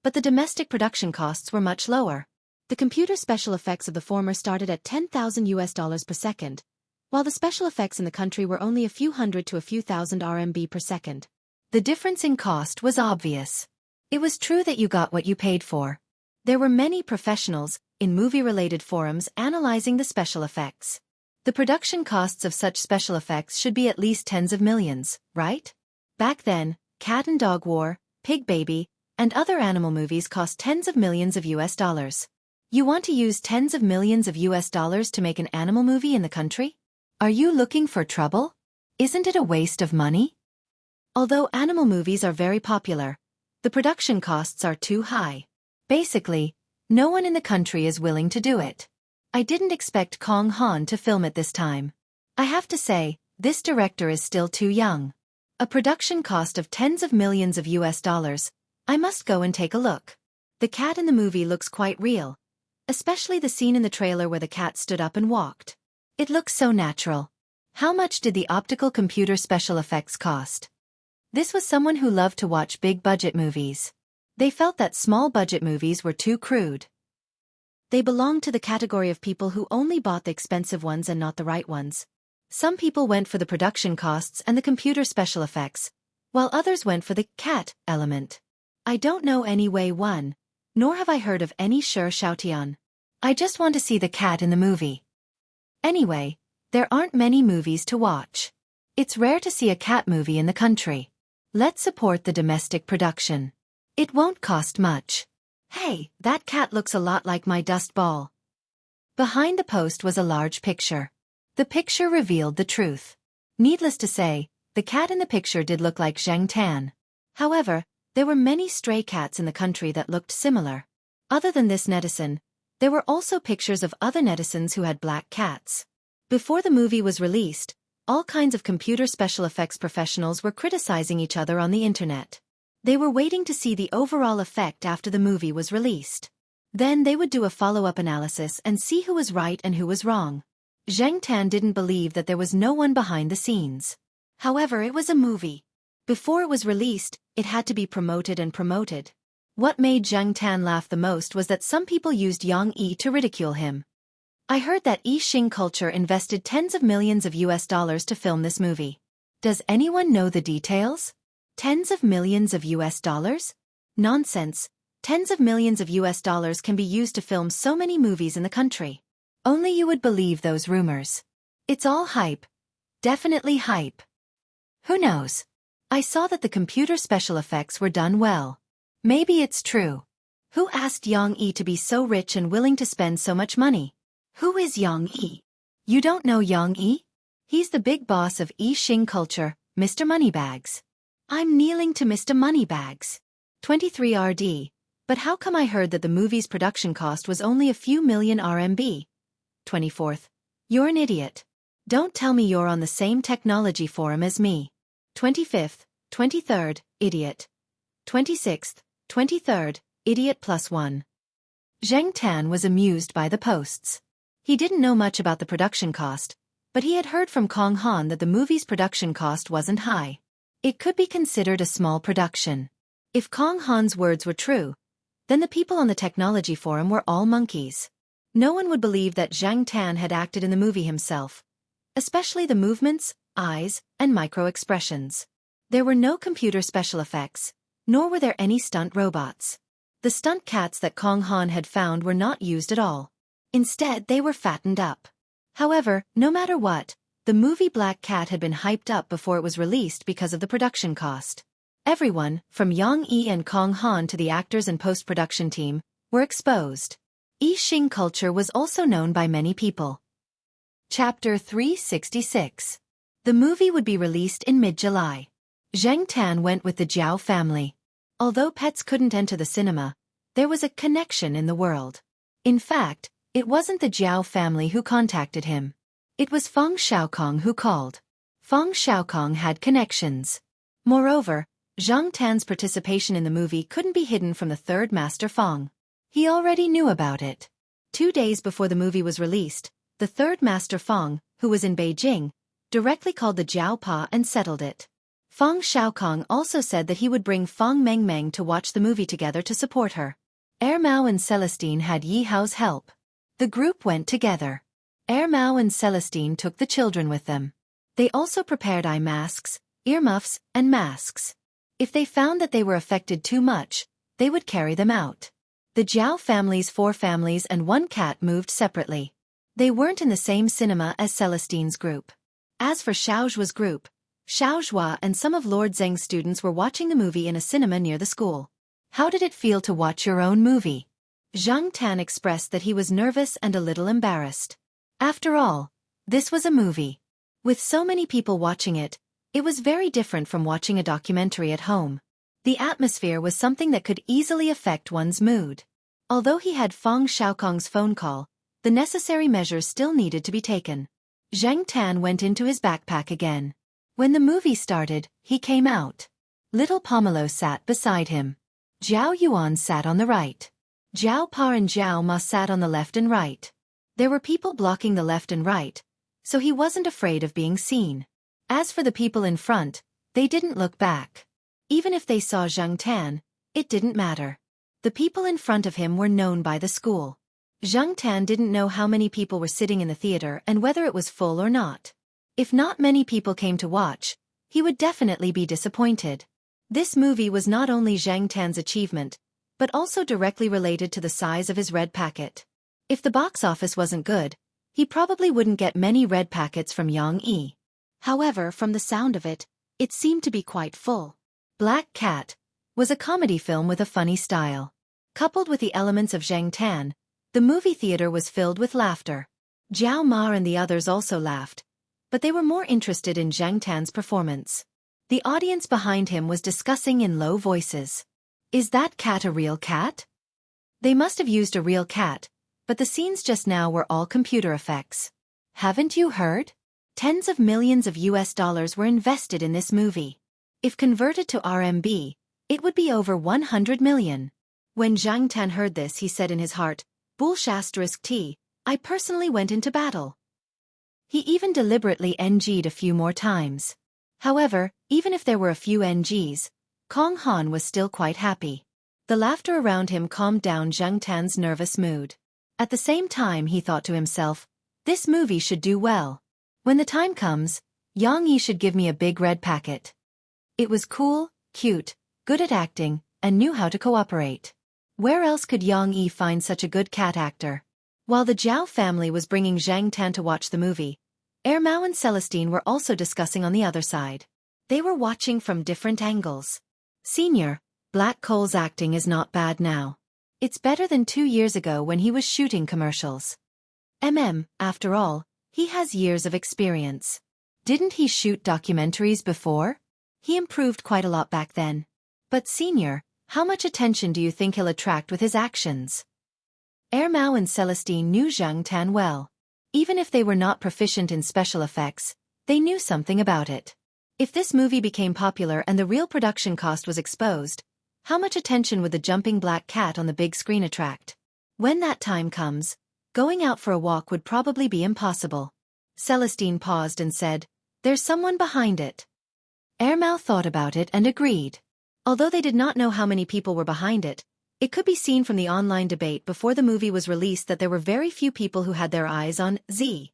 But the domestic production costs were much lower. The computer special effects of the former started at 10,000 US dollars per second, while the special effects in the country were only a few hundred to a few thousand RMB per second. The difference in cost was obvious. It was true that you got what you paid for. There were many professionals in movie-related forums analyzing the special effects. The production costs of such special effects should be at least tens of millions, right? Back then, Cat and Dog War, Pig Baby, and other animal movies cost tens of millions of US dollars. You want to use tens of millions of US dollars to make an animal movie in the country? Are you looking for trouble? Isn't it a waste of money? Although animal movies are very popular, the production costs are too high. Basically, no one in the country is willing to do it. I didn't expect Kong Han to film it this time. I have to say, this director is still too young. A production cost of tens of millions of US dollars. I must go and take a look. The cat in the movie looks quite real, especially the scene in the trailer where the cat stood up and walked. It looks so natural. How much did the optical computer special effects cost? This was someone who loved to watch big-budget movies. They felt that small-budget movies were too crude. They belonged to the category of people who only bought the expensive ones and not the right ones. Some people went for the production costs and the computer special effects, while others went for the cat element. I don't know any Wei Wen, nor have I heard of any Shi Xiaotian. I just want to see the cat in the movie. Anyway, there aren't many movies to watch. It's rare to see a cat movie in the country. Let's support the domestic production. It won't cost much. Hey, that cat looks a lot like my dust ball. Behind the post was a large picture. The picture revealed the truth. Needless to say, the cat in the picture did look like Zhang Tan. However, there were many stray cats in the country that looked similar. Other than this netizen, there were also pictures of other netizens who had black cats. Before the movie was released, all kinds of computer special effects professionals were criticizing each other on the internet. They were waiting to see the overall effect after the movie was released. Then they would do a follow-up analysis and see who was right and who was wrong. Zhang Tan didn't believe that there was no one behind the scenes. However, it was a movie. Before it was released, it had to be promoted and promoted. What made Zhang Tan laugh the most was that some people used Yang Yi to ridicule him. I heard that Yixing Culture invested tens of millions of US dollars to film this movie. Does anyone know the details? Tens of millions of US dollars? Nonsense. Tens of millions of US dollars can be used to film so many movies in the country. Only you would believe those rumors. It's all hype. Definitely hype. Who knows? I saw that the computer special effects were done well. Maybe it's true. Who asked Yang Yi to be so rich and willing to spend so much money? Who is Yang Yi? You don't know Yang Yi? He's the big boss of Yixing Culture, Mr. Moneybags. I'm kneeling to Mr. Moneybags. 23 RD. But how come I heard that the movie's production cost was only a few million RMB? 24th. You're an idiot. Don't tell me you're on the same technology forum as me. 25th, 23rd, idiot. 26th, 23rd, idiot +1. Zhang Tan was amused by the posts. He didn't know much about the production cost, but he had heard from Kong Han that the movie's production cost wasn't high. It could be considered a small production. If Kong Han's words were true, then the people on the technology forum were all monkeys. No one would believe that Zhang Tan had acted in the movie himself, especially the movements, eyes, and micro-expressions. There were no computer special effects, nor were there any stunt robots. The stunt cats that Kong Han had found were not used at all. Instead, they were fattened up. However, no matter what, the movie Black Cat had been hyped up before it was released because of the production cost. Everyone, from Yang Yi and Kong Han to the actors and post-production team, were exposed. Yixing Culture was also known by many people. Chapter 366. The movie would be released in mid-July. Zhang Tan went with the Jiao family. Although pets couldn't enter the cinema, there was a connection in the world. In fact, it wasn't the Jiao family who contacted him. It was Feng Xiaokong who called. Feng Xiaokong had connections. Moreover, Zhang Tan's participation in the movie couldn't be hidden from the third master Feng. He already knew about it. 2 days before the movie was released, the third master Feng, who was in Beijing, directly called the Jiao Pa and settled it. Feng Xiaokong also said that he would bring Feng Mengmeng to watch the movie together to support her. Mao and Celestine had Yi Hao's help. The group went together. Mao and Celestine took the children with them. They also prepared eye masks, earmuffs, and masks. If they found that they were affected too much, they would carry them out. The Jiao family's 4 families and 1 cat moved separately. They weren't in the same cinema as Celestine's group. As for Xiaozhua's group, Xiaozhua and some of Lord Zheng's students were watching the movie in a cinema near the school. How did it feel to watch your own movie? Zhang Tan expressed that he was nervous and a little embarrassed. After all, this was a movie. With so many people watching it, it was very different from watching a documentary at home. The atmosphere was something that could easily affect one's mood. Although he had Feng Xiaokong's phone call, the necessary measures still needed to be taken. Zhang Tan went into his backpack again. When the movie started, he came out. Little Pomelo sat beside him. Zhao Yuan sat on the right. Zhao Pa and Zhao Ma sat on the left and right. There were people blocking the left and right, so he wasn't afraid of being seen. As for the people in front, they didn't look back. Even if they saw Zhang Tan, it didn't matter. The people in front of him were known by the school. Zhang Tan didn't know how many people were sitting in the theater and whether it was full or not. If not many people came to watch, he would definitely be disappointed. This movie was not only Zhang Tan's achievement, but also directly related to the size of his red packet. If the box office wasn't good, he probably wouldn't get many red packets from Yang Yi. However, from the sound of it, it seemed to be quite full. Black Cat was a comedy film with a funny style. Coupled with the elements of Zhang Tan, the movie theater was filled with laughter. Zhao Ma and the others also laughed, but they were more interested in Zhang Tan's performance. The audience behind him was discussing in low voices. Is that cat a real cat? They must have used a real cat, but the scenes just now were all computer effects. Haven't you heard? Tens of millions of US dollars were invested in this movie. If converted to RMB, it would be over 100 million. When Zhang Tan heard this, he said in his heart, T, I personally went into battle. He even deliberately NG'd a few more times. However, even if there were a few NGs, Kong Han was still quite happy. The laughter around him calmed down Zhang Tan's nervous mood. At the same time, he thought to himself, this movie should do well. When the time comes, Yang Yi should give me a big red packet. It was cool, cute, good at acting, and knew how to cooperate. Where else could Yang Yi find such a good cat actor? While the Zhao family was bringing Zhang Tan to watch the movie, Mao and Celestine were also discussing on the other side. They were watching from different angles. Senior, Black Coal's acting is not bad now. It's better than 2 years ago when he was shooting commercials. After all, he has years of experience. Didn't he shoot documentaries before? He improved quite a lot back then. But Senior, how much attention do you think he'll attract with his actions? Mao and Celestine knew Zhang Tan well. Even if they were not proficient in special effects, they knew something about it. If this movie became popular and the real production cost was exposed, how much attention would the jumping black cat on the big screen attract? When that time comes, going out for a walk would probably be impossible. Celestine paused and said, there's someone behind it. Mao thought about it and agreed. Although they did not know how many people were behind it, it could be seen from the online debate before the movie was released that there were very few people who had their eyes on Z.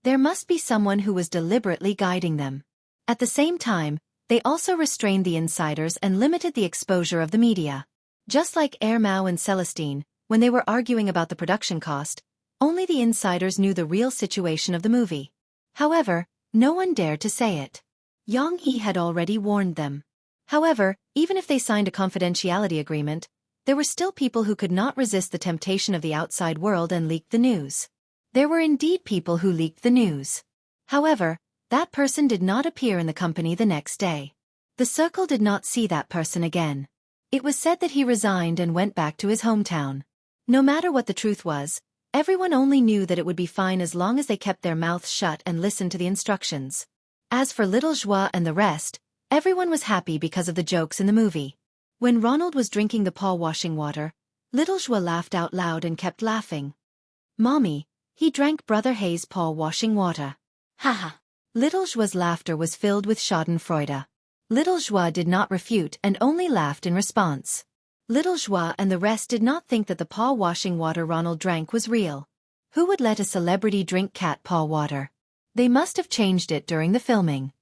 There must be someone who was deliberately guiding them. At the same time, they also restrained the insiders and limited the exposure of the media. Just like Mao and Celestine, when they were arguing about the production cost, only the insiders knew the real situation of the movie. However, no one dared to say it. Yang Yi had already warned them. However, even if they signed a confidentiality agreement, there were still people who could not resist the temptation of the outside world and leaked the news. There were indeed people who leaked the news. However, that person did not appear in the company the next day. The circle did not see that person again. It was said that he resigned and went back to his hometown. No matter what the truth was, everyone only knew that it would be fine as long as they kept their mouths shut and listened to the instructions. As for Little Joie and the rest, everyone was happy because of the jokes in the movie. When Ronald was drinking the paw washing water, Little Joie laughed out loud and kept laughing. Mommy, he drank Brother Hayes' paw washing water. Haha. Little Joie's laughter was filled with schadenfreude. Little Joie did not refute and only laughed in response. Little Joie and the rest did not think that the paw washing water Ronald drank was real. Who would let a celebrity drink cat paw water? They must have changed it during the filming.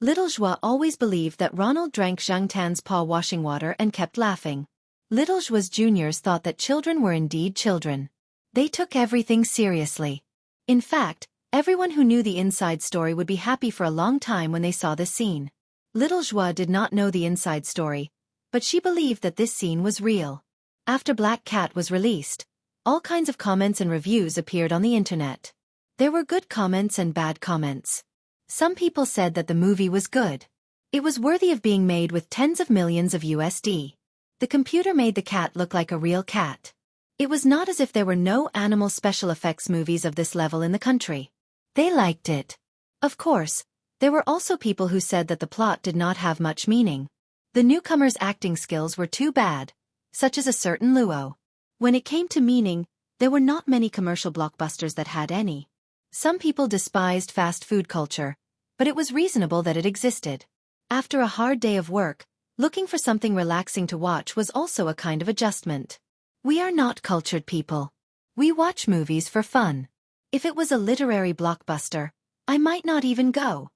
Little Joie always believed that Ronald drank Zhang Tan's paw washing water and kept laughing. Little Joie's juniors thought that children were indeed children. They took everything seriously. In fact, everyone who knew the inside story would be happy for a long time when they saw this scene. Little Joie did not know the inside story, but she believed that this scene was real. After Black Cat was released, all kinds of comments and reviews appeared on the internet. There were good comments and bad comments. Some people said that the movie was good. It was worthy of being made with tens of millions of USD. The computer made the cat look like a real cat. It was not as if there were no animal special effects movies of this level in the country. They liked it. Of course, there were also people who said that the plot did not have much meaning. The newcomers' acting skills were too bad, such as a certain Luo. When it came to meaning, there were not many commercial blockbusters that had any. Some people despised fast food culture, but it was reasonable that it existed. After a hard day of work, looking for something relaxing to watch was also a kind of adjustment. We are not cultured people. We watch movies for fun. If it was a literary blockbuster, I might not even go.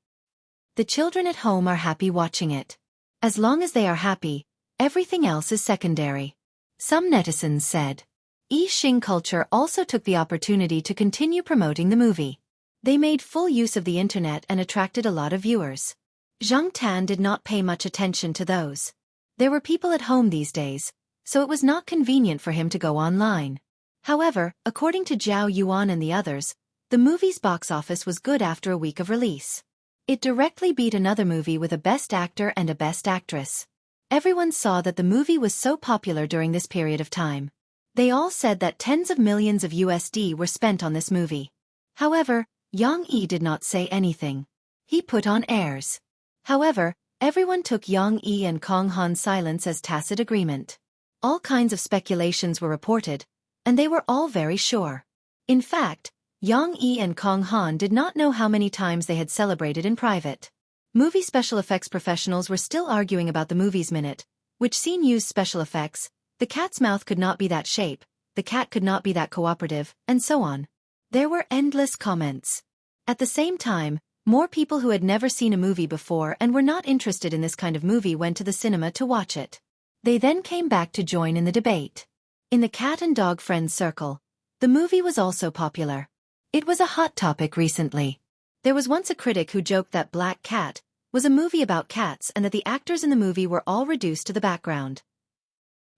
The children at home are happy watching it. As long as they are happy, everything else is secondary. Some netizens said. Xing culture also took the opportunity to continue promoting the movie. They made full use of the internet and attracted a lot of viewers. Zhang Tan did not pay much attention to those. There were people at home these days, so it was not convenient for him to go online. However, according to Zhao Yuan and the others, the movie's box office was good after a week of release. It directly beat another movie with a Best Actor and a Best Actress. Everyone saw that the movie was so popular during this period of time. They all said that tens of millions of USD were spent on this movie. However, Yang Yi did not say anything. He put on airs. However, everyone took Yang Yi and Kong Han's silence as tacit agreement. All kinds of speculations were reported, and they were all very sure. In fact, Yang Yi and Kong Han did not know how many times they had celebrated in private. Movie special effects professionals were still arguing about the movie's minute, which scene used special effects, the cat's mouth could not be that shape, the cat could not be that cooperative, and so on. There were endless comments. At the same time, more people who had never seen a movie before and were not interested in this kind of movie went to the cinema to watch it. They then came back to join in the debate. In the cat and dog friends circle, the movie was also popular. It was a hot topic recently. There was once a critic who joked that Black Cat was a movie about cats and that the actors in the movie were all reduced to the background.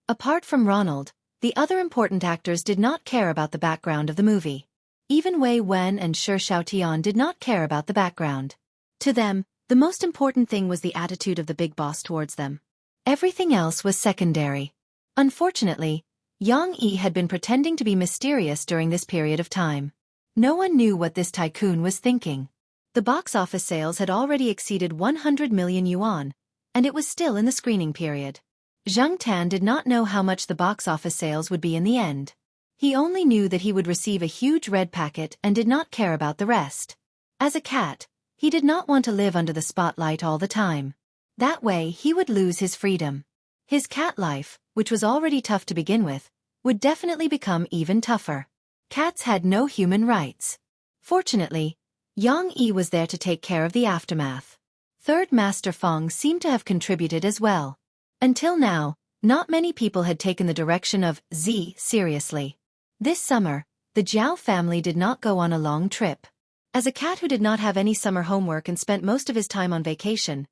Apart from Ronald, the other important actors did not care about the background of the movie. Even Wei Wen and Shi Xiaotian did not care about the background. To them, the most important thing was the attitude of the big boss towards them. Everything else was secondary. Unfortunately, Yang Yi had been pretending to be mysterious during this period of time. No one knew what this tycoon was thinking. The box office sales had already exceeded 100 million yuan, and it was still in the screening period. Zhang Tan did not know how much the box office sales would be in the end. He only knew that he would receive a huge red packet and did not care about the rest. As a cat, he did not want to live under the spotlight all the time. That way he would lose his freedom. His cat life, which was already tough to begin with, would definitely become even tougher. Cats had no human rights. Fortunately, Yang Yi was there to take care of the aftermath. Third Master Feng seemed to have contributed as well. Until now, not many people had taken the direction of Z seriously. This summer, the Zhao family did not go on a long trip. As a cat who did not have any summer homework and spent most of his time on vacation,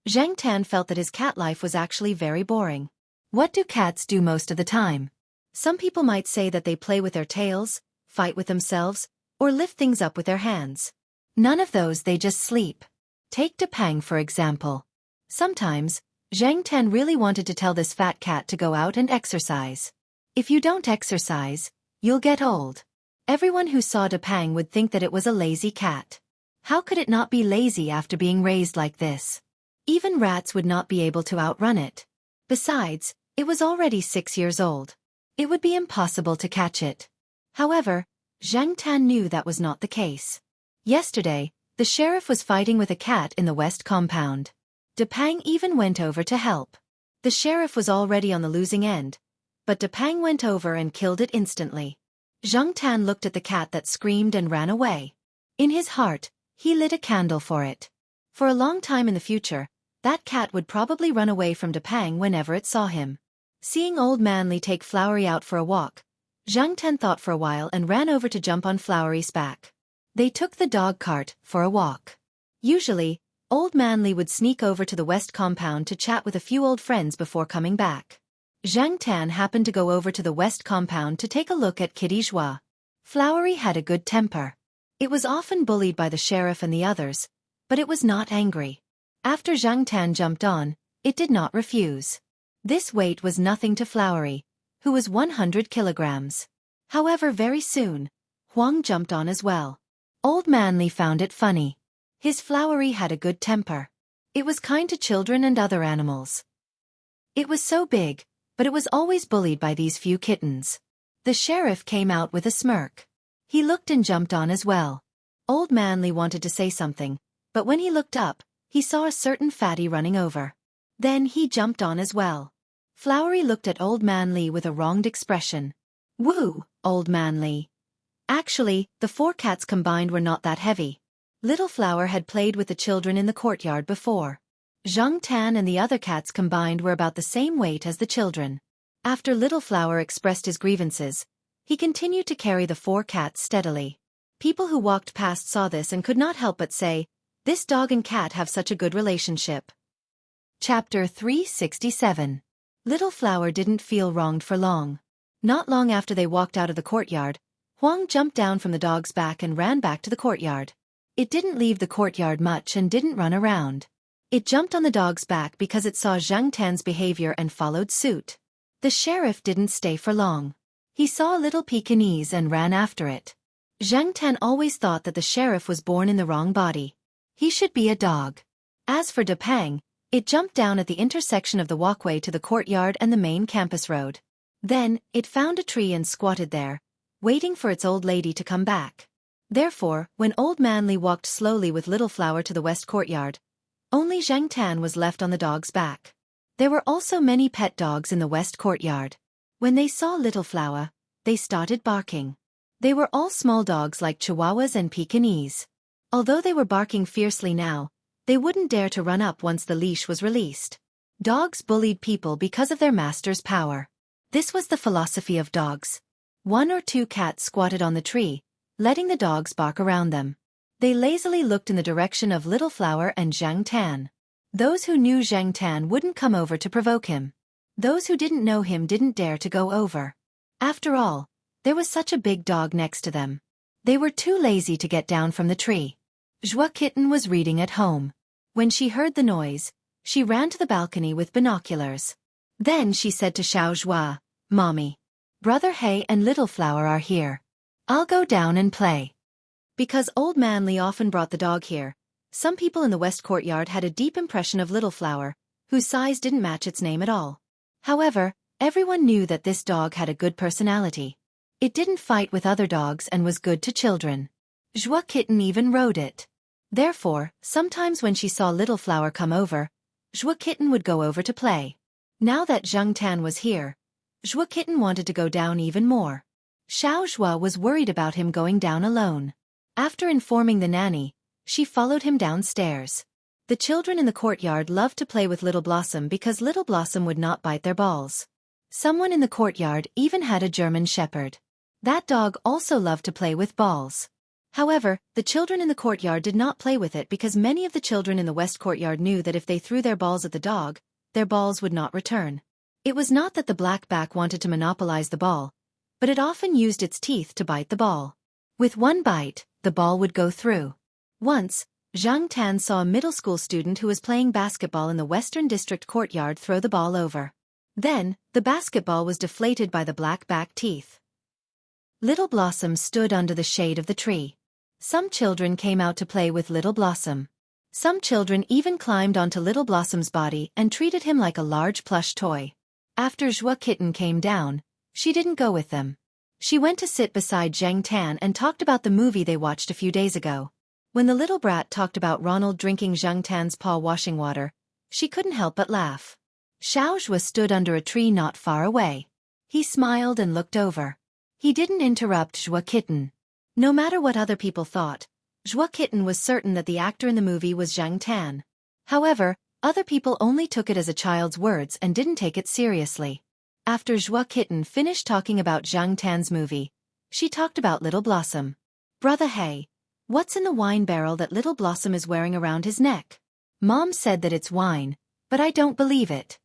Zhang Tan felt that his cat life was actually very boring. What do cats do most of the time? Some people might say that they play with their tails, fight with themselves, or lift things up with their hands. None of those, they just sleep. Take Depang for example. Sometimes, Zhang Tan really wanted to tell this fat cat to go out and exercise. If you don't exercise, you'll get old. Everyone who saw Depang would think that it was a lazy cat. How could it not be lazy after being raised like this? Even rats would not be able to outrun it. Besides, it was already 6 years old. It would be impossible to catch it. However, Zhang Tan knew that was not the case. Yesterday, the sheriff was fighting with a cat in the west compound. Depang even went over to help. The sheriff was already on the losing end, but Depang went over and killed it instantly. Zhang Tan looked at the cat that screamed and ran away. In his heart, he lit a candle for it. For a long time in the future, that cat would probably run away from Depang whenever it saw him. Seeing Old Man Li take Flowery out for a walk, Xianxia thought for a while and ran over to jump on Flowery's back. They took the dog cart for a walk. Usually, Old Man Li would sneak over to the west compound to chat with a few old friends before coming back. Xianxia happened to go over to the west compound to take a look at Kitty Joie. Flowery had a good temper. It was often bullied by the sheriff and the others, but it was not angry. After Xianxia jumped on, it did not refuse. This weight was nothing to Flowery, who was 100 kilograms. However, very soon, Huang jumped on as well. Old Man Li found it funny. His Flowery had a good temper. It was kind to children and other animals. It was so big, but it was always bullied by these few kittens. The sheriff came out with a smirk. He looked and jumped on as well. Old Man Li wanted to say something, but when he looked up, he saw a certain fatty running over. Then he jumped on as well. Flowery looked at Old Man Li with a wronged expression. Woo, Old Man Li. Actually, the 4 cats combined were not that heavy. Little Flower had played with the children in the courtyard before. Xianxia and the other cats combined were about the same weight as the children. After Little Flower expressed his grievances, he continued to carry the 4 cats steadily. People who walked past saw this and could not help but say, "This dog and cat have such a good relationship." Chapter 367. Little Flower didn't feel wronged for long. Not long after they walked out of the courtyard, Huang jumped down from the dog's back and ran back to the courtyard. It didn't leave the courtyard much and didn't run around. It jumped on the dog's back because it saw Xianxia's behavior and followed suit. The sheriff didn't stay for long. He saw a little Pekingese and ran after it. Xianxia always thought that the sheriff was born in the wrong body. He should be a dog. As for Depang, it jumped down at the intersection of the walkway to the courtyard and the main campus road. Then, it found a tree and squatted there, waiting for its old lady to come back. Therefore, when Old Man Li walked slowly with Little Flower to the west courtyard, only Xianxia was left on the dog's back. There were also many pet dogs in the west courtyard. When they saw Little Flower, they started barking. They were all small dogs like Chihuahuas and Pekingese. Although they were barking fiercely now, they wouldn't dare to run up once the leash was released. Dogs bullied people because of their master's power. This was the philosophy of dogs. 1 or 2 cats squatted on the tree, letting the dogs bark around them. They lazily looked in the direction of Little Flower and Xianxia. Those who knew Xianxia wouldn't come over to provoke him. Those who didn't know him didn't dare to go over. After all, there was such a big dog next to them. They were too lazy to get down from the tree. Joie Kitten was reading at home. When she heard the noise, she ran to the balcony with binoculars. Then she said to Xiao Joie, "Mommy, Brother Hay and Little Flower are here. I'll go down and play." Because Old Man Li often brought the dog here, some people in the west courtyard had a deep impression of Little Flower, whose size didn't match its name at all. However, everyone knew that this dog had a good personality. It didn't fight with other dogs and was good to children. Joie Kitten even rode it. Therefore, sometimes when she saw Little Flower come over, Joie Kitten would go over to play. Now that Xianxia was here, Joie Kitten wanted to go down even more. Xiao Joie was worried about him going down alone. After informing the nanny, she followed him downstairs. The children in the courtyard loved to play with Little Blossom because Little Blossom would not bite their balls. Someone in the courtyard even had a German Shepherd. That dog also loved to play with balls. However, the children in the courtyard did not play with it because many of the children in the west courtyard knew that if they threw their balls at the dog, their balls would not return. It was not that the black back wanted to monopolize the ball, but it often used its teeth to bite the ball. With one bite, the ball would go through. Once, Xianxia saw a middle school student who was playing basketball in the Western District courtyard throw the ball over. Then, the basketball was deflated by the black back teeth. Little Blossom stood under the shade of the tree. Some children came out to play with Little Blossom. Some children even climbed onto Little Blossom's body and treated him like a large plush toy. After Joie Kitten came down, she didn't go with them. She went to sit beside Xianxia and talked about the movie they watched a few days ago. When the little brat talked about Ronald drinking Xianxia's paw washing water, she couldn't help but laugh. Xiao Zhua stood under a tree not far away. He smiled and looked over. He didn't interrupt Joie Kitten. No matter what other people thought, Zhua Kitten was certain that the actor in the movie was Zhang Tan. However, other people only took it as a child's words and didn't take it seriously. After Zhua Kitten finished talking about Zhang Tan's movie, she talked about Little Blossom. Brother Hey, what's in the wine barrel that Little Blossom is wearing around his neck? Mom said that it's wine, but I don't believe it.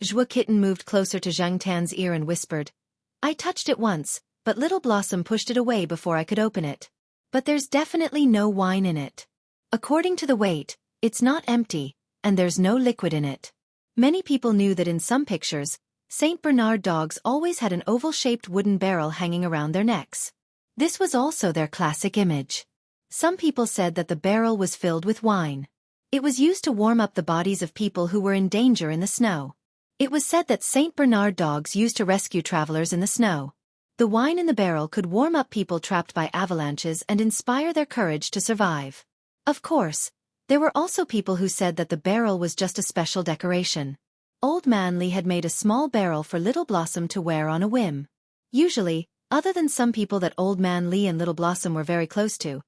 Zhua Kitten moved closer to Zhang Tan's ear and whispered, I touched it once, but Little Blossom pushed it away before I could open it. But there's definitely no wine in it. According to the weight, it's not empty, and there's no liquid in it. Many people knew that in some pictures, Saint Bernard dogs always had an oval-shaped wooden barrel hanging around their necks. This was also their classic image. Some people said that the barrel was filled with wine. It was used to warm up the bodies of people who were in danger in the snow. It was said that Saint Bernard dogs used to rescue travelers in the snow. The wine in the barrel could warm up people trapped by avalanches and inspire their courage to survive. Of course, there were also people who said that the barrel was just a special decoration. Old Man Lee had made a small barrel for Little Blossom to wear on a whim. Usually, other than some people that Old Man Lee and Little Blossom were very close to,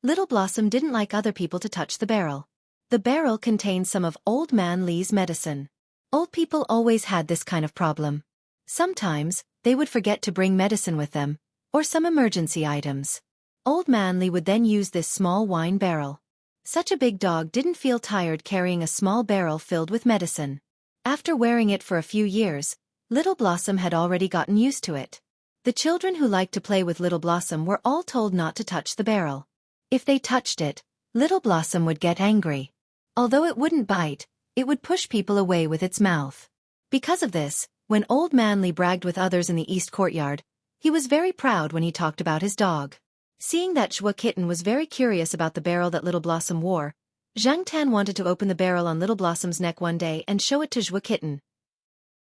Little Blossom didn't like other people to touch the barrel. The barrel contained some of Old Man Lee's medicine. Old people always had this kind of problem. Sometimes, they would forget to bring medicine with them, or some emergency items. Old Man Lee would then use this small wine barrel. Such a big dog didn't feel tired carrying a small barrel filled with medicine. After wearing it for a few years, Little Blossom had already gotten used to it. The children who liked to play with Little Blossom were all told not to touch the barrel. If they touched it, Little Blossom would get angry. Although it wouldn't bite, it would push people away with its mouth. Because of this, when Old Man Lee bragged with others in the East Courtyard, he was very proud when he talked about his dog. Seeing that Zhua Kitten was very curious about the barrel that Little Blossom wore, Zhang Tan wanted to open the barrel on Little Blossom's neck one day and show it to Zhua Kitten.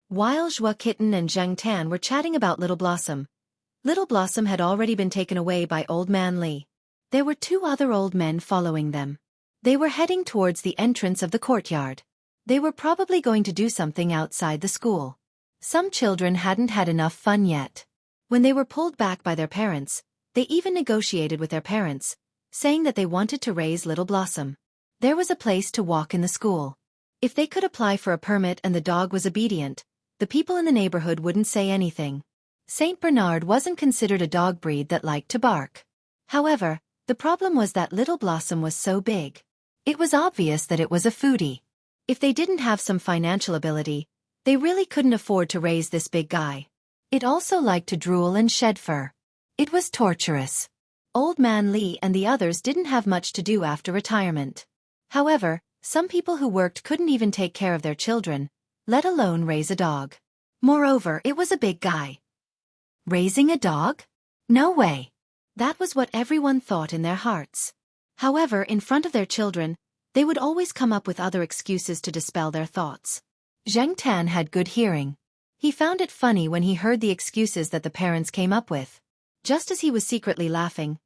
While Zhua Kitten and Zhang Tan were chatting about Little Blossom had already been taken away by Old Man Lee. There were two other old men following them. They were heading towards the entrance of the courtyard. They were probably going to do something outside the school. Some children hadn't had enough fun yet. When they were pulled back by their parents, they even negotiated with their parents, saying that they wanted to raise Little Blossom. There was a place to walk in the school. If they could apply for a permit and the dog was obedient, the people in the neighborhood wouldn't say anything. Saint Bernard wasn't considered a dog breed that liked to bark. However, the problem was that Little Blossom was so big. It was obvious that it was a foodie. If they didn't have some financial ability, they really couldn't afford to raise this big guy. It also liked to drool and shed fur. It was torturous. Old Man Lee and the others didn't have much to do after retirement. However, some people who worked couldn't even take care of their children, let alone raise a dog. Moreover, it was a big guy. Raising a dog? No way. That was what everyone thought in their hearts. However, in front of their children, they would always come up with other excuses to dispel their thoughts. Zhang Tan had good hearing. He found it funny when he heard the excuses that the parents came up with. Just as he was secretly laughing,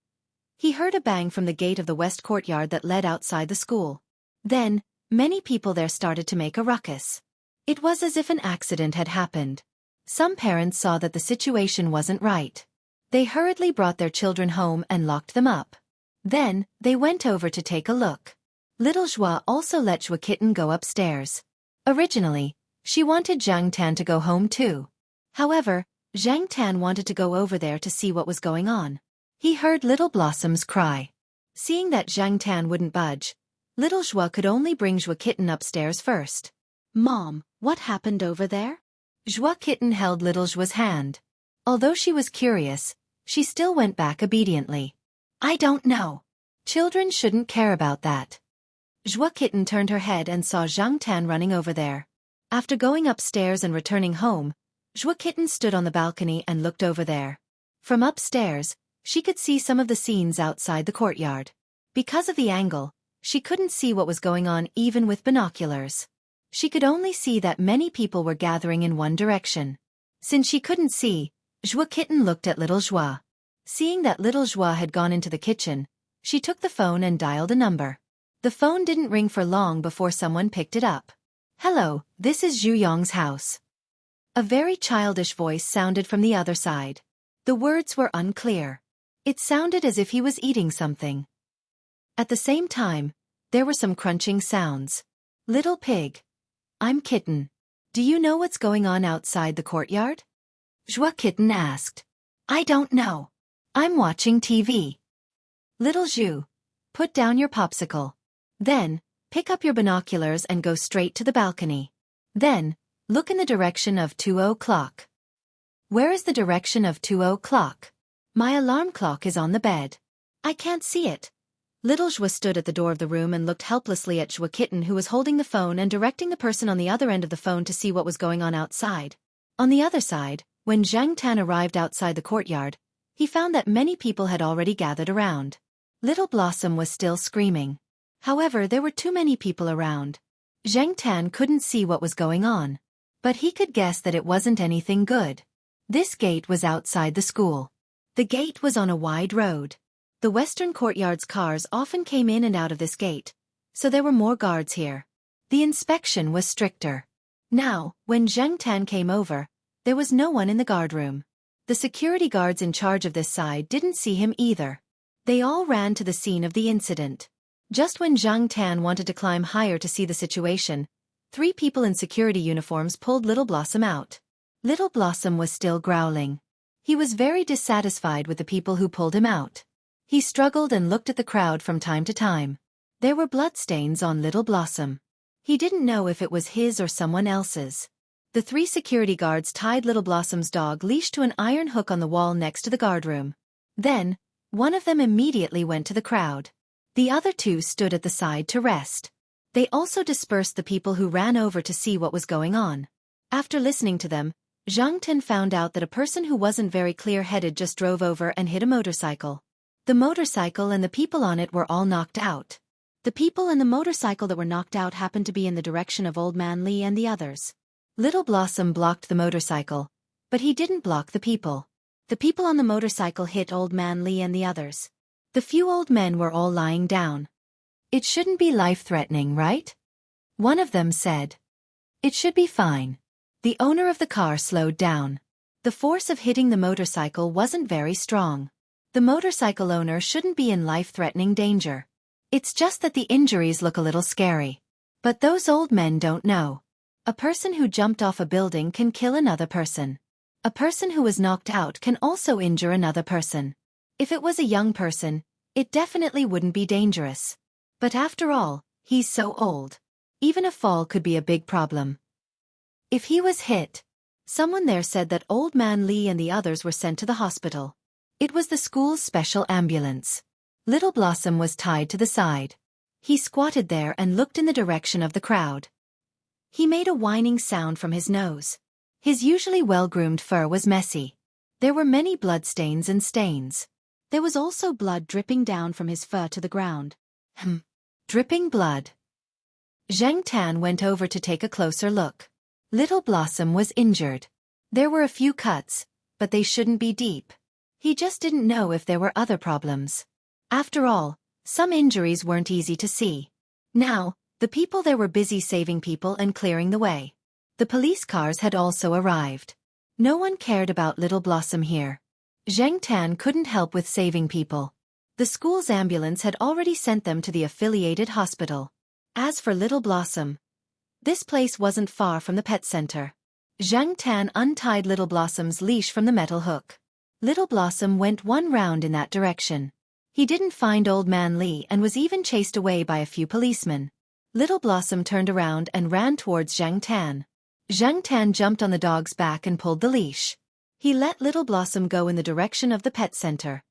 he heard a bang from the gate of the west courtyard that led outside the school. Then, many people there started to make a ruckus. It was as if an accident had happened. Some parents saw that the situation wasn't right. They hurriedly brought their children home and locked them up. Then, they went over to take a look. Little Zhua also let Zhua Kitten go upstairs. Originally, she wanted Zhang Tan to go home too. However, Zhang Tan wanted to go over there to see what was going on. He heard Little Blossom's cry. Seeing that Zhang Tan wouldn't budge, Little Zhua could only bring Zhua Kitten upstairs first. Mom, what happened over there? Zhua Kitten held Little Zhua's hand. Although she was curious, she still went back obediently. I don't know. Children shouldn't care about that. Zhua Kitten turned her head and saw Zhang Tan running over there. After going upstairs and returning home, Zhua Kitten stood on the balcony and looked over there. From upstairs, she could see some of the scenes outside the courtyard. Because of the angle, she couldn't see what was going on even with binoculars. She could only see that many people were gathering in one direction. Since she couldn't see, Zhua Kitten looked at Little Zhua. Seeing that Little Zhua had gone into the kitchen, she took the phone and dialed a number. The phone didn't ring for long before someone picked it up. Hello, this is Zhu Yong's house. A very childish voice sounded from the other side. The words were unclear. It sounded as if he was eating something. At the same time, there were some crunching sounds. Little pig. I'm Kitten. Do you know what's going on outside the courtyard? Zhua Kitten asked. I don't know. I'm watching TV. Little Zhu. Put down your popsicle. Then, pick up your binoculars and go straight to the balcony. Then, look in the direction of 2 o'clock. Where is the direction of 2 o'clock? My alarm clock is on the bed. I can't see it. Little Zhua stood at the door of the room and looked helplessly at Zhua Kitten, who was holding the phone and directing the person on the other end of the phone to see what was going on outside. On the other side, when Zhang Tan arrived outside the courtyard, he found that many people had already gathered around. Little Blossom was still screaming. However, there were too many people around. Zhang Tan couldn't see what was going on. But he could guess that it wasn't anything good. This gate was outside the school. The gate was on a wide road. The western courtyard's cars often came in and out of this gate, so there were more guards here. The inspection was stricter. Now, when Zhang Tan came over, there was no one in the guard room. The security guards in charge of this side didn't see him either. They all ran to the scene of the incident. Just when Zhang Tan wanted to climb higher to see the situation, 3 people in security uniforms pulled Little Blossom out. Little Blossom was still growling. He was very dissatisfied with the people who pulled him out. He struggled and looked at the crowd from time to time. There were bloodstains on Little Blossom. He didn't know if it was his or someone else's. The 3 security guards tied Little Blossom's dog leash to an iron hook on the wall next to the guardroom. Then, one of them immediately went to the crowd. The other 2 stood at the side to rest. They also dispersed the people who ran over to see what was going on. After listening to them, Zhang Tan found out that a person who wasn't very clear-headed just drove over and hit a motorcycle. The motorcycle and the people on it were all knocked out. The people and the motorcycle that were knocked out happened to be in the direction of Old Man Li and the others. Little Blossom blocked the motorcycle, but he didn't block the people. The people on the motorcycle hit Old Man Li and the others. The few old men were all lying down. It shouldn't be life-threatening, right? One of them said. It should be fine. The owner of the car slowed down. The force of hitting the motorcycle wasn't very strong. The motorcycle owner shouldn't be in life-threatening danger. It's just that the injuries look a little scary. But those old men don't know. A person who jumped off a building can kill another person. A person who was knocked out can also injure another person. If it was a young person, it definitely wouldn't be dangerous. But after all, he's so old. Even a fall could be a big problem. If he was hit, someone there said that Old Man Li and the others were sent to the hospital. It was the school's special ambulance. Little Blossom was tied to the side. He squatted there and looked in the direction of the crowd. He made a whining sound from his nose. His usually well-groomed fur was messy. There were many bloodstains and stains. There was also blood dripping down from his fur to the ground. Dripping blood. Zhang Tan went over to take a closer look. Little Blossom was injured. There were a few cuts, but they shouldn't be deep. He just didn't know if there were other problems. After all, some injuries weren't easy to see. Now, the people there were busy saving people and clearing the way. The police cars had also arrived. No one cared about Little Blossom here. Zhang Tan couldn't help with saving people. The school's ambulance had already sent them to the affiliated hospital. As for Little Blossom, this place wasn't far from the pet center. Zhang Tan untied Little Blossom's leash from the metal hook. Little Blossom went 1 round in that direction. He didn't find Old Man Li and was even chased away by a few policemen. Little Blossom turned around and ran towards Zhang Tan. Zhang Tan jumped on the dog's back and pulled the leash. He let Little Blossom go in the direction of the pet center,